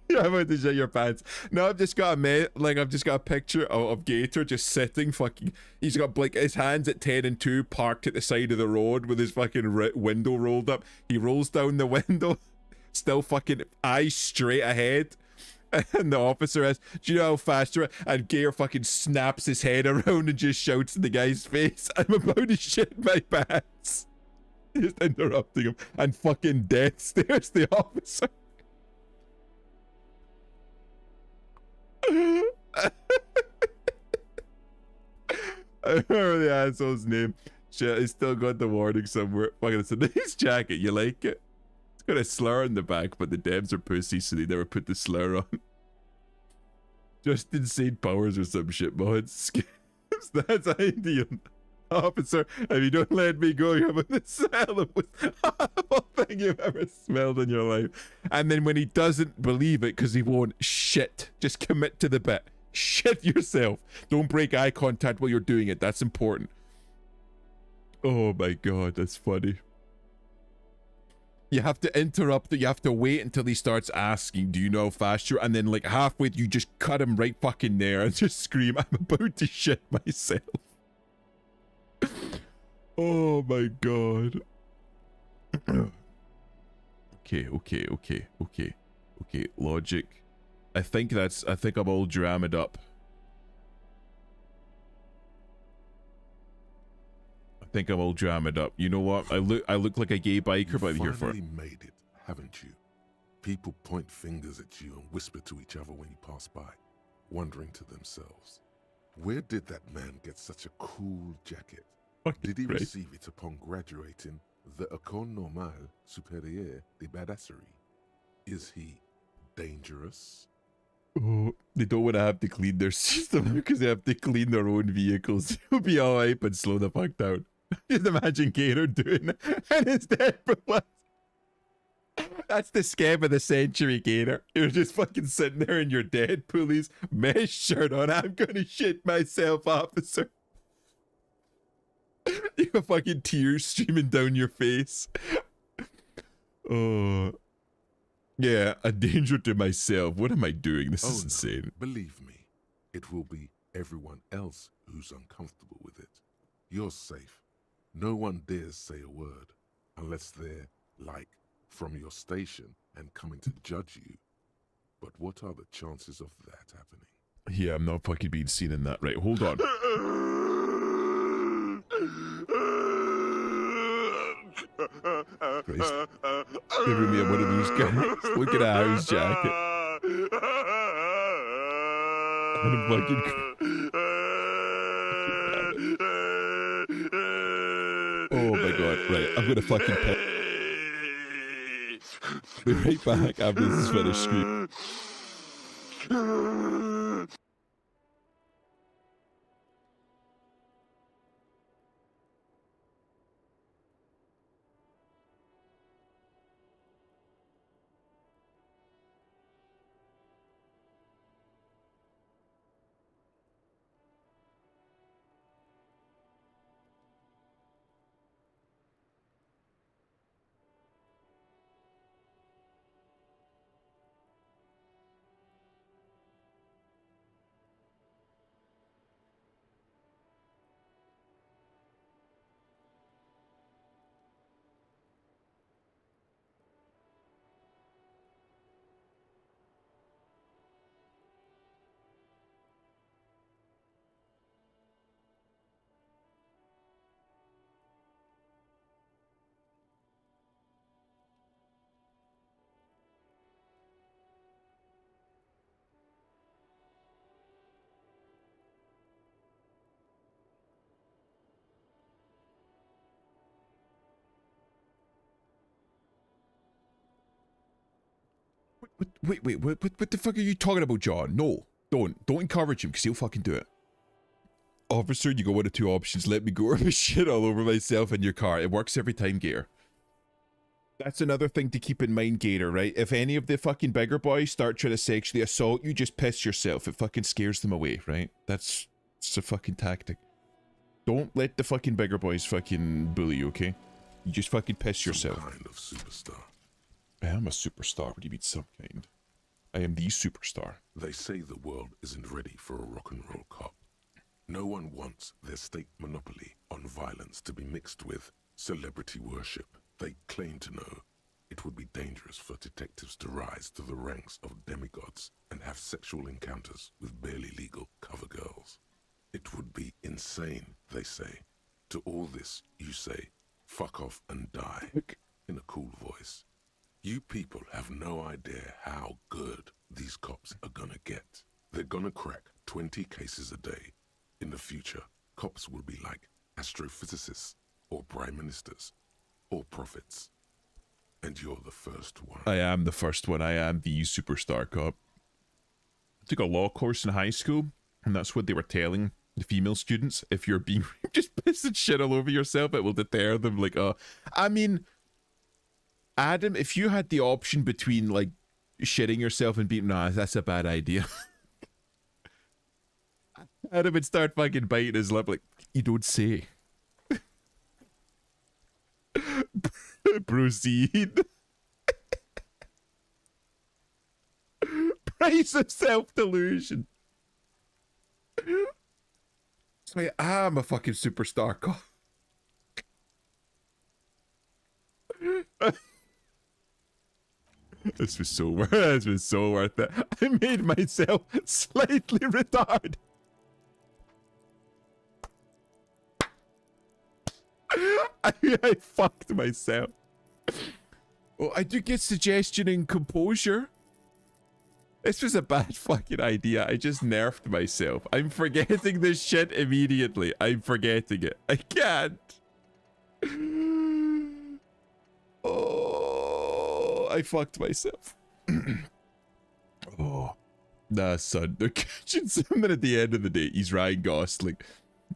you're about to shit your pants. No, I've just got a picture of Gator just sitting fucking, he's got like his hands at 10 and 2 parked at the side of the road with his fucking window rolled up. He rolls down the window, still fucking eyes straight ahead. And the officer asks, do you know how fast you're at? And Gator fucking snaps his head around and just shouts in the guy's face, I'm about to shit my pants. Just interrupting him, and fucking death stares the officer. I remember the asshole's name. Shit, I still got the warning somewhere. Fucking, it's a nice jacket. You like it? It's got a slur on the back, but the devs are pussies, so they never put the slur on. Just insane powers or some shit, mods. That's Indian. Officer, if you don't let me go, you're about to smell the most horrible thing you've ever smelled in your life. And then when he doesn't believe it, because he won't, shit. Just commit to the bit. Shit yourself. Don't break eye contact while you're doing it. That's important. Oh my god, that's funny. You have to interrupt it. You have to wait until he starts asking, do you know how fast you're? And then like halfway, you just cut him right fucking there and just scream, I'm about to shit myself. Oh my god. Okay, logic. I think I'm all drammed up. You know what? I look like a gay biker, but I'm here for it. You finally made it, haven't you? People point fingers at you and whisper to each other when you pass by, wondering to themselves, where did that man get such a cool jacket? Did he receive it upon graduating the École Normale Supérieure de Badasserie? Is he dangerous? Oh, they don't want to have to clean their system because they have to clean their own vehicles. He'll be all hype and slow the fuck down. Just imagine Gator doing it and his dead blood. That's the scam of the century, Gator. You're just fucking sitting there in your dead pulleys, mesh shirt on. I'm gonna shit myself, officer. You have fucking tears streaming down your face. Oh. Yeah, a danger to myself. What am I doing? This is insane. Believe me, it will be everyone else who's uncomfortable with it. You're safe. No one dares say a word unless they're, like, from your station and coming to judge you. But what are the chances of that happening? Yeah, I'm not fucking being seen in that. Right, hold on. Christ. Give me one of these guys. Look at a house jacket. I'm fucking... Oh my god, right. I'm gonna fucking pet. Be right back after this is finished screen. Wait, what the fuck are you talking about, John? No, don't encourage him because he'll fucking do it. Officer, you got one of two options. Let me go or shit all over myself in your car. It works every time, Gator. That's another thing to keep in mind, Gator, right? If any of the fucking bigger boys start trying to sexually assault you, just piss yourself. It fucking scares them away, right? It's a fucking tactic. Don't let the fucking bigger boys fucking bully you, okay? You just fucking piss yourself. Some kind of superstar. I am a superstar. What do you mean some kind? I am the superstar. They say the world isn't ready for a rock and roll cop. No one wants their state monopoly on violence to be mixed with celebrity worship. They claim to know it would be dangerous for detectives to rise to the ranks of demigods and have sexual encounters with barely legal cover girls. It would be insane, they say. To all this, you say, fuck off and die, in a cool voice. You people have no idea how good these cops are gonna get. They're gonna crack 20 cases a day. In the future, cops will be like astrophysicists, or prime ministers, or prophets. And you're the first one. I am the first one. I am the superstar cop. I took a law course in high school, and that's what they were telling the female students. If you're being just pissing shit all over yourself, it will deter them. Like, I mean, Adam, if you had the option between, like, shitting yourself and being, nah, that's a bad idea. Adam would start fucking biting his lip like, you don't say. Proceed. Price of self-delusion. So I'm a fucking superstar cop. This was so worth it. I made myself slightly retarded. I fucked myself. Well, I do get suggestion and composure. This was a bad fucking idea. I just nerfed myself. I'm forgetting this shit immediately. I'm forgetting it. I can't. Oh, I fucked myself. Oh, nah, son. They're catching someone at the end of the day. He's Ryan Gosling.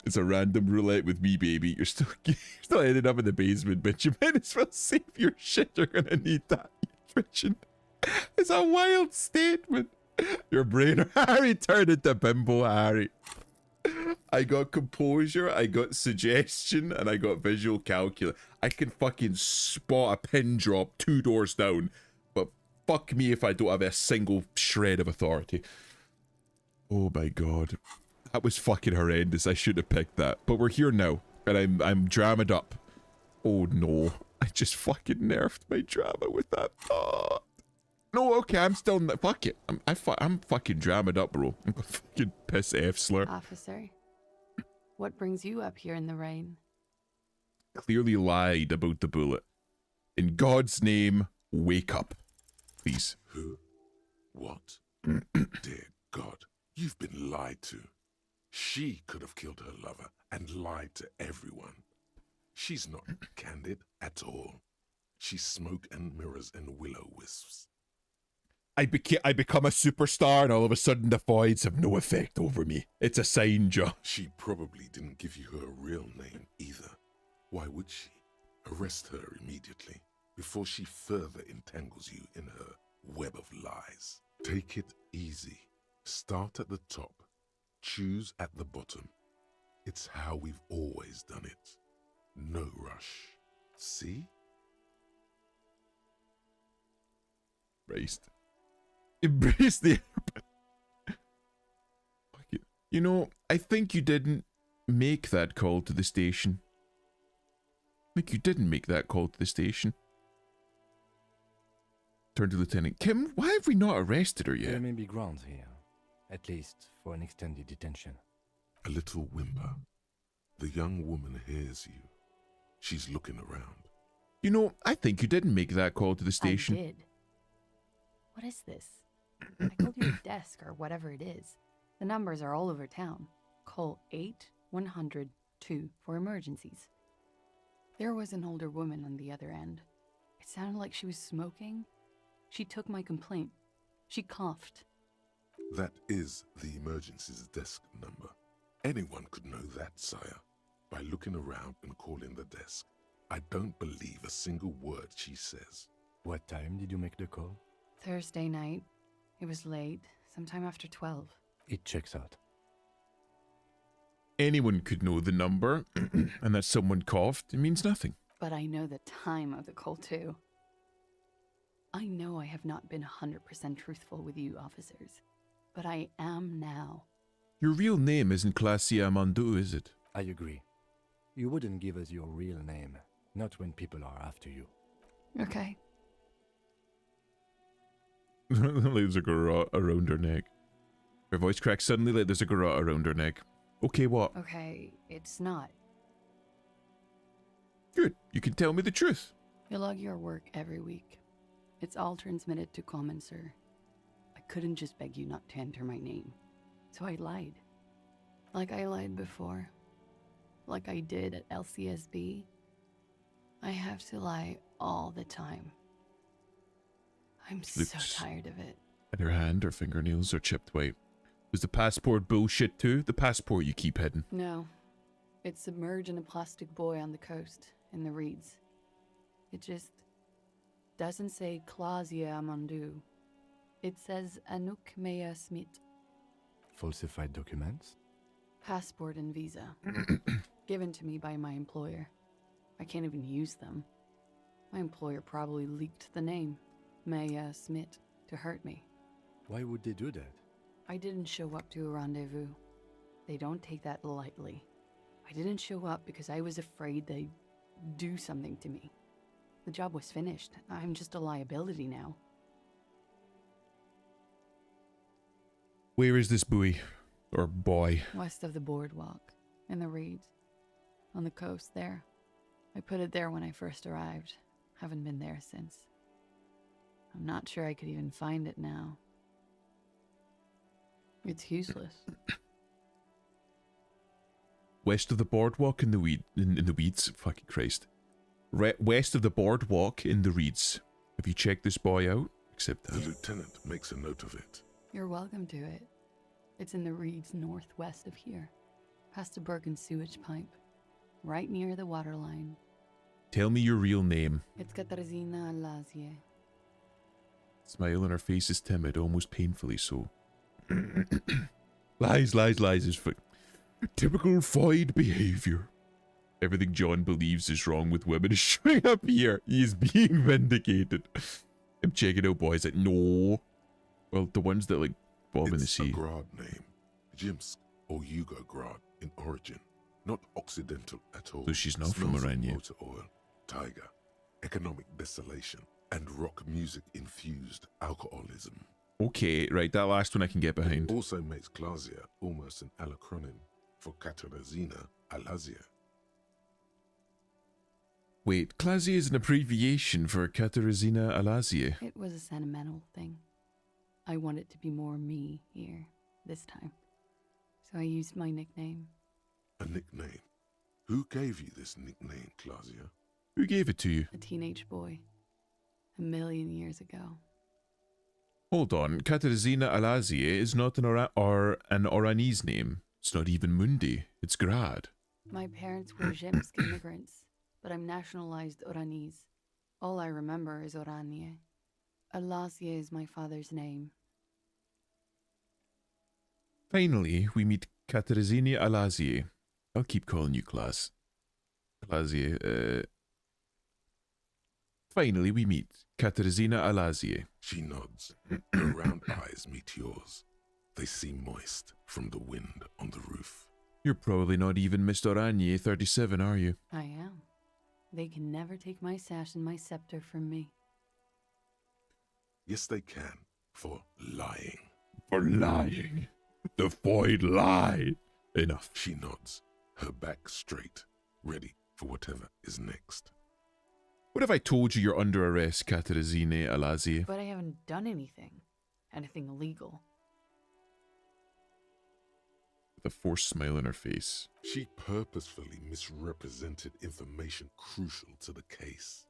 It's a random roulette with me, baby. You're still ending up in the basement, but you might as well save your shit. You're gonna need that nutrition. It's a wild statement. Your brain, Harry, turned into Bimbo Harry. I got composure, I got suggestion, and I got visual calculus. I can fucking spot a pin drop 2 doors down, but fuck me if I don't have a single shred of authority. Oh my god. That was fucking horrendous. I should have picked that. But we're here now, and I'm drammed up. Oh no. I just fucking nerfed my drama with that. Oh. No, okay, I'm still... Fuck it. I'm fucking drammed up, bro. I'm gonna fucking piss F slur. Officer, what brings you up here in the rain? Clearly lied about the bullet. In God's name, wake up. Please. Who? What? Dear God, you've been lied to. She could have killed her lover and lied to everyone. She's not candid at all. She's smoke and mirrors and will-o-wisps. I become a superstar and all of a sudden the voids have no effect over me. It's a sign, Joe. She probably didn't give you her real name either. Why would she? Arrest her immediately before she further entangles you in her web of lies. Take it easy. Start at the top. Choose at the bottom. It's how we've always done it. No rush. See? Embraced. Embrace the... You know, I think you didn't make that call to the station. I think you didn't make that call to the station. Turn to Lieutenant Kim. Why have we not arrested her yet? There may be grounds here. At least for an extended detention. A little whimper. The young woman hears you. She's looking around. You know, I think you didn't make that call to the station. I did. What is this? I called you a desk or whatever it is. The numbers are all over town. Call 8-100-2 for emergencies. There was an older woman on the other end. It sounded like she was smoking. She took my complaint. She coughed. That is the emergencies desk number. Anyone could know that, sire, by looking around and calling the desk. I don't believe a single word she says. What time did you make the call? Thursday night. It was late, sometime after 12. It checks out. Anyone could know the number, and that someone coughed, it means nothing. But I know the time of the call, too. I know I have not been 100% truthful with you, officers. But I am now. Your real name isn't Clasia Amandu, is it? I agree. You wouldn't give us your real name, not when people are after you. Okay. There's a garrote around her neck. Her voice cracks suddenly like there's a garrote around her neck. Okay, what? Okay, it's not. Good, you can tell me the truth. You log your work every week. It's all transmitted to Common, sir. I couldn't just beg you not to enter my name. So I lied. Like I lied before. Like I did at LCSB. I have to lie all the time. I'm so tired of it. At her hand, her fingernails are chipped white. Was the passport bullshit too? The passport you keep hidden? No. It's submerged in a plastic buoy on the coast, in the reeds. It just doesn't say Clasia Amandu. It says Anouk Maya Smith. Falsified documents? Passport and visa. Given to me by my employer. I can't even use them. My employer probably leaked the name, Maya Smith, to hurt me. Why would they do that? I didn't show up to a rendezvous. They don't take that lightly. I didn't show up because I was afraid they'd do something to me. The job was finished. I'm just a liability now. Where is this buoy? Or boy? West of the boardwalk, in the reeds. On the coast there. I put it there when I first arrived. Haven't been there since. I'm not sure I could even find it now. It's useless. West of the boardwalk in the in the weeds. Fucking Christ. West of the boardwalk in the reeds. Have you checked this boy out? Except that. The lieutenant makes a note of it. You're welcome to it. It's in the reeds northwest of here. Past a Bergen sewage pipe. Right near the waterline. Tell me your real name. It's Katarzyna Alazie. Smile on her face is timid, almost painfully so. Lies is typical Freud behavior. Everything John believes is wrong with women is showing up here. He is being vindicated. I'm checking out boys that no. Well, the ones that like bob in the sea. It's a Grad name. Jimsk or Yugo-Grad in origin. Not Occidental at all. So she's not from Smells of Oranje. motor oil, tiger, economic desolation, and rock music infused alcoholism. Okay, right, that last one I can get behind. It also makes Clasia almost an alacronym for Katarzyna Alazie. Wait, Clasia is an abbreviation for Katarzyna Alazie. It was a sentimental thing. I wanted to be more me here, this time. So I used my nickname. A nickname? Who gave you this nickname, Clasia? Who gave it to you? A teenage boy. 1,000,000 years ago. Hold on, Katarzyna Alazie is not an Oranese name. It's not even Mundi. It's Grad. My parents were Zemsk immigrants, but I'm nationalized Oranese. All I remember is Oranje. Alazie is my father's name. Finally, we meet Katarzyna Alazie. I'll keep calling you Class. Alazie, Finally, we meet Katarzyna Alazie. She nods. Her round eyes meet yours. They seem moist from the wind on the roof. You're probably not even Miss Oranje 37, are you? I am. They can never take my sash and my scepter from me. Yes, they can. For lying. For lying. The Void lie. Enough. She nods, her back straight, ready for whatever is next. What if I told you you're under arrest, Katarzyna Alazie? But I haven't done anything. Anything illegal. With a forced smile on her face. She purposefully misrepresented information crucial to the case.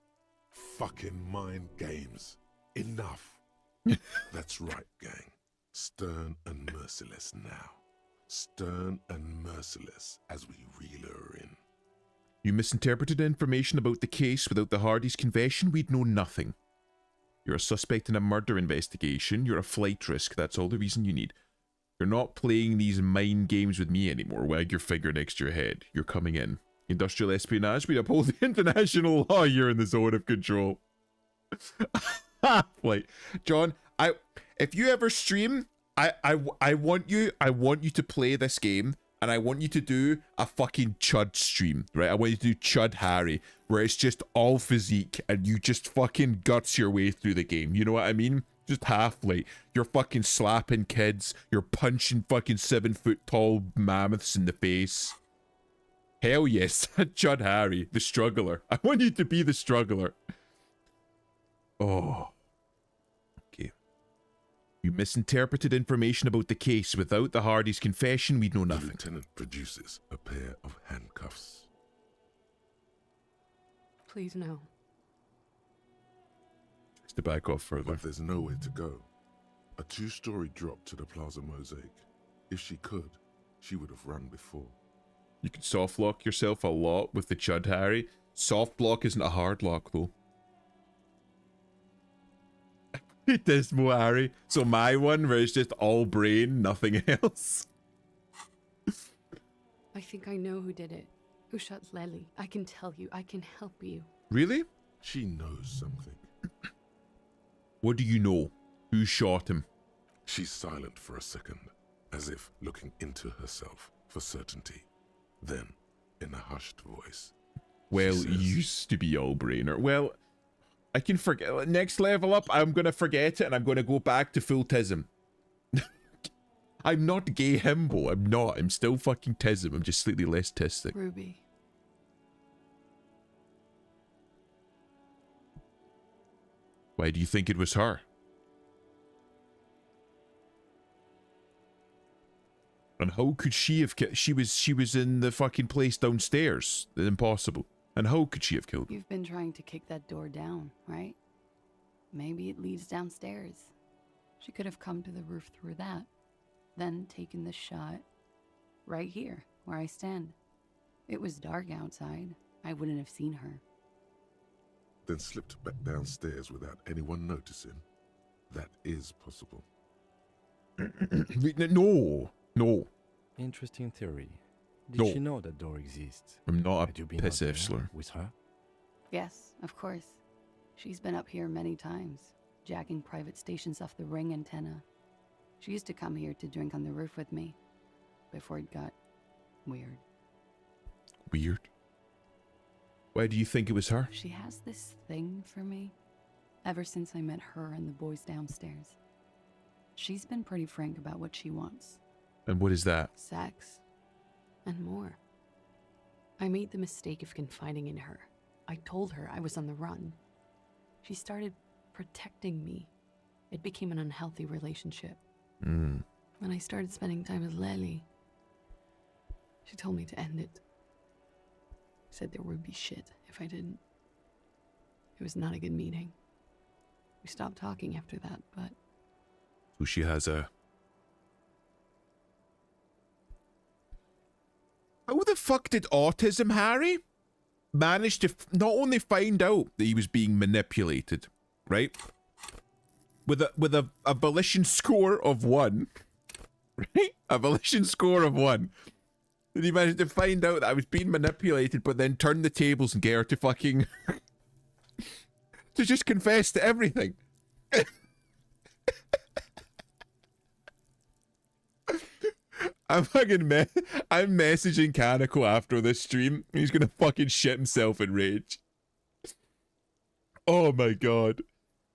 Fucking mind games. Enough. That's right, gang. Stern and merciless now. Stern and merciless as we reel her in. You misinterpreted information about the case. Without the Hardy's confession, we'd know nothing. You're a suspect in a murder investigation. You're a flight risk. That's all the reason you need. You're not playing these mind games with me anymore. Wag your finger next to your head. You're coming in. Industrial espionage. We uphold the international law. You're in the zone of control. Like, John, if you ever stream, I want you to play this game, and I want you to do a fucking Chud stream, right? I want you to do Chud Harry, where it's just all physique and you just fucking guts your way through the game. You know what I mean? Just half-like, you're fucking slapping kids, you're punching fucking 7-foot-tall mammoths in the face. Hell yes, Chud Harry, the struggler. I want you to be the struggler. Oh. Okay. You misinterpreted information about the case. Without the Hardy's confession, we'd know nothing. The lieutenant produces a pair of handcuffs. Please no. Just to back off further. But there's nowhere to go. A 2-story drop to the Plaza Mosaic. If she could, she would have run before. You could soft lock yourself a lot with the Chud Harry. Soft lock isn't a hard lock though. Dismo Harry. So my one where it's just all brain, nothing else. I think I know who did it. Who shot Lely. I can tell you. I can help you. Really? She knows something. What do you know? Who shot him? She's silent for a second, as if looking into herself for certainty. Then, in a hushed voice, well, says, used to be all brainer. Well, I can forget. Next level up, I'm gonna forget it and I'm gonna go back to full Tism. I'm not gay himbo. I'm not. I'm still fucking Tism. I'm just slightly less tistic. Ruby. Why do you think it was her? And how could she have killed? She was in the fucking place downstairs. Impossible. And how could she have killed him? You've been trying to kick that door down, right? Maybe it leads downstairs. She could have come to the roof through that, then taken the shot right here, where I stand. It was dark outside. I wouldn't have seen her. Then slipped back downstairs without anyone noticing. That is possible. No. Interesting theory. Did she know that door exists? I'm not Had you a been piss out there slur. with her? Yes, of course. She's been up here many times, jacking private stations off the ring antenna. She used to come here to drink on the roof with me, before it got weird. Weird? Why do you think it was her? She has this thing for me, ever since I met her and the boys downstairs. She's been pretty frank about what she wants. And what is that? Sex. And more. I made the mistake of confiding in her. I told her I was on the run. She started protecting me. It became an unhealthy relationship. When I started spending time with Lely, she told me to end it. Said there would be shit if I didn't. It was not a good meeting. We stopped talking after that, but... So she has a... How the fuck did Autism Harry manage to not only find out that he was being manipulated, right? With a abolition score of 1, right? Abolition score of 1. Did he manage to find out that I was being manipulated, but then turn the tables and get her to fucking... to just confess to everything? I'm messaging Kaneko after this stream. He's gonna fucking shit himself in rage. Oh my god.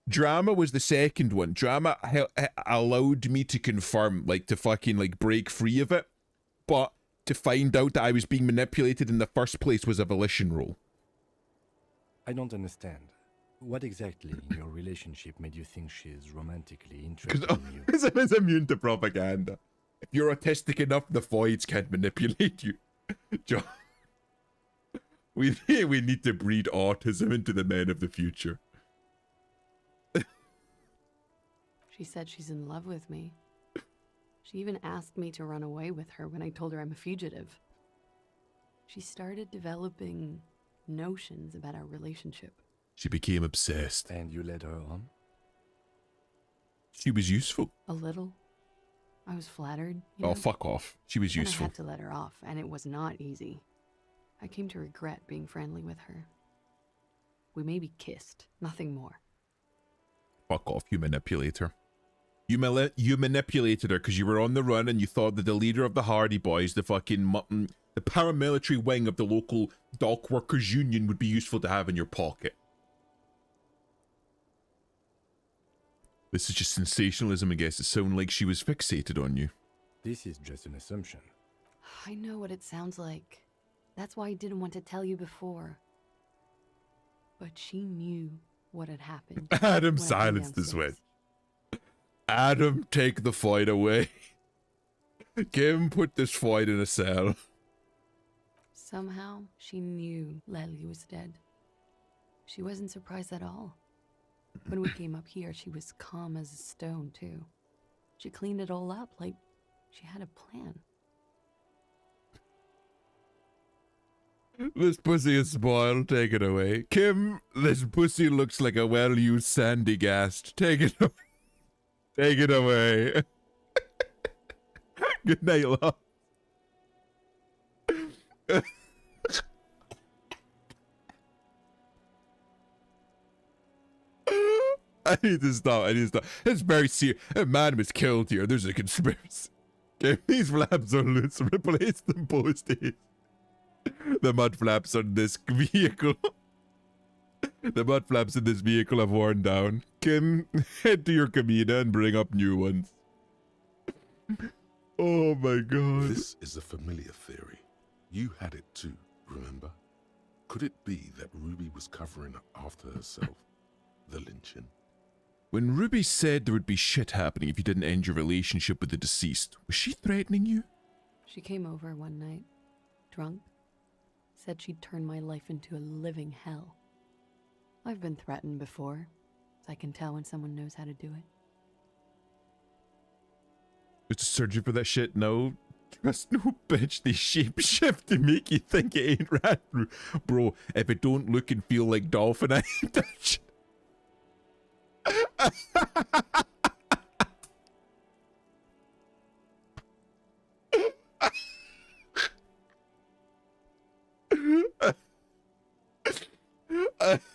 Drama was the second one. Drama allowed me to confirm, like, to fucking, like, break free of it. But to find out that I was being manipulated in the first place was a volition roll. I don't understand. What exactly in your relationship made you think she's romantically interested in you? Because I was immune to propaganda. If you're autistic enough, the Voids can't manipulate you. John, we need to breed autism into the men of the future. She said she's in love with me. She even asked me to run away with her when I told her I'm a fugitive. she started developing notions about our relationship. She became obsessed. And you led her on? She was useful. A little. I was flattered. Oh, fuck off. She was Then useful. I had to let her off, and it was not easy. I came to regret being friendly with her. We maybe kissed, nothing more. Fuck off, you manipulator. You manipulated her because you were on the run and you thought that the leader of the Hardy Boys, the paramilitary wing of the local dock workers union, would be useful to have in your pocket. This is just sensationalism, I guess. It sounded like she was fixated on you. This is just an assumption. I know what it sounds like. That's why I didn't want to tell you before. But she knew what had happened. Adam when I came silenced his way. downstairs. Adam, take the fight away. Kim, put this fight in a cell. Somehow, she knew Lely was dead. She wasn't surprised at all. When we came up here, she was calm as a stone, too. She cleaned it all up like she had a plan. This pussy is spoiled. Take it away. Kim, this pussy looks like a well-used sandy gast. Take it away. Take it away. Good night, love. I need to stop. It's very serious. A man was killed here. There's a conspiracy. Okay, these flaps are loose. Replace them posties. The mud flaps on this vehicle. The mud flaps in this vehicle have worn down. Kim, head to your cabina and bring up new ones. Oh my god. This is a familiar theory. You had it too, remember? Could it be that Ruby was covering up after herself? The lynching? When Ruby said there would be shit happening if you didn't end your relationship with the deceased, was she threatening you? She came over one night, drunk, said she'd turn my life into a living hell. I've been threatened before, so I can tell when someone knows how to do it. There's a surgery for that shit? No. Trust no bitch, they shapeshift to make you think it ain't rat. Bro, if it don't look and feel like dolphin, I ain't touch.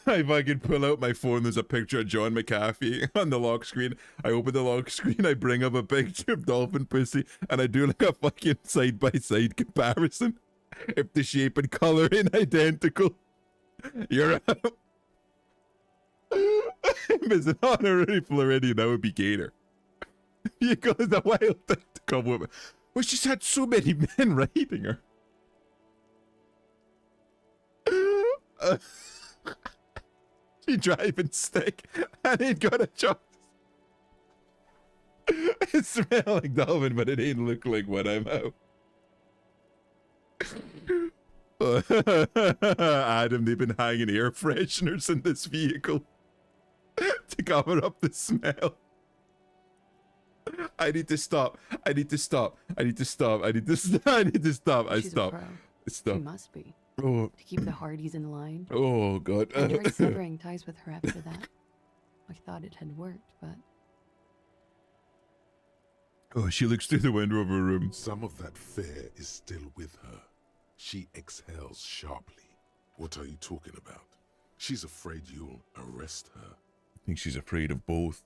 I fucking pull out my phone, there's a picture of John McAfee on the lock screen. I open the lock screen, I bring up a picture of dolphin pussy, and I do like a fucking side-by-side comparison. If the shape and color ain't identical, you're out. If it's an honorary Floridian, that would be Gator. Vehicle is a wild thing to come with. Well, she's had so many men riding her. She driving stick. I ain't got a choice. It smell like dolphin, but it ain't look like what I'm out. Adam, they've been hanging air fresheners in this vehicle to cover up the smell. I need to stop. I need to stop. I need to stop. I need to stop. I need to stop. I She's stop. a pro. Stop. She must be. Oh. To keep the Hardys in line. Oh, God. I tried severing ties with her after that. I thought it had worked, but... Oh, she looks through the window of her room. Some of that fear is still with her. She exhales sharply. What are you talking about? She's afraid you'll arrest her. I think she's afraid of both.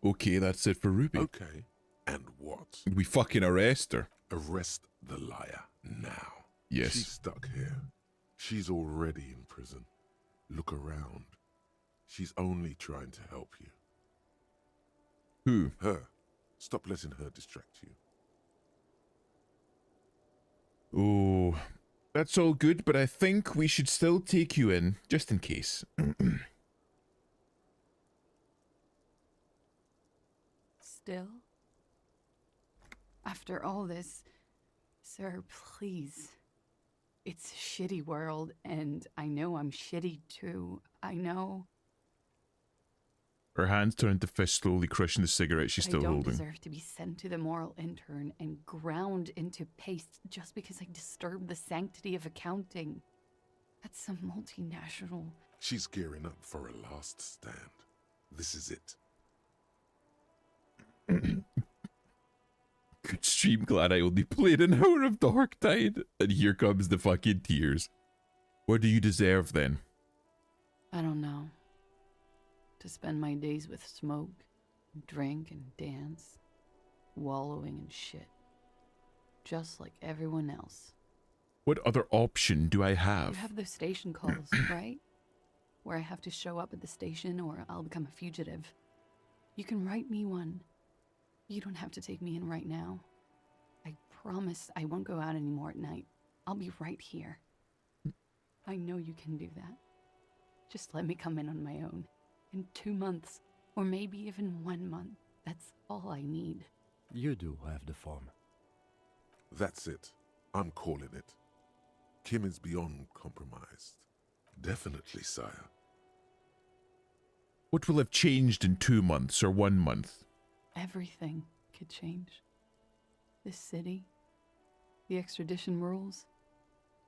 Okay, that's it for Ruby. Okay. And what? We fucking arrest her. Arrest the liar now. Yes. She's stuck here. She's already in prison. Look around. She's only trying to help you. Who? Her. Stop letting her distract you. Oh, that's all good, but I think we should still take you in, just in case. Still? After all this, sir, please. It's a shitty world, and I know I'm shitty too. I know. Her hands turn into fists, slowly crushing the cigarette she's still I don't holding. deserve to be sent to the moral intern and ground into paste just because I disturbed the sanctity of accounting. That's some multinational. She's gearing up for a last stand. This is it. Good stream, glad I only played an hour of Darktide. And here comes the fucking tears. What do you deserve then? I don't know. To spend my days with smoke, drink, and dance, wallowing in shit. Just like everyone else. What other option do I You have? have those station calls, right? Where I have to show up at the station or I'll become a fugitive. You can write me one. You don't have to take me in right now. I promise I won't go out anymore at night. I'll be right here. I know you can do that. Just let me come in on my own. In 2 months, or maybe even 1 month. That's all I need. You do have the form. That's it. I'm calling it. Kim is beyond compromised. Definitely, sire. What will have changed in 2 months or 1 month? Everything could change. This city, the extradition rules,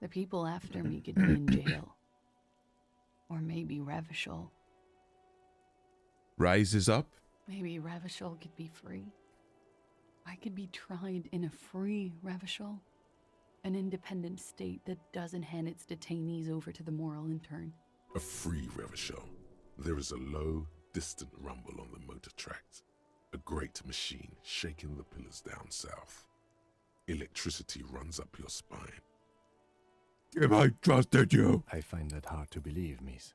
the people after me could be in jail. Or maybe Revachol. Rises up? Maybe Revachol could be free. I could be tried in a free Revachol. An independent state that doesn't hand its detainees over to the moral intern. A free Revachol. There is a low, distant rumble on the motor tracks. A great machine shaking the pillars down south. Electricity runs up your spine. Have I trusted you? I find that hard to believe, miss.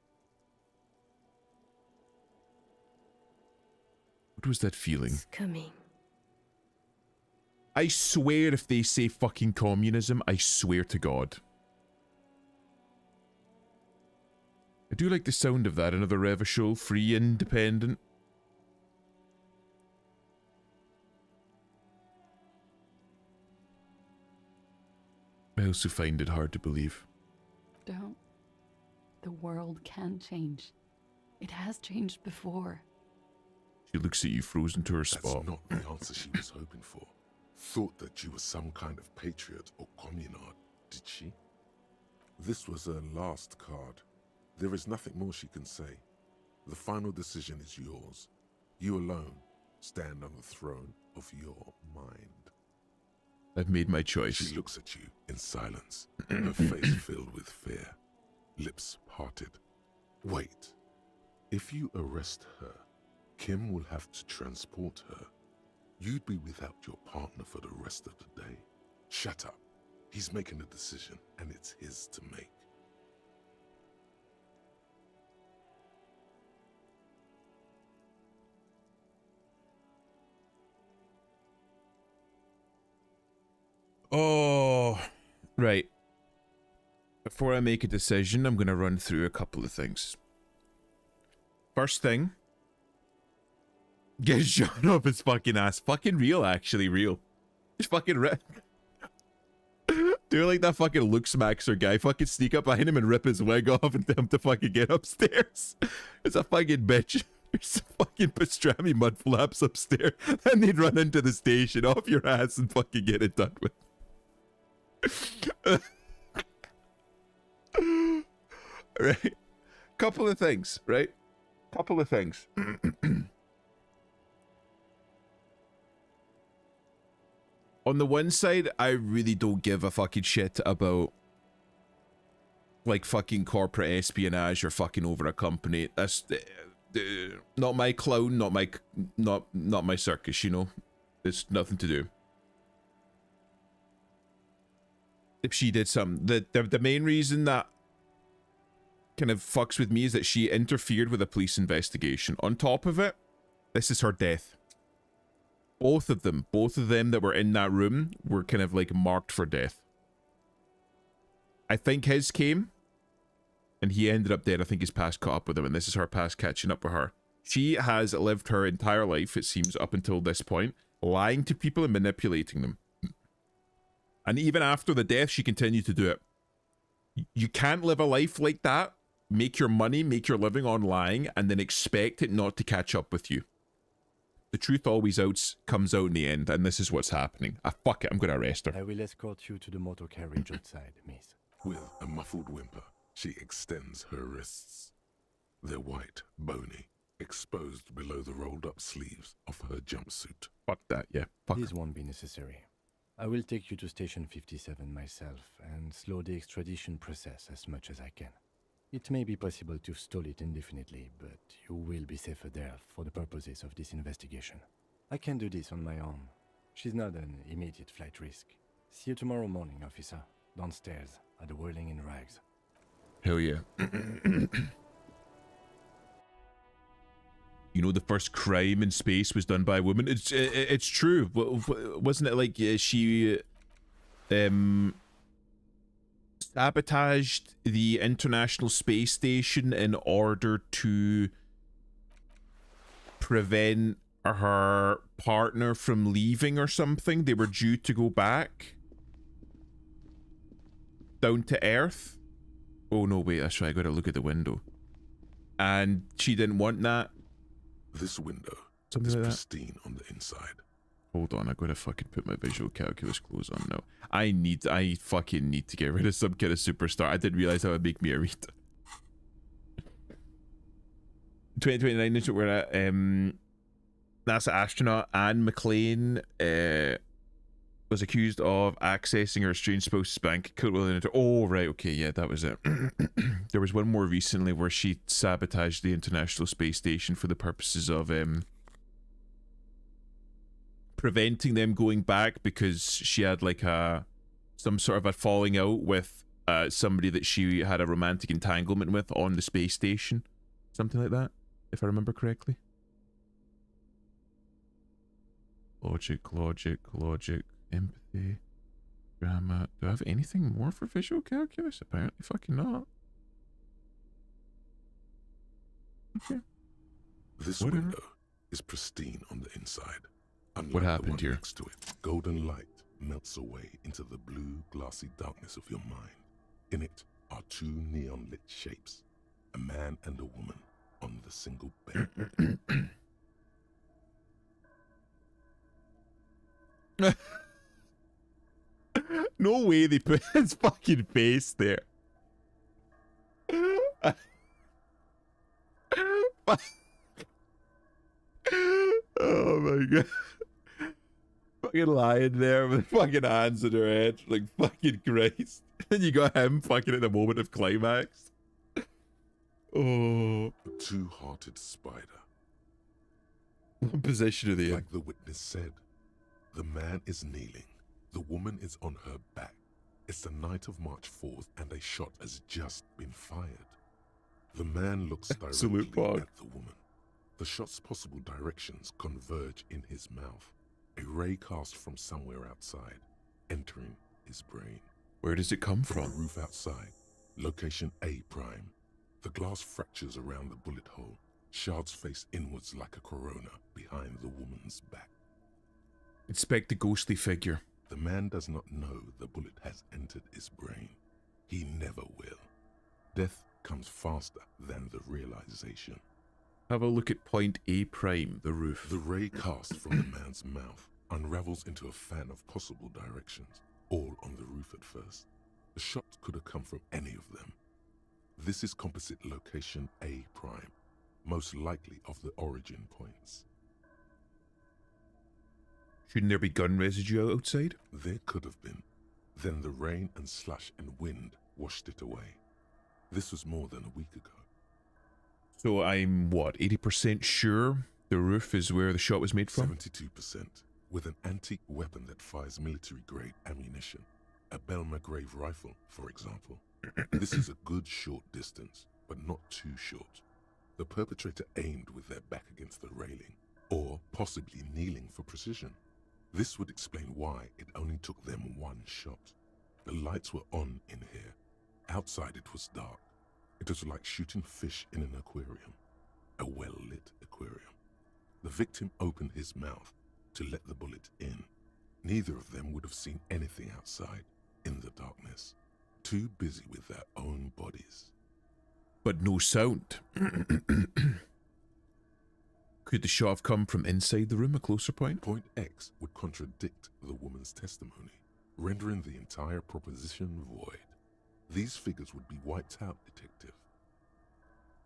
What was that feeling? It's coming. I swear if they say fucking communism, I swear to God. I do like the sound of that. Another Revachol, free, independent. I also find it hard to believe. Don't. The world can change. It has changed before. She looks at you, frozen to her That's spot. not the answer she was hoping for. Thought that you were some kind of patriot or communard, did she? This was her last card. There is nothing more she can say. The final decision is yours. You alone stand on the throne of your mind. I've made my choice. She looks at you in silence, her face filled with fear, lips parted. Wait. If you arrest her, Kim will have to transport her. You'd be without your partner for the rest of the day. Shut up. He's making a decision, and it's his to make. Oh, right. Before I make a decision, I'm going to run through a couple of things. First thing. Get shot up his fucking ass. Fucking real, actually, real. Just fucking do like that fucking Luke Smaxer guy. Fucking sneak up behind him and rip his wig off and tell him to fucking get upstairs. It's a fucking bitch. There's some fucking pastrami mud flaps upstairs. And they'd run into the station off your ass and fucking get it done with. Right. Couple of things, right? Couple of things. On the one side, I really don't give a fucking shit about like fucking corporate espionage or fucking over a company. That's not my clown, not my circus, you know. It's nothing to do. If she did something, the main reason that kind of fucks with me is that she interfered with a police investigation. On top of it, this is her death. Both of them that were in that room were kind of like marked for death. I think his came and he ended up dead. I think his past caught up with him, and this is her past catching up with her. She has lived her entire life, it seems, up until this point, lying to people and manipulating them. And even after the death, she continued to do it. You can't live a life like that make your money, make your living on lying, and then expect it not to catch up with you. The truth always comes out in the end, and this is what's happening. Ah, fuck it, I'm gonna arrest her. I will escort you to the motor carriage outside, miss. With a muffled whimper, she extends her wrists. They're white, bony, exposed below the rolled-up sleeves of her jumpsuit. Fuck that, yeah. Fuck. This won't be necessary. I will take you to Station 57 myself and slow the extradition process as much as I can. It may be possible to stall it indefinitely, but you will be safer there for the purposes of this investigation. I can do this on my own. She's not an immediate flight risk. See you tomorrow morning, officer. Downstairs at the Whirling in Rags. Hell yeah. You know, the first crime in space was done by a woman. It's true. Wasn't it like she sabotaged the International Space Station in order to prevent her partner from leaving or something? They were due to go back down to Earth. Oh no, wait, that's right, I gotta look at the window. And she didn't want that. This window Something is like that. pristine on the inside. Hold on, I gotta fucking put my visual calculus clothes on now. I fucking need to get rid of some kind of superstar. I didn't realize that would make me a read. 2029 is where NASA astronaut Anne McLean was accused of accessing her estranged spouse's bank account. Oh, right, okay, yeah, that was it. There was one more recently where she sabotaged the International Space Station for the purposes of preventing them going back because she had like some sort of a falling out with somebody that she had a romantic entanglement with on the space station. Something like that, if I remember correctly. Logic, empathy, drama. Do I have anything more for visual calculus? Apparently fucking not. Okay. This window is pristine on the inside. Unlike What the happened one here? Next to it, golden light melts away into the blue, glassy darkness of your mind. In it are two neon-lit shapes, a man and a woman on the single bed. No way they put his fucking face there. Oh my god. Fucking lying there with fucking hands in her head. Like fucking Christ. And you got him fucking at the moment of climax. Oh. A two-hearted spider. What position are they in? Like the witness said, the man is kneeling. The woman is on her back. It's the night of March 4th and a shot has just been fired. The man looks directly at the woman. The shot's possible directions converge in his mouth. A ray cast from somewhere outside, entering his brain. Where does it come From from? the roof outside, location A prime. The glass fractures around the bullet hole. Shards face inwards like a corona behind the woman's back. Inspect the ghostly figure. The man does not know the bullet has entered his brain. He never will. Death comes faster than the realization. Have a look at point A prime, the roof. The ray cast from the man's mouth unravels into a fan of possible directions, all on the roof at first. The shot could have come from any of them. This is composite location A prime, most likely of the origin points. Shouldn't there be gun residue outside? There could have been. Then the rain and slush and wind washed it away. This was more than a week ago. So I'm, what, 80% sure the roof is where the shot was made from? 72%, with an antique weapon that fires military-grade ammunition. A Belmagrave rifle, for example. This is a good short distance, but not too short. The perpetrator aimed with their back against the railing, or possibly kneeling for precision. This would explain why it only took them one shot. The lights were on in here. Outside it was dark. It was like shooting fish in an aquarium, a well-lit aquarium. The victim opened his mouth to let the bullet in. Neither of them would have seen anything outside, in the darkness, too busy with their own bodies. but no sound. Could the shot have come from inside the room, a closer point? Point X would contradict the woman's testimony, rendering the entire proposition void. These figures would be wiped out, Detective.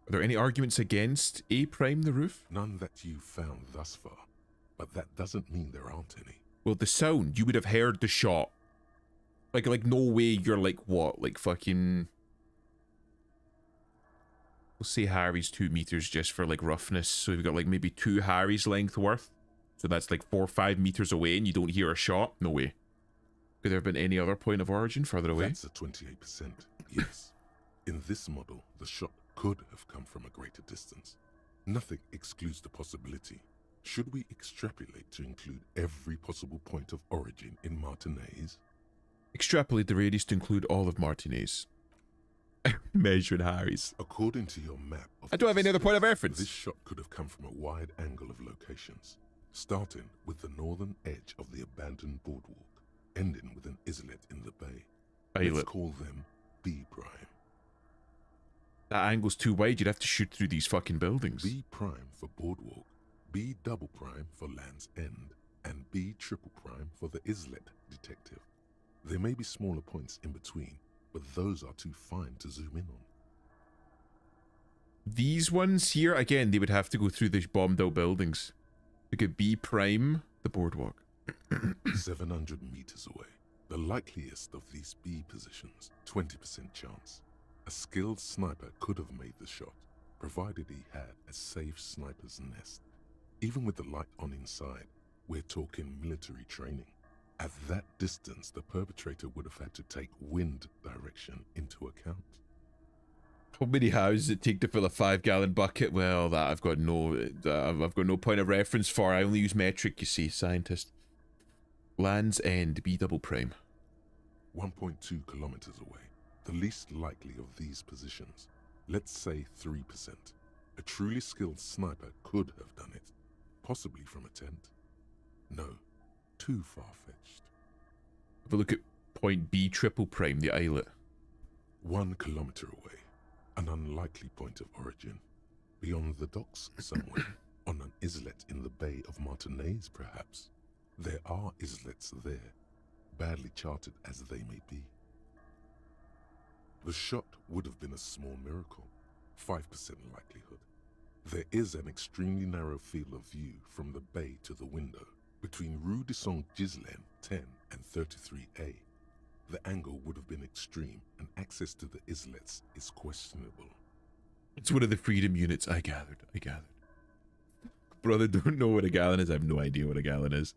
Are there any arguments against A prime the roof? None that you've found thus far, but that doesn't mean there aren't any. Well, the sound, you would have heard the shot. Like no way you're like, what, like fucking... We'll say Harry's 2 meters just for like roughness, so we've got like maybe 2 Harry's length worth. So that's like 4 or 5 meters away and you don't hear a shot? No way. Could there have been any other point of origin further away? That's a 28%, yes. In this model, the shot could have come from a greater distance. Nothing excludes the possibility. Should we extrapolate to include every possible point of origin in Martinez? Extrapolate the radius to include all of Martinez. Measuring Harry's. According to your map of I don't have any other point of reference. This shot could have come from a wide angle of locations, starting with the northern edge of the abandoned boardwalk, ending with an islet in the bay. Let's call them B prime. That angle's too wide, you'd have to shoot through these fucking buildings. B prime for boardwalk, B double prime for Land's End, and B triple prime for the islet, Detective. There may be smaller points in between, but those are too fine to zoom in on. These ones here, again, they would have to go through the bombed out buildings. We could B prime the boardwalk. 700 meters away. The likeliest of these B positions, 20% chance. A skilled sniper could have made the shot, provided he had a safe sniper's nest. Even with the light on inside, we're talking military training. At that distance, the perpetrator would have had to take wind direction into account. How many houses it take to fill a 5-gallon bucket? Well, that I've got no point of reference for. I only use metric, you see, scientist. Land's End, B double prime. 1.2 kilometers away. The least likely of these positions. Let's say 3%. A truly skilled sniper could have done it. Possibly from a tent. No. Too far-fetched. Have a look at point B triple prime, the islet. 1 kilometer away. An unlikely point of origin. Beyond the docks somewhere. On an islet in the Bay of Martinez, perhaps. There are islets there, badly charted as they may be. The shot would have been a small miracle. 5% likelihood. There is an extremely narrow field of view from the bay to the window. Between Rue de Saint-Ghislain 10 and 33A, the angle would have been extreme and access to the islets is questionable. It's one of the freedom units, I gathered. Brother, don't know what a gallon is. I have no idea what a gallon is.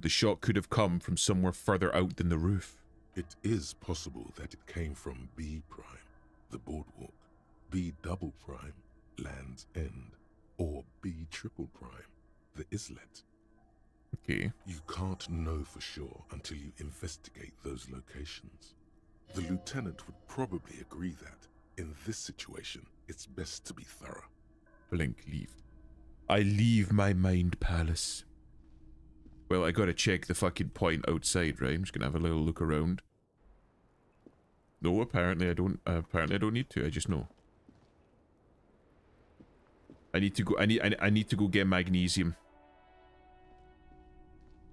The shot could have come from somewhere further out than the roof. It is possible that it came from B prime, the boardwalk, B double prime, Land's End, or B triple prime, the islet. Okay. You can't know for sure until you investigate those locations. The lieutenant would probably agree that, in this situation, it's best to be thorough. Blink, leave. I leave my mind palace. Well, I gotta check the fucking point outside, right? I'm just gonna have a little look around. No, apparently I don't need to, I just know. I need to go, I need to go get magnesium.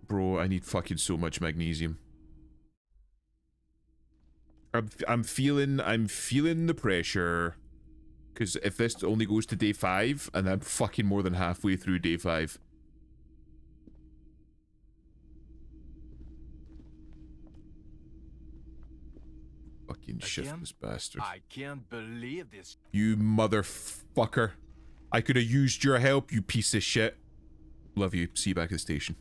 Bro, I need fucking so much magnesium. I'm feeling the pressure. Because if this only goes to day 5, and I'm fucking more than halfway through day 5. Fucking shiftless bastard. I can't believe this. You motherfucker. I could have used your help, you piece of shit. Love you. See you back at the station.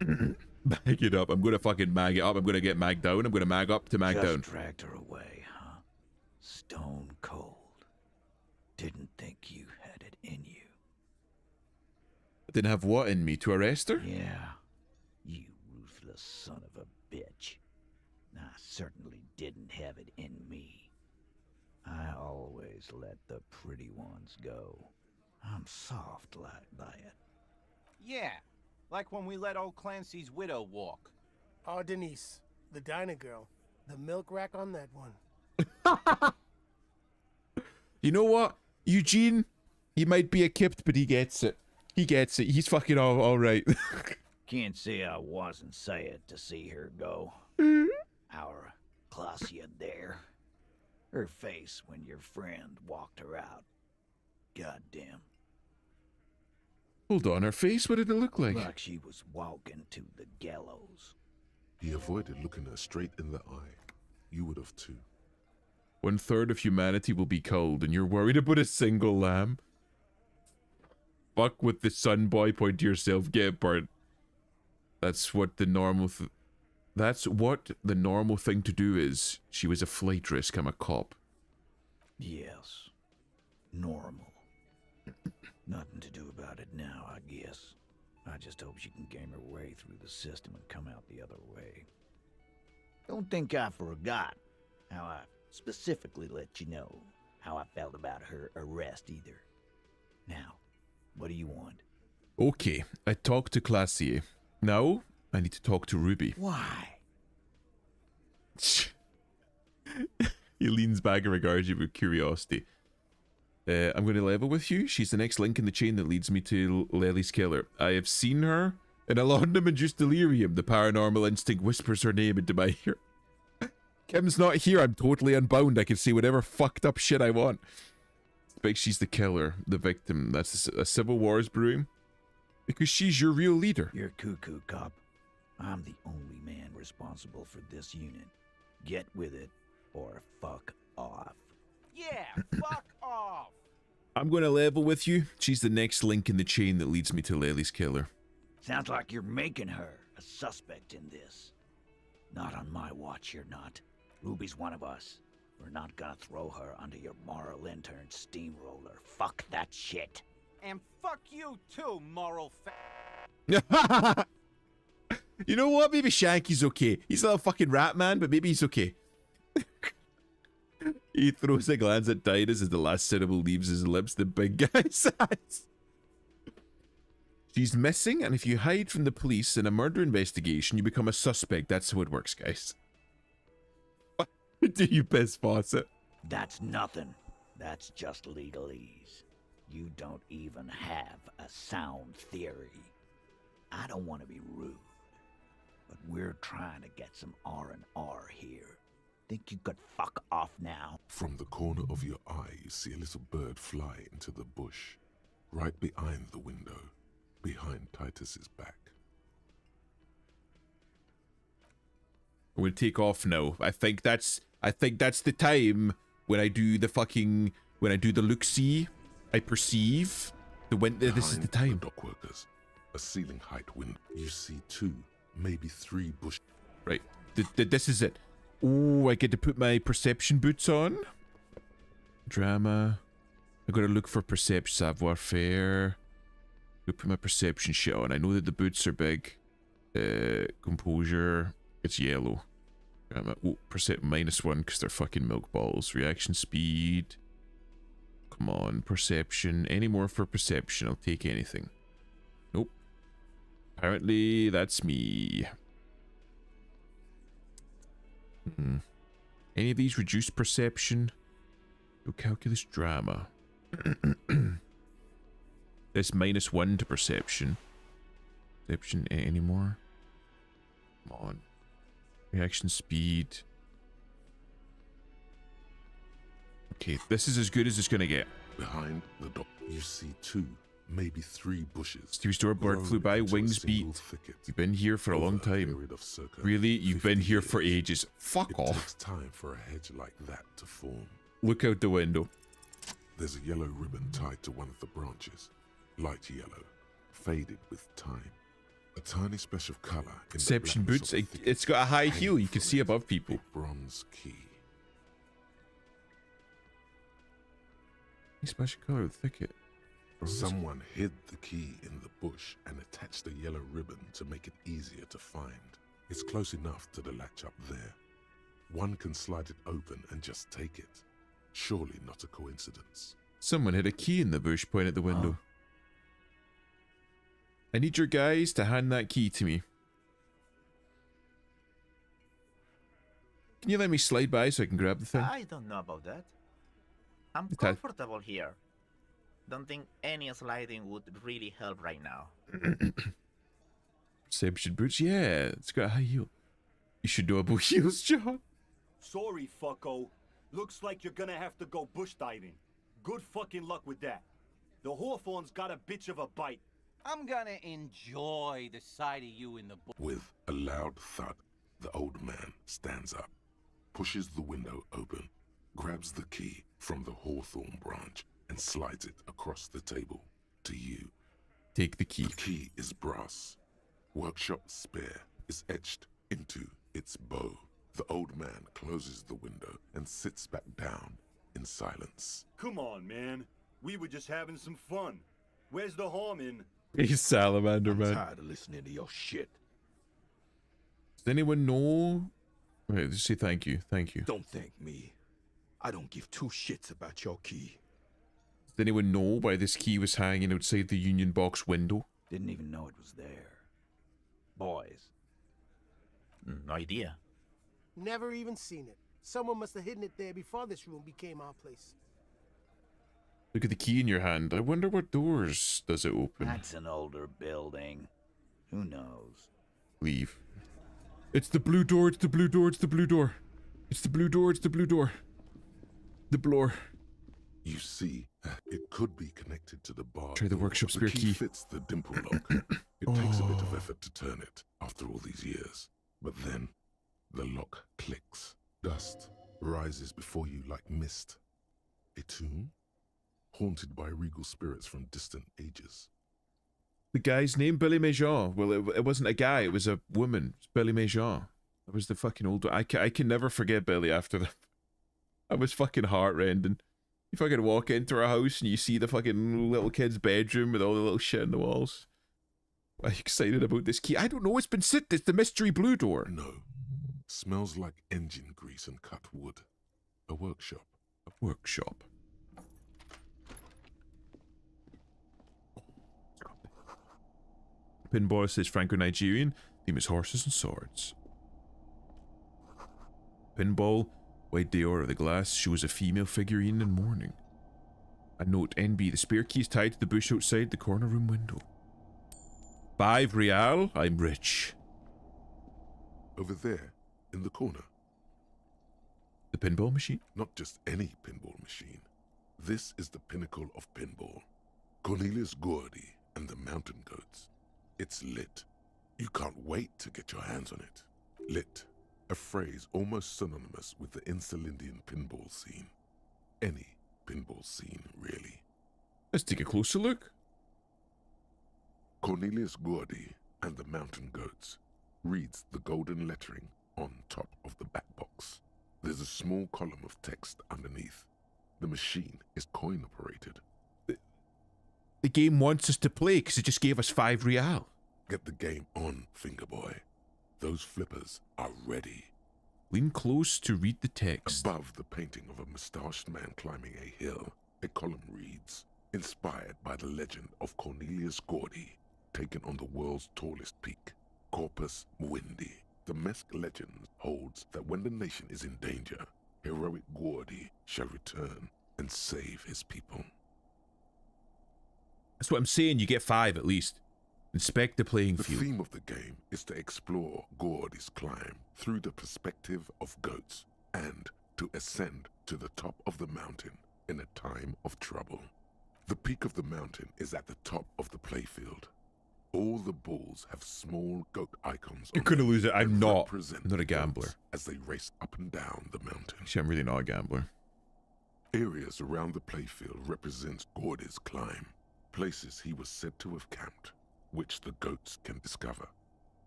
Mag it up. I'm gonna fucking mag it up. I'm gonna get mag down. I'm gonna mag up to mag down. Just dragged her away, huh? Stone cold. Didn't think you had it in you. I didn't have what in me? To arrest her? Yeah. You ruthless son of a bitch. I certainly didn't have it in me. I always let the pretty ones go. I'm soft like that. Yeah, like when we let old Clancy's widow walk. Oh, Denise, the diner girl. The milk rack on that one. You know what? Eugene, he might be a kipped, but he gets it. He gets it. He's fucking all right. Can't say I wasn't sad to see her go. Our Claudia there. Her face when your friend walked her out. Goddamn. Hold on, her face? What did it look like? Like she was walking to the gallows. He avoided looking her straight in the eye. You would have too. 1/3 of humanity will be culled, and you're worried about a single lamb? Fuck with the sun, boy. Point to yourself. Get burnt. That's what the normal... That's what the normal thing to do is. She was a flight risk. I'm a cop. Yes. Normal. Nothing to do about it now, I guess. I just hope she can game her way through the system and come out the other way. Don't think I forgot how I specifically let you know how I felt about her arrest either. Now, what do you want? Okay, I talked to Classier. Now, I need to talk to Ruby. Why? He leans back and regards you with curiosity. I'm going to level with you. She's the next link in the chain that leads me to Lely's killer. I have seen her in a laudanum-induced delirium. The paranormal instinct whispers her name into my ear. Kim's not here. I'm totally unbound. I can say whatever fucked up shit I want. But she's the killer, the victim. That's a civil war is brewing. Because she's your real leader. You're cuckoo, cop. I'm the only man responsible for this unit. Get with it, or fuck off. Yeah, fuck off. I'm going to level with you. She's the next link in the chain that leads me to Lely's killer. Sounds like you're making her a suspect in this. Not on my watch, you're not. Ruby's one of us. We're not gonna throw her under your moral intern steamroller. Fuck that shit. And fuck you too, moral You know what? Maybe Shanky's okay. He's a little fucking rat man, but maybe he's okay. He throws a glance at Titus as the last syllable leaves his lips. The big guy says, she's missing, and if you hide from the police in a murder investigation, you become a suspect. That's how it works, guys. Do you piss faucet? That's nothing. That's just legalese. You don't even have a sound theory. I don't want to be rude, but we're trying to get some R&R here. Think you could fuck off now? From the corner of your eye, you see a little bird fly into the bush, right behind the window, behind Titus's back. I'm gonna take off now. I think that's the time when I do the look-see. I perceive the window. This is the time. The dock workers, a ceiling height window. You see 2, maybe 3 bush. Right. This is it. Oh, I get to put my perception boots on. Drama. I gotta look for perception, savoir-faire. Go put my perception shit on. I know that the boots are big. Composure. It's yellow. Drama. Oh, -1 because they're fucking milk balls. Reaction speed. Come on, perception. Any more for perception? I'll take anything. Nope. Apparently, that's me. Any of these reduce perception? Go calculus drama. This -1 to perception. Perception anymore? Come on. Reaction speed. Okay, this is as good as it's gonna get. Behind the dock, you see 2, maybe 3 bushes. Steve Store bird flew by, wings beat. You've been here for a long time. Really? You've been here for ages. Fuck off. It takes time for a hedge like that to form. Look out the window. There's a yellow ribbon tied to one of the branches. Light yellow, faded with time. A tiny splash of color. Perception boots. It's got a high heel. You can see above people. A bronze key. Splash of color, thicket. Someone hid the key in the bush and attached a yellow ribbon to make it easier to find. It's close enough to the latch up there. One can slide it open and just take it. Surely not a coincidence. Someone hid a key in the bush, point at the window. I need your guys to hand that key to me. Can you let me slide by so I can grab the thing? I don't know about that. I'm comfortable here. Don't think any sliding would really help right now. Perception boots, yeah, it's got high heel. You should know about heels, John. Sorry, fucko. Looks like you're gonna have to go bush diving. Good fucking luck with that. The Hawthorne's got a bitch of a bite. I'm gonna enjoy the sight of you in the book. With a loud thud, the old man stands up, pushes the window open, grabs the key from the hawthorn branch, and slides it across the table to you. Take the key. The key is brass. Workshop spear is etched into its bow. The old man closes the window and sits back down in silence. Come on, man. We were just having some fun. Where's the harm in... He's salamander, man. I'm tired of listening to your shit. Does anyone know? Okay, just say thank you. Thank you. Don't thank me. I don't give two shits about your key. Does anyone know why this key was hanging outside the Union Box window? Didn't even know it was there. Boys. No idea. Never even seen it. Someone must have hidden it there before this room became our place. Look at the key in your hand. I wonder what doors does it open. That's an older building. Who knows? Leave. It's the blue door, it's the blue door, it's the blue door. It's the blue door, it's the blue door. The bloor. You see, it could be connected to the bar. Try the workshop spare key. Fits the dimple lock. It takes a bit of effort to turn it after all these years. But then, the lock clicks. Dust rises before you like mist. A tomb? Haunted by regal spirits from distant ages. The guy's name, Billy Major. Well, it wasn't a guy, it was a woman. It's Billy Major. That was the fucking old... I can never forget Billy after that. That was fucking heartrending. You fucking walk into our house and you see the fucking little kid's bedroom with all the little shit on the walls. I'm excited about this key. I don't know, it's been sit. It's the mystery blue door. No. Smells like engine grease and cut wood. A workshop. A workshop. Pinball says Franco-Nigerian. Theme is horses and swords. Pinball, white Dior of the glass, shows a female figurine in mourning. A note NB, the spare key is tied to the bush outside the corner room window. 5 real, I'm rich. Over there, in the corner. The pinball machine? Not just any pinball machine. This is the pinnacle of pinball. Cornelius Gordy and the Mountain Goats. It's lit. You can't wait to get your hands on it. Lit. A phrase almost synonymous with the Insulindian pinball scene. Any pinball scene, really. Let's take a closer look. Cornelius Gordy and the Mountain Goats reads the golden lettering on top of the back box. There's a small column of text underneath. The machine is coin operated. The game wants us to play because it just gave us 5 real. Get the game on, Fingerboy. Those flippers are ready. Lean close to read the text. Above the painting of a mustached man climbing a hill, a column reads, inspired by the legend of Cornelius Gordy, taken on the world's tallest peak, Corpus Muindi. The Mesk legend holds that when the nation is in danger, heroic Gordy shall return and save his people. That's what I'm saying, you get 5 at least. Inspect the playing field. The theme of the game is to explore Gordy's climb through the perspective of goats and to ascend to the top of the mountain in a time of trouble. The peak of the mountain is at the top of the playfield. All the balls have small goat icons. You're gonna lose it. I'm not a gambler. As they race up and down the mountain. Actually, I'm really not a gambler. Areas around the playfield represent Gordy's climb. Places he was said to have camped, which the goats can discover.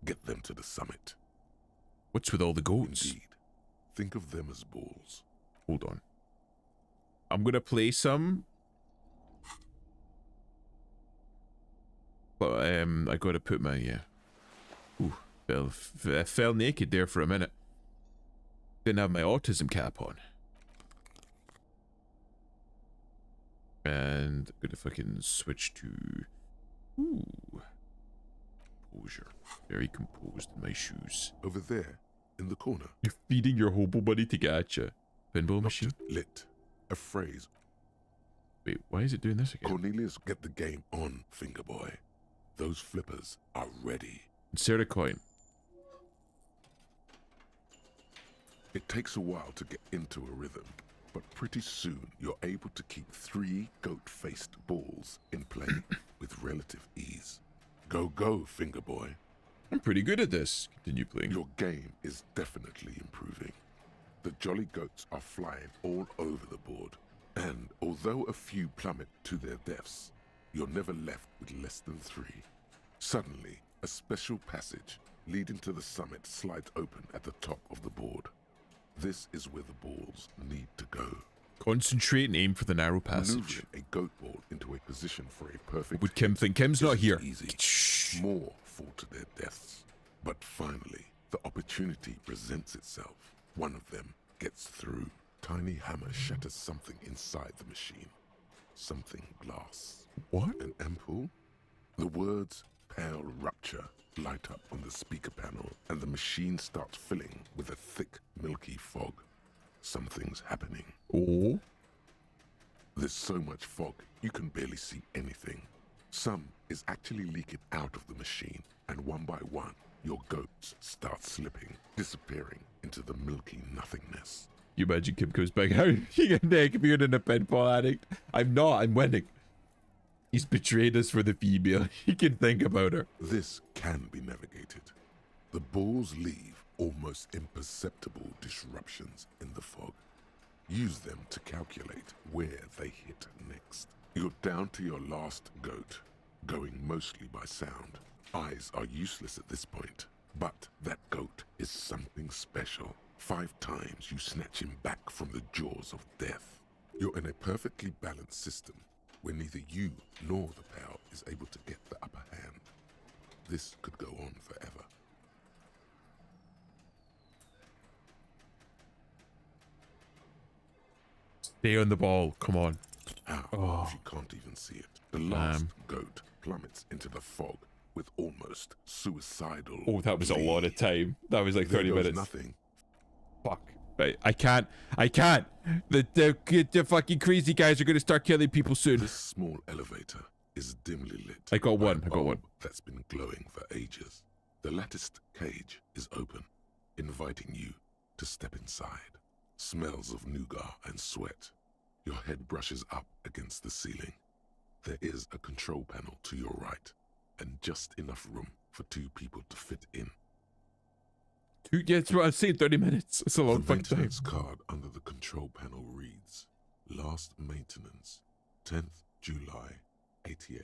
Get them to the summit. What's with all the goats? Indeed. Think of them as balls. Hold on. I'm gonna play some. But I gotta put my ooh, fell naked there for a minute. Didn't have my autism cap on. And I'm gonna fucking switch to composure. Very composed in my shoes. Over there, in the corner. You're feeding your hobo buddy to gacha. Pinball machine? Lit. A phrase Wait, why is it doing this again? Cornelius, get the game on, finger boy. Those flippers are ready. Insert a coin. It takes a while to get into a rhythm, but pretty soon you're able to keep 3 goat-faced balls in play with relative ease. Go, finger boy. I'm pretty good at this. Continue playing. Your game is definitely improving. The jolly goats are flying all over the board, and although a few plummet to their deaths, you're never left with less than 3. Suddenly, a special passage leading to the summit slides open at the top of the board. This is where the balls need to go. Concentrate and aim for the narrow passage. Maneuvering a goat ball into a position for a perfect Would Kim think? Kim's not here. Easy. More fall to their deaths. But finally, the opportunity presents itself. One of them gets through. Tiny hammer shatters something inside the machine. Something glass. What? An ampoule? The words "pale rupture" light up on the speaker panel, and the machine starts filling with a thick, milky fog. Something's happening. Oh? There's so much fog, you can barely see anything. Some is actually leaking out of the machine, and one by one, your goats start slipping, disappearing into the milky nothingness. You imagine Kim goes back out, you get naked in a pinball addict. I'm not, I'm winning. He's betrayed us for the female. He can think about her. This can be navigated. The balls leave almost imperceptible disruptions in the fog. Use them to calculate where they hit next. You're down to your last goat, going mostly by sound. Eyes are useless at this point, but that goat is something special. 5 times you snatch him back from the jaws of death. You're in a perfectly balanced system where neither you nor the pal is able to get the upper hand. This could go on forever. Stay on the ball, come on. How if you can't even see it? The last goat plummets into the fog with almost suicidal. Oh, that was a lot of time. That was like 30 There goes minutes. nothing. Fuck. Right, I can't. The fucking crazy guys are gonna start killing people soon. This small elevator is dimly lit. I got by one, a I got one. bulb that's been glowing for ages. The latticed cage is open, inviting you to step inside. Smells of nougat and sweat. Your head brushes up against the ceiling. There is a control panel to your right, and just enough room for 2 people to fit in. Yeah, that's what I was saying, 30 minutes. It's a long The fucking time. maintenance card under the control panel reads, last maintenance, 10th July, 88.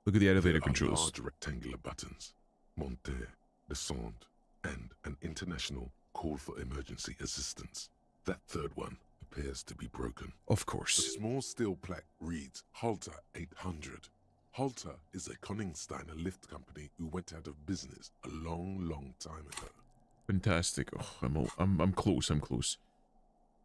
Look at the elevator There are controls. large rectangular buttons, monter, descend, and an international call for emergency assistance. That third one appears to be broken. Of A course. small steel plaque reads Halter 800. Halter is a Koningsteiner lift company who went out of business a long time ago. Fantastic. Oh, I'm close, I'm close.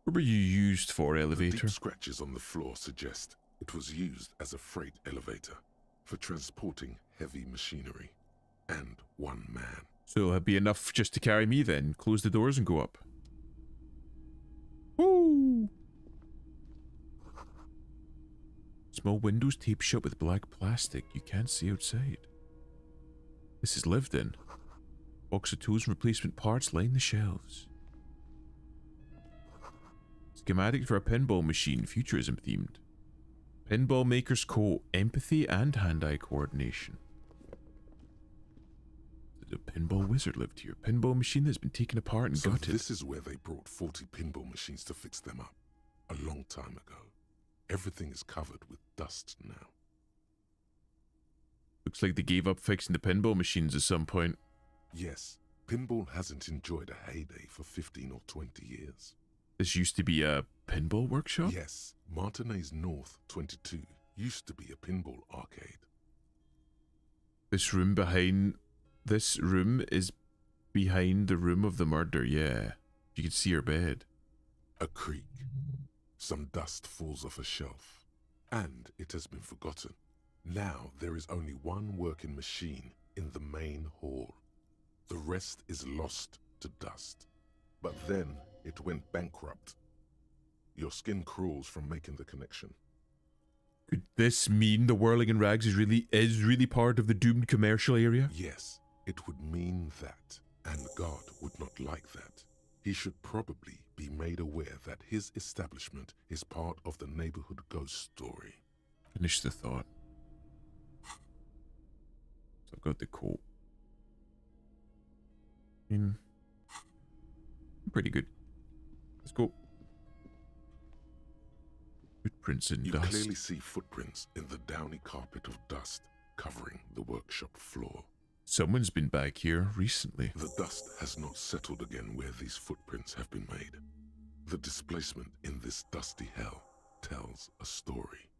What were you used for, The elevator? deep scratches on the floor suggest it was used as a freight elevator for transporting heavy machinery and one man. So it'll be enough just to carry me then. Close the doors and go up. Woo! Small windows taped shut with black plastic. You can't see outside. This is lived in. Box of tools and replacement parts line the shelves. Schematic for a pinball machine, futurism themed. Pinball Makers Co. Empathy and hand-eye coordination. The pinball wizard lived here. Pinball machine that's been taken apart and So gutted. this is where they brought 40 pinball machines to fix them up. A long time ago. Everything is covered with dust now. Looks like they gave up fixing the pinball machines at some point. Yes, pinball hasn't enjoyed a heyday for 15 or 20 years. This used to be a pinball workshop? Yes, Martinez North 22 used to be a pinball arcade. This room is behind the room of the murder, yeah. You can see her bed. A creak. Some dust falls off a shelf. And it has been forgotten. Now there is only one working machine in the main hall. The rest is lost to dust. But then it went bankrupt. Your skin crawls from making the connection. Could this mean the Whirling in Rags is really part of the doomed commercial area? Yes, it would mean that, and God would not like that. He should probably be made aware that his establishment is part of the neighborhood ghost story. Finish the thought. So I've got the quote. Pretty good. Let's go. Footprints in You dust. clearly see footprints in the downy carpet of dust covering the workshop floor. Someone's been back here recently. The dust has not settled again where these footprints have been made. The displacement in this dusty hell tells a story.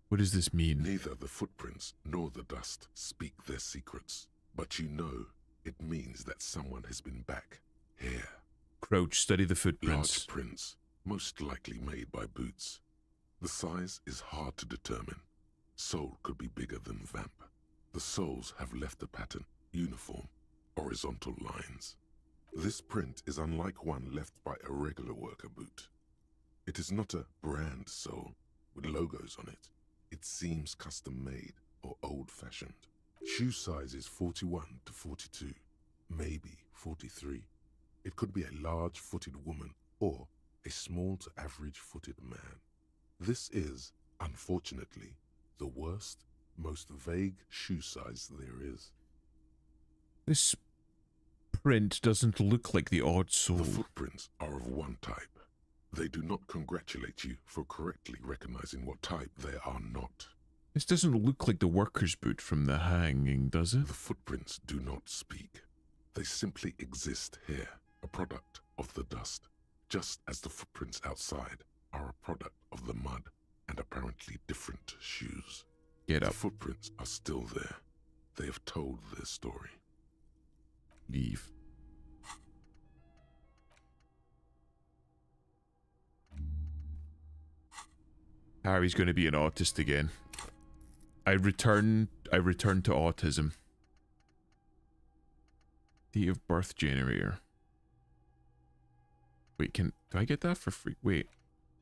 What does this mean? Neither the footprints nor the dust speak their secrets, but you know it means that someone has been back here. Crouch, study the footprints. Large prints, most likely made by boots. The size is hard to determine. Sole could be bigger than vamp. The soles have left a pattern, uniform, horizontal lines. This print is unlike one left by a regular worker boot. It is not a brand sole with logos on it. It seems custom-made or old-fashioned. Shoe size is 41 to 42, maybe 43. It could be a large-footed woman or a small to average-footed man. This is, unfortunately, the worst, most vague shoe size there is. This print doesn't look like the odd sole. The footprints are of one type. They do not congratulate you for correctly recognizing what type they are not. This doesn't look like the worker's boot from The Hanging, does it? The footprints do not speak. They simply exist here, a product of the dust, just as the footprints outside are a product of the mud and apparently different shoes. Get up. The footprints are still there. They have told their story. Leave. Harry's going to be an autist again. I return to autism. Date of birth generator. Wait, do I get that for free? Wait.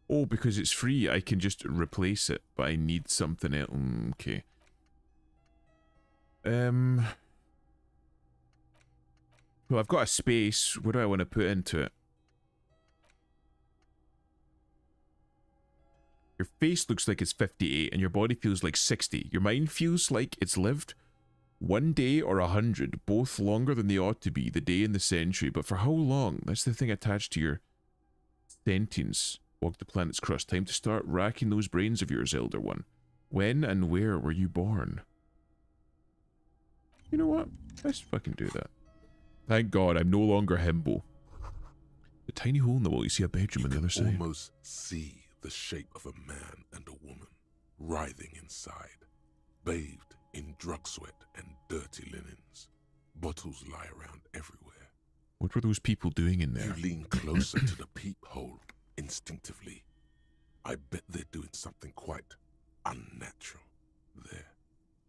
Oh, because it's free, I can just replace it, but I need something else. Okay. Well, I've got a space. What do I want to put into it? Your face looks like it's 58 and your body feels like 60. Your mind feels like it's lived 1 day or 100, both longer than they ought to be, the day and the century. But for how long? That's the thing attached to your sentience. Walk the planet's crust. Time to start racking those brains of yours, Elder One. When and where were you born? You know what? Let's fucking do that. Thank God I'm no longer himbo. The tiny hole in the wall, you see a bedroom on the other side. Almost see the shape of a man and a woman writhing inside, bathed in drug sweat and dirty linens. Bottles lie around everywhere. What were those people doing in there? You lean closer to the peephole instinctively. I bet they're doing something quite unnatural there.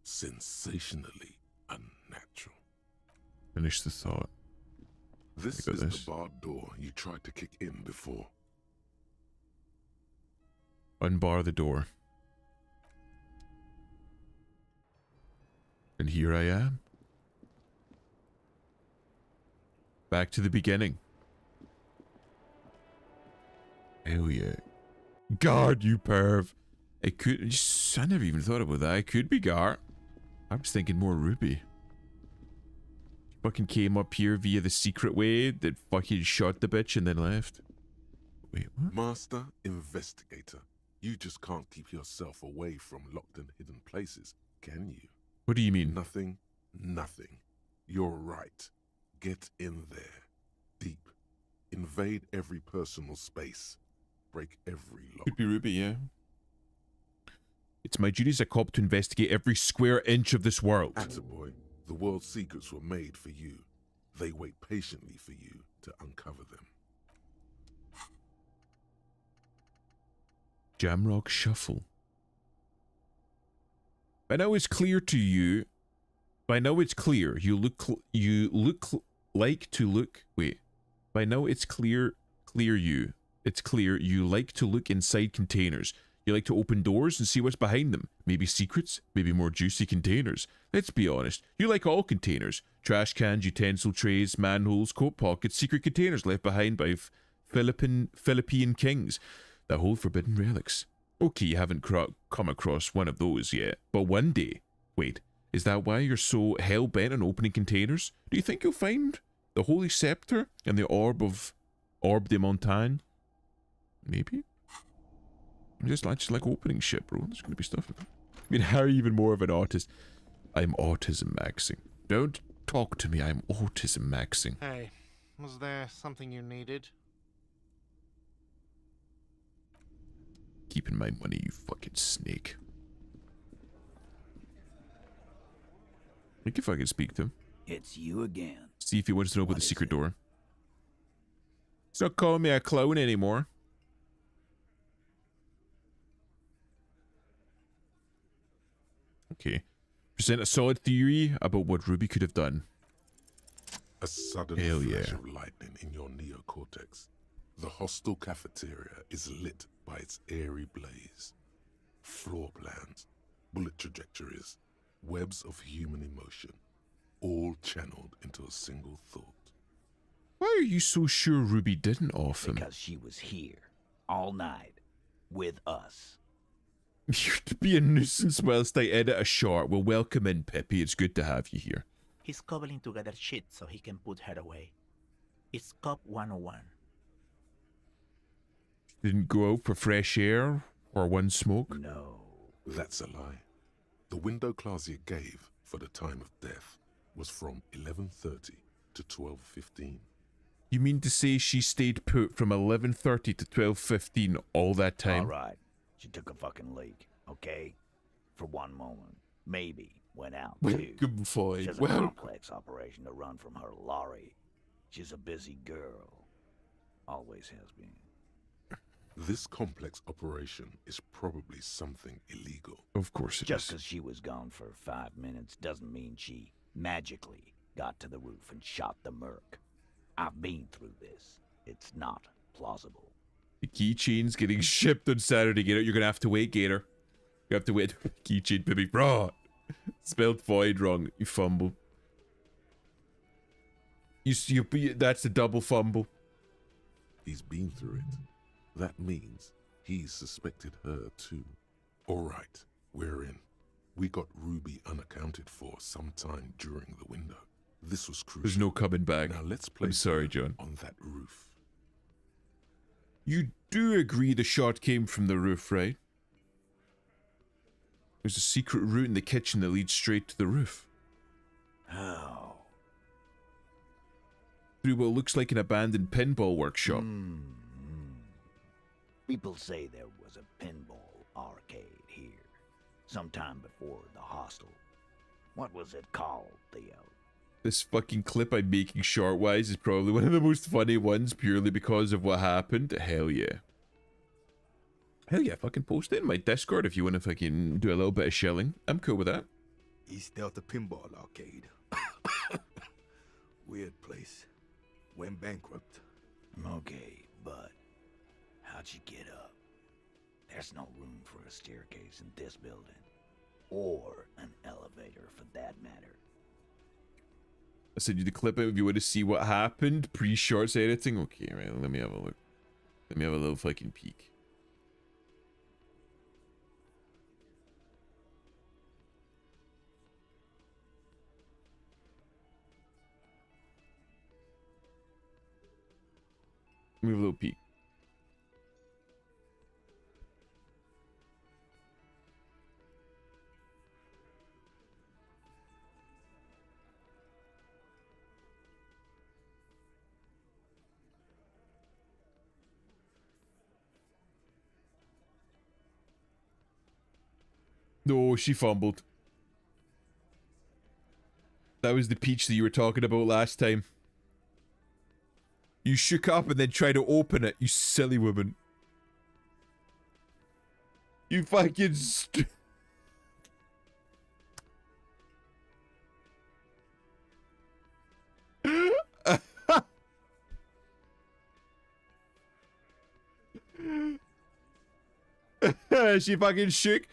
Sensationally unnatural. Finish the thought. This is the barred door you tried to kick in before. Unbar the door. And here I am. Back to the beginning. Hell yeah. God, you perv. It could... I never even thought about that. It could be Gar. I was thinking more Ruby. Fucking came up here via the secret way that fucking shot the bitch and then left. Wait, what? Master Investigator, you just can't keep yourself away from locked and hidden places, can you? What do you mean? Nothing. You're right. Get in there. Deep. Invade every personal space. Break every lock. Could be Ruby, yeah. It's my duty as a cop to investigate every square inch of this world. Attaboy. The world's secrets were made for you. They wait patiently for you to uncover them. Jamrock Shuffle. By now it's clear to you. By now it's clear you look like to look. Wait. By now it's clear you. It's clear you like to look inside containers. You like to open doors and see what's behind them. Maybe secrets, maybe more juicy containers. Let's be honest, you like all containers. Trash cans, utensil trays, manholes, coat pockets, secret containers left behind by Philippine kings that hold forbidden relics. Okay, you haven't come across one of those yet, but one day. Wait, is that why you're so hell-bent on opening containers? Do you think you'll find the Holy Scepter and the Orb de Montagne? Maybe? I just like opening shit, bro. There's gonna be stuff. I mean, how are you even more of an artist? I'm autism maxing. Don't talk to me, I'm autism maxing. Hey, was there something you needed? Keeping my money, you fucking snake. I think if I can speak to him. It's you again. See if he wants to know about the secret door. He's not calling me a clown anymore. Okay. Present a solid theory about what Ruby could have done. A sudden flash of lightning in your neocortex. The hostel cafeteria is lit by its airy blaze. Floor plans, bullet trajectories, webs of human emotion, all channeled into a single thought. Why are you so sure Ruby didn't off him? Because she was here, all night, with us. You'd be a nuisance whilst I edit a short. Well, welcome in, Peppy. It's good to have you here. He's cobbling together shit so he can put her away. It's Cop 101. Didn't go out for fresh air or one smoke? No. That's a lie. The window Clausia gave for the time of death was from 11:30 to 12:15. You mean to say she stayed put from 11:30 to 12:15 all that time? Alright, she took a fucking leak, okay? For one moment. Maybe went out too. Welcome, Floyd. She has a complex operation to run from her lorry. She's a busy girl. Always has been. This complex operation is probably something illegal. Of course it is. Just because she was gone for 5 minutes doesn't mean she magically got to the roof and shot the merc. I've been through this. It's not plausible. The keychain's getting shipped on Saturday, Gator. You're gonna have to wait, Gator. You have to wait. Keychain, baby. Bro. Spelled void wrong. You fumble. That's a double fumble. He's been through it. That means he's suspected her too. Alright, we're in. We got Ruby unaccounted for sometime during the window. This was crucial. There's no coming back. Now let's play I'm sorry, John. On that roof. You do agree the shot came from the roof, right? There's a secret route in the kitchen that leads straight to the roof. How? Through what looks like an abandoned pinball workshop. People say there was a pinball arcade here, sometime before the hostel. What was it called, Theo? This fucking clip I'm making short-wise is probably one of the most funny ones purely because of what happened. Hell yeah. Hell yeah, fucking post it in my Discord if you want to fucking do a little bit of shelling. I'm cool with that. East Delta Pinball Arcade. Weird place. Went bankrupt. Okay, but how'd you get up? There's no room for a staircase in this building. Or an elevator, for that matter. I sent you the clip out if you want to see what happened pre-shorts editing. Okay, right, let me have a look. Let me have a little fucking peek. Let me have a little peek. No, she fumbled. That was the peach that you were talking about last time. You shook up and then tried to open it, you silly woman. You fucking She fucking shook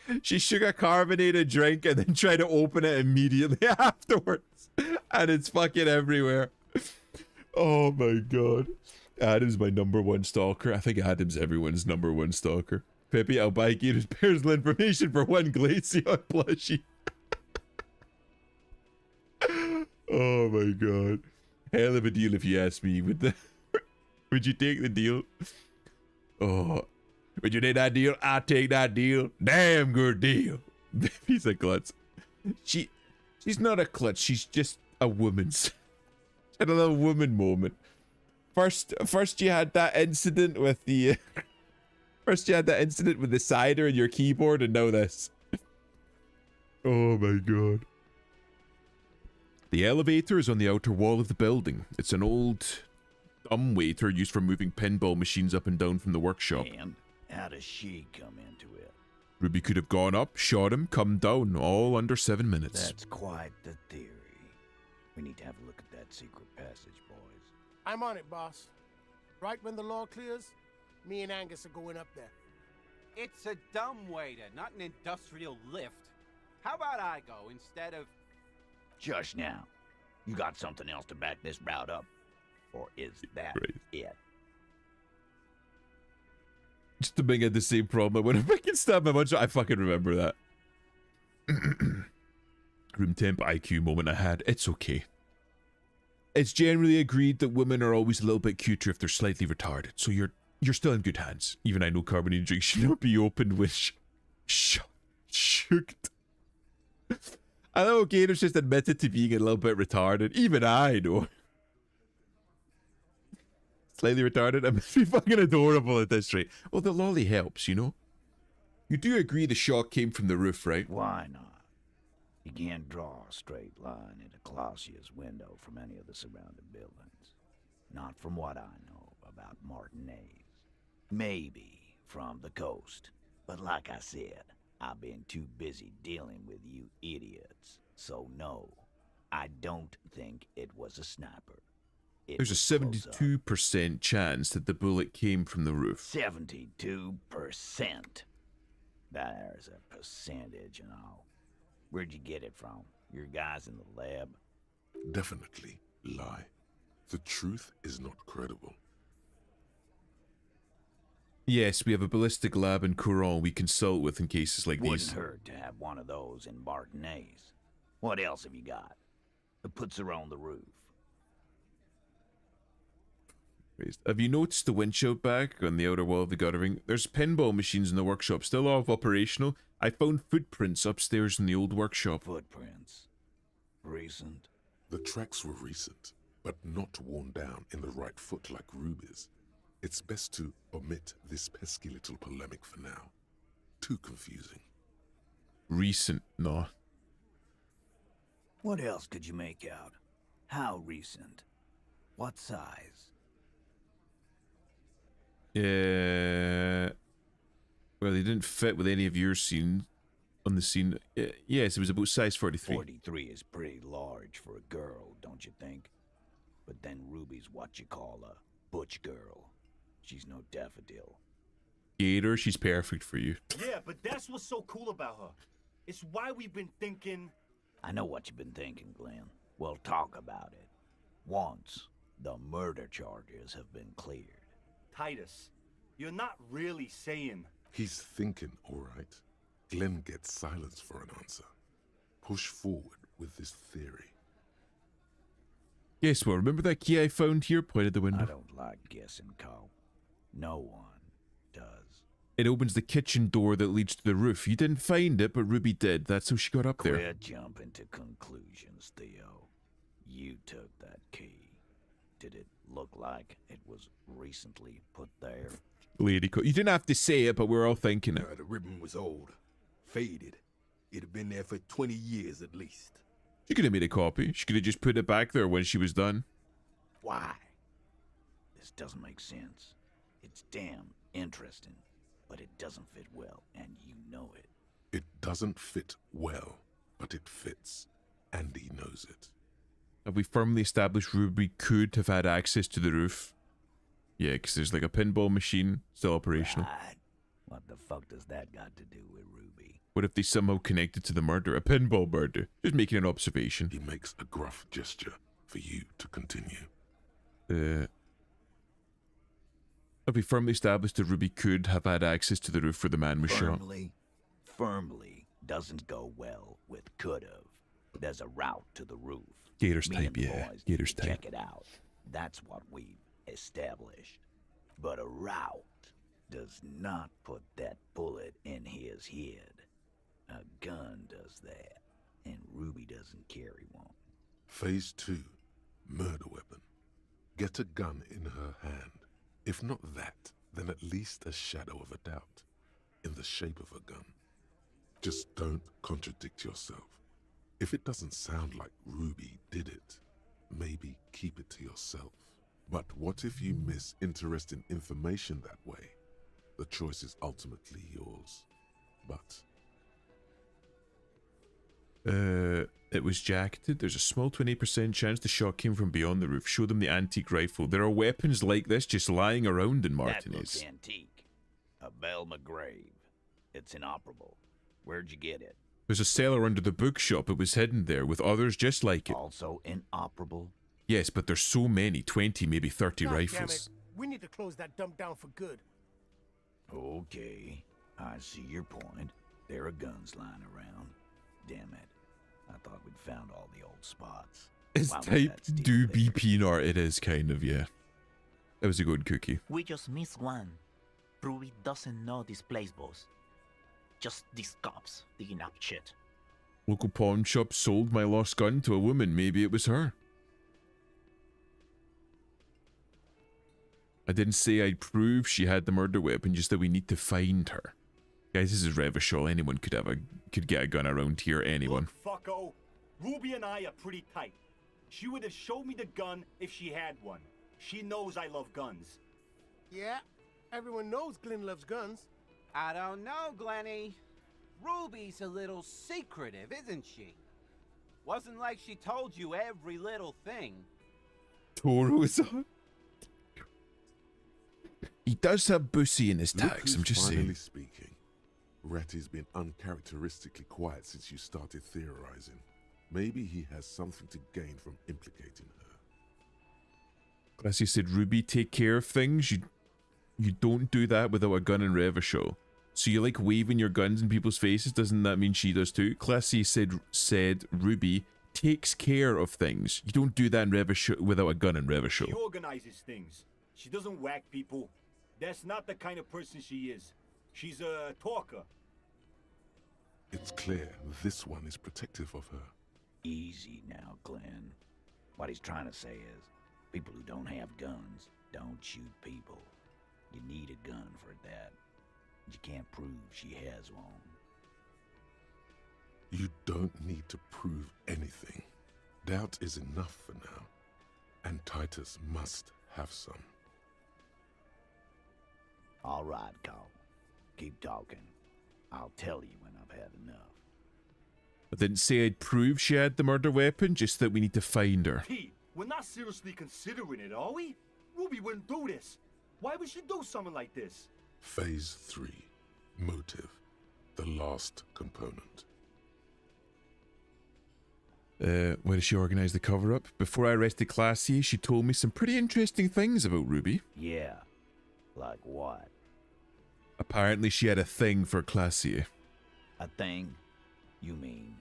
a carbonated drink and then tried to open it immediately afterwards. And it's fucking everywhere. Oh my god. Adam's my #1 stalker. I think Adam's everyone's #1 stalker. Pepe, I'll buy Gator's personal information for 1 Glaceon plushie. Oh my god. Hell of a deal if you ask me. Would you take the deal? Oh. Would you take that deal? I'll take that deal. Damn good deal. He's a klutz. She's not a klutz. She's just a woman. She had a little woman moment. First you had that incident with the... First you had that incident with the cider and your keyboard, and now this. Oh my god. The elevator is on the outer wall of the building. It's an old, dumb waiter used for moving pinball machines up and down from the workshop. And how does she come into it? Ruby could have gone up, shot him, come down, all under 7 minutes. That's quite the theory. We need to have a look at that secret passage, boys. I'm on it, boss. Right when the law clears, me and Angus are going up there. It's a dumb waiter, not an industrial lift. How about I go instead of... Just now. You got something else to back this route up? Or is that it? Just to bring in the same problem. When I can stab my munch, I fucking remember that. Room temp IQ moment I had. It's okay. It's generally agreed that women are always a little bit cuter if they're slightly retarded. So you're still in good hands. Even I know carbonated drinks should not be opened with shooked. I know Gator's just admitted to being a little bit retarded. Even I know. Slightly retarded. I must be fucking adorable at this rate. Well, the lolly helps, you know? You do agree the shock came from the roof, right? Why not? You can't draw a straight line into Clausia's window from any of the surrounding buildings. Not from what I know about Martinez. Maybe from the coast. But like I said, I've been too busy dealing with you idiots. So no, I don't think it was a sniper. There's a 72% chance that the bullet came from the roof. 72%. There's a percentage and all. Where'd you get it from? Your guys in the lab? Definitely lie. The truth is not credible. Yes, we have a ballistic lab in Courant we consult with in cases like Wouldn't these. hurt to have one of those in Martinez. What else have you got that puts her on the roof? Have you noticed the windshield back on the outer wall of the gutter ring? There's pinball machines in the workshop, still all operational. I found footprints upstairs in the old workshop. Footprints? Recent? The tracks were recent, but not worn down in the right foot like Ruby's. It's best to omit this pesky little polemic for now. Too confusing. Recent, no. What else could you make out? How recent? What size? Yeah. Well, they didn't fit with any of your scene on the scene. Yes, it was about size 43. 43 is pretty large for a girl, don't you think? But then Ruby's what you call a butch girl. She's no daffodil. Gator, she's perfect for you. Yeah, but that's what's so cool about her. It's why we've been thinking... I know what you've been thinking, Glenn. We'll talk about it. Once the murder charges have been cleared. Titus, you're not really saying... He's thinking, all right. Glenn gets silence for an answer. Push forward with this theory. Guess what? Remember that key I found here? Pointed the window. I don't like guessing, Cole. No one does. It opens the kitchen door that leads to the roof. You didn't find it, but Ruby did. That's how she got up there. Quit jumping to conclusions, Theo. You took that key. Did it look like it was recently put there? Lady, you didn't have to say it, but we're all thinking it. The ribbon was old, faded. It'd been there for 20 years at least. She could have made a copy. She could have just put it back there when she was done. Why? This doesn't make sense. It's damn interesting, but it doesn't fit well, and you know it. It doesn't fit well, but it fits, and he knows it. Have we firmly established Ruby could have had access to the roof? Yeah, because there's like a pinball machine still operational. Right. What the fuck does that got to do with Ruby? What if they somehow connected to the murder? A pinball murder? Just making an observation. He makes a gruff gesture for you to continue. Have we firmly established that Ruby could have had access to the roof where the man was shot? Firmly doesn't go well with could've. There's a route to the roof. Gators Me type, and the yeah. boys Gators need to type. Check it out. That's what we've established. But a route does not put that bullet in his head. A gun does that, and Ruby doesn't carry one. Phase 2. Murder weapon. Get a gun in her hand. If not that, then at least a shadow of a doubt. In the shape of a gun. Just don't contradict yourself. If it doesn't sound like Ruby did it, maybe keep it to yourself. But what if you miss interesting information that way? The choice is ultimately yours. But it was jacketed. There's a small 20% chance the shot came from beyond the roof. Show them the antique rifle. There are weapons like this just lying around in That looks Martinez. antique. A Belle McGrave. It's inoperable. Where'd you get it? There's a cellar under the bookshop. It was hidden there with others just like it. Also inoperable? Yes, but there's so many, 20, maybe 30 God damn rifles. it. We need to close that dump down for good. Okay, I see your point. There are guns lying around. Damn it. I thought we'd found all the old spots. It's Why was typed that do be peanut. It is kind of, yeah. That was a good cookie. We just missed one. Ruby doesn't know this place, boss. Just these cops digging up shit. Local pawn shop sold my lost gun to a woman. Maybe it was her. I didn't say I'd prove she had the murder weapon, just that we need to find her. Guys, this is Revachol. Anyone could get a gun around here. Anyone. Fucko, Ruby and I are pretty tight. She would have showed me the gun if she had one. She knows I love guns. Yeah, everyone knows Glenn loves guns. I don't know, Glenny. Ruby's a little secretive, isn't she? Wasn't like she told you every little thing. Toro's on. He does have Bussy in his Look tags, who's I'm just finally saying. speaking. Ratty's been uncharacteristically quiet since you started theorizing. Maybe he has something to gain from implicating her. As he said, Ruby, take care of things. You don't do that without a gun in Revachol. So you like waving your guns in people's faces? Doesn't that mean she does too? Classy said Ruby takes care of things. You don't do that in Revachol without a gun in Revachol. She organizes things. She doesn't whack people. That's not the kind of person she is. She's a talker. It's clear this one is protective of her. Easy now, Glenn. What he's trying to say is, people who don't have guns don't shoot people. You need a gun for that. You can't prove she has one. You don't need to prove anything. Doubt is enough for now. And Titus must have some. All right, Carl. Keep talking. I'll tell you when I've had enough. I didn't say I'd prove she had the murder weapon, just that we need to find her. Pete, we're not seriously considering it, are we? Ruby wouldn't do this. Why would she do something like this? Phase 3. Motive. The last component. Where did she organize the cover-up? Before I arrested Classy, she told me some pretty interesting things about Ruby. Yeah. Like what? Apparently she had a thing for Classy. A thing? You mean?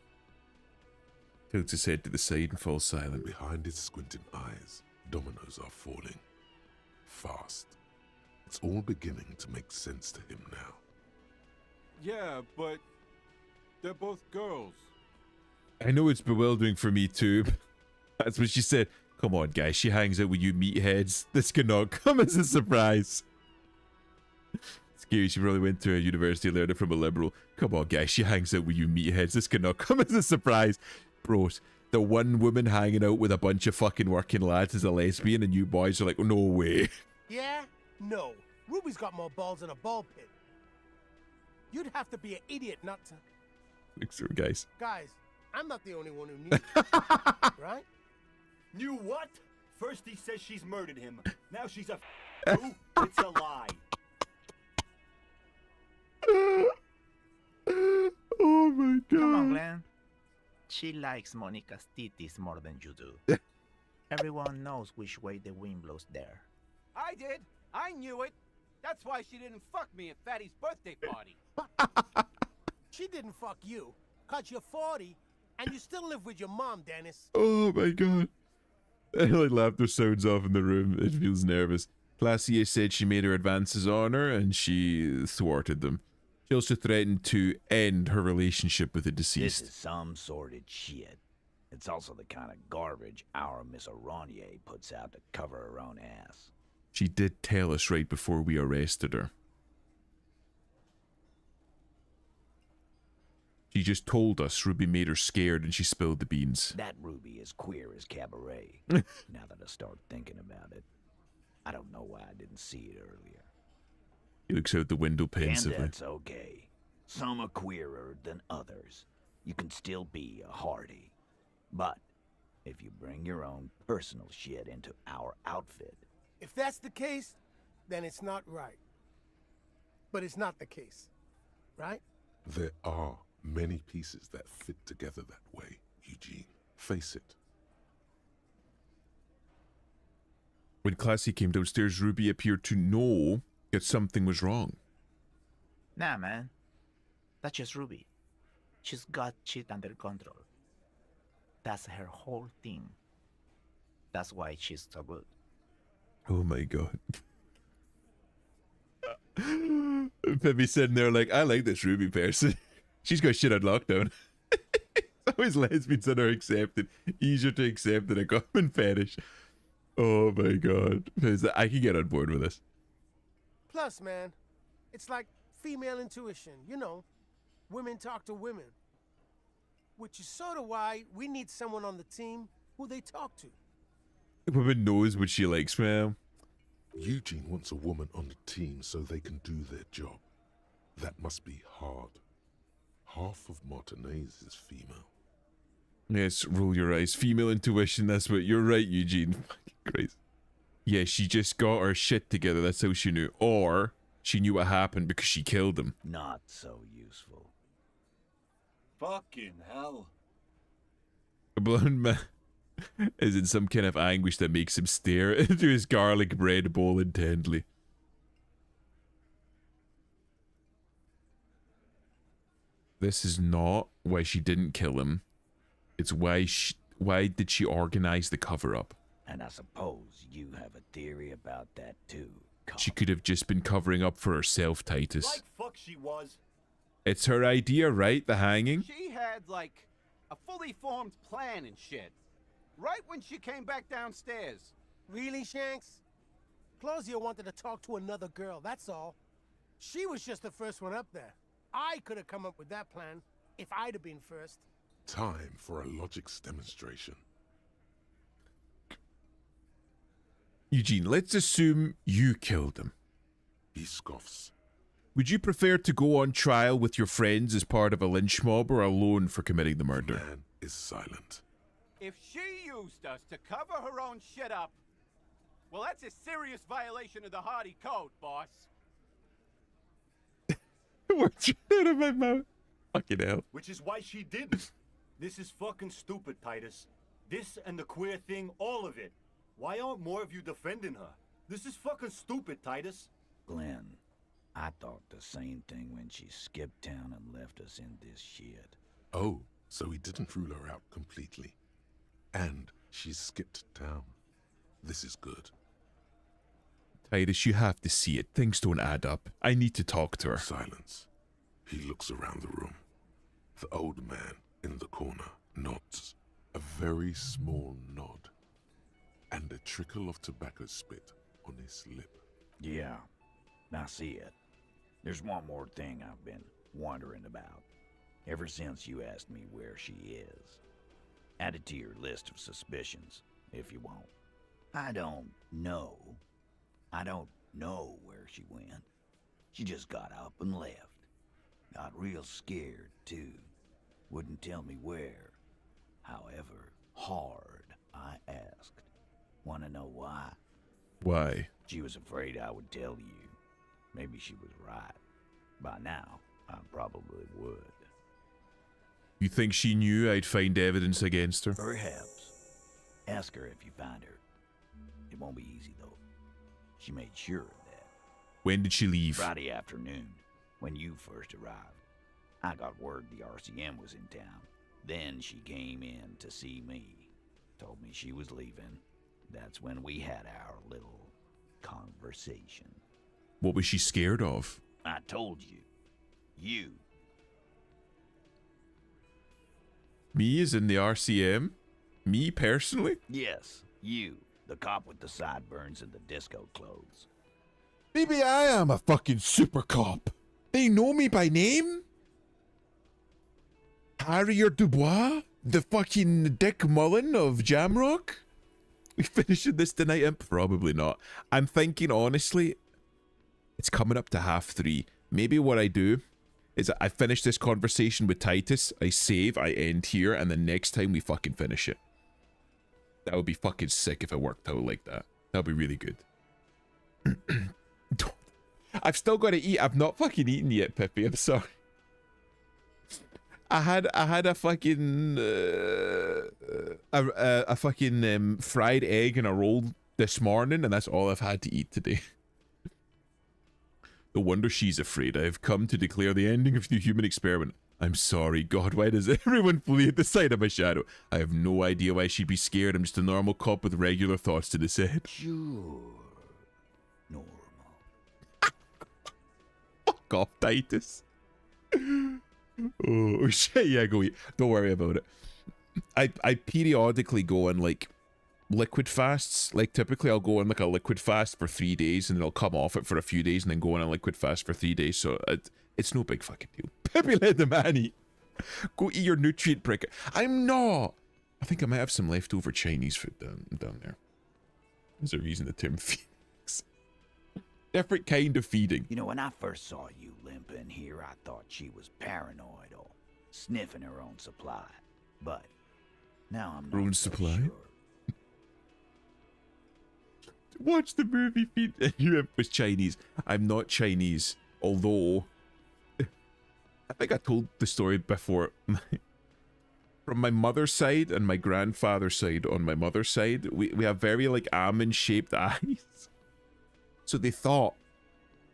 Tilts his head to the side and falls silent. Behind his squinting eyes, dominoes are falling. Fast. It's all beginning to make sense to him now. Yeah, but they're both girls. I know it's bewildering for me too. That's what she said. Come on, guys. She hangs out with you meatheads. This cannot come as a surprise. Scary, she probably went to a university learner from a liberal. Come on, guys. She hangs out with you meatheads. This cannot come as a surprise. Bros, the one woman hanging out with a bunch of fucking working lads is a lesbian and you boys are like, oh, no way. Yeah? No. Ruby's got more balls than a ball pit. You'd have to be an idiot not to... Thanks, guys. Guys, I'm not the only one who knew. Right? Knew what? First he says she's murdered him. Now she's a It's a lie. Come on, Glenn. She likes Monica's titties more than you do. Everyone knows which way the wind blows there. I did. I knew it. That's why she didn't fuck me at Fatty's birthday party. She didn't fuck you, 'cause you're 40 and you still live with your mom, Dennis. Oh my god. Like laughter sounds off in the room. It feels nervous. Classier said she made her advances on her and she thwarted them. She also threatened to end her relationship with the deceased. This is some sordid shit. It's also the kind of garbage our Miss Aronier puts out to cover her own ass. She did tell us right before we arrested her. She just told us Ruby made her scared and she spilled the beans. That Ruby is queer as cabaret. Now that I start thinking about it, I don't know why I didn't see it earlier. He looks out the window And pensively. that's okay. Some are queerer than others. You can still be a Hardy. But if you bring your own personal shit into our outfit, If that's the case, then it's not right. But it's not the case, right? There are many pieces that fit together that way, Eugene. Face it. When Classy came downstairs, Ruby appeared to know that something was wrong. nah, man. That's just Ruby. She's got shit under control. That's her whole thing. That's why she's so good. Oh my god. Peppy's sitting there like, I like this Ruby person. She's got shit on lockdown. It's always lesbians that are accepted. Easier to accept than a common fetish. Oh my god. I can get on board with this. Plus, man, it's like female intuition, you know. Women talk to women. Which is sort of why we need someone on the team who they talk to. The woman knows what she likes, man. Eugene wants a woman on the team so they can do their job. That must be hard. Half of Martinez is female. Yes, roll your eyes. Female intuition, that's what... You're right, Eugene. Fucking Christ. Yeah, she just got her shit together, that's how she knew. Or, she knew what happened because she killed him. not so useful. Fucking hell. A blonde man is in some kind of anguish that makes him stare into his garlic bread bowl intently. This is not why she didn't kill him. It's why did she organize the cover-up? And I suppose you have a theory about that too. She could have just been covering up for herself, Titus. Like fuck she was. It's her idea, right? The hanging? She had, like, a fully formed plan and shit. Right when she came back downstairs. Really, Shanks? Claudia wanted to talk to another girl, that's all. She was just the first one up there. I could have come up with that plan if I'd have been first. Time for a logics demonstration. Eugene, let's assume you killed him. He scoffs. Would you prefer to go on trial with your friends as part of a lynch mob or alone for committing the murder? Man is silent. If she used us to cover her own shit up, well, that's a serious violation of the Hardy Code, boss. What's out of my mouth? Fucking hell. Which is why she didn't. This is fucking stupid, Titus. This and the queer thing, all of it. Why aren't more of you defending her? This is fucking stupid, Titus. Glenn, I thought the same thing when she skipped town and left us in this shit. Oh, so he didn't rule her out completely. And she skipped town. This is good. Titus, you have to see it. Things don't add up. I need to talk to her. Silence. He looks around the room. The old man in the corner nods. A very small nod. And a trickle of tobacco spit on his lip. Yeah, I see it. There's one more thing I've been wondering about. Ever since you asked me where she is. Add it to your list of suspicions, if you won't. I don't know where she went. She just got up and left. Got real scared, too. Wouldn't tell me where. However hard I asked. Wanna know why? Why? She was afraid I would tell you. Maybe she was right. By now, I probably would. You think she knew I'd find evidence against her? Perhaps. Ask her if you find her. It won't be easy, though. She made sure of that. When did she leave? Friday afternoon, when you first arrived. I got word the RCM was in town. Then she came in to see me. Told me she was leaving. That's when we had our little conversation. What was she scared of? I told you. You. Me as in the RCM? Me personally? Yes, you. The cop with the sideburns and the disco clothes. Maybe I am a fucking super cop. They know me by name? Harrier Dubois? The fucking Dick Mullen of Jamrock? We finishing this tonight, Imp? Probably not. I'm thinking, honestly, it's coming up to 3:30. Maybe what I do is I finish this conversation with Titus, I save, I end here, and the next time we fucking finish it. That would be fucking sick if it worked out like that. That would be really good. I've still got to eat. I've not fucking eaten yet, Pippi. I'm sorry. I had a fucking a fucking fried egg and a roll this morning, and that's all I've had to eat today. No wonder she's afraid. I have come to declare the ending of the human experiment. I'm sorry, God, why does everyone flee at the sight of my shadow? I have no idea why she'd be scared. I'm just a normal cop with regular thoughts to decide. Sure. Normal. Fuck off, Titus. Oh shit, yeah, go eat. Don't worry about it. I periodically go on like liquid fasts. Like typically I'll go on like a liquid fast for 3 days and then I'll come off it for a few days and then go on a liquid fast for 3 days. So it's no big fucking deal. Pippi, let the man eat. Go eat your nutrient prick. I'm not. I think I might have some leftover Chinese food down there. There's a reason the term Phoenix. Different kind of feeding. You know, when I first saw you limping here, I thought she was paranoid or sniffing her own supply. But now I'm not Her own so supply? sure. Watch the movie feed. You was Chinese. I'm not Chinese, although I think I told the story before. From my mother's side and my grandfather's side, on my mother's side, we have very like almond-shaped eyes. So they thought,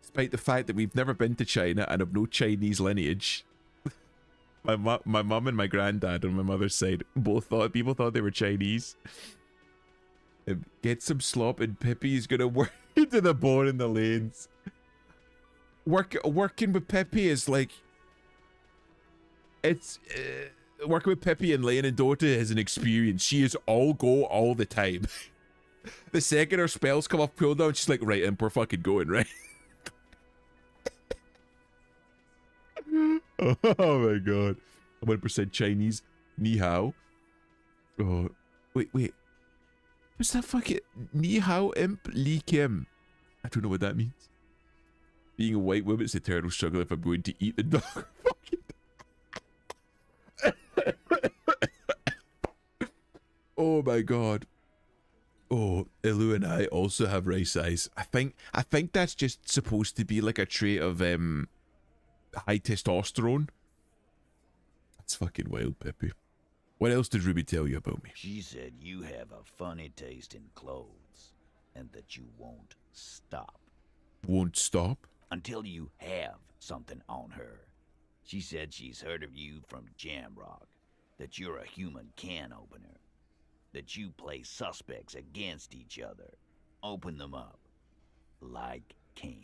despite the fact that we've never been to China and have no Chinese lineage, my mum and my granddad on my mother's side both thought people thought they were Chinese. Get some slop and Pippi's gonna work into the bone in the lanes. Working with Pippi is like, it's working with Pippi and Lane and Dota is an experience. She is all go all the time. The second her spells come off cooldown, she's like, right, Imp, we're fucking going, right? Oh my god. 100% Chinese. Ni hao. Oh, wait. What's that fucking... Ni hao, Imp, Li Kim. I don't know what that means. Being a white woman, it's a terrible struggle if I'm going to eat the dog. Oh my god. Oh, Ilu and I also have rice eyes. I think that's just supposed to be like a trait of high testosterone. That's fucking wild, Pippi. What else did Ruby tell you about me? She said you have a funny taste in clothes and that you won't stop. Won't stop? Until you have something on her. She said she's heard of you from Jamrock, that you're a human can opener, that you play suspects against each other, open them up like cans.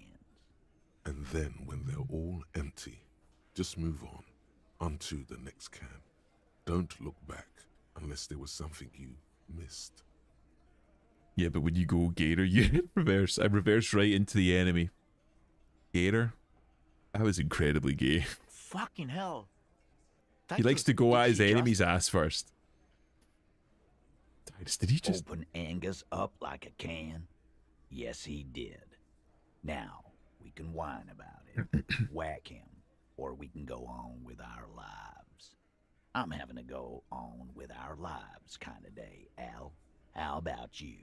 And then when they're all empty, just move on to the next can. Don't look back unless there was something you missed. Yeah, but when you go Gator, you hit reverse. I reverse right into the enemy. Gator? I was incredibly gay. Fucking hell. He likes to go at his enemy's ass first. Did he just... Open Angus up like a can? Yes, he did. Now, we can whine about it, whack him, or we can go on with our lives. I'm having to go on with our lives kind of day, Al. How about you?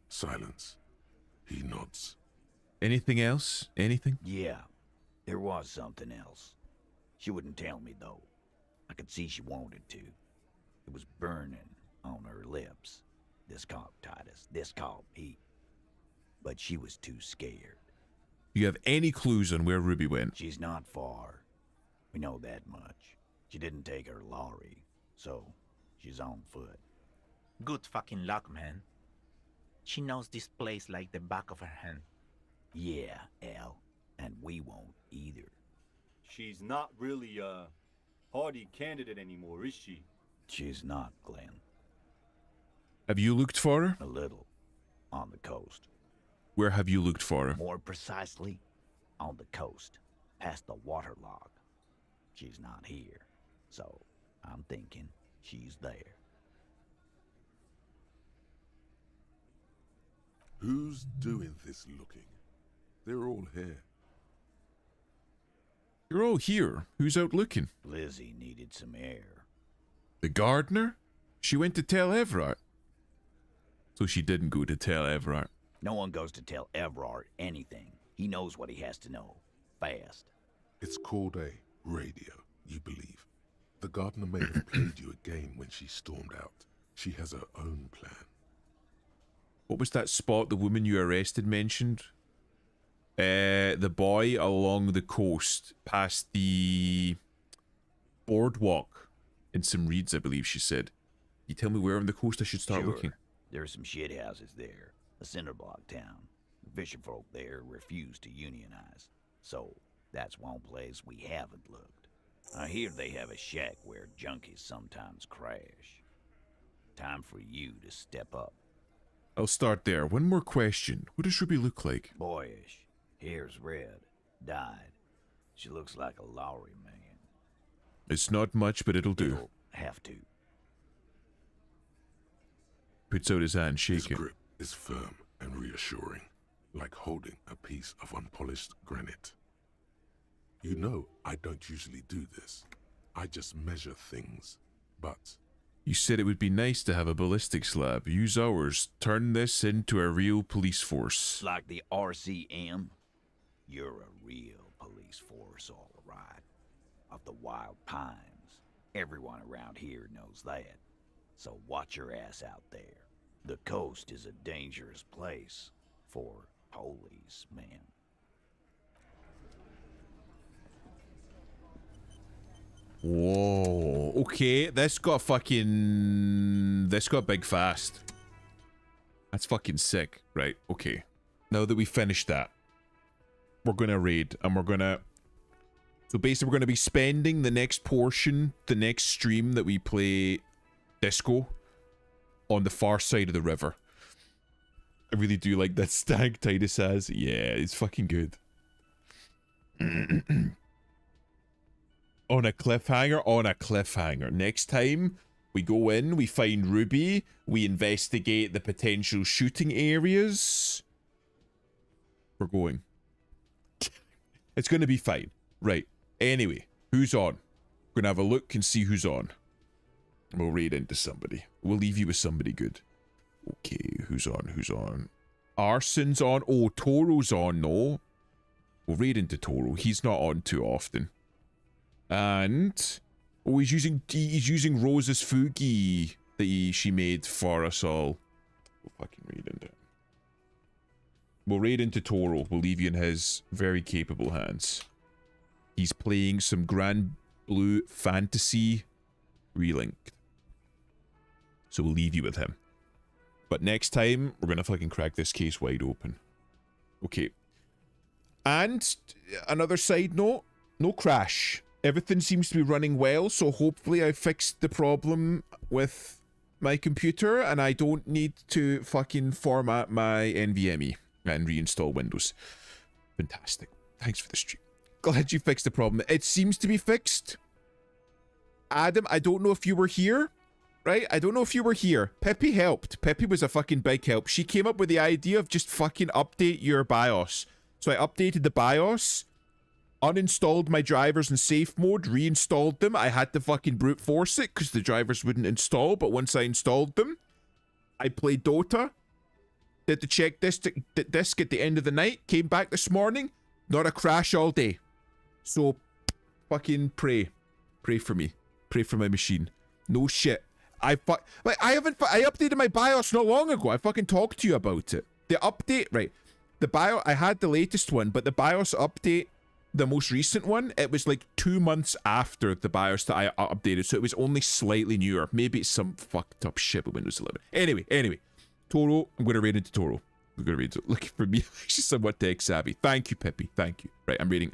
Silence. He nods. Anything else? Anything? Yeah, there was something else. She wouldn't tell me, though. I could see she wanted to. It was burning on her lips. This called Titus. This called Pete. But she was too scared. Do you have any clues on where Ruby went? She's not far. We know that much. She didn't take her lorry, so she's on foot. Good fucking luck, man. She knows this place like the back of her hand. Yeah, Al. And we won't either. She's not really a hardy candidate anymore, is she? She's not, Glenn. Have you looked for her? A little. On the coast. Where have you looked for her? More precisely, on the coast. Past the waterlock. She's not here. So, I'm thinking she's there. Who's doing this looking? They're all here. You're all here. Who's out looking? Lizzie needed some air. The gardener? She went to tell Everard. So she didn't go to tell Everard. No one goes to tell Everard anything. He knows what he has to know. Fast. It's called a radio, you believe. The gardener may have played you a game when she stormed out. She has her own plan. What was that spot the woman you arrested mentioned? The boy along the coast, past the boardwalk in some reeds, I believe she said. You tell me where on the coast I should start looking? There are some shit houses there. A cinder block town. The fisherfolk there refuse to unionize. So, that's one place we haven't looked. I hear they have a shack where junkies sometimes crash. Time for you to step up. I'll start there. One more question. What does Ruby look like? Boyish. Hair's red. Dyed. She looks like a Lowry man. It's not much, but it'll do. It'll have to. Puts out his hand, shake His it. grip is firm and reassuring, like holding a piece of unpolished granite. You know, I don't usually do this. I just measure things, but... You said it would be nice to have a ballistics lab. Use ours. Turn this into a real police force. Like the RCM? You're a real police force, all right. Of the Wild Pines. Everyone around here knows that. So watch your ass out there. The coast is a dangerous place for policemen. Whoa. Okay, this got big fast. That's fucking sick. Right, okay. Now that we finished that, we're gonna raid, and we're gonna... So basically we're gonna be spending the next portion, the next stream that we play Disco, on the far side of the river. I really do like that stag Titus has. Yeah, it's fucking good. On a cliffhanger. Next time, we go in, we find Ruby, we investigate the potential shooting areas. We're going. It's going to be fine. Right. Anyway, who's on? We're going to have a look and see who's on. We'll raid into somebody. We'll leave you with somebody good. Okay, who's on? Arson's on. Oh, Toro's on, no. We'll raid into Toro. He's not on too often. And... Oh, he's using Rose's Fugi that she made for us all. We'll fucking raid into him. We'll raid into Toro. We'll leave you in his very capable hands. He's playing some Grand Blue Fantasy Relinked. So we'll leave you with him. But next time, we're gonna fucking crack this case wide open. Okay. And another side note, no crash. Everything seems to be running well, so hopefully I fixed the problem with my computer and I don't need to fucking format my NVMe and reinstall Windows. Fantastic. Thanks for the stream. Glad you fixed the problem. It seems to be fixed. Adam, I don't know if you were here. Right? I don't know if you were here. Peppy helped. Peppy was a fucking big help. She came up with the idea of just fucking update your BIOS. So I updated the BIOS, uninstalled my drivers in safe mode, reinstalled them. I had to fucking brute force it because the drivers wouldn't install, but once I installed them, I played Dota, did the check disk at the end of the night, came back this morning, not a crash all day. So, fucking pray. Pray for me. Pray for my machine. No shit. I updated my BIOS not long ago. I fucking talked to you about it. The update, right? The BIOS, I had the latest one, but the BIOS update, the most recent one, it was like 2 months after the BIOS that I updated, so it was only slightly newer. Maybe it's some fucked up shit with Windows 11. Anyway. Toro, I'm going to raid into Toro. I'm going to raid into, looking for me, she's somewhat tech savvy. Thank you, Peppy. Thank you. Right, I'm raiding.